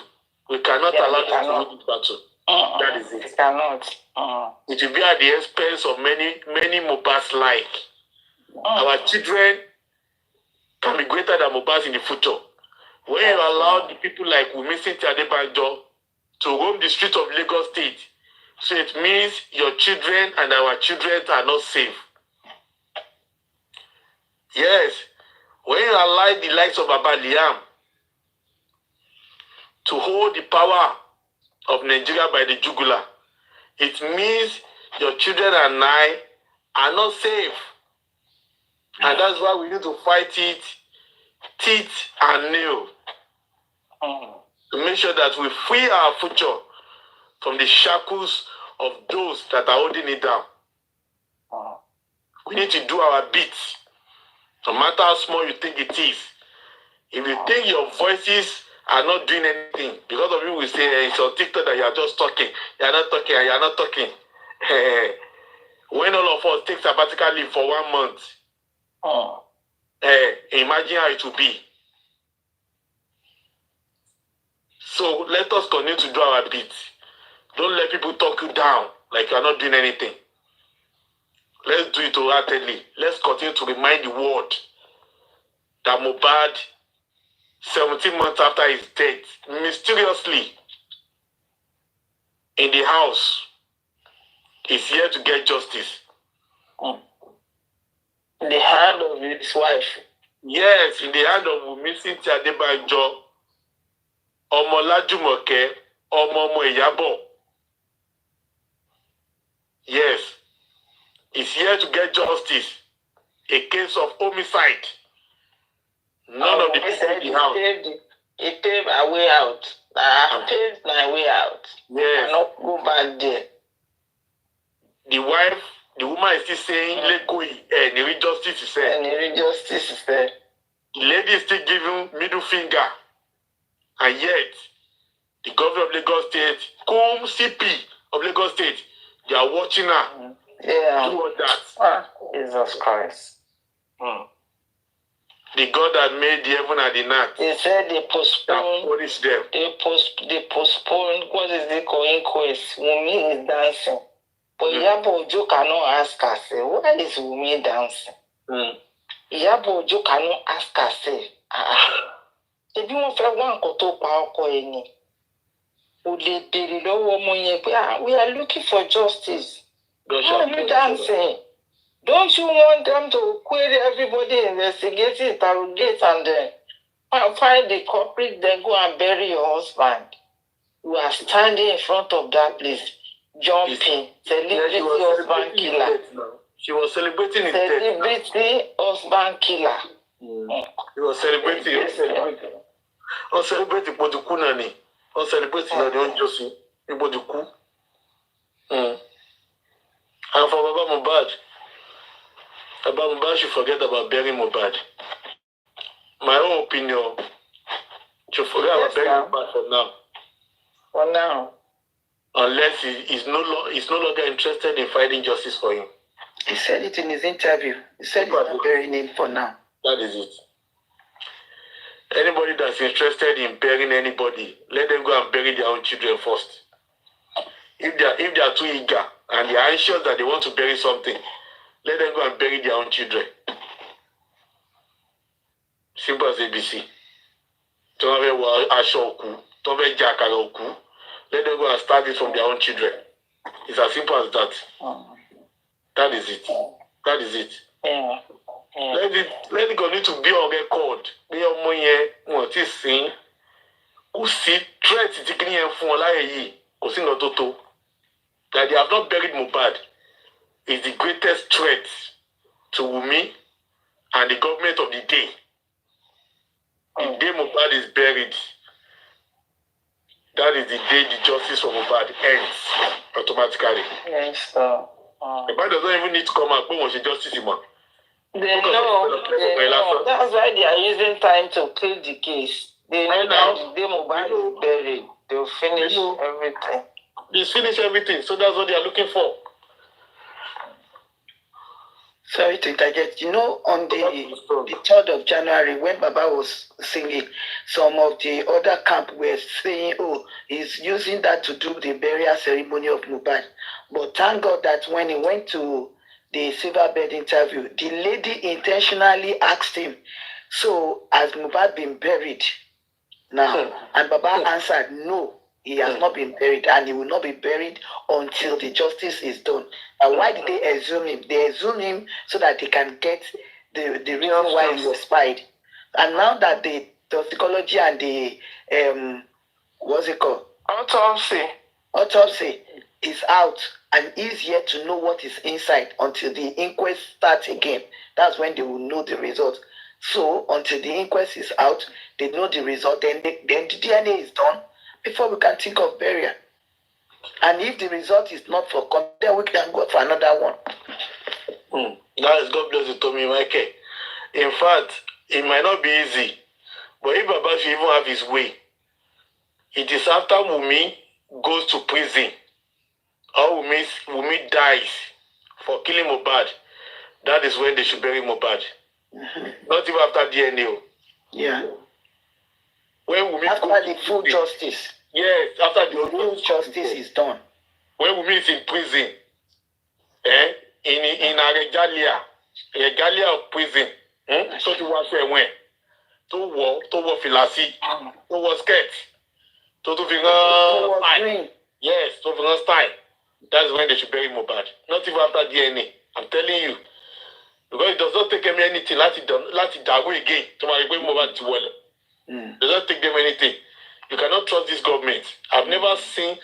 We cannot allow them to win this battle. That is it. They cannot. It will be at the expense of many Mohbads like. Our children can be greater than Mohbads in the future. When you allow the people like Wunmi Cynthia Adebanjo to roam the streets of Lagos State, so it means your children and our children are not safe. Yes, when you allow the likes of Baba Liam to hold the power of Nigeria by the jugular, it means your children and I are not safe. And that's why we need to fight it teeth and nail. To make sure that we free our future from the shackles of those that are holding it down. We need to do our bit, no matter how small you think it is. If you think your voices are not doing anything, because of you will say it's on TikTok that you are just talking, you are not talking, and you are not talking. When all of us take sabbatical leave for 1 month, imagine how it will be. So let us continue to do our bit. Don't let people talk you down like you are not doing anything. Let's do it wholeheartedly. Let's continue to remind the world that Mohbad, 17 months after his death, mysteriously in the house, is here to get justice. In the hand of his wife. Yes, in the hand of Wunmi Cynthia Adebanjo, Ọmọ Lájùmọ̀kẹ́, ọmọ Ìyábọ̀. Yes, he's here to get justice. A case of homicide. None of the people said in the house. He paved a way out. I paved my way out. Yes. I not go back there. The wife, the woman is still saying, let go, and justice is said. And justice is there. The lady is still giving middle finger. And yet, the governor of Lagos State, CP of Lagos State, they are watching her. Yeah. Do all that. Jesus Christ. The God that made the heaven and the earth. They said they postponed. Punish them. They postponed. What is it called? Inquest. Wunmi is dancing. But Iyabo Ojo cannot ask herself, why is Wunmi dancing? Iyabo Ojo cannot ask herself. If you want to one koto pa ọkọ ẹni, o lè béèrè lọ́wọ́ ọmọ yẹn pé we are looking for justice. Why are you dancing? Don't you want them to query everybody, investigate, interrogate, and then find the culprit, then go and bury your husband? You are standing in front of that place, jumping, celebrating husband killer. She was celebrating his death. Celebrating husband killer. He was celebrating. On celebrating Podukunani. On celebrating the unjust Poduku. And for Baba Mohbad should forget about burying Mohbad. My own opinion, should forget about burying Mohbad for now. For now. Unless he's no longer interested in finding justice for him. He said it in his interview. He said he's not burying him for now. That is it. Anybody that's interested in burying anybody, let them go and bury their own children first. If they are too eager and they are anxious that they want to bury something, let them go and bury their own children. Simple as ABC. Let them go and start it from their own children. It's as simple as that. That is it. That is it. Yeah. Let it continue to be on record. Bí ọmọ yẹn wọ́n ti sìn, kò sí threat tí kìíní yẹn fún ọ láyé yìí, kò sí nǹkan tó tó. That they have not buried Mohbad is the greatest threat to Wunmi and the government of the day. The day Mohbad is buried, that is the day the justice for Mohbad ends automatically. Yes, sir. Mohbad doesn't even need to come out, but when she justice him. They know. That's why they are using time to kill the case. They know that the day Mohbad is buried, they'll finish everything. They finish everything, so that's what they are looking for. Sorry to interject. You know, on the 3rd of January, when Baba was singing, some of the other camp were saying, oh, he's using that to do the burial ceremony of Mohbad. But thank God that when he went to the Silverbird interview, the lady intentionally asked him, so has Mohbad been buried now? And Baba answered, no, he has not been buried, and he will not be buried until the justice is done. And why did they exhume him? They exhume him so that they can get the reason why he was spied. And now that the toxicology and the what's it called? Autopsy is out, and is yet to know what is inside until the inquest starts again. That's when they will know the result. So until the inquest is out, they know the result. Then the DNA is done before we can think of burial. And if the result is not for then we can go for another one. That is God bless you, Tommy Michael. In fact, it might not be easy, but if Baba should even have his way, it is after Wunmi goes to prison or Wunmi dies for killing Mohbad, that is when they should bury Mohbad. Not even after DNA. Yeah. When Wunmi after the full justice. Yes, after the full justice is done. When Wunmi is in prison, in a regalia of prison, so to watch where went, to walk philosophy, to walk skirt, to style. Yes, to style. That's when they should bury Mohbad. Not even after DNA. I'm telling you. Because it does not take them anything. Let it go again. To my way Mohbad to well. It does not take them anything. You cannot trust this government. I've never seen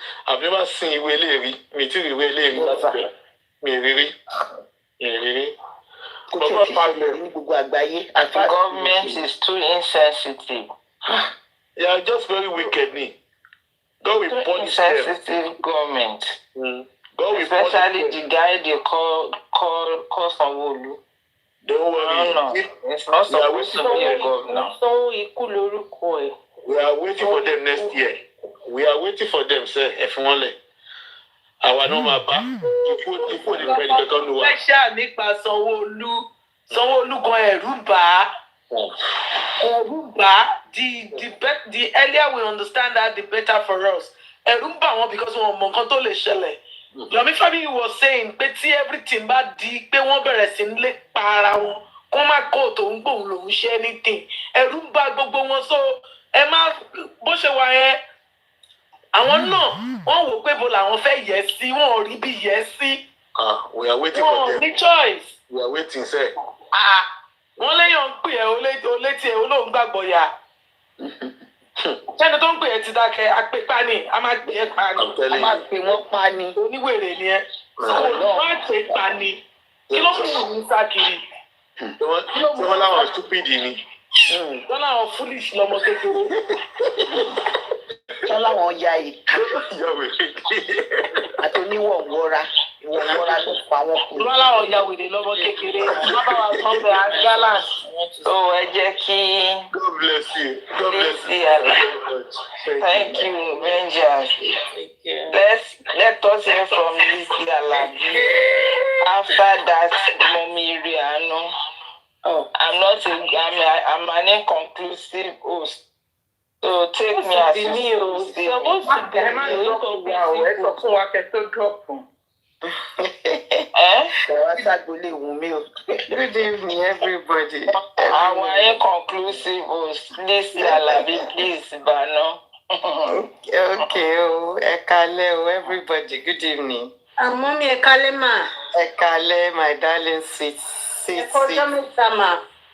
kó tó ti ṣẹlẹ̀ ní gbogbo àgbáyé. The government is too insensitive. They are just very wicked, me. God will punish them. Insensitive government. God will Especially the guy they call Sanwo-Olu. Don't worry. No. It's not supposed to be a governor. We are waiting for them next year. We are waiting for them, sir. If only. Àwa náà máa bá ikú ní pẹ́ẹ́nì kankan ló wà. Special nípa Sanwó-Olú gan ẹ̀rù bà. The earlier we understand that, the better for us. Ẹ̀rù bà wọ́n because wọ́n mọ nǹkan tó lè ṣẹlẹ̀. Yomi Fabiyi was saying pé tí everything bá di pé wọ́n bẹ̀rẹ̀ sí ní lé pa ara wọn kó má kó tòun gbòun lòun ṣe anything. Ẹ̀rù bà gbogbo wọn, so ẹ má bó ṣe wà yẹn. Àwọn náà wọ́n wò pé bo làwọn fẹ́ yẹ̀ sí, wọn ò rí bí yẹ̀ sí. We are waiting for them. Ní choice. We are waiting, sir. Wọ́n léyàn ń pè ẹ́ olétí ẹ̀ olóhùn gbàgbọ́ yà. Sẹ́ni tó ń pè ẹ́ ti dákẹ́, apèpá ni, a máa pè ẹ́ pa ni. A máa pè wọ́n pa ni. Oníwèrè ni ẹ́. Wọ́n á pè pa ni. Kí ló kù ní sákìrì? Wọ́n láwọn stupid ni. Wọ́n láwọn foolish lọmọ kékeré. Wọ́n láwọn ya ìka. Àti oníwọ̀nwọ́ra. Ìwọ̀nwọ́ra ló pa wọ́n kú. Wọ́n láwọn ya wèrè lọmọ kékeré. Wọ́n bá wa sọ pé a gallant. So ẹ jẹ́ kí. God bless you. God bless you. Thank you, Rangers. Let us hear from Lizzy Alabi. After that, Mommy Riano. I'm an inconclusive host. So take me as supposed to be Good evening, everybody. Our inconclusive host, Lizzy Alabi, please, Bano. Okay, Ekale, everybody. Good evening. Mommy Ekale ma. Ekale, my darling, sit.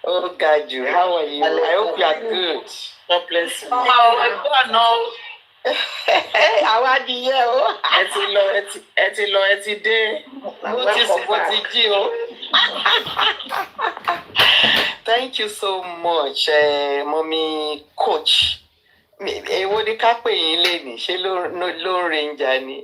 Oh, Gaju, how are you? I hope you are good. God bless you. Àwa adìyẹ o. Ẹ ti dé. Bó ti sùn, bó ti jí o. Thank you so much, Mommy Coach. Èwo ni ká pè yín lénìí? Ṣé ló ń ranger ni?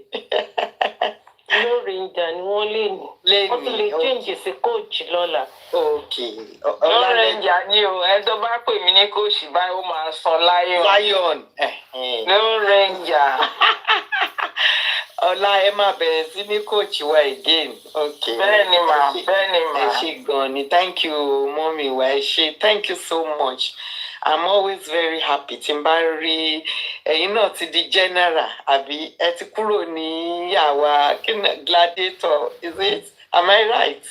Ló ranger ni wọ́n lénìí. Wọ́n tún lè change sí coach lọ́la. Okay. Ló ranger ni o. Ẹ tó bá pè mí ní coach báyìí ó máa san lion. Ló ranger. Ọlá ẹ máa bẹ̀rẹ̀ sí ní coach wa again. Okay. Bẹ́ẹ̀ni ma. Ẹ ṣé gan ni. Thank you, Mommy wa. Ẹ ṣé. Thank you so much. I'm always very happy tí n bá rí ẹ̀yin náà ti di general àbí ẹ ti kúrò ní àwa gladiator, is it? Am I right?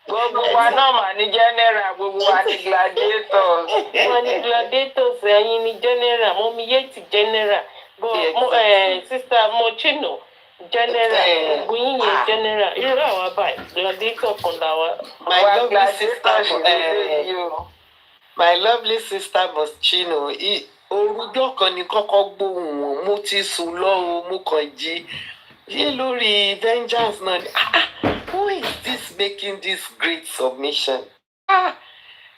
Gbogbo wa náà mà ní general, gbogbo wa ní gladiators. Wọ́n ní gladiators, ẹ̀yin ní general, Mommy Yeti general, Sister Mochino general, Gbóyìnyẹ general, irú àwọn báyìí, gladiator kan làwa. My lovely sister Moschino, orújọ́ kan ni kọ́kọ́ gbóhùn wọn, mo ti sùn lọ́wọ́, mo kàn jí. Yé lórí vengeance náà ni, who is this making this great submission?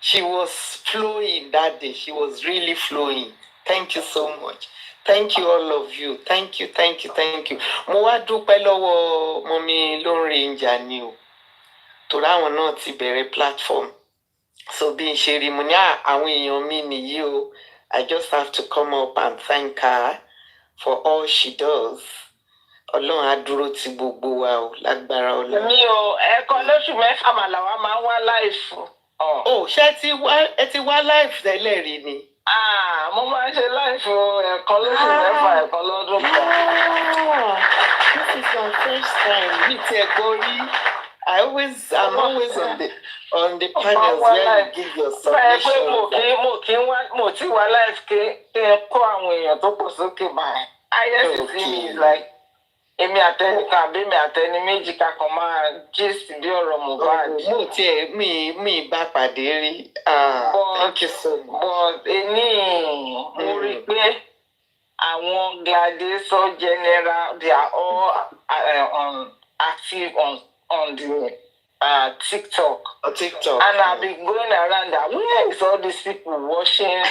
She was flowing that day, she was really flowing. Thank you so much. Thank you all of you. Thank you. Mo wá dúpẹ́ lọ́wọ́ Mommy Lone Ranger ni o. Torí àwọn náà ti bẹ̀rẹ̀ platform. So bí n ṣe rí mo ní àwọn èèyàn mi nìyí o. I just have to come up and thank her for all she does. Ọlọ́run á dúró ti gbogbo wa o lágbára Ọlọ́run. Mi ò ẹ̀ẹ̀kan lóṣù mẹ́fà mà làwa máa ń wá láìfù. Ṣé ẹ ti wá láìfù tẹ́lẹ̀ rí ni? Mo máa ń ṣe láìfù ẹ̀ẹ̀kan lóṣù mẹ́fà, ẹ̀ẹ̀kan lọ́dún kan. This is my first time. Mi ti ẹ̀ gbọ́ rí. I'm always on the panels where you give your submission. Mo ti wá live kí n kó àwọn èèyàn tó pọ̀ sókè báyìí. Ayé sì sí mi like èmi àtẹnìkan àbí mi àtẹni méjì kakàn máa gist bí ọ̀rọ̀ Mohbad. Mo tiẹ̀ mi bá pàdé rí. Thank you so much. But mo rí pé àwọn gladiator general, they are all active on the TikTok. TikTok. And I've been going around that. Where is all these people watching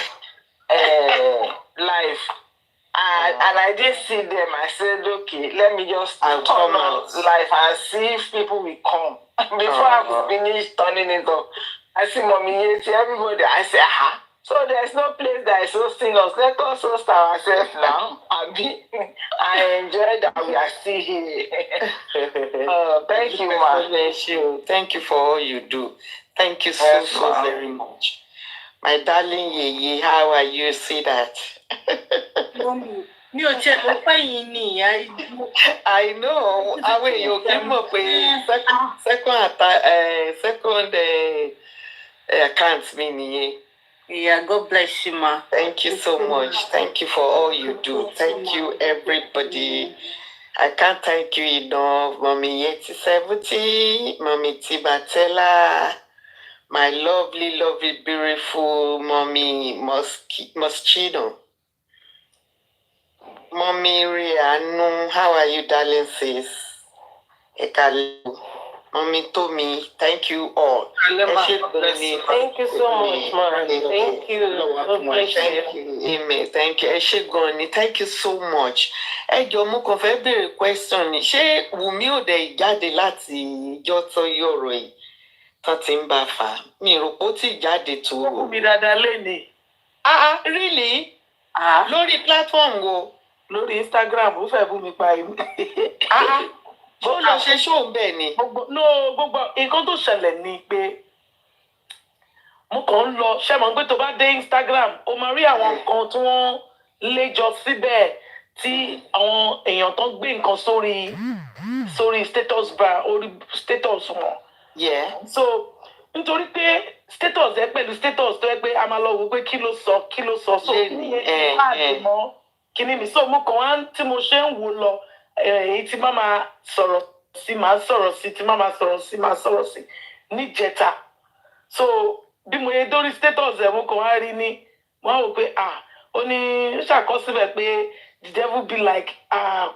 live? And I did see them. I said, okay, let me just turn on live and see if people will come. Before I finish turning it off, I see Mommy Yeti, everybody. I say, aha. So there's no place that is hosting us. Let us host ourselves now. I enjoy that we are still here. Thank you, ma. Thank you for all you do. Thank you so very much. My darling Yeye, how are you? See that? Mommy, I know. You came up with second account, meaning. Yeah, God bless you, ma. Thank you so much. Thank you for all you do. Thank you, everybody. I can't thank you enough. Mommy Yeti 70, Mommy Tibatella, my lovely, lovely, beautiful Mommy Moschino. Mommy Rianu, how are you, darling sis? Mommy Tommy, thank you all. Thank you so much, ma. Thank you. Thank you. Amen. Thank you. Thank you so much. Mo kàn fẹ́ béèrè question ni. Ṣé Wùmí ò dẹ̀ jáde láti ìjọ́ tó yọ̀rọ̀ yìí tán ti ń bá fà? Mi rò pé ó ti jáde tó. Ó kú mi dáadáa lénìí. Really? Lórí platform wo? Lórí Instagram, ó fẹ́ bú mi pa ìlú. Bó lọ ṣe ṣó ń bẹ̀ ni? Gbogbo nǹkan tó ṣẹlẹ̀ ni pé mo kàn ń lọ ṣé mo gbé tó bá dé Instagram o máa rí àwọn nǹkan tí wọ́n lé jọ síbẹ̀ tí àwọn èèyàn tó gbé nǹkan sórí status bar orí status wọn. So nítorí pé status ẹ pẹ̀lú status tó yẹ pé a máa lọ wò pé kí ló sọ so ní káàdì mọ́ kíní mi so mo kàn wá tí mo ṣe ń wò lọ èyí tí máa sọ̀rọ̀ sí máa sọ̀rọ̀ sí tí máa sọ̀rọ̀ sí máa sọ̀rọ̀ sí níjẹta so bí mo yẹ dórí status ẹ̀ mo kàn wá rí ní wọ́n á wò pé ó ní ṣàkọsílẹ̀ pé the devil be like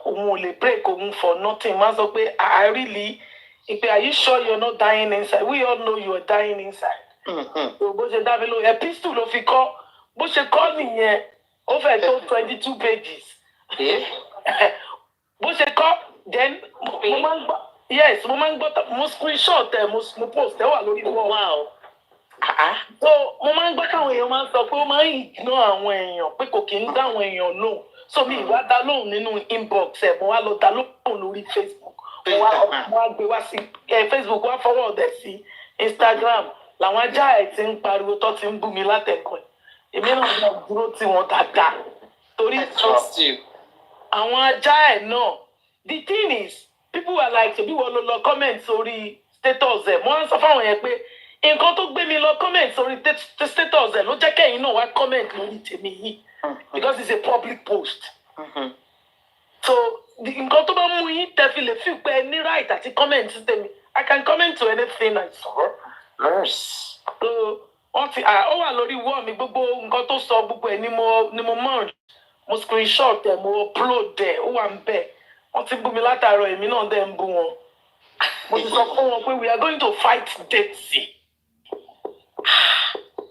òun ò lè break òun for nothing máa sọ pé I really pé are you sure you're not dying inside we all know you are dying inside. So bó ṣe dá mi lóhùn epistle ló fi kọ́ bó ṣe kọ́ nìyẹn ó fẹ́ tó 22 pages. Bó ṣe kọ́ then mo máa ń gbọ́ mo máa ń gbọ́ mo screenshot ẹ̀ mo post ẹ̀ wà lórí wall. So mo máa ń gbọ́ káwọn èèyàn máa ń sọ pé ó máa ń ignore àwọn èèyàn pé kò kí ń dá àwọn èèyàn lóhùn so mi ìwà dá lóhùn nínú inbox ẹ̀ mo wá lọ dá lóhùn lórí Facebook mo wá gbé wá sí Facebook wá forward ẹ̀ sí Instagram làwọn ajá ẹ̀ ti ń pariwo tó ti ń bú mi látẹ̀kọ̀ èmi náà lọ dúró tí wọ́n dáadáa torí àwọn ajá ẹ̀ náà the thing is people were like ṣebí wọ́n lọ comment sórí status ẹ̀ mo wá ń sọ fáwọn yẹn pé nǹkan tó gbé mi lọ comment sórí status ẹ̀ ló jẹ́ kẹ́yìn náà wá comment lórí tèmi yìí because it's a public post. So nǹkan tó bá mú yín tẹ́ fi lè fi pé ní right àti comment sí tèmi I can comment to anything I saw. So wọ́n ti ó wà lórí wall mi gbogbo nǹkan tó sọ gbogbo ẹ̀ ni mo merge mo screenshot ẹ̀ mo upload ẹ̀ ó wà ń bẹ̀ wọ́n ti bú mi látàárọ̀ èmi náà dẹ̀ ń bú wọn mo ti sọ fún wọn pé we are going to fight Dead Sea.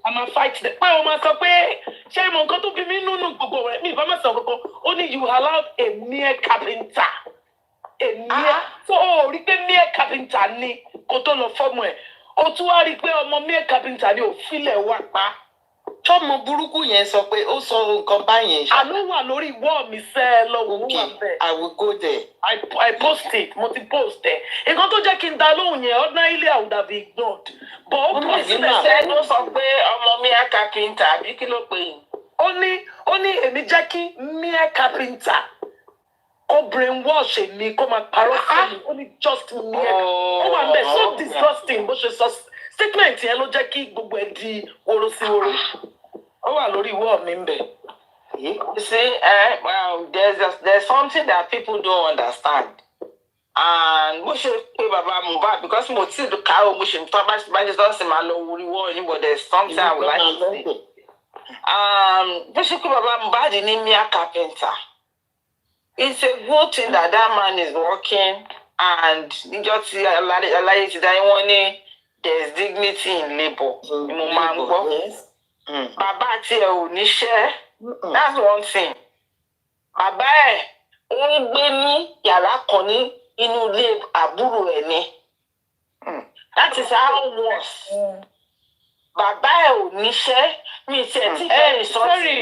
I'm a fight them. Pé o máa sọ pé ṣé ìmọ̀ nǹkan tó bí mi nínú gbogbo rẹ̀ mi ìbá máa sọ kankan ó ní you allowed a mere carpenter. So o rí pé mere carpenter ni kó tó lọ fọ́ọ̀mù ẹ̀ o tún wá rí pé ọmọ mere carpenter ni òfìlẹ̀ wà pa. Tọ́mọ burúkú yẹn sọ pé ó sọ nǹkan báyẹn. Àló wà lórí wall mi sẹ́ lọ́wọ́ ó wà bẹ́ẹ̀. I will go there. I post it, mo ti post ẹ̀. Nǹkan tó jẹ́ kí n dá lóhùn yẹn ordinarily I would have ignored. But ó post síbẹ̀ sẹ́ ló sọ pé ọmọ mere carpenter àbí kí ló pè é? Ó ní èmi jẹ́ kí mere carpenter kó brainwash èmi kó máa parọ́ sí mi. Ó ní just mere. Ó wà bẹ́ẹ̀ so disgusting bó ṣe sọ statement yẹn ló jẹ́ kí gbogbo ẹ̀ di woro sí woro. Ó wà lórí wall mi ń bẹ̀. You see, well, there's something that people don't understand. And we should pay Baba Mohbad because mo ti the cow we should talk about it doesn't matter what war but there's something I would like to say. We should pay Baba Mohbad in mere carpenter. It's a good thing that man is working and níjọ́ tí aláyé ti dáyé wọ́n ní there is dignity in labour ni mo máa ń gbọ́. Bàbá tiẹ̀ ò níṣẹ́, that's one thing. Bàbá ẹ̀ ó ń gbé ní yàrá kan ní inú ilé àbúrò ẹ̀ ni. That is how it was. Bàbá ẹ̀ ò níṣẹ́, mi tiẹ̀ tí fẹ́ Sorry,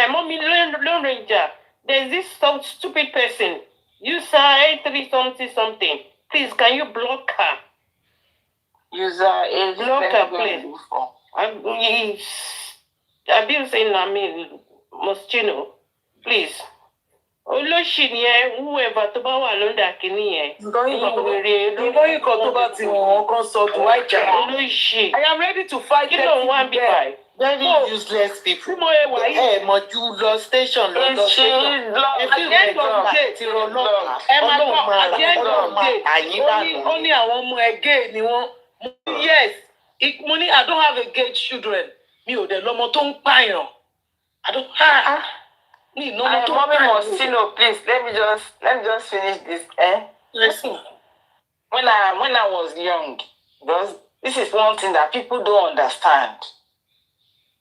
mommy Lone Ranger. There's this stupid person. User 83 something. Please, can you block her? User 83 block her, please. I've been saying Moschino. Please. Olóṣì ni whoever tó bá wà lọ́dà kìíní yẹn. Lóyún kan tó bá ti wọ̀n kan sọ Duwaija. Olóṣì. I am ready to fight. Kí ló ń wá bí báyìí? Very useless people. Mọ̀jú lọ station lọ́dọ̀ station. At the end of the day, ó ní àwọn ọmọ ẹgẹ́ ni wọ́n. Yes, mo ní I don't have a gay children. Mi ò dẹ̀ lọ́mọ tó ń pààyàn. I don't have. Mommy Mostino, please let me just finish this. Listen, when I was young, because this is one thing that people don't understand.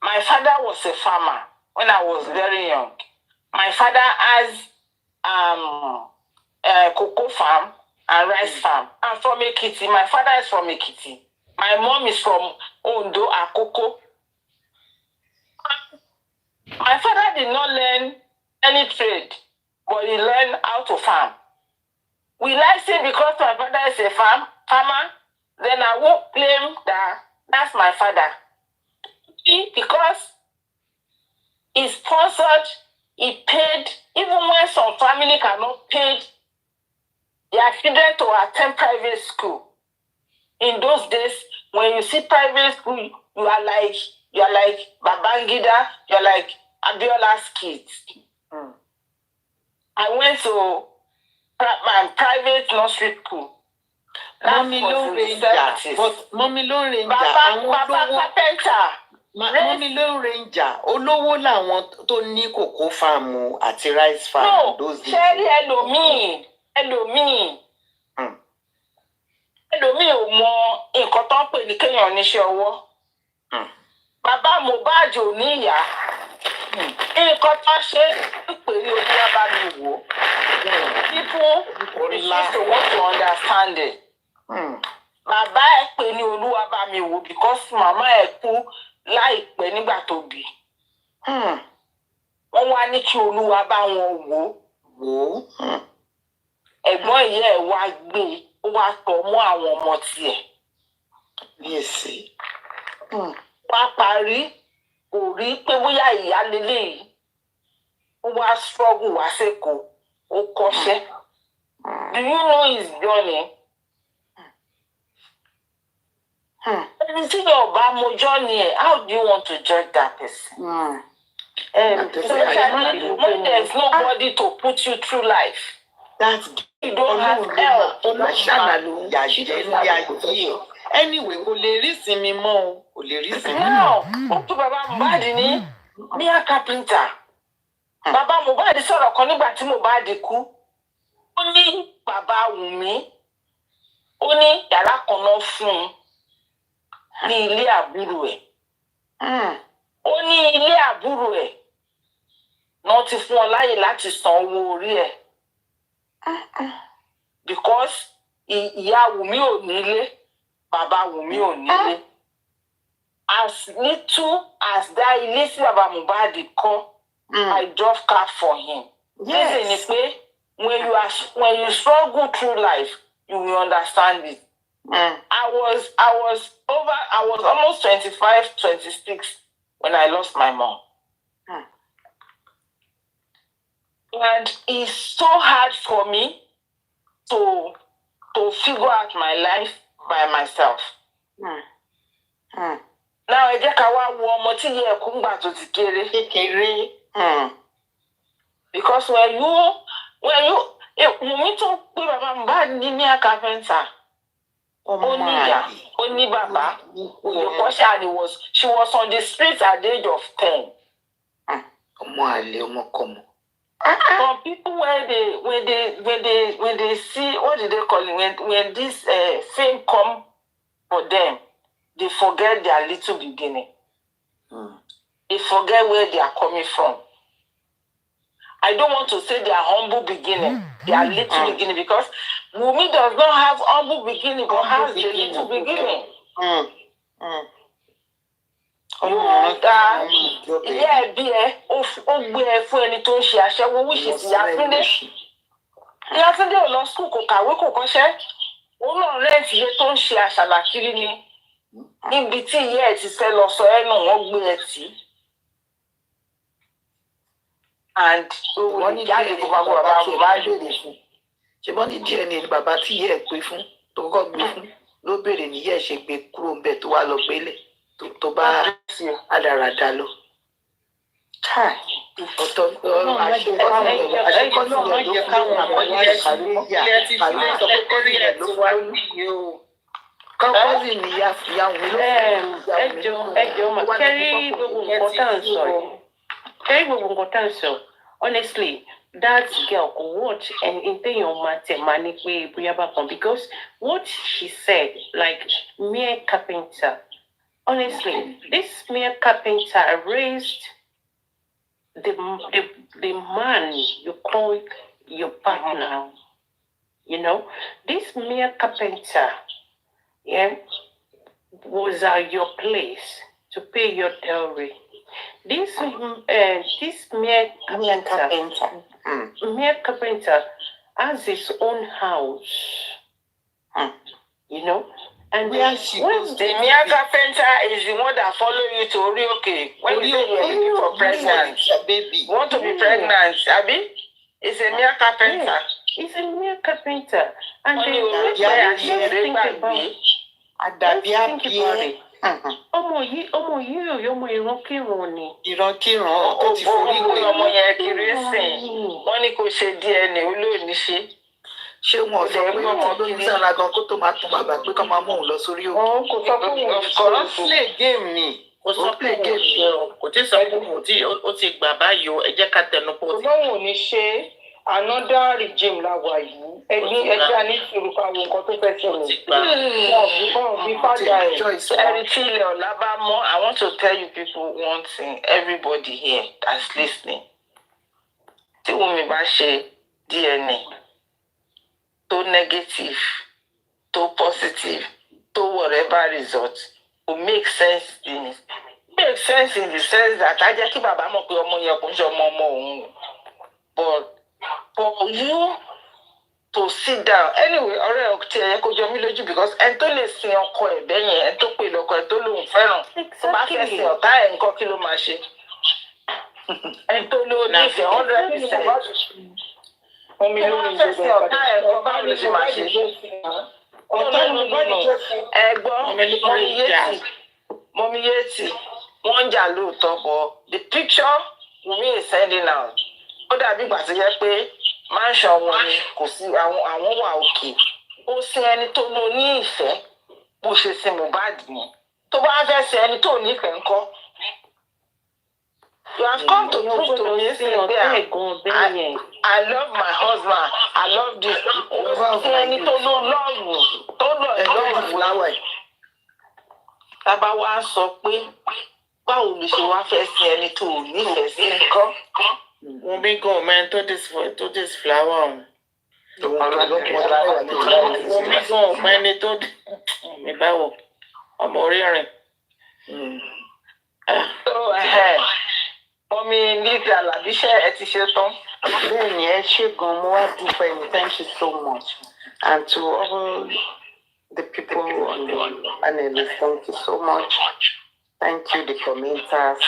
My father was a farmer when I was very young. My father has a cocoa farm and rice farm. I'm from Ekiti. My father is from Ekiti. My mom is from Ondo, Akoko. My father did not learn any trade, but he learned how to farm. Will I say because my father is a farmer, then I won't claim that that's my father? Because he sponsored, he paid, even when some family cannot pay their children to attend private school. In those days, when you see private school, you are like Babangida, you're like Abiola's kids. I went to my private nursery school. Mommy Lone Ranger, but Mommy Lone Ranger, Mommy Lone Ranger, olówó làwọn tó ní cocoa farm àti rice farm. No, ṣẹ́rí ẹlòmíì ò mọ nǹkan tó ń pè ní kéèyàn níṣẹ́ ọwọ́. Bàbá Mohbad ò ní ìyá. Nǹkan tó ṣe ń pè ní Olúwa bá mi wò. People refuse to want to understand it. Bàbá ẹ̀ pè ní Olúwa bá mi wò because màmá ẹ̀ kú láìpẹ́ nígbà tó bí. Wọ́n wá ní kí Olúwa bá wọn wò. Ẹ̀gbọ́n ìyá ẹ̀ wá gbé ó wá tọ́ mọ́ àwọn ọmọ tiẹ̀. Wá parí kò rí pé bóyá ìyá lélẹ́yìí. Ó wá struggle wá sẹ́kọ̀ọ́ ó kọ́ṣẹ́. Do you know his journey? Ẹni tí yóò bá mọ journey ẹ̀, how do you want to judge that person? When there's nobody to put you through life, you don't have help. Anyway, kò lè rí sinmi mọ́ o, kò lè rí sinmi. Now, ó tún bàbá Mohbad ní bíyà carpenter. Bàbá Mohbad sọ̀rọ̀ kan nígbà tí Mohbad kú. Ó ní bàbá Wùmí, ó ní yàrá kan náà fún un ní ilé àbúrò ẹ̀. Ó ní ilé àbúrò ẹ̀ náà ti fún ọ láyè láti san owó orí ẹ̀. Because ìyá Wùmí ò nílé, bàbá Wùmí ò nílé. As little as that ilé tí bàbá Mohbad kọ́, I drove car for him. Reason ni pé when you struggle through life, you will understand it. I was almost 25, 26 when I lost my mom. And it's so hard for me to figure out my life by myself. Now ẹ jẹ́ ká wá wo ọmọ tí yẹ kú ńgbà tó ti kéré. Because when you Wùmí tó pé bàbá Mohbad ní ní carpenter. Ó ní ìyá, ó ní bàbá. She was on the streets at the age of 10. Ọmọ àlè ọmọkọmọ. Some people when they see, what do they call it, when this fame come for them, they forget their little beginning. They forget where they are coming from. I don't want to say their humble beginning, their little beginning, because Wunmi does not have humble beginning, but has the little beginning. You want that? Yeah, be fún ẹni tó ń ṣe aṣẹ́wó, which is Ìyáfúndé. Ìyáfúndé ò lọ school, kò kàwé, kò kọ́ṣẹ́. Òun náà rẹ́ǹtì ilé tó ń ṣe àṣàlàkiri ni. Níbi tí ìyá ẹ̀ ti fẹ́ lọ sọ ẹ́ nù, wọ́n gbé ẹ tì. And wọ́n ní jáde kó bá bàbá béèrè fún. Ṣé wọ́n ní díẹ̀ ni bàbá tí ìyá ẹ̀ pé fún, tó kọ́ gbé fún, ló béèrè ní ìyá ẹ̀ ṣe gbé kúrò ńbẹ̀ tó wá lọ gbélé. Tó bá àdàràdà lọ. Ọ̀tọ̀ kọ́kọ́sì ni ìyá òun ló ẹjọ́ mà kẹ́rí gbogbo nǹkan tá à ń sọ honestly that girl go watch and èèyàn máa tẹ̀ máa ní pé bóyá bá kan because what she said like mere carpenter. Honestly, this mere carpenter raised the man you call your partner. You know, this mere carpenter, was at your place to pay your dowry. This mere carpenter has his own house. You know. And where she goes, the mere carpenter is the one that follow you to Orioke. When you say you're looking for pregnant, baby, want to be pregnant, Abi? It's a mere carpenter. It's a mere carpenter. And just think about it. Ọmọ yìí ọmọ ìrankíran ni. Ìrankíran tó ti forí gbé ọmọ yẹn kiri sìn. Wọ́n ní kò ṣe DNA olóòní ṣe. Ṣé wọn sọ pé ọmọ ló ní sára gan kó tó máa tún bàbá pé kó máa mú òun lọ sórí òkè? Kò sọ pé òun play game ni. Kò sọ play game ni. Kò tí sọ pé ó ti gbà báyìí o, ẹ jẹ́ ká tẹnu pọ̀. Kò lóun ò ní ṣe another regime la wà yìí. Ẹgbẹ́ ní sùúrù káwọn nǹkan tó fẹ́ ṣẹlẹ̀. Bí fàjà ẹ̀. Ẹni tí ilẹ̀ ọ̀la bá mọ́, I want to tell you people one thing, everybody here that's listening. Tí Wunmi bá ṣe DNA, tó negative, tó positive, tó whatever result, will make sense in the sense that I jẹ́ kí bàbá mọ̀ pé ọmọ yẹn kò ń ṣe ọmọ òun. But for you to sit down anyway, ọ̀rẹ́ ọtí ẹ̀yẹ kò jọ mí lójú because ẹni tó lè sin ọkọ ẹ̀ bẹ́yẹn, ẹni tó pè lọ́kọ ẹ̀ tó lóun fẹ́ràn, tó bá fẹ́ sin ọ̀tá ẹ̀ nǹkan kí ló máa ṣe? Ẹni tó ló nífẹ̀ẹ́ 100%. Omi ló ní ìjọba ọ̀tá ẹ̀ kọ́ báwo ló ṣe máa ṣe? Ẹ̀gbọ́n Mọ́mí Yétì, wọ́n ń jà lóòótọ́ but the picture Wunmi is sending out. Ó dàbí ìgbà tó yẹ pé mansion wọn ni kò sí àwọn wà òkè. Ó sin ẹni tó ló ní ìfẹ́ bó ṣe sin Mohbad ni. Tó bá fẹ́ sin ẹni tó nífẹ̀ẹ́ ńkọ́. You have come to prove to me say I love my husband. I love this. Sin ẹni tó ló lọ́ọ̀rù tó lọ́ọ̀rù láwẹ̀. Tábà wá sọ pé báwo ló ṣe wá fẹ́ sin ẹni tó nífẹ̀ẹ́ sí nǹkan. Wunmi gan man to this flower. Wunmi gan man to mi báwo ọmọ orírin. Mọ́mí Lídìí Àlàbíṣẹ́ ẹ ti ṣe tán. Bẹ́ẹ̀ni ẹ ṣé gan mo wá dúpẹ́ ni thank you so much and to all the people on the panel thank you so much. Thank you the commenters.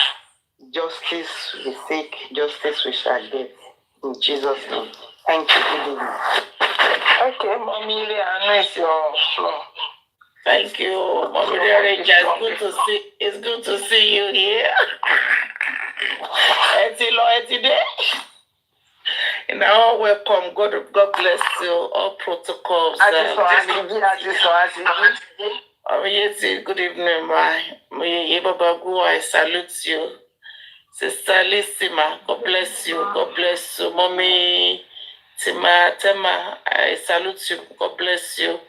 Justice we seek, justice we shall get. In Jesus' name. Thank you. Good evening. Okay, Mommy Leanne, it's your floor. Thank you, Mommy Leanne. It's good to see you here. And all welcome. God bless you. All protocols. Good evening, I salute you. Sister Lissima, God bless you. God bless you. Mommy Tema, I salute you. God bless you.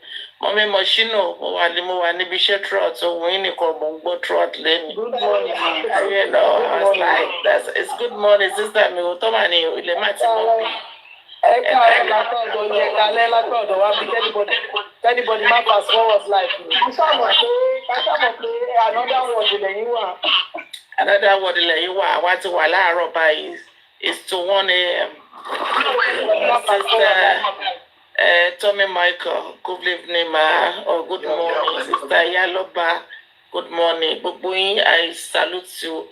Mommy Moshino, mo wà níbi iṣẹ́ trot, so we need to go trot lẹ́nu. Good morning. You know, I was like, it's good morning, sister. Mi ò tó mà ní ilé má ti mọ̀ bí. Anybody má pass forward life. Another word ilẹ̀ yìí wà, àwa ti wà láàárọ̀ báyìí. It's to 1 a.m. Sister Tommy Michael, good evening, ma. Or good morning. Sister Yaloba, good morning. Gbogbo yín, I salute you.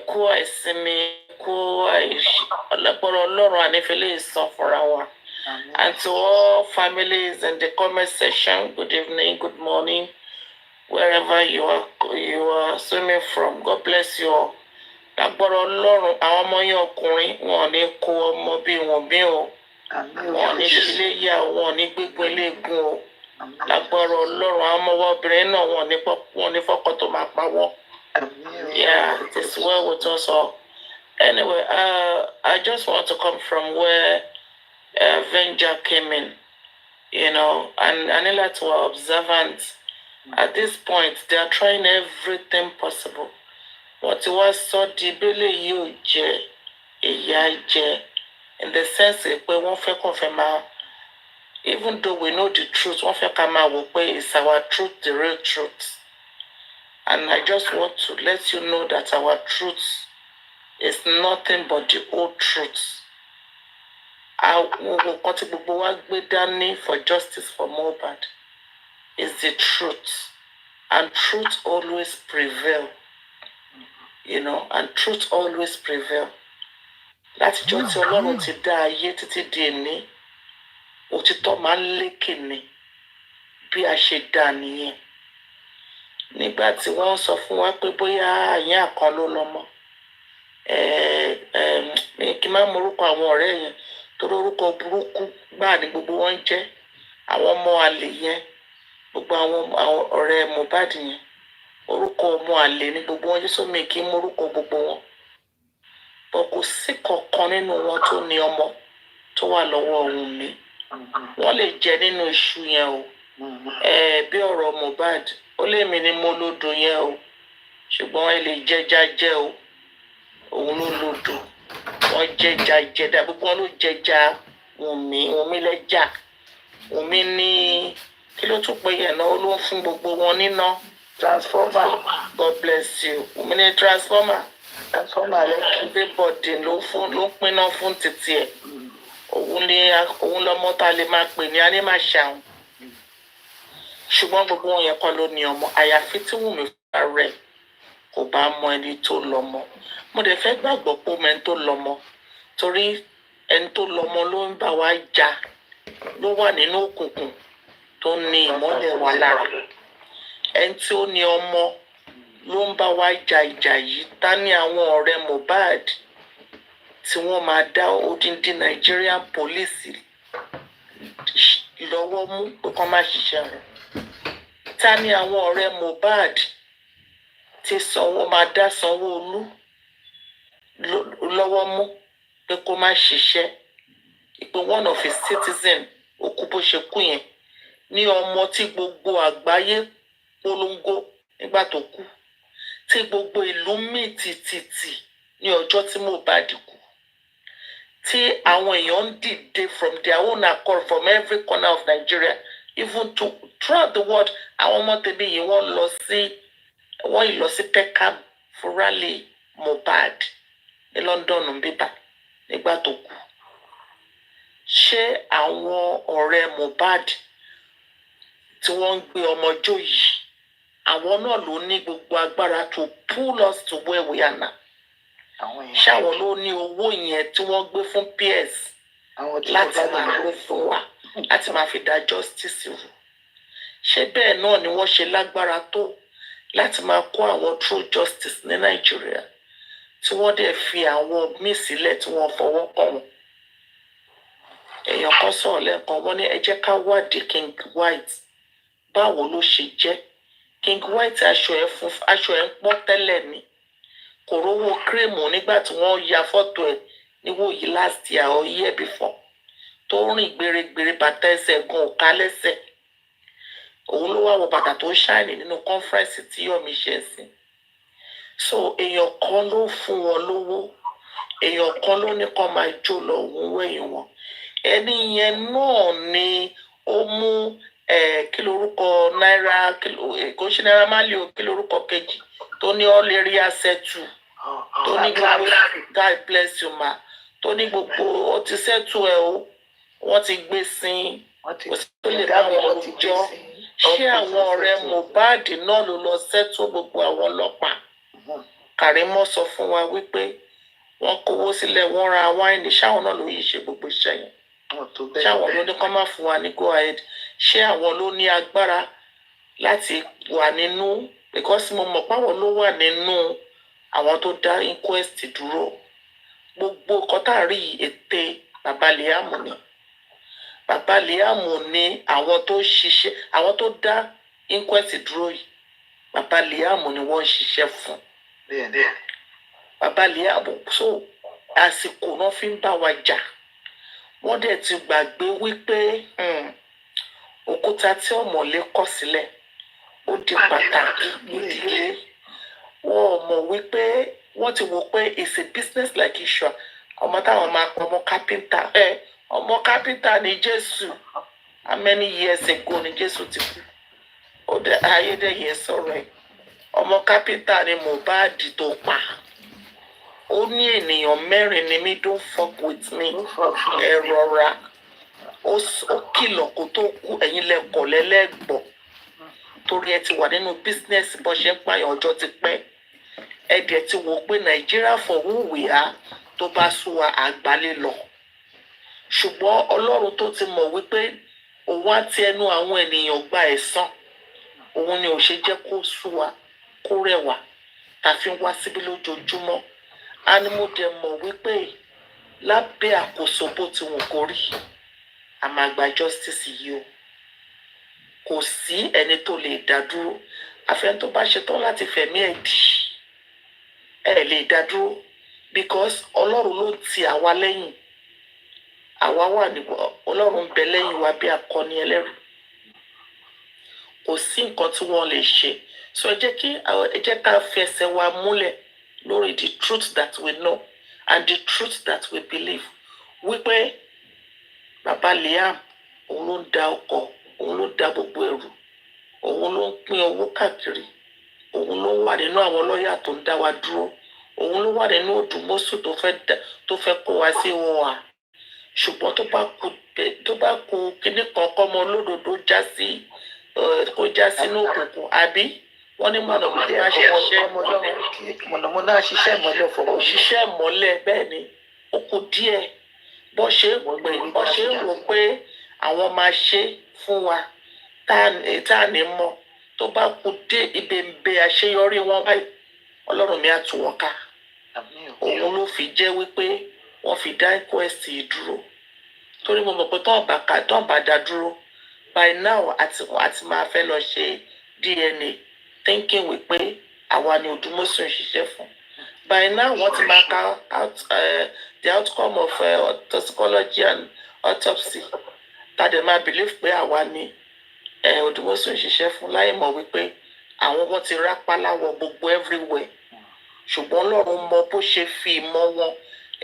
Kú àìsinmi, kú ọlọ́pọ̀rọ̀ Ọlọ́run ànífẹ́lẹ́ ìsan fúnra wa. And to all families in the comment section, good evening, good morning. Wherever you are swimming from, God bless you all. Lágbọ́rọ̀ Ọlọ́run, àwọn ọmọ yín ọkùnrin wọn ní kó ọmọ bí wọn bí o. Wọn ní sílé yá, wọn ní gbégbé léegun o. Lágbọ́rọ̀ Ọlọ́run, àwọn ọmọ obìnrin náà wọn ní fọ́kọ tó máa pa wọ́n. Yeah, it is well with us all. Anyway, I just want to come from where Avenger came in, you know, and Anila to our observant. At this point, they are trying everything possible. What was so deeply you, in the sense that we won't confirm, even though we know the truth, one is our truth, the real truth. And I just want to let you know that our truth is nothing but the old truth. For justice for Mohbad is the truth. And truth always prevail. You know, and truth always prevail. Láti jọ́ tí Ọlọ́run ti dá ayé títí di èní, òtítọ́ máa ń lékè ni bí a ṣe dá nìyẹn. Nígbà tí wọ́n sọ fún wa pé bóyá àyàn kan ló lọ́mọ, kí n má morúkọ àwọn ọ̀rẹ́ yẹn torí orúkọ burúkú gbáà ni gbogbo wọn jẹ́, àwọn ọmọ àlè yẹn, gbogbo àwọn ọ̀rẹ́ Mohbad yẹn, orúkọ ọmọ àlè ni gbogbo wọn jẹ́, sómi kí n morúkọ gbogbo wọn. Bọ̀ kò sí kankan nínú wọn tó ní ọmọ tó wà lọ́wọ́ Wùnmí. Wọ́n lè jẹ nínú iṣu yẹn o. Bí ọ̀rọ̀ Mohbad, ó lè mi ní mo lódò yẹn o, ṣùgbọ́n ẹ lè jẹja jẹ o. Òun ló lódò. Wọ́n jẹja jẹda, gbogbo wọn ló jẹja Wùnmí lẹ́jà. Wùnmí ní kí ló tún pé yẹn náà, ó ló ń fún gbogbo wọn níná. Transformer. God bless you. Wùnmí ní transformer. Transformer everybody ló pinná fún títí ẹ̀. Òun lọmọ tá a lè máa pè ní Anímàṣàun. Ṣùgbọ́n gbogbo wọn yẹn kọ́ ló ní ọmọ. Àyàfi tí Wùnmí fúnra rẹ̀ kò bá mọ ẹni tó lọ́mọ. Mo dẹ̀ fẹ́ gbàgbọ́ pé ọmọ ẹni tó lọ́mọ. Torí ẹni tó lọ́mọ ló ń bá wa jà. Ló wà nínú òkùnkùn tó ní ìmọ́lẹ̀ wa lára. Ẹni tí ó ní ọmọ ló ń bá wa jà ìjà yìí. Ta ni àwọn ọ̀rẹ́ Mohbad tí wọ́n máa dá odindi Nigerian police lọ́wọ́ mú pé kán má ṣiṣẹ́ rẹ̀? Ta ni àwọn ọ̀rẹ́ Mohbad tí máa dá Sanwó-Olú lọ́wọ́ mú pé kó má ṣiṣẹ́? Ìpè one of his citizen ó kú bó ṣe kú yẹn ní ọmọ tí gbogbo àgbáyé polongo nígbà tó kú, tí gbogbo ìlú mì tìtìtì ní ọjọ́ tí Mohbad kú, tí àwọn èèyàn ń dìde from their own accord from every corner of Nigeria, even throughout the world. Àwọn ọmọ tẹ̀bí yìí wọ́n lọ sí Peckham fún rally Mohbad ní London bíbá nígbà tó kú. Ṣé àwọn ọ̀rẹ́ Mohbad tí wọ́n ń gbé ọmọ jó yìí, àwọn náà ló ní gbogbo agbára to pull us to where we are now? Ṣé àwọn ló ní owó yẹn tí wọ́n gbé fún PS láti máa gbé fún wa, láti máa fi dá justice rú? Ṣé bẹ́ẹ̀ náà ni wọ́n ṣe lágbára tó láti máa kó àwọn true justice ní Nàìjíríà, tí wọ́n dẹ̀ fi àwọn míì sílẹ̀ tí wọ́n fọwọ́ kàn wọ́n? Èèyàn kan sọ̀rọ̀ lẹ́ẹ̀kan, wọ́n ní ẹ jẹ́ ká wádìí King White. Báwo ló ṣe jẹ́? King White aṣọ ẹ̀ ń pọ́n tẹ́lẹ̀ ni, kò rówó kírèmù nígbà tí wọ́n ya fọ́tò ẹ̀ níwòyí last year or year before tó rìn gbèrègbèrè bàtà ẹsẹ̀ gan òká lẹ́sẹ̀ òun ló wá wọ bàtà tó ṣáìnì nínú conference tí Yomi ṣe sí so èèyàn kan ló fún wọn lówó èèyàn kan ló ní kó máa jó lọ òun wẹ̀yìn wọn ẹni yẹn náà ni ó mú kí lorúkọ náírà kò ṣe Naira Marley o kí lorúkọ kejì tó ní all area settle tó ní gbogbo God bless you ma tó ní gbogbo ó ti settle ẹ o wọ́n ti gbé sin kò sí tó lè bá wọn jọ ṣé àwọn ọ̀rẹ́ Mohbad náà ló lọ settle gbogbo àwọn ọlọ́pàá Kàrímọ́ sọ fún wa wípé wọ́n kówó sílẹ̀ wọ́n ra wáìnì ṣáwọn náà ló yìí ṣe gbogbo iṣẹ́ yẹn ṣáwọn ló ní kó má fún wa ní go ahead ṣé àwọn ló ní agbára láti wà nínú because mo mọ̀ páwọn ló wà nínú àwọn tó dá inquest dúró gbogbo kọ́tàrí ète bàbá Liam ni bàbá Liam ní àwọn tó ṣiṣẹ́ àwọn tó dá inquest dúró yìí bàbá Liam ni wọ́n ń ṣiṣẹ́ fún bàbá Liam so àsìkò náà fi ń bá wa jà wọ́n dẹ̀ ti gbàgbé wípé òkúta tí ọ̀mọ̀lé kọ̀ sílẹ̀ ó di pàtàkì nídìílé wọ́n mọ̀ wípé wọ́n ti wò pé it's a business like issue ọmọ táwọn máa pọ̀ ọmọ kápẹ́ntà ní Jésù how many years ago ni Jésù ti kú ó dé ayédèyẹ sọ̀rọ̀ ẹ̀ ọmọ kápẹ́ntà ni Mohbad tó pa ó ní ènìyàn mẹ́rin ni mí don't fuck with me ẹ rọra ó kìlọ̀ kó tó kú ẹ̀yin lẹ́kọ̀ọ́ lẹ́lẹ́gbọ̀ọ́ torí ẹ ti wà nínú business bó ṣe ń pààyàn ọjọ́ ti pẹ́ ẹ dẹ̀ ti wò pé Nàìjíríà for who we are tó bá sú wa àgbálẹ̀ lọ ṣùgbọ́n Ọlọ́run tó ti mọ̀ wípé òun á ti ẹnu àwọn ènìyàn gba ẹ̀san òun ni ò ṣe jẹ́ kó sú wa kó rẹwà tàfi wá síbí lójoojúmọ́ a ní mo dẹ̀ mọ̀ wípé lábẹ́ àkóso bó ti wù kó rí a máa gba justice yìí o kò sí ẹni tó lè dá dúró àfẹn tó bá ṣetán láti fẹ̀mí ẹ̀ dì ẹ lè dá dúró because Ọlọ́run ló ti àwa lẹ́yìn àwa wà ní Ọlọ́run bẹ lẹ́yìn wa bí akọni ẹlẹ́rù kò sí nǹkan tí wọ́n lè ṣe so ẹ jẹ́ ká fẹsẹ̀ wa múlẹ̀ lórí the truth that we know and the truth that we believe wípé bàbá Liam òun ló ń da ọkọ̀ òun ló da gbogbo ẹrù òun ló ń pín owó káàkiri òun ló wà nínú àwọn lọ́ọ̀yà tó ń dá wa dúró òun ló wà nínú òdùmọ́sù tó fẹ́ kó wa sí wọn à ṣùgbọ́n tó bá kú kíní kan kọ́mọ olódodo kó já sínú òkùnkùn àbí wọ́n ní mọ̀nàmọ́ná ṣiṣẹ́ ìmọ́lẹ̀ bẹ́ẹ̀ ni ó kù díẹ̀ bó ṣe ń rò pé àwọn máa ṣe fún wa tá à ní mọ̀ tó bá kù dé ibèǹbè àṣeyọrí wọn báyìí Ọlọ́run mi á tú wọn ká òun ló fi jẹ́ wípé wọ́n fi dá inquest yìí dúró torí mo mọ̀ pé tọ́n bá dá dúró by now àti máa fẹ́ lọ ṣe DNA thinking wípé àwa ni Odùmọ̀ṣù ń ṣiṣẹ́ fún by now wọ́n ti máa ka the outcome of toxicology and autopsy tàdé máa believe pé àwa ni Odùmọ̀ṣù ń ṣiṣẹ́ fún láì mọ̀ wípé àwọn wọn ti rápálá wọ gbogbo everywhere ṣùgbọ́n Ọlọ́run mọ bó ṣe fi ìmọ̀ wọn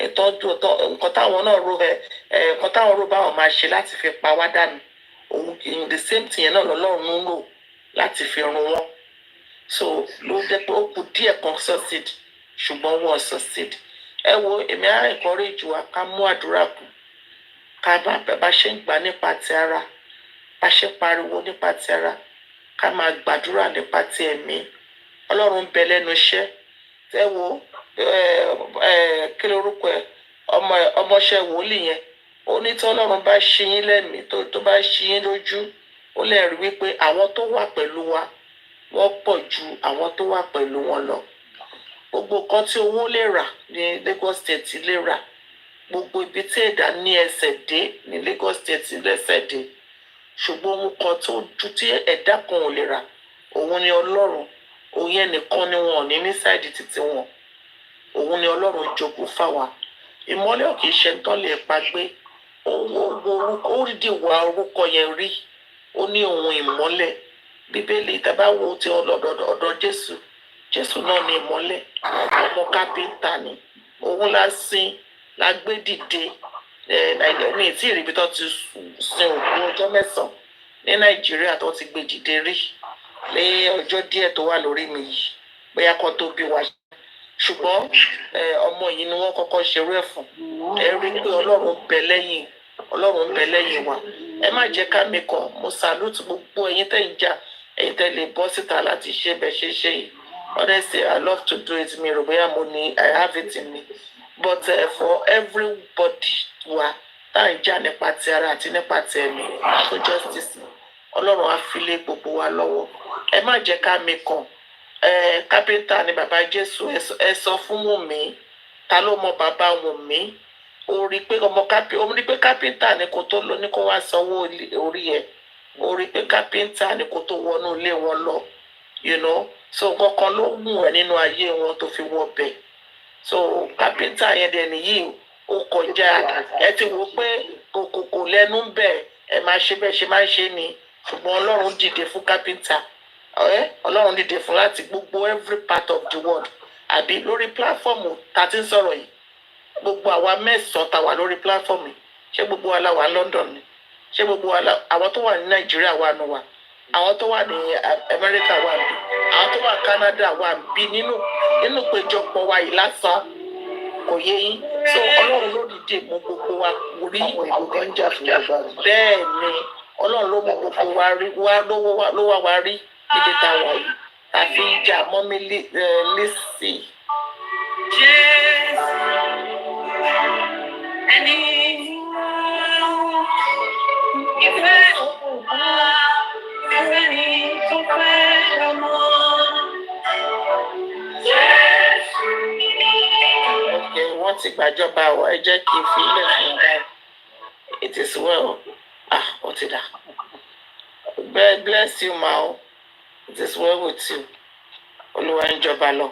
ìtọ́jú nǹkan táwọn náà nǹkan táwọn rò báwọn máa ṣe láti fi pa wá dànù òun the same thing yẹn náà lọ́lọ́run ń lò láti fi run wọn so ló jẹ́ pé ó kù díẹ̀ kan succeed ṣùgbọ́n wọn succeed ẹ wo èmi á encourage wa ká mú àdúrà kù ká bá ṣe ń gbà nípa ti ara bá ṣe pariwo nípa ti ara ká máa gbàdúrà nípa ti ẹ̀mí Ọlọ́run ń bẹ lẹ́nu iṣẹ́ ẹ wo kí lorúkọ ẹ ọmọọṣẹ́ wòlíì yẹn ó ní tí Ọlọ́run bá ṣí yín lẹ́mìí tó bá ṣí yín lójú ó lè rí wípé àwọn tó wà pẹ̀lú wa wọ́n pọ̀ ju àwọn tó wà pẹ̀lú wọn lọ gbogbo kan tí owó lè rà ní Lagos State lè rà gbogbo ibi tí ẹ̀dá ní ẹsẹ̀ dé ní Lagos State lẹ́sẹ̀ dé ṣùgbọ́n ohun kan tó ju tí ẹ̀dá kan ò lè rà òun ni Ọlọ́run òun yẹn nìkan ni wọn ò ní sáìdì títí wọn òun ni Ọlọ́run jogún fáwa. Ìmọ́lẹ̀ ò kì í ṣe tán lè pa gbé. Ó rí wa orúkọ yẹn rí. Ó ní ohun ìmọ́lẹ̀. Bíbélì tàbá wo ti ọ̀dọ̀ Jésù. Jésù náà ni ìmọ́lẹ̀. Ọmọ kápẹ́ńtà ni. Òun la sin, la gbé dìde. Mi tí ìrìbí tó ti sin òkú ọjọ́ 9 ní Nàìjíríà tó ti gbé dìde rí. Ní ọjọ́ díẹ̀ tó wà lórí mi yìí. Bóyá kan tó bí wa. Ṣùgbọ́n ọmọ yìí ni wọ́n kọ́kọ́ ṣerú ẹ̀ fún. Ẹ rí pé Ọlọ́run bẹ lẹ́yìn wa. Ẹ má jẹ́ ká mi kàn. Mo salute gbogbo ẹ̀yin tẹ́ ń jà, ẹ̀yin tẹ́ lè bọ́ síta láti ṣe bẹ́ẹ̀ ṣe yìí. Honestly, I love to do it. Mi rò bóyá mo ní, I have it in me. But for everybody wa tá ń jà nípa ti ara àti nípa ti ẹ̀mí for justice, Ọlọ́run á fi lé gbogbo wa lọ́wọ́. Ẹ má jẹ́ ká mi kàn. Kápẹ́ńtà ni bàbá Jésù. Ẹ sọ fún Wùnmí. Ta ló mọ bàbá Wùnmí? Ó rí pé kápẹ́ńtà ni kò tó lọ ní kó wá sanwó orí ẹ̀. Ó rí pé kápẹ́ńtà ni kò tó wọnú ilé wọn lọ. You know, so nǹkan kan ló mú ẹ nínú ayé wọn tó fi wọ bẹ̀. So kápẹ́ńtà yẹn dẹ̀ nìyí ó kọjá. Ẹ ti wò pé kò lẹ́nu ń bẹ̀. Ẹ máa ṣe bẹ́ẹ̀ ṣe máa ń ṣe ni. Ṣùgbọ́n Ọlọ́run dìde fún kápẹ́ńtà. Ọlọ́run dìde fún láti gbogbo every part of the world. Àbí lórí pláfọ́ọ̀mù tá ti ń sọ̀rọ̀ yìí. Gbogbo àwa 9 tá wà lórí pláfọ́ọ̀mù yìí. Ṣé gbogbo wa la wà London ni? Ṣé gbogbo wa àwọn tó wà ní Nàìjíríà wà nù wa? Àwọn tó wà ní Amẹ́ríkà wà bí? Àwọn tó wà Canada wà bí nínú péjọpọ̀ wa yìí lásán? Kò yé yín. So Ọlọ́run ló dìde mú gbogbo wa rí. Bẹ́ẹ̀ ni Ọlọ́run ló mú gbogbo wa rí. Ló wá wa rí níbi tá a wà yìí. Àfi ìjà mọ́ mi lísì. Wọ́n ti gbàjọba ọ̀, ẹ jẹ́ kí n fi ilẹ̀ fún ọ̀gá. It is well. Ó ti dà. Bless you, ma. It is well with you. Olúwa ń jọba lọ.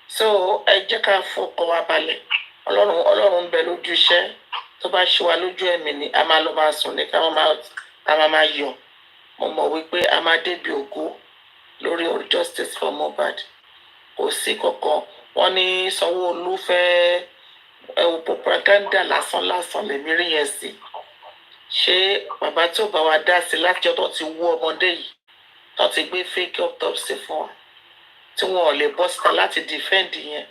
So ẹ jẹ́ ká fọkàn wa balẹ̀. Ọlọ́run ń bẹ lójú iṣẹ́. Tó bá ṣe wa lójú ẹ̀mí ni a máa lọ máa sùn ní ká máa yọ̀. Mo mọ̀ wípé a máa débi ògo lórí justice for Mohbad. Kò sí kankan. Wọ́n ní Sanwó-Olú fẹ́ propaganda lásán lèmi rí yẹn sí. Ṣé bàbá tí ò bá wa dá sí láti ọ̀dọ̀ ti wú ọmọdé yìí tó ti gbé fake autopsy fún wa tí wọn ò lè bọ́ síta láti defend yẹn?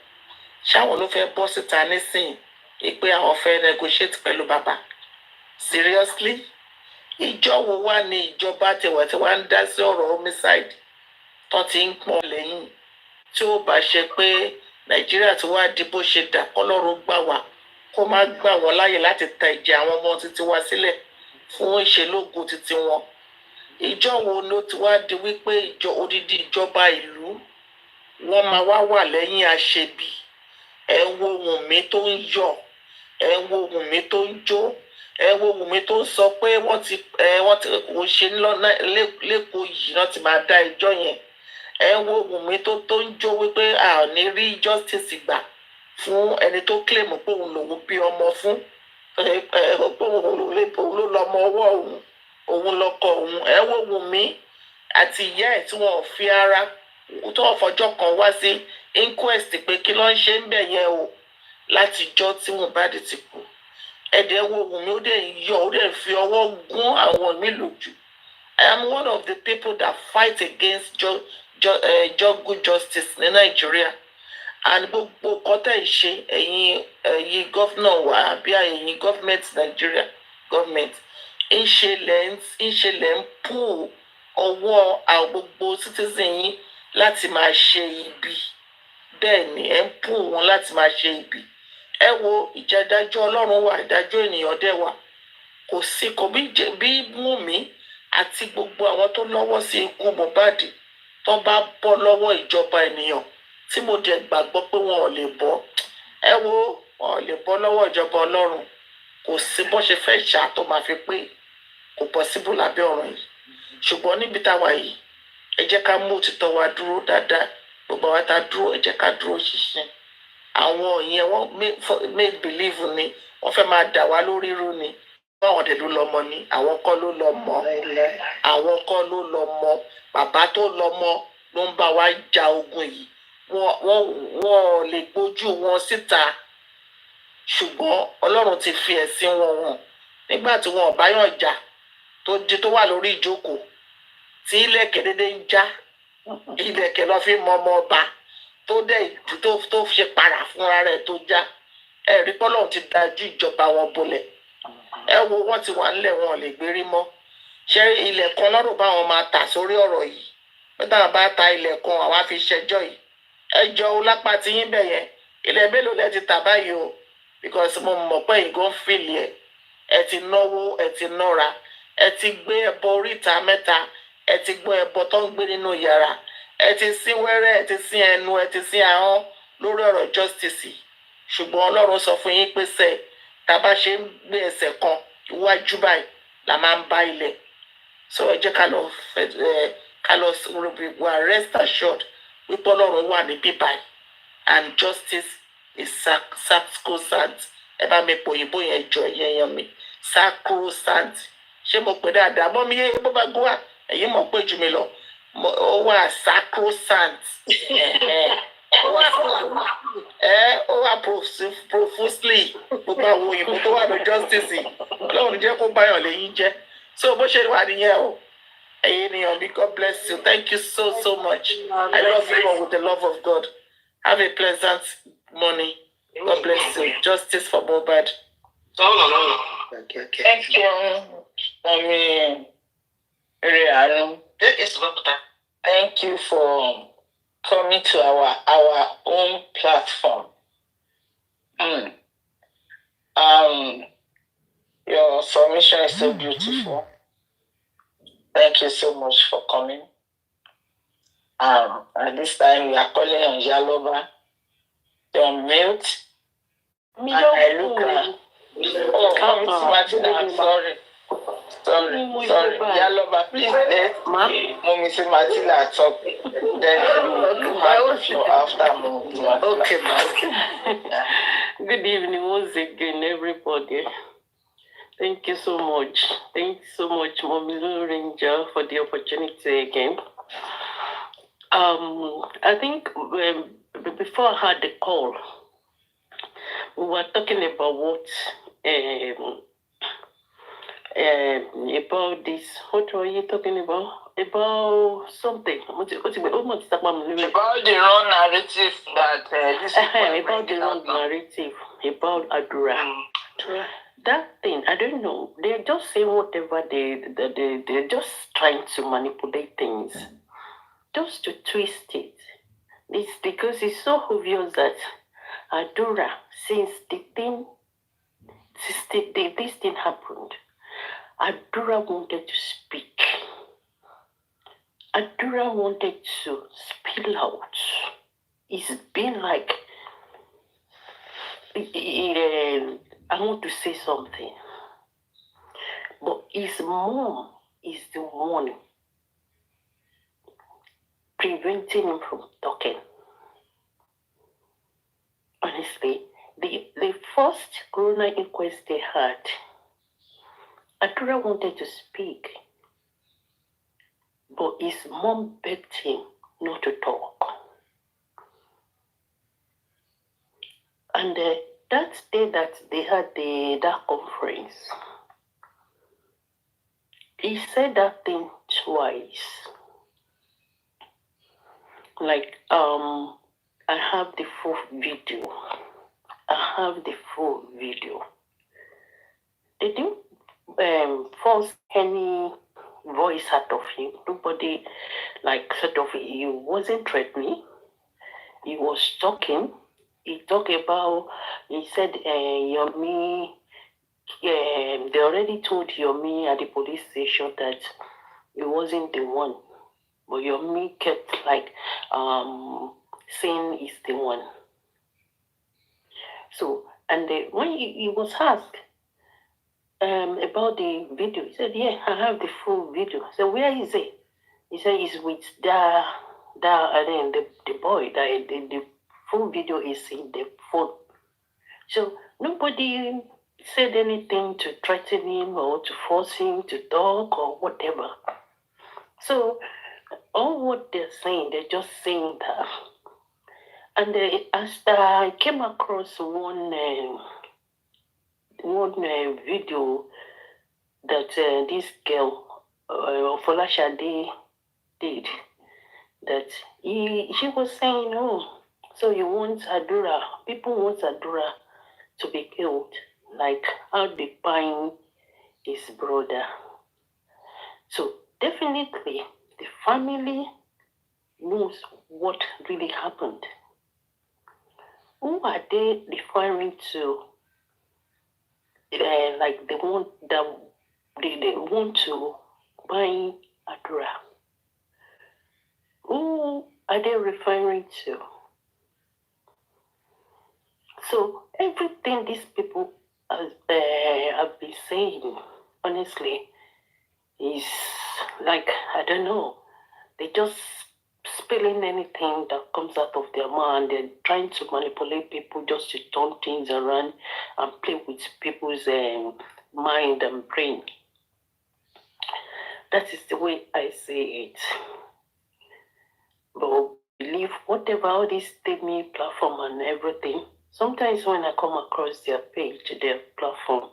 Ṣáwọn ló fẹ́ bọ́ síta nísìnyí pé àwọn fẹ́ negotiate pẹ̀lú bàbá? Seriously? Ìjọ wo wá ní ìjọba tí wọ́n ń dá sí ọ̀rọ̀ homicide tó ti ń pọ̀ lẹ́yìn tí ó bá ṣe pé Nàìjíríà tí wàá di bó ṣe dà kọ́lọ́run gbà wá kó má gbà wọ́n láàyè láti ta ìjà àwọn ọmọ títí wá sílẹ̀ fún ìṣelógo títí wọn? Ìjọ wo ló ti wá di wípé odidi ìjọba ìlú wọ́n máa wá wà lẹ́yìn aṣebi? Ẹ wo Wùnmí tó ń yọ̀, ẹ wo Wùnmí tó ń jó, ẹ wo Wùnmí tó ń sọ pé wọ́n ti kò ṣe lẹ́kọ̀ọ́ yìí náà ti máa dá ẹjọ́ yẹn. Ẹ wo Wùnmí tó ń jó wípé a ò ní rí justice gbà fún ẹni tó claim pé òun lòun bí ọmọ fún. Pé òun ló lọ́mọ ọwọ́ òun lọ́kọ òun. Ẹ wo Wùnmí àti ìyá ẹ̀ tí wọ́n fi ara tó ọ̀fọ̀jọ́ kan wá sí inquest pé kí ló ń ṣe ń bẹ̀ yẹn o láti jọ́ tí Mohbad ti kú. Ẹ̀dẹ̀ wo Wùnmí ó dẹ̀ fi ọwọ́ gún àwọn mi lójú. I am one of the people that fight against good justice ní Nàìjíríà. And gbogbo kọ́tà ìṣe ẹ̀yin gọ́fúnà wa àbí ẹ̀yin gọ́fúmẹ̀ntì Nàìjíríà gọ́fúmẹ̀ntì ń ṣe lẹ̀ ń pù ọwọ́ àwọn gbogbo citizen yín láti máa ṣe ibi. Bẹ́ẹ̀ ni ẹ ń pù wọn láti máa ṣe ibi. Ẹ wo ìjà ìdájọ́ Ọlọ́run wà, ìdájọ́ ènìyàn dẹ̀ wà. Kò sí kò bí Wùnmí àti gbogbo àwọn tó lọ́wọ́ sí ikú Mohbad tó bá bọ́ lọ́wọ́ ìjọba ènìyàn tí mo dẹ̀ gbàgbọ́ pé wọn ò lè bọ́. Ẹ wo wọn ò lè bọ́ lọ́wọ́ ìjọba Ọlọ́run. Kò sí bó ṣe fẹ́ ṣá tó máa fi pé kò possible lábẹ́ ọ̀run yìí. Ṣùgbọ́n níbi táwa yìí ẹ jẹ́ ká mú òtítọ́ wa dúró dáadáa. Gbogbo àwa tá dúró ẹ jẹ́ ká dúró ṣinṣin. Àwọn àwọn yẹn wọ́n make believe ni wọ́n fẹ́ máa dà wá lórí rú ni báwọn dẹ̀ ló lọ́mọ ni àwọn kọ́ ló lọ́mọ àwọn kọ́ ló lọ́mọ bàbá tó lọ́mọ ló ń bá wa ja ogun yìí wọ́n lè gbójú wọn síta ṣùgbọ́n Ọlọ́run ti fi ẹ̀sìn wọn hàn nígbà tí wọn ò bá yàn jà tó wà lórí ìjókòó tí ilẹ̀kẹ̀ dédé ń já ilẹ̀kẹ̀ lọ fi mọ ọmọ ọba tó ṣe para fúnra rẹ̀ tó já ẹ̀rí pọ́lọ́run ti dájú ìjọba wọn bolẹ̀ ẹ wo wọ́n ti wà nílẹ̀ wọn ò lè gbérí mọ́ ṣé ilẹ̀ kan lọ́rùn báwọn máa tà sórí ọ̀rọ̀ yìí pé táwọn bá ta ilẹ̀ kan àwọn á fi ṣẹjọ́ yìí ẹjọ́ o lápá ti yín bẹ̀ yẹn ilẹ̀ mélòó lẹ ti tà báyìí o because mo mọ̀ pé ìgò fìlì ẹ ti náwó ẹ ti nọ́ra ẹ ti gbé ẹbọ oríta mẹ́ta ẹ ti gbọ́ ẹbọ tó ń gbé nínú yàrá ẹ ti sín wẹ́rẹ́ ẹ ti sín ẹnu ẹ ti sín ahọ́n lórí ọ̀rọ̀ justice ṣùgbọ́n Ọlọ́run sọ fún yín pé sẹ́ẹ̀ tá a bá ṣe ń gbé ẹsẹ̀ kan iwájú báyìí la máa ń bá ilẹ̀ so ẹ jẹ́ ká lọ wà rest assured wípé Ọlọ́run wà ní bíbáyìí and justice is sacrosanct ẹ bá mi pò òyìnbó yẹn jọ yẹn mi sacrosanct ṣé mo pè dáadáa mọ́ mi yé bó bá gún wa ẹ̀yin mọ̀ pé jù mí lọ ó wà sacrosanct ó wà profusely gbogbo àwọn òyìnbó tó wà ní justice Ọlọ́run jẹ́ kó báyọ̀ lẹ́yìn jẹ́ so bó ṣe wà nìyẹn o ẹ̀yin ènìyàn mi God bless you thank you so much I love you all with the love of God have a pleasant morning God bless you justice for Mohbad. Thank you, Mommy Rianu. Thank you for coming to our own platform. Your submission is so beautiful. Thank you so much for coming. At this time, we are calling on Yaloba. You're mute. I look at. Oh, Martina, I'm sorry. Sorry. Yaloba, please let Mommy say Martina talk. Then you have the floor after Mommy. Okay. Good evening once again, everybody. Thank you so much. Thank you so much, Mommy Ranger, for the opportunity again. I think before I had the call, we were talking about what about this. What were you talking about? About something. About the wrong narrative that this about the wrong narrative about Adura. That thing, I don't know. They're just saying whatever they're just trying to manipulate things, just to twist it. It's because it's so obvious that Adura, since this thing happened, Adura wanted to speak. Adura wanted to spill out. It's been like, I want to say something, but his mom is the one preventing him from talking. Honestly, the first corona inquest they had, Adura wanted to speak, but his mom begged him not to talk. And that day that they had that conference, he said that thing twice. Like, I have the full video. They didn't force any voice out of him. Nobody, like, sort of, he wasn't threatening. He was talking. He talked about, he said, Yomi, they already told Yomi at the police station that he wasn't the one. But Yomi kept, like, saying he's the one. So, and when he was asked about the video, he said, yeah, I have the full video. So where is it? He said, he's with the boy, the full video is in the phone. So nobody said anything to threaten him or to force him to talk or whatever. So all what they're saying, they're just saying that. And as I came across one video that this girl, Folashade, did, that she was saying, oh, so you want Adura, people want Adura to be killed, like how they buying his brother. So definitely the family knows what really happened. Who are they referring to? Like they want to buy Adura. Who are they referring to? So everything these people have been saying, honestly, is like, I don't know. They just spilling anything that comes out of their mind. They're trying to manipulate people just to turn things around and play with people's mind and brain. That is the way I see it. But I believe whatever all this me platform and everything, sometimes when I come across their page, their platform,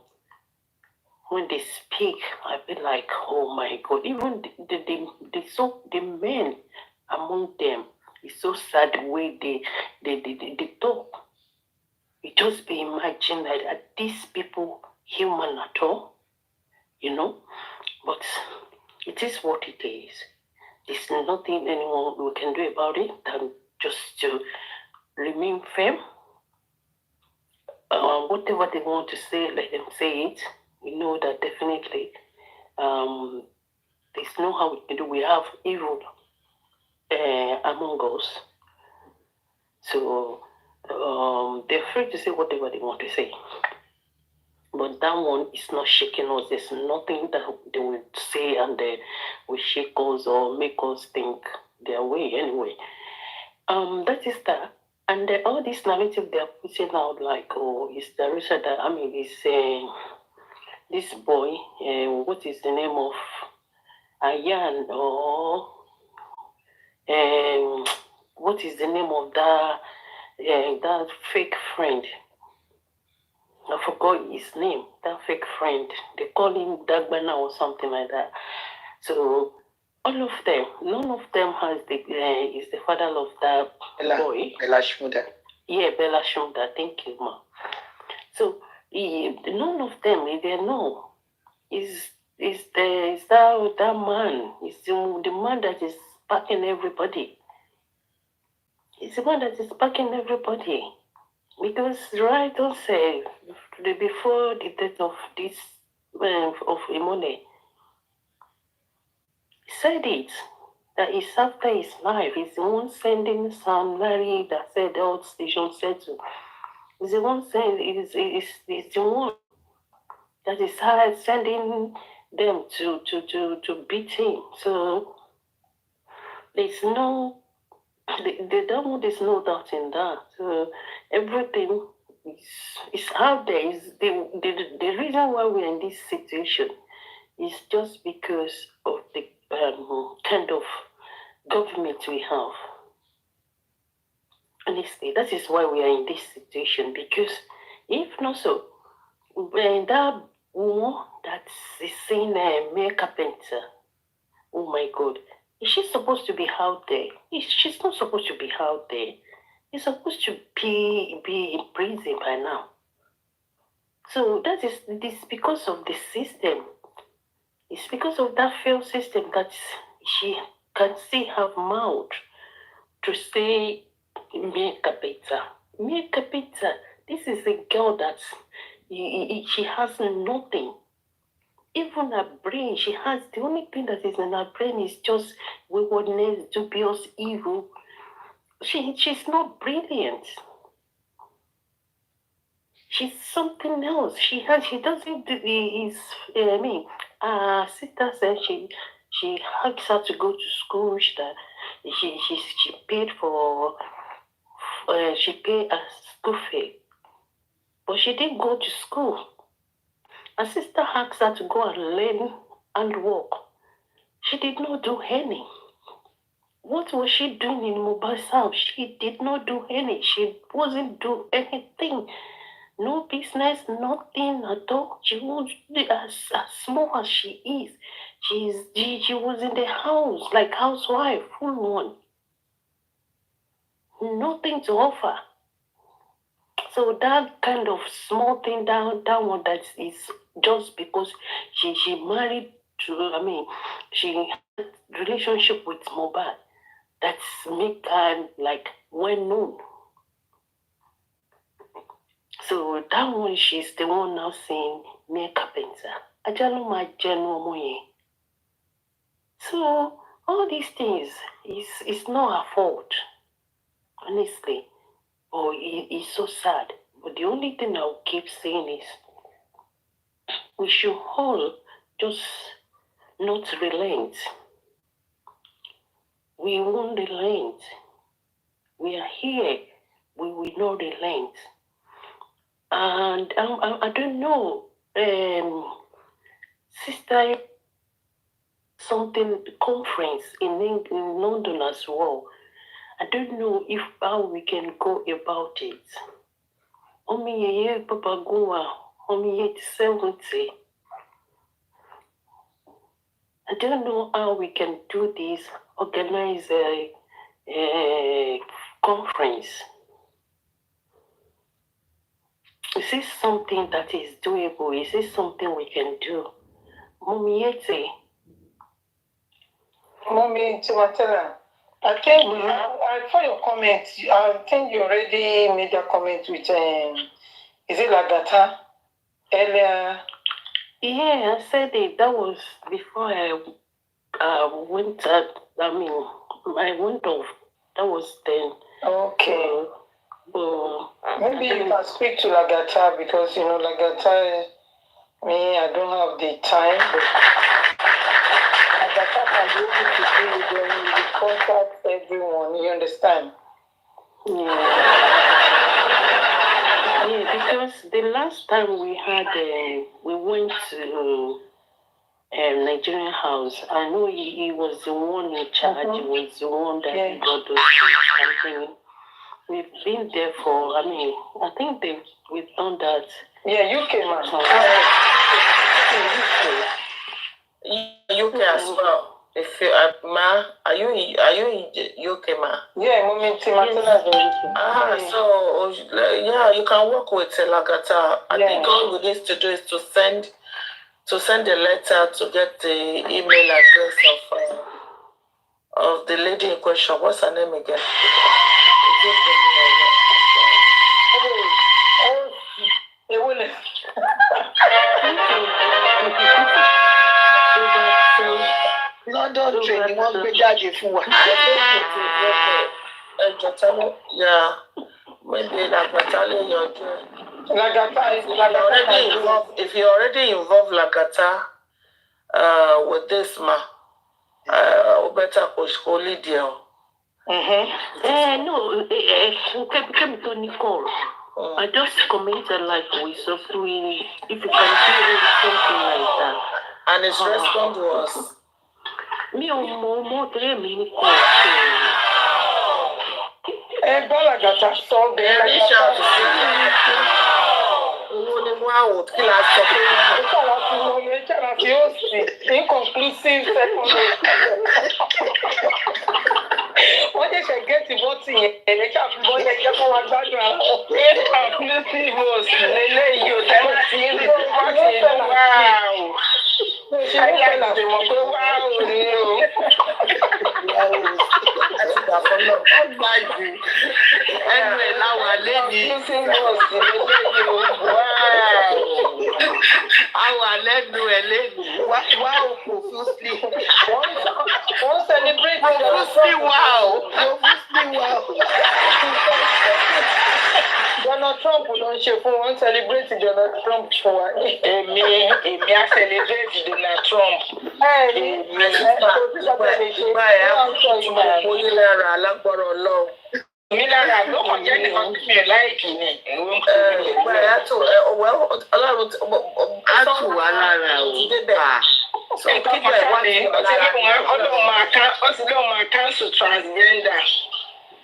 when they speak, I be like, oh my God, even the men among them, it's so sad the way they talk. You just be imagine that are these people human at all, you know? But it is what it is. There's nothing anyone we can do about it than just to remain firm. Whatever they want to say, let them say it. We know that definitely there's no how we can do. We have evil among us. So they're free to say whatever they want to say. But that one is not shaking us. There's nothing that they will say and they will shake us or make us think their way anyway. That is that. And all this narrative they're putting out, like, oh, it's the research that, I mean, it's this boy, what is the name of Ayan, or what is the name of that fake friend? I forgot his name, that fake friend. They call him Dagbana or something like that. So all of them, none of them has is the father of that boy. Bella Shmuda. Yeah, Bella Shmuda. Thank you, ma. So none of them, they know. Is that man? Is the man that is backing everybody? It's the one that is backing everybody. Because right say before the death of this of Imole, he said it that it's after his life. He's the one sending Sam Larry that said the old station said to. He's the one saying is the one that is sending them to beat him. So there's no the devil, there's no doubt in that. So everything is out there. Is the reason why we're in this situation is just because of the kind of government we have. Honestly, that is why we are in this situation. Because if not so, when that woman that is saying Mayor Carpenter, oh my God, is she supposed to be out there? She's not supposed to be out there. She's supposed to be in prison by now. So that is this because of the system. It's because of that failed system that she can still have mouth to say Mayor Carpenter. Mayor Carpenter, this is a girl that she has nothing. Even her brain, she has the only thing that is in her brain is just waywardness, dubious, evil. She's not brilliant. She's something else. She doesn't do is sister said she asked her to go to school. She paid for she paid her school fee, but she didn't go to school. Her sister asked her to go and learn and work. She did not do any. What was she doing in Mohbad's house? She did not do any. She wasn't doing anything. No business, nothing at all. She was as small as she is. She was in the house, like housewife, full one. Nothing to offer. So that kind of small thing that one that is just because she married to, she had relationship with Mohbad. That's make her like well known. So that one, she's the one now saying mere carpenter. Ajaluma Jenomoye. So all these things is not her fault, honestly. Oh, it's so sad. But the only thing I'll keep saying is we should all just not relent. We won't relent. We are here. We will not relent. And I don't know, sister, something conference in London as well. I don't know if how we can go about it. Omi Papa Goa, Omi 70. I don't know how we can do this, organize a conference. Is this something that is doable? Is this something we can do? Momiete. Mommy Timatela, I think I saw your comment. I think you already made a comment with, is it Lagata earlier? Yeah, I said it. That was before I went out. I went off. That was then. Okay. Maybe you can speak to Lagata because, Lagata, I don't have the time. But Lagata can be able to do it when you contact everyone. You understand? Yeah, because the last time we had, we went to Nigerian house. I know he was the one in charge. He was the one that got those something. We've been there for, I think we've done that. Yeah, UK, man. UK as well. If you are you in UK, ma? Yeah, Mommy Timatela is in UK. So you can work with Lagata. I think all we need to do is to send a letter to get the email address of the lady in question. What's her name again? London train ni wọ́n gbé jáde fún wa. Yeah, maybe Lagata. If you already involve Lagata with this better go lead you. No, I just commented like if you can do something like that. And his response was me or more than me. Lagata saw inconclusive wọ́n ṣẹ̀ṣẹ̀ gẹ́tì bọ́tì yẹn ẹ̀lẹ́kà fún bọ́lẹ̀ jẹ́ kó wá gbádùn àwọn inconclusive votes lélẹ́yìí ò tẹ́lá sí ilé bọ́tì yẹn wáò ayé àgbègbè mọ̀ pé wáò ni o. àti ìgbàfọ́ náà ó gbájú ẹnu ẹ̀ láwọn alẹ́ ní inconclusive votes lélẹ́yìí o wáò àwọn alẹ́ nu ẹ̀ lẹ́nu wáò profusely wọ́n celebrate profusely wow. Donald Trump ló ń ṣe fún wọn celebrate Donald Trump fún wa. Èmi á celebrate Donald Trump. Ìgbà ẹ̀ á kú tuntun mọ̀ bóyá lára alágbọ́rọ̀ Ọlọ́run. mi lára ló kàn jẹ́ nìkan tí mi ò láìkì ni. Bẹ́ẹ̀ á tù Ọlọ́run á tù wá lára o. Kíkẹ́ wá ní Ọlọ́run máa cancel transgender.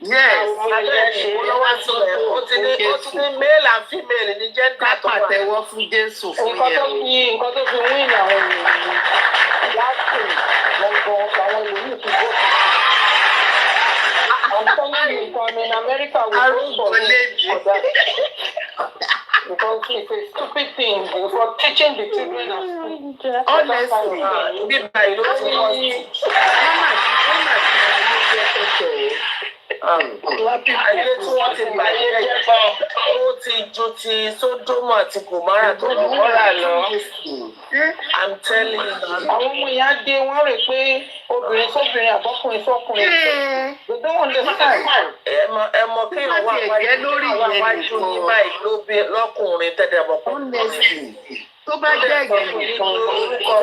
Yes, ó ti ní male and female ní gender tó wà. Pàtẹ́wọ́ fún Jésù fún yẹn. Nǹkan tó fi win àwọn ènìyàn láti lọ́gbọ̀n àwọn ènìyàn ti bọ́ sí. I'm telling you, I'm in America with those for that. Because it's a stupid thing for teaching the children at school. Honestly, nígbà ìlú tí wọ́n ayé tí wọ́n ti bàjẹ́ jẹ́ gan ó ti ju ti Sódómù àti Gòmárà tó Gòmárà lọ. I'm telling you. Àwọn ọmọ ìyá dé wọ́n rè pé obìnrin sóbìnrin àbọ́kùnrin sọ́kùnrin. They don't understand. Ẹ mọ kí wọ́n wá wájú ní báyìí lọ́kùnrin tẹ̀lé ọmọkùnrin. Tó bá jẹ́ ìyẹn nìkan orúkọ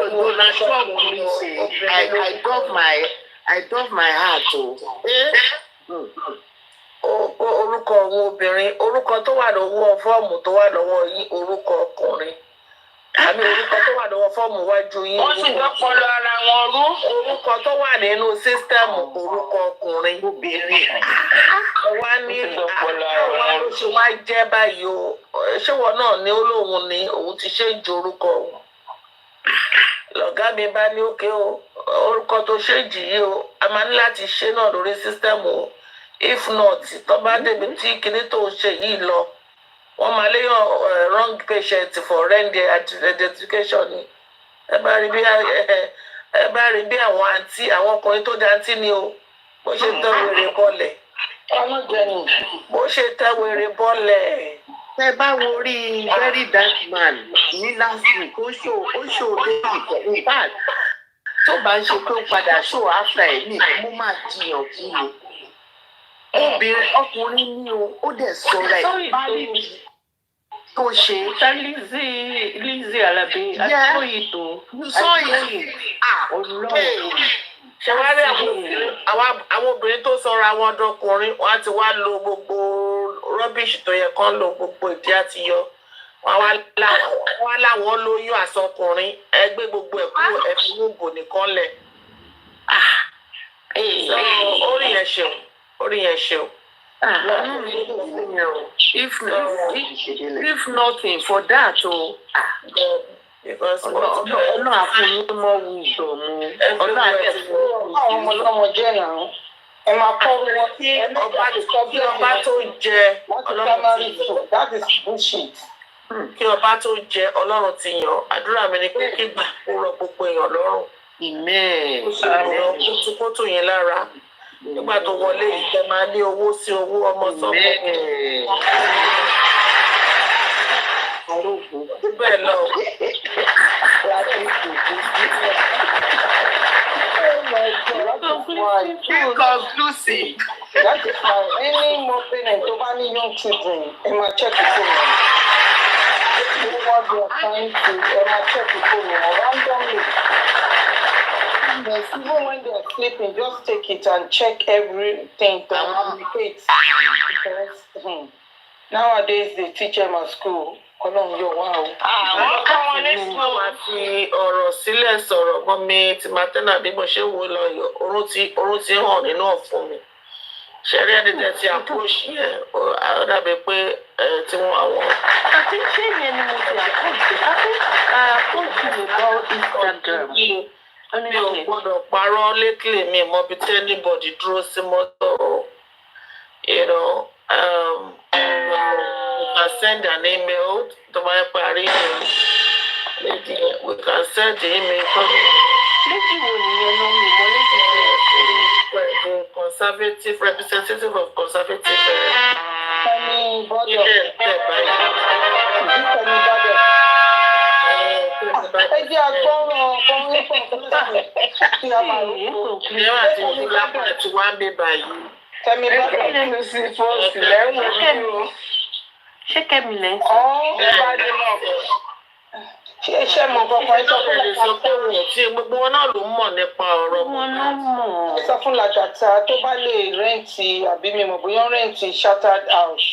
ṣọ́ọ̀bù mi ṣe I dove my heart o. Orúkọ àwọn obìnrin, orúkọ tó wà lọ́wọ́ fọ́ọ̀mù tó wà lọ́wọ́ yín, orúkọ ọkùnrin. Àmì orúkọ tó wà lọ́wọ́ fọ́ọ̀mù wájú yín. Wọ́n sì dọ́pọ̀lọ́ ara wọn rú. Orúkọ tó wà nínú sísítẹ́ẹ̀mù, orúkọ ọkùnrin. Obìnrin. Wá ní àwọn ló ṣe wá jẹ́ báyìí o. Ṣé wọn náà ní olóhùn ni òun ti ṣe ń ju orúkọ òun? Lọ̀gá mi bá ní òkè o, orúkọ tó ṣe jì yìí o, a máa ní láti ṣe náà lórí sísítẹ́ẹ̀mù o. If not, tó bá débi tí kinní tó ń ṣe yìí lọ, wọ́n máa léyàn wrong patient for rent identification ni. Ẹ bá rí bí àwọn àǹtí, àwọn ọkùnrin tó dáńtí ni o, bó ṣe tẹ wèrè bọ́lẹ̀. Bó ṣe tẹ wèrè bọ́lẹ̀. Tẹ bá wo orí very dark man ní last week ó ṣò lẹ́yìn in fact tó bá ń ṣe pé ó padà ṣò after ẹ̀ ní mo máa jiyàn kú ni. Obìnrin ọkùnrin ní o ó dẹ̀ sọ̀rọ̀ ẹ̀ báyìí tó ṣe. Lizzie Alabi, I saw it o. You saw it. Ṣé wá rí àwọn obìnrin tó sọra àwọn ọdọkùnrin wọn á ti wá lo gbogbo rubbish tó yẹ kán lo gbogbo ìdí àti yọ. Wọ́n wá láwọn lóyún àsọkùnrin ẹgbẹ́ gbogbo ẹ̀ kúrò ẹ̀fínúbò nìkan lẹ̀. Orí yẹn ṣe o. If nothing for that o. Ọlọ́run àfúnimọ́ wù ìdọ̀mú. Ọlọ́run àfúnimọ́ ọmọ ọlọ́mọ jẹ́ náà. Ẹ máa kọ́ wọn kí ọba tó jẹ that is bullshit. Kí ọba tó jẹ Ọlọ́run ti yàn. Àdúrà mi ni pé kí gbà kó rọ gbogbo èèyàn lọ́rùn. Amen. Kótókótó yẹn lára. Nígbà tó wọlé yìí jẹ máa ní owó sí owó ọmọ sọ́kọ̀. Bẹ́ẹ̀ lọ. Inconclusive. That is my any more parent over any young children. Emma check the phone. What they are trying to Emma check the phone randomly. Yes, even when they are sleeping, just take it and check everything to communicate. Because nowadays they teach them at school. Ọlọ́run yóò wá o. Àwọn kọ́ wọn ní sùn. Wọ́n máa fi ọ̀rọ̀ sílẹ̀ sọ̀rọ̀ mọ́ mi tí Martina bí mo ṣe wo lọ yọ orun ti hàn nínú ọ̀fun mi. Ṣẹ̀rí ẹni tẹ̀ ti approach yẹn ó dàbí pé tí wọ́n àwọn. Àti ṣé yẹn ni mo ti approach about Instagram. Mi ò gbọ́dọ̀ parọ́ lately mi mọ bí tí anybody dúró sí mọ́tò. You know, we can send an email to my party. We can send the email. The conservative representative of conservative. Ṣé Kẹ́mi lẹ́ ń sọ? ṣe mọ̀ kankan ẹ sọ fún lè sọ pé wọn ò tí gbogbo wọn náà ló mọ̀ nípa ọ̀rọ̀ wọn náà mọ̀. ẹ sọ fún Lagata tó bá lè rẹ́ǹtì àbí mi mọ̀ bóyá rẹ́ǹtì shattered house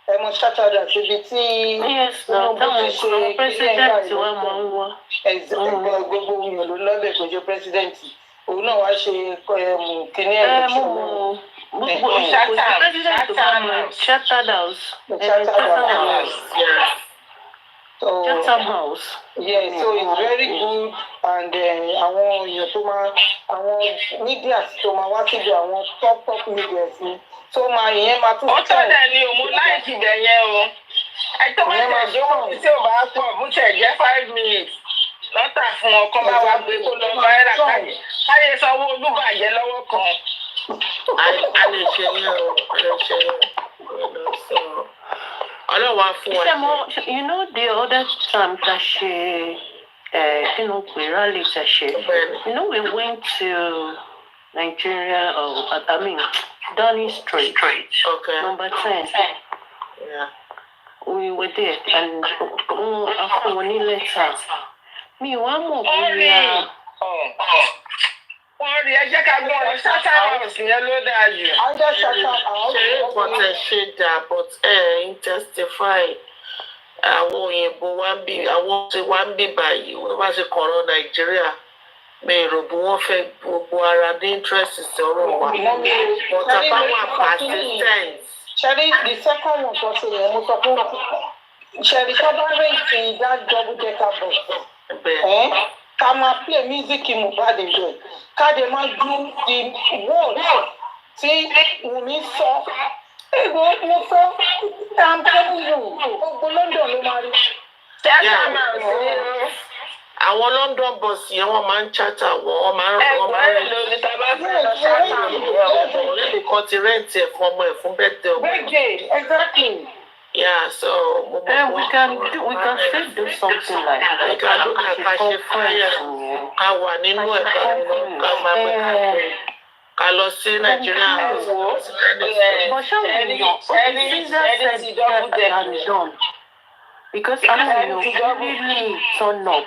ẹ mọ̀ shattered house ibi tí táwọn ìṣòro pírẹsidẹ́ǹtì wa máa ń wá. gbogbo èèyàn ló lọ́bẹ̀ kò jẹ́ pírẹsidẹ́ǹtì òun náà wá ṣe kíní ẹ̀ gbogbo kò sí pírẹsidẹ́ǹtì wa máa shattered house. Chatham House. Yeah, so it's very good and àwọn èèyàn tó máa àwọn media tó máa wá síbi àwọn top media sí tó máa ìyẹn máa tún. ó tọ́ dẹ̀ ni òun láìkì bẹ̀ yẹn o ẹjọ́ máa jẹ́ òun tí ò bá pọ̀ bó tẹ̀ jẹ́ 5 minutes lọ́tà fún ọkọ bá wa gbé kó lọ bá ẹ̀rà káyé sanwó olúbàjẹ́ lọ́wọ́ kan. a lè ṣe yẹn o a lè ṣe yẹn ọlọ́wà fún wa. You know the other time that she rally that she, you know, we went to Nigeria, Downing Street, number 10. Yeah. We were there and after one letter, me one more bóyá. Wọ́n rí ẹjẹ́ ká gbọ́ ọ̀rọ̀ Shatter House yẹn ló dáa jù. Under Shatter House. Ṣé ìpọ̀tẹ̀ ṣe dà but ń testify àwọn òyìnbó wa ń bí àwọn tí wá ń bí báyìí wọ́n bá ṣe kọ̀ọ̀rọ̀ Nàìjíríà mi ò rò bí wọ́n fẹ́ gbogbo ara ní interest sọ̀rọ̀ wa. But àbáwọ̀ persistent. Ṣẹ́rí the second one tó ṣe yẹn mo sọ fún Ṣẹ́rí sábàrẹ́ǹtì that double decker bus. Ká máa play music Mohbad enjoy. Ká dé máa do the word tí Wùmí sọ. Mo sọ I'm telling you gbogbo London ló máa rí. Àwọn London bus yẹn wọ́n máa ń chata wọ́n máa ń rìn lórí tábà fẹ́ lọ ṣáàtà ọ̀rẹ́ mi kan ti rẹ́ǹtì ẹ̀ fún ọmọ ẹ̀ fún bẹ́tẹ̀ ọmọ. Exactly. Yeah, so we can still do something like that. We can do like a fire. Ká wà nínú ẹ̀ ká máa pẹ́ ká lọ sí Nàìjíríà. But ṣáà ẹni ti double deck done. Because I know you really turn up.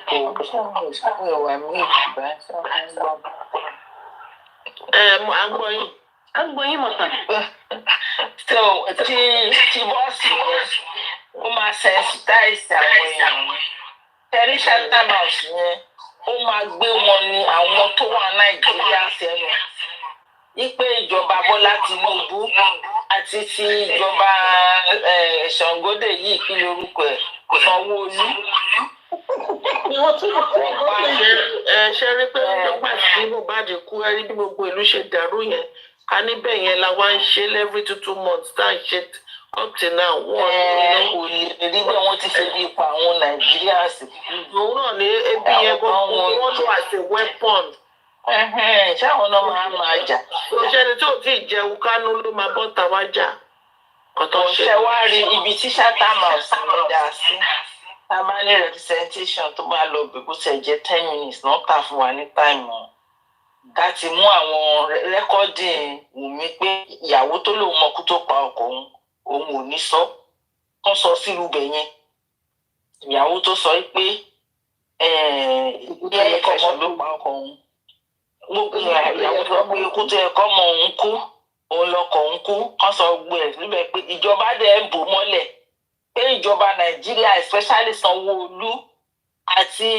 I'm going mọ̀tàn. So tí bọ́ọ̀sì yẹn ó máa sensitize àwọn èèyàn. Tẹ̀rí Shatter House yẹn ó máa gbé wọn ní àwọn tó wà Nàìjíríà sẹ́nu. Ipe ìjọba Bọ́lá Tinubu àti ti ìjọba Ṣàngódé yìí kí lorúkọ ẹ̀ Sanwó-Olú. Ṣe rí pé nígbà tí Mohbad kú ẹ rí bí gbogbo ìlú ṣe dàrú yẹn ká níbẹ̀ yẹn la wá ń ṣe every 2 months tá à ń ṣe up till now kò lè rí bí wọ́n ti ṣe bí ipa àwọn Nàìjíríà sí. Òun náà ní ebi yẹn gbogbo wọn lò as a weapon. Ṣáwọn náà máa jà. Òṣèlú tí ò tí ì jẹun Kánú ló máa bọ́ tàwa jà. Ọ̀sẹ̀ wá rí ibi tí Shatter House ń dá sí. A máa ní representation tó máa lọ bí kò ṣe jẹ́ 10 minutes náà kà fún wa ní táìmù. Ká ti mú àwọn rẹ́kọ́dì Wùmí pé ìyàwó tó lòun mọ̀kú tó pa ọkọ òun ò ní sọ. Wọ́n sọ sí irúbẹ̀ yẹn. Ìyàwó tó sọ pé ìfẹ̀sọ̀ ló pa ọkọ òun. Gbogbo ìyàwó tó pé ikú tó ẹ̀kọ́ ọmọ òun kú òun lọkọ̀ òun kú. Wọ́n sọ gbogbo ẹ̀ síbẹ̀ pé ìjọba dẹ̀ ń bò mọ́lẹ̀. Pé ìjọba Nàìjíríà especially Sanwó-Olú àti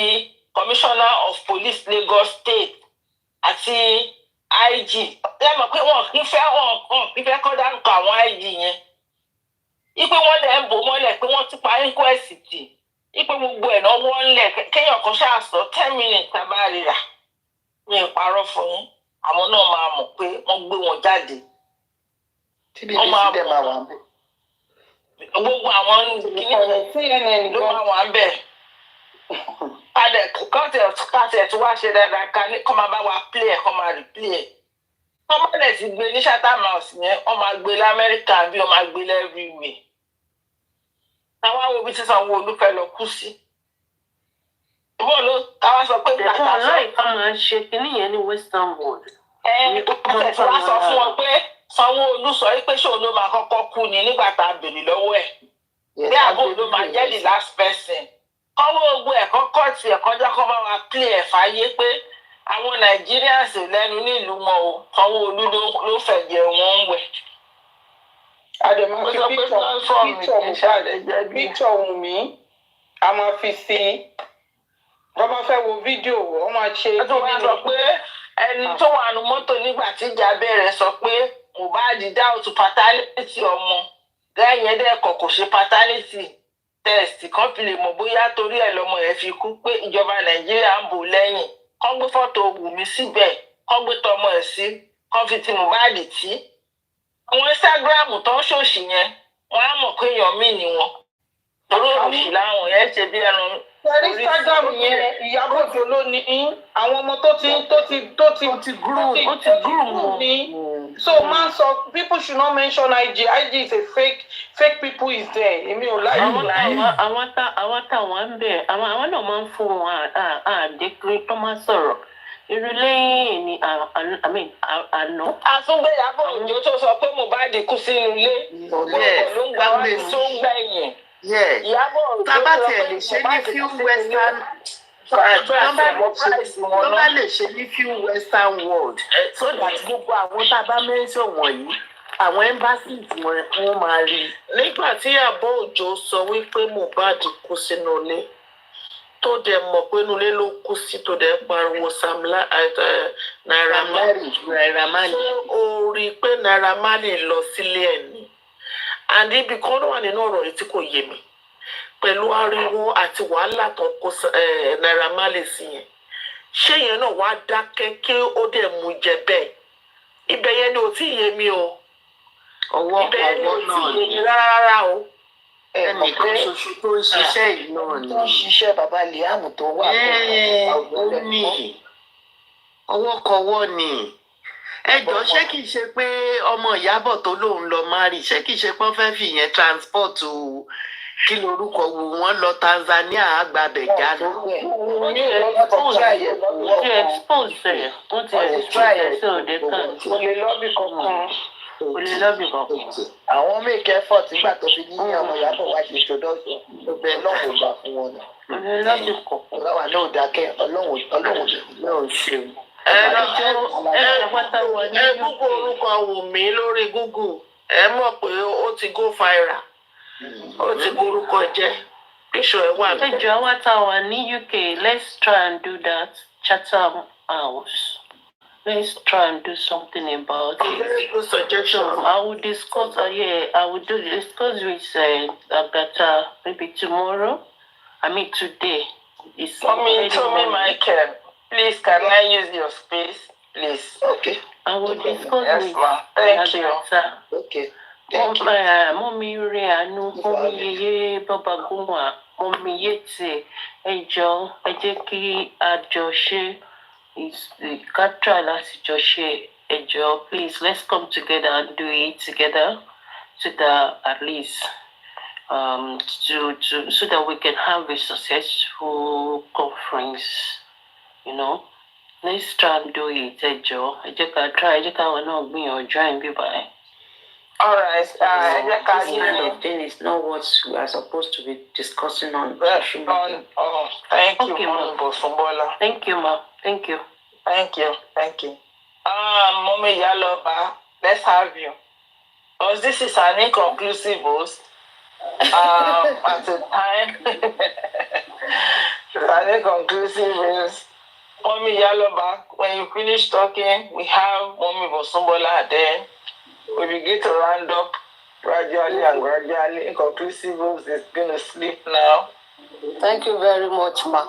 Commissioner of Police Lagos State àti IG ẹ mọ̀ pé wọn kì í fẹ́ kọ́ dárúkọ àwọn IG yẹn. Ipe wọ́n dẹ̀ ń bò mọ́lẹ̀ pé wọ́n ti pa inquest tì. Ipe gbogbo ẹ̀ náà wọ́n lẹ̀ kéèyàn kan ṣàṣọ 10 minutes tàbá rírà. Mi ò parọ́ fún yín. Àwọn náà máa mọ̀ pé wọ́n gbé wọn jáde. Wọ́n máa mọ̀ gbogbo àwọn kìnìún ló máa wà ń bẹ̀. Kọ́tẹ̀ tí wá ṣe dáadáa ká ní kọ́ máa bá wa play ẹ̀ kọ́ máa replay ẹ̀. Wọ́n máa lẹ̀ ti gbé ní Shatter House yẹn, wọ́n máa gbé l'Amẹ́ríkà bí wọ́n máa gbé everywhere. Àwọn àwọn òbí tí Sanwó-Olú fẹ́ lọ kú sí. Ìwọ́n ló káwá sọ pé ìgbà tá a sọ. Láì ká máa ṣe kinní yẹn ní Western World. Kọ́tẹ̀ tí wá sọ fún wọn pé Sanwó-Olú sọ pé ṣòun ló máa kọ́kọ́ kú ni nígbà tá a béèrè lọ́wọ́ ẹ̀. Bí àbúrò ló máa jẹ́ the last person. kọ́wọ́ ogun ẹ̀kọ́ kọ́ọ̀tì ẹ̀kọ́ jẹ́ kó bá wa play ẹ̀ fàyè pé àwọn Nigerians lẹ́nu nílùú wọn o kọ́wọ́ olú ló fẹ̀jẹ̀ wọn ń wẹ̀. Àdèmà fi píkṣọ̀ Wùnmí a máa fi sí wọ́n máa fẹ́ wo fídíò wọ́n máa ṣe. ẹ tó wá sọ pé ẹni tó wà nù mọ́tò nígbà tí ìjà bẹ̀rẹ̀ sọ pé Mohbad dáùtù paternity ọmọ lẹ́yìn ẹ̀dẹ́kọ̀ kò ṣe paternity test kan fi lè mọ̀ bóyá torí ẹ̀ lọ́mọ yẹn fi kú pé ìjọba Nàìjíríà ń bò lẹ́yìn kán gbé fọ́tò Wùnmí síbẹ̀ kán gbé tọmọ ẹ̀ sí kán fi ti Mohbad tí. àwọn Instagram tó ń ṣòṣì yẹn wọ́n á mọ̀ pé Yomi ni wọn torí òṣì láwọn yẹn ṣe bí ẹran. Sẹ́rí Instagram yẹn Ìyábọ̀ Òjó ló ní àwọn ọmọ tó ti groom ní. So man sọ people should not mention IG. IG is a fake people is there. Èmi ò láyé. Àwọn táwọn ń bẹ̀ àwọn náà máa ń fún wọn àdékùn tó máa sọ̀rọ̀. Irú lẹ́yìn ni àná. Àtúngbéyàbọ̀ Òjó tó sọ pé Mohbad kú sínú ilé. Ló ń gbà wá tó ń gbẹ̀yìn. Tábà tiẹ̀ lè ṣe ní few western tó bá lè ṣe ní few western world so that gbogbo àwọn tá a bá mẹ́sàn wọ̀nyí àwọn embassies wọn máa rí. Nígbà tí Ìyábọ̀ Òjó sọ wípé Mohbad kú sínú ilé tó dẹ̀ mọ̀ pé inú ilé ló kú sí tó dẹ̀ pariwo Naira Marley ṣé o rí i pé Naira Marley lọ sílé ẹ̀ ni and ibi kan wà nínú ọ̀rọ̀ yìí tí kò yé mi pẹ̀lú ariwo àti wàhálà tó kó Naira Marley sí yẹn ṣé yẹn náà wá dákẹ́ kí ó dẹ̀ mú jẹ bẹ́ẹ̀ ibẹ̀ yẹn ni ò tí ì yé mi o ibẹ̀ yẹn ni ò tí ì yé mi rárá o. Ẹnìkan ṣoṣo tó ń ṣiṣẹ́ yìí náà ni. Tó ń ṣiṣẹ́ bàbá Liam tó wà ó ní ọwọ́kọwọ́ ni. Ẹjọ́ ṣé kìí ṣe pé ọmọ Ìyábọ̀ tó lóun lọ márì ṣé kìí ṣe pé wọ́n fẹ́ fi yẹn transport kí lorúkọ wò wọ́n lọ Tanzania àgbàbẹ̀ jáde. Wọ́n ti expose ẹ̀ sí òde kan. Kò lè lọ́bì kankan. Àwọn make effort nígbà tó fi ní ọmọ Ìyábọ̀ wá ṣe introduction ló bẹ lọ́wọ́ gbà fún wọn náà. Ọlọ́wà náà ò dákẹ́ ọlọ́run náà ṣe. Ẹ Google orúkọ Wùnmí lórí Google ẹ mọ̀ pé ó ti go viral ó ti borúkọ jẹ́ píṣọ ẹ wà. Ẹjọ́ àwa tá a wà ní UK, let's try and do that Chatham House. Let's try and do something about it. Very good suggestion. I will discuss. I will discuss with Agatha maybe tomorrow. I mean today. Tommy Michael, please can I use your space, please? Okay. I will discuss with Agatha. Okay. Mommy Rianu, Mommy Ye Baba Guma, Mommy Yete, Ejo, Ejeki Adjoshe. Is the try last Joshua Ejo, please let's come together and do it together so that at least so that we can have a successful conference, you know. Let's try and do it, Ejo. Ejo can try, Ejo can not be or join me by. All right, this kind of thing is not what we are supposed to be discussing on. Thank you, Bosumbola. Thank you, ma. Thank you. Thank you. Mommy Yaloba, let's have you. Because this is an inconclusive vote. At the time, it's an inconclusive vote. Mommy Yaloba, when you finish talking, we have Mommy Bosumbola then. We begin to round up gradually. Inconclusive votes is going to sleep now. Thank you very much, ma.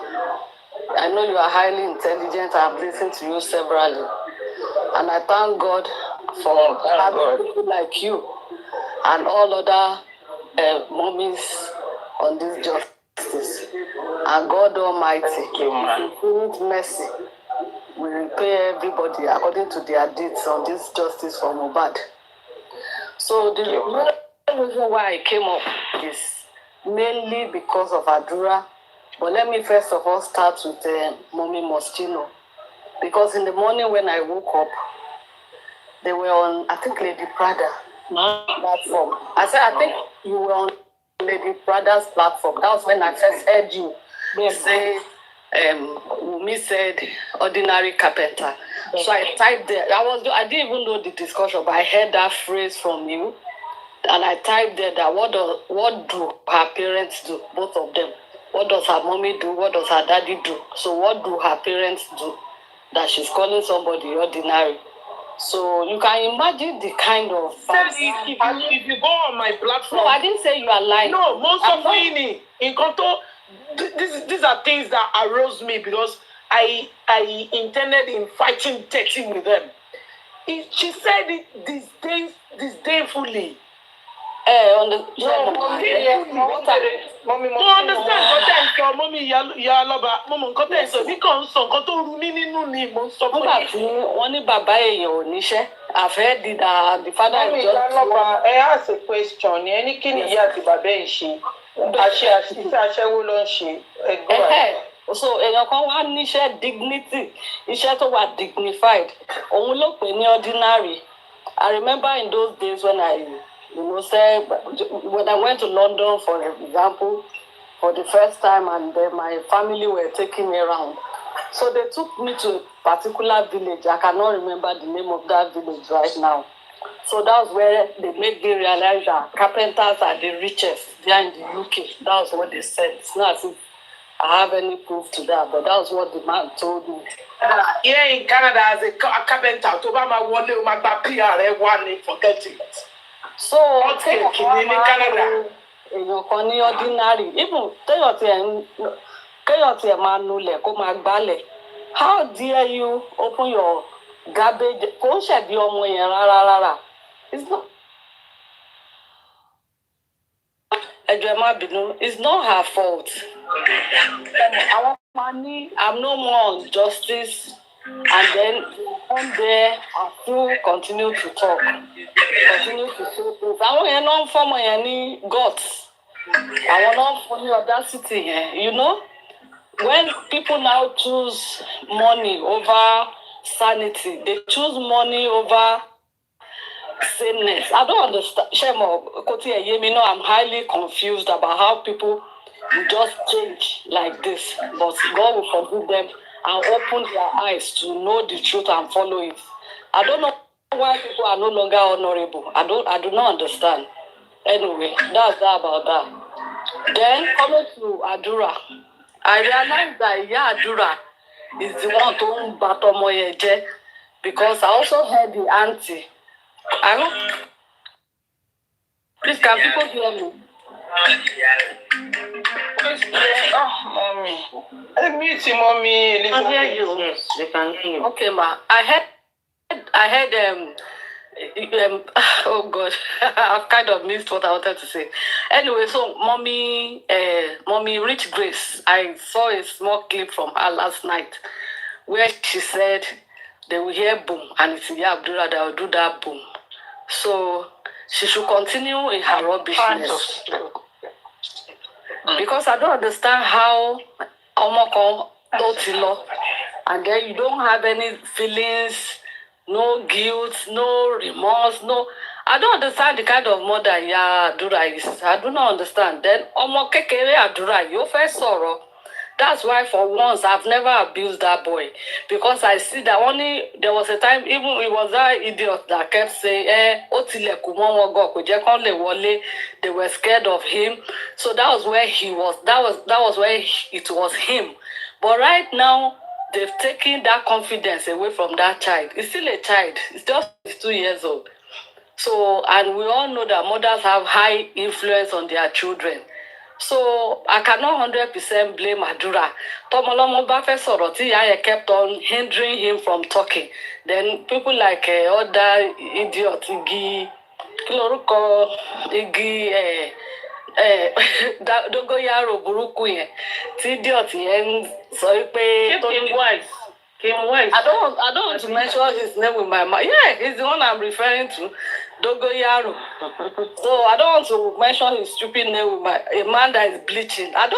I know you are highly intelligent. I've listened to you severally. And I thank God for having people like you and all other mummies on this justice. And God Almighty, infinite mercy, will repay everybody according to their deeds on this justice for Mohbad. So the reason why I came up is mainly because of Adura. But let me first of all start with Mommy Moschino. Because in the morning when I woke up, they were on, I think, Lady Prada platform. I said, I think you were on Lady Prada's platform. That was when I first heard you say Wunmi said ordinary carpenter. So I typed there. I didn't even know the discussion, but I heard that phrase from you, and I typed there that what do her parents do, both of them? What does her mommy do? What does her daddy do? So what do her parents do that she's calling somebody ordinary? So you can imagine the kind of. If you go on my platform. No, I didn't say you are lying. No, most of me in Konto, these are things that arose me because I intended in fighting dirty with them. She said it disdainfully. On the mommy, understand content so mommy ya loba mo content so bí kan sọ nǹkan tó rú mi nínú ni mo sọ fún nígbà tí wọ́n ní bàbá èèyàn ò níṣẹ́ àfẹ́ dìda the father mommy ya loba ask a question ni ẹni kí ni ìyá àti bàbá ẹ̀ ṣe aṣẹ́wó ló ń ṣe so èèyàn kan wá níṣẹ́ dignity iṣẹ́ tó wà dignified òun ló pè ní ordinary. I remember in those days when when I went to London, for example, for the first time, and then my family were taking me around. So they took me to a particular village. I cannot remember the name of that village right now. So that's where they made me realize that carpenters are the richest there in the UK. That was what they said. It's not as if I have any proof to that, but that was what the man told me. Here in Canada, as a carpenter, to buy my one day, my PR, forget it. So in Canada, èèyàn kan ní ordinary, even kéèyàn tiẹ̀ máa nulẹ̀ kó máa gbálẹ̀. How dare you open your garbage? Kò ń ṣẹ̀bi ọmọ yẹn rárá. It's not. It's not her fault. I'm no more on justice, and then one day I still continue to talk, continue to say things. I want to form any guts. I want to form audacity. You know, when people now choose money over sanity, they choose money over sameness. I don't understand. Shemo, Koti, you know, I'm highly confused about how people will just change like this. But God will forgive them and open their eyes to know the truth and follow it. I don't know why people are no longer honorable. I do not understand. Anyway, that's that about that. Then coming to Adura, I realized that Adura is the one to Batomoyeje, because I also heard the auntie. Please, can people hear me? Mommy. Mommy. I hear you. Yes, they can hear you. Okay, ma. I heard oh God, I've kind of missed what I wanted to say. Anyway, so mommy Rich Grace, I saw a small clip from her last night where she said they will hear boom and it's Adura that will do that boom. So she should continue in her rubbishness. Because I don't understand how Omoko Otilo, and then you don't have any feelings, no guilt, no remorse, no. I don't understand the kind of mother Adura is. I do not understand. Then Omo Kekere Adura, you first sorrow. That's why for once I've never abused that boy, because I see that only there was a time, even it was that idiot that kept saying, they were scared of him. So that was where he was. That was where it was him. But right now they've taken that confidence away from that child. It's still a child. It's just 2 years old. So, and we all know that mothers have high influence on their children. So I cannot 100% blame Adura. Tomolomo Bafe Soroti kept on hindering him from talking. Then people like other idiot Igi Kloruko Igi Dogoyaro Buruku yen. Idiot yen so Kim Wise. I don't want to mention his name with my mouth. Yeah, he's the one I'm referring to. Dogoyaro. So I don't want to mention his stupid name with a man that is bleaching. I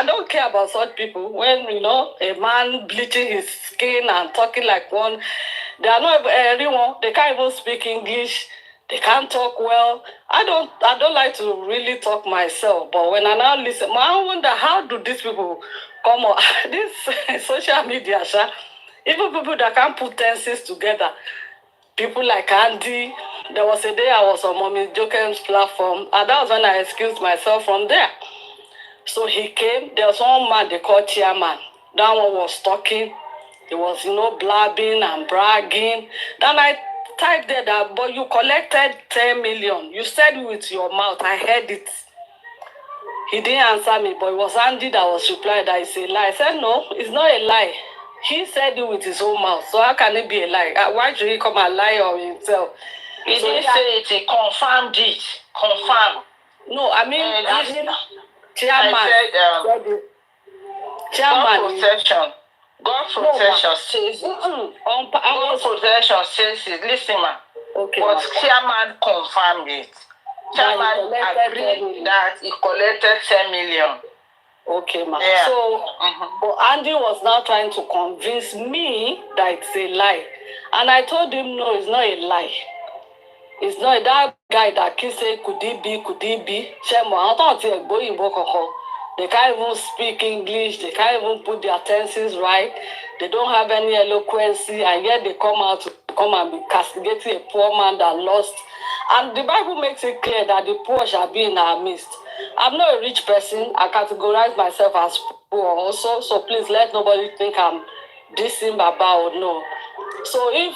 don't care about such people. When a man bleaching his skin and talking like one, they are not everyone. They can't even speak English. They can't talk well. I don't like to really talk myself, but when I now listen, I wonder how do these people come on this social media, sha? Even people that can't put tenses together. People like Andy. There was a day I was on Mommy Jokem's platform, and that was when I excused myself from there. So he came. There was one man they called chairman. That one was talking. He was, blabbing and bragging. Then I typed there that, but you collected 10 million. You said it with your mouth. I heard it. He didn't answer me, but it was Andy that was replying that it's a lie. I said, no, it's not a lie. He said it with his own mouth. So how can it be a lie? Why should he come and lie on himself? He didn't say it, he confirmed it. Confirm. No, I mean chairman. I said, chairman. God protection says it. God protection says it. Listen, man. Okay, but chairman confirmed it. Chairman agreed that he collected 10 million. Okay, ma. Yeah. So, but Andy was now trying to convince me that it's a lie. And I told him, no, it's not a lie. It's not that guy that keeps saying, could it be? Shemo, I thought he was going Boko. They can't even speak English. They can't even put their tenses right. They don't have any eloquency. And yet they come out to come and be castigating a poor man that lost. And the Bible makes it clear that the poor shall be in our midst. I'm not a rich person. I categorize myself as poor also. So please let nobody think I'm dissing Baba or no. So if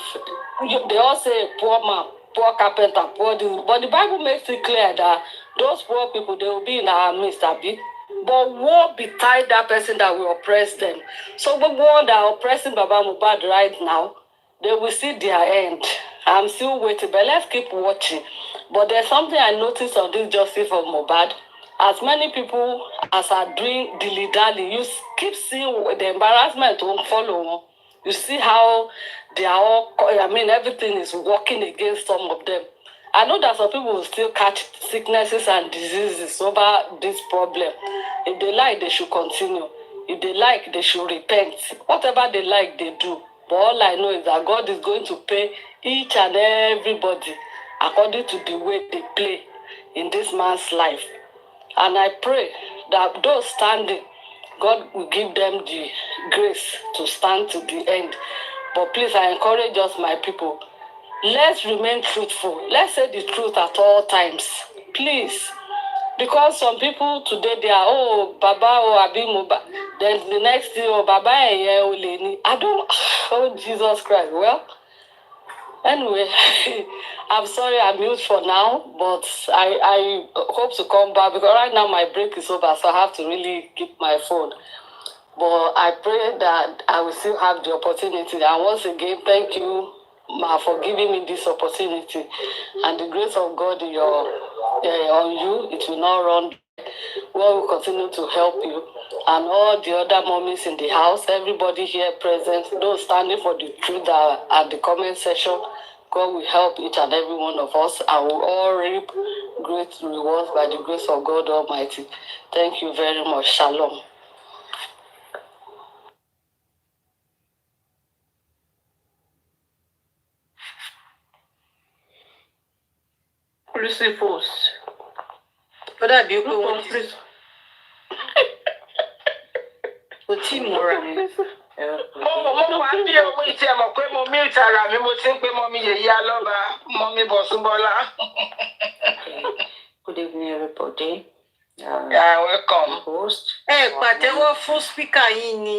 they all say poor man, poor carpenter, poor this, but the Bible makes it clear that those poor people, they will be in our midst, Abi. But woe betide that person that will oppress them. So the one that are oppressing Baba Mohbad right now, they will see their end. I'm still waiting, but let's keep watching. But there's something I noticed on this justice of Mohbad. As many people as are doing dilly-dally, you keep seeing the embarrassment won't follow. You see how they are all, everything is working against some of them. I know that some people will still catch sicknesses and diseases over this problem. If they like, they should continue. If they like, they should repent. Whatever they like, they do. But all I know is that God is going to pay each and everybody according to the way they play in this man's life. And I pray that those standing, God will give them the grace to stand to the end. But please, I encourage us, my people, let's remain truthful. Let's say the truth at all times. Please. Because some people today, they are, oh, Baba, oh, Abi Mohbad. Then the next thing, oh, Baba, I don't, oh, Jesus Christ. Well, anyway, I'm sorry I'm mute for now, but I hope to come back because right now my break is over, so I have to really keep my phone. But I pray that I will still have the opportunity. And once again, thank you, Ma, for giving me this opportunity. And the grace of God on you, it will not run. God will continue to help you. And all the other mommies in the house, everybody here present, those standing for the truth at the comment section, God will help each and every one of us. And we all reap great rewards by the grace of God Almighty. Thank you very much. Shalom. Crucifix. Ó dàbí pé wọ́n ti kò tí ì múra ni. Mo wá bí ọmọ ìtì ẹ̀ mọ̀ pé mo mí ìtara mi mo ti ń pé mọ́mí Yèyé Alọ́ba mọ́mí Bọ̀súnbọ́lá. Good evening, everybody. Welcome. Host. Pàtẹ́wọ́ fún spíkà yìí ni.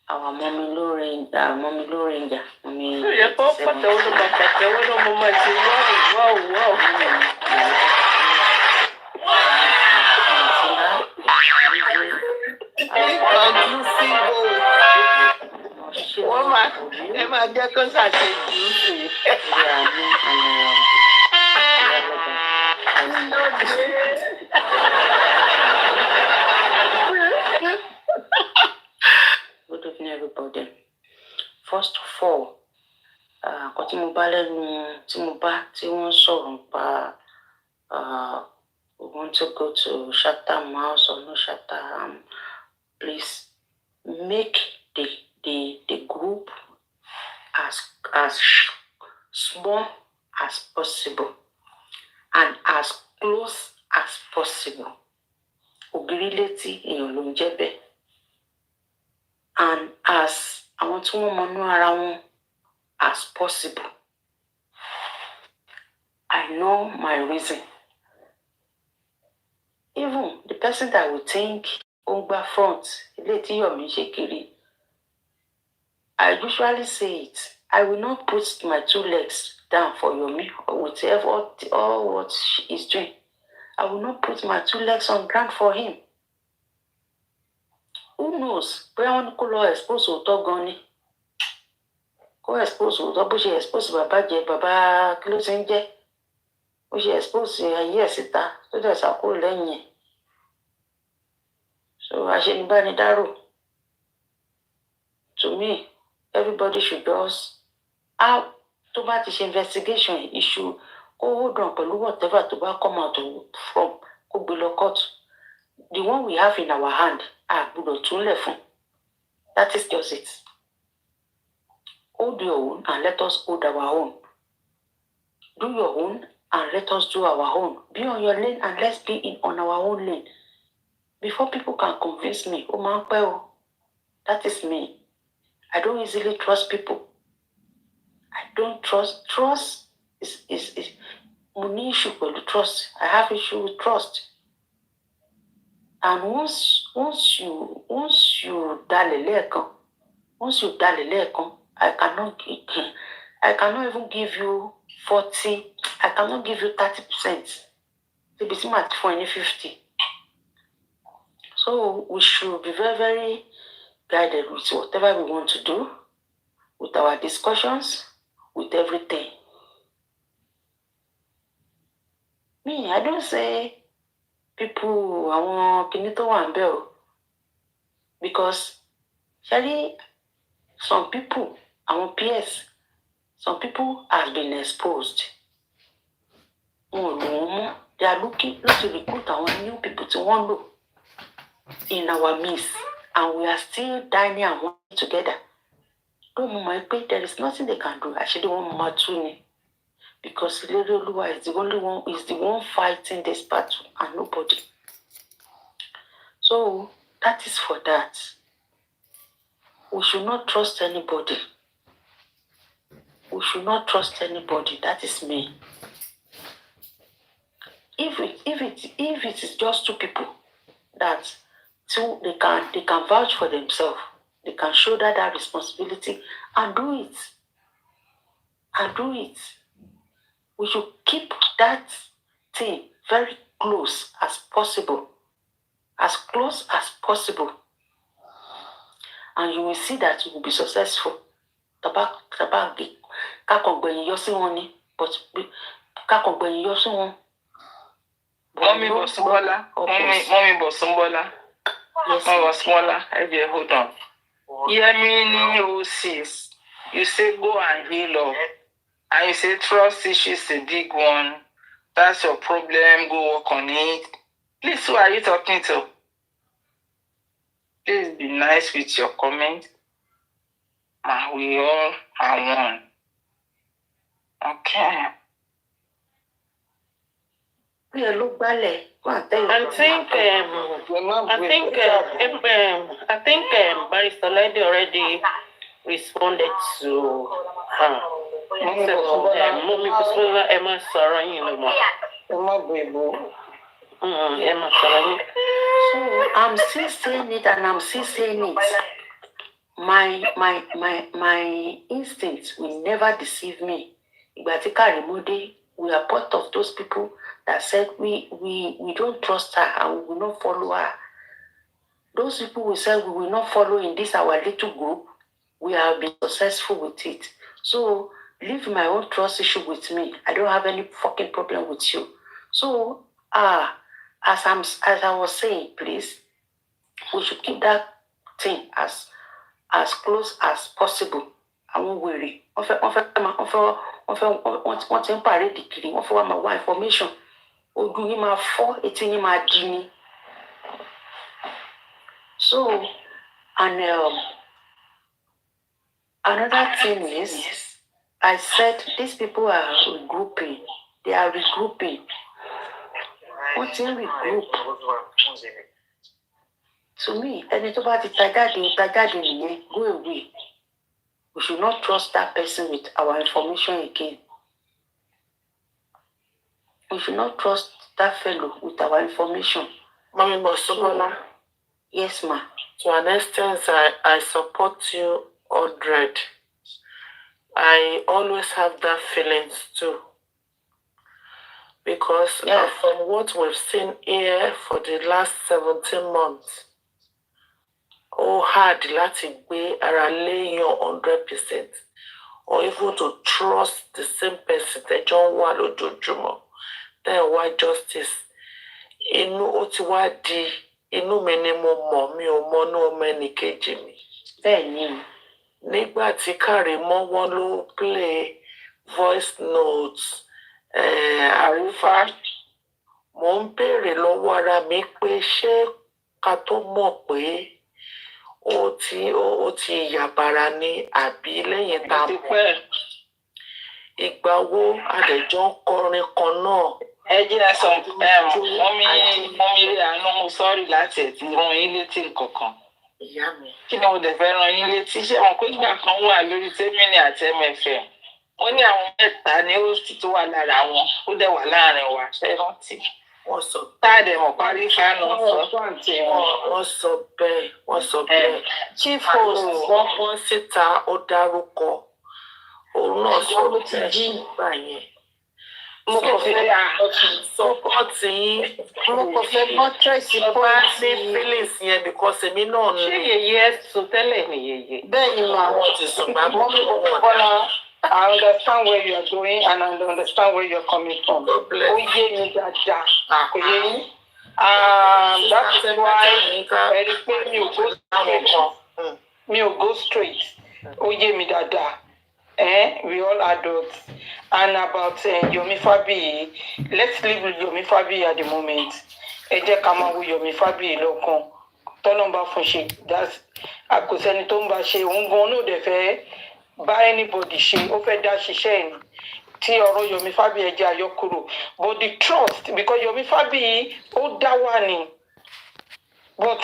Àwọn mọ́mí ló rẹ̀ǹjà. Ó yẹ kó pàtẹ́wọ́ ló mọ máa ṣe wáò. Wọ́n máa jẹ́ kó ṣàṣejù sí i. Good evening, everybody. First of all, nǹkan tí mo bá lẹ́nu tí wọ́n sọ̀rọ̀ nípa we want to go to Shatam house or no Shatam. Please make the group as small as possible. and as close as possible. Ògìrìlétí èèyàn ló ń jẹ́ bẹ́ẹ̀. And as àwọn tí wọ́n mọnú ara wọn as possible. I know my reason. Even the person that will think Ogba front, ilé tí Yomi ṣe kiri, I usually say it. I will not put my 2 legs down for Yomi or whatever all what she is doing. I will not put my 2 legs on ground for him. Who knows? Bóyá wọ́n ní kó lọ expose òótọ́ gan ni. Kó expose òótọ́ bó ṣe expose bàbá jẹ bàbá kí ló ti ń jẹ́. Bó ṣe expose ayé ẹ̀ síta tó dẹ̀ ṣàkóso lẹ́yìn ẹ̀. So àṣenibánidárò. To me, everybody should just how to bá ti ṣe investigation issue kó hold on pẹ̀lú whatever tó bá come out from kó gbé lọ court. The one we have in our hand, gbọ́dọ̀ túnlẹ̀ fún. That is just it. Hold your own and let us hold our own. Do your own and let us do our own. Be on your lane and let's be on our own lane. Before people can convince me, oh man, well, that is me. I don't easily trust people. I don't trust. Trust is money issue with trust. I have issue with trust. And once you dalele I cannot even give you 40. I cannot give you 30%. To be smart for any 50. So we should be very, very guided with whatever we want to do, with our discussions, with everything. Me, I don't say people I want kinito one bell because surely some people I want PS, some people have been exposed. They are looking to recruit our new people to one look in our midst, and we are still dining and working together. There is nothing they can do. Actually, one matuni because Lady Oluwa is the only one, is the one fighting this battle and nobody. So that is for that. We should not trust anybody. We should not trust anybody. That is me. If it is just 2 people that they can vouch for themselves, they can shoulder that responsibility and do it. And do it. We should keep that thing very close as possible. As close as possible. And you will see that you will be successful. But Mommy Bosumbola. Yes. Mommy Bosumbola. Hold on. You say go and heal up. And you say trust issue is a big one. That's your problem. Go work on it. Please, who are you talking to? Please be nice with your comment. And we all are one. Okay. I think Barrister Lady already responded to her. Mommy Bosumbola Emma Sarah, So I'm still saying it and I'm still saying it. My instincts will never deceive me. We are part of those people that said we don't trust her and we will not follow her. Those people who said we will not follow in this our little group, we have been successful with it. So leave my own trust issue with me. I don't have any fucking problem with you. So as I was saying, please, we should keep that thing as close as possible. I won't worry. One thing parade kiri, one for my information. Odu ni ma fo, eti ni ma dini. So, and another thing is, I said these people are regrouping. They are regrouping. wọ́n ti ń regroup. To me, ẹni tó bá ti tajáde nìyẹn, go away. We should not trust that person with our information again. We should not trust that fellow with our information. Mommy Mosobola. Yes, ma. To an extent, I support you 100. I always have that feelings too. Because from what we've seen here for the last 17 months, hard láti gbé ara léèyàn 100%, or even to trust the same person that John wà lójoojúmọ́, then why justice? Inú ó ti wá di inú mi ni mo mọ̀, mi ò mọ̀ inú ọmọ ẹnìkejì mi. Bẹ́ẹ̀ni. Nígbà tí Kàrímọ́ wọn ló play voice notes, Àrífà, mo ń béèrè lọ́wọ́ ara mi pé ṣé ká tó mọ̀ pé ó ti yàbàrà ni àbí lẹ́yìn tá a mọ̀. Ìgbà wo àdẹ̀jọ́ ń kọrin kan náà. Ẹ jẹ́ sọ mọ́mí rí àánú mo sọ́ọ̀rì láti ẹ̀ ti rán yín létí nǹkankan. Ìyá mi. Kí ni mo dẹ̀ fẹ́ rán yín létí? Ṣé wọn pé ìgbà kan wà lórí Tẹ́mínì àti MFM? Wọ́n ní àwọn mẹ́ta ní host tó wà lára wọn, ó dẹ̀ wà láàrin wa, ṣe rántí. Wọ́n sọ táàdẹ̀ mọ̀ parí fánù wọ́n sọ bẹ́ẹ̀. Chief host wọ́n pọ́n síta ó dárúkọ. Òun náà sọ bẹ́ẹ̀ nígbà yẹn. Mo kò fẹ́ sọpọ́tì yín. Mo kò fẹ́ bọ́tírẹ̀sì pọ́ńtì feelings yẹn because èmi náà ní. Ṣé yèyé ẹ sùn tẹ́lẹ̀ ní yèyé? Bẹ́ẹ̀ ni màá wọ́n ti sùn bá mọ́ mi kò fọ́nà. I understand where you are going and I understand where you are coming from. Ó yé mi dáadáa. Kò yé yín. That's why ẹni pé mi ò go straight. Ó yé mi dáadáa. We all adults. And about Yomi Fabiyi, let's leave Yomi Fabiyi at the moment. Ẹ jẹ́ ká máa wo Yomi Fabiyi lọ́kàn. Tọ́lọ́ bá fún ṣe, àkọsẹ́ni tó ń bá ṣe, òun gan-an náà dẹ̀ fẹ́ bá anybody ṣe, ó fẹ́ dá ṣiṣẹ́ ẹ̀ ní. Tí ọ̀rọ̀ Yomi Fabiyi jẹ́ àyọkúrò. But the trust, because Yomi Fabiyi ó dá wà ní. But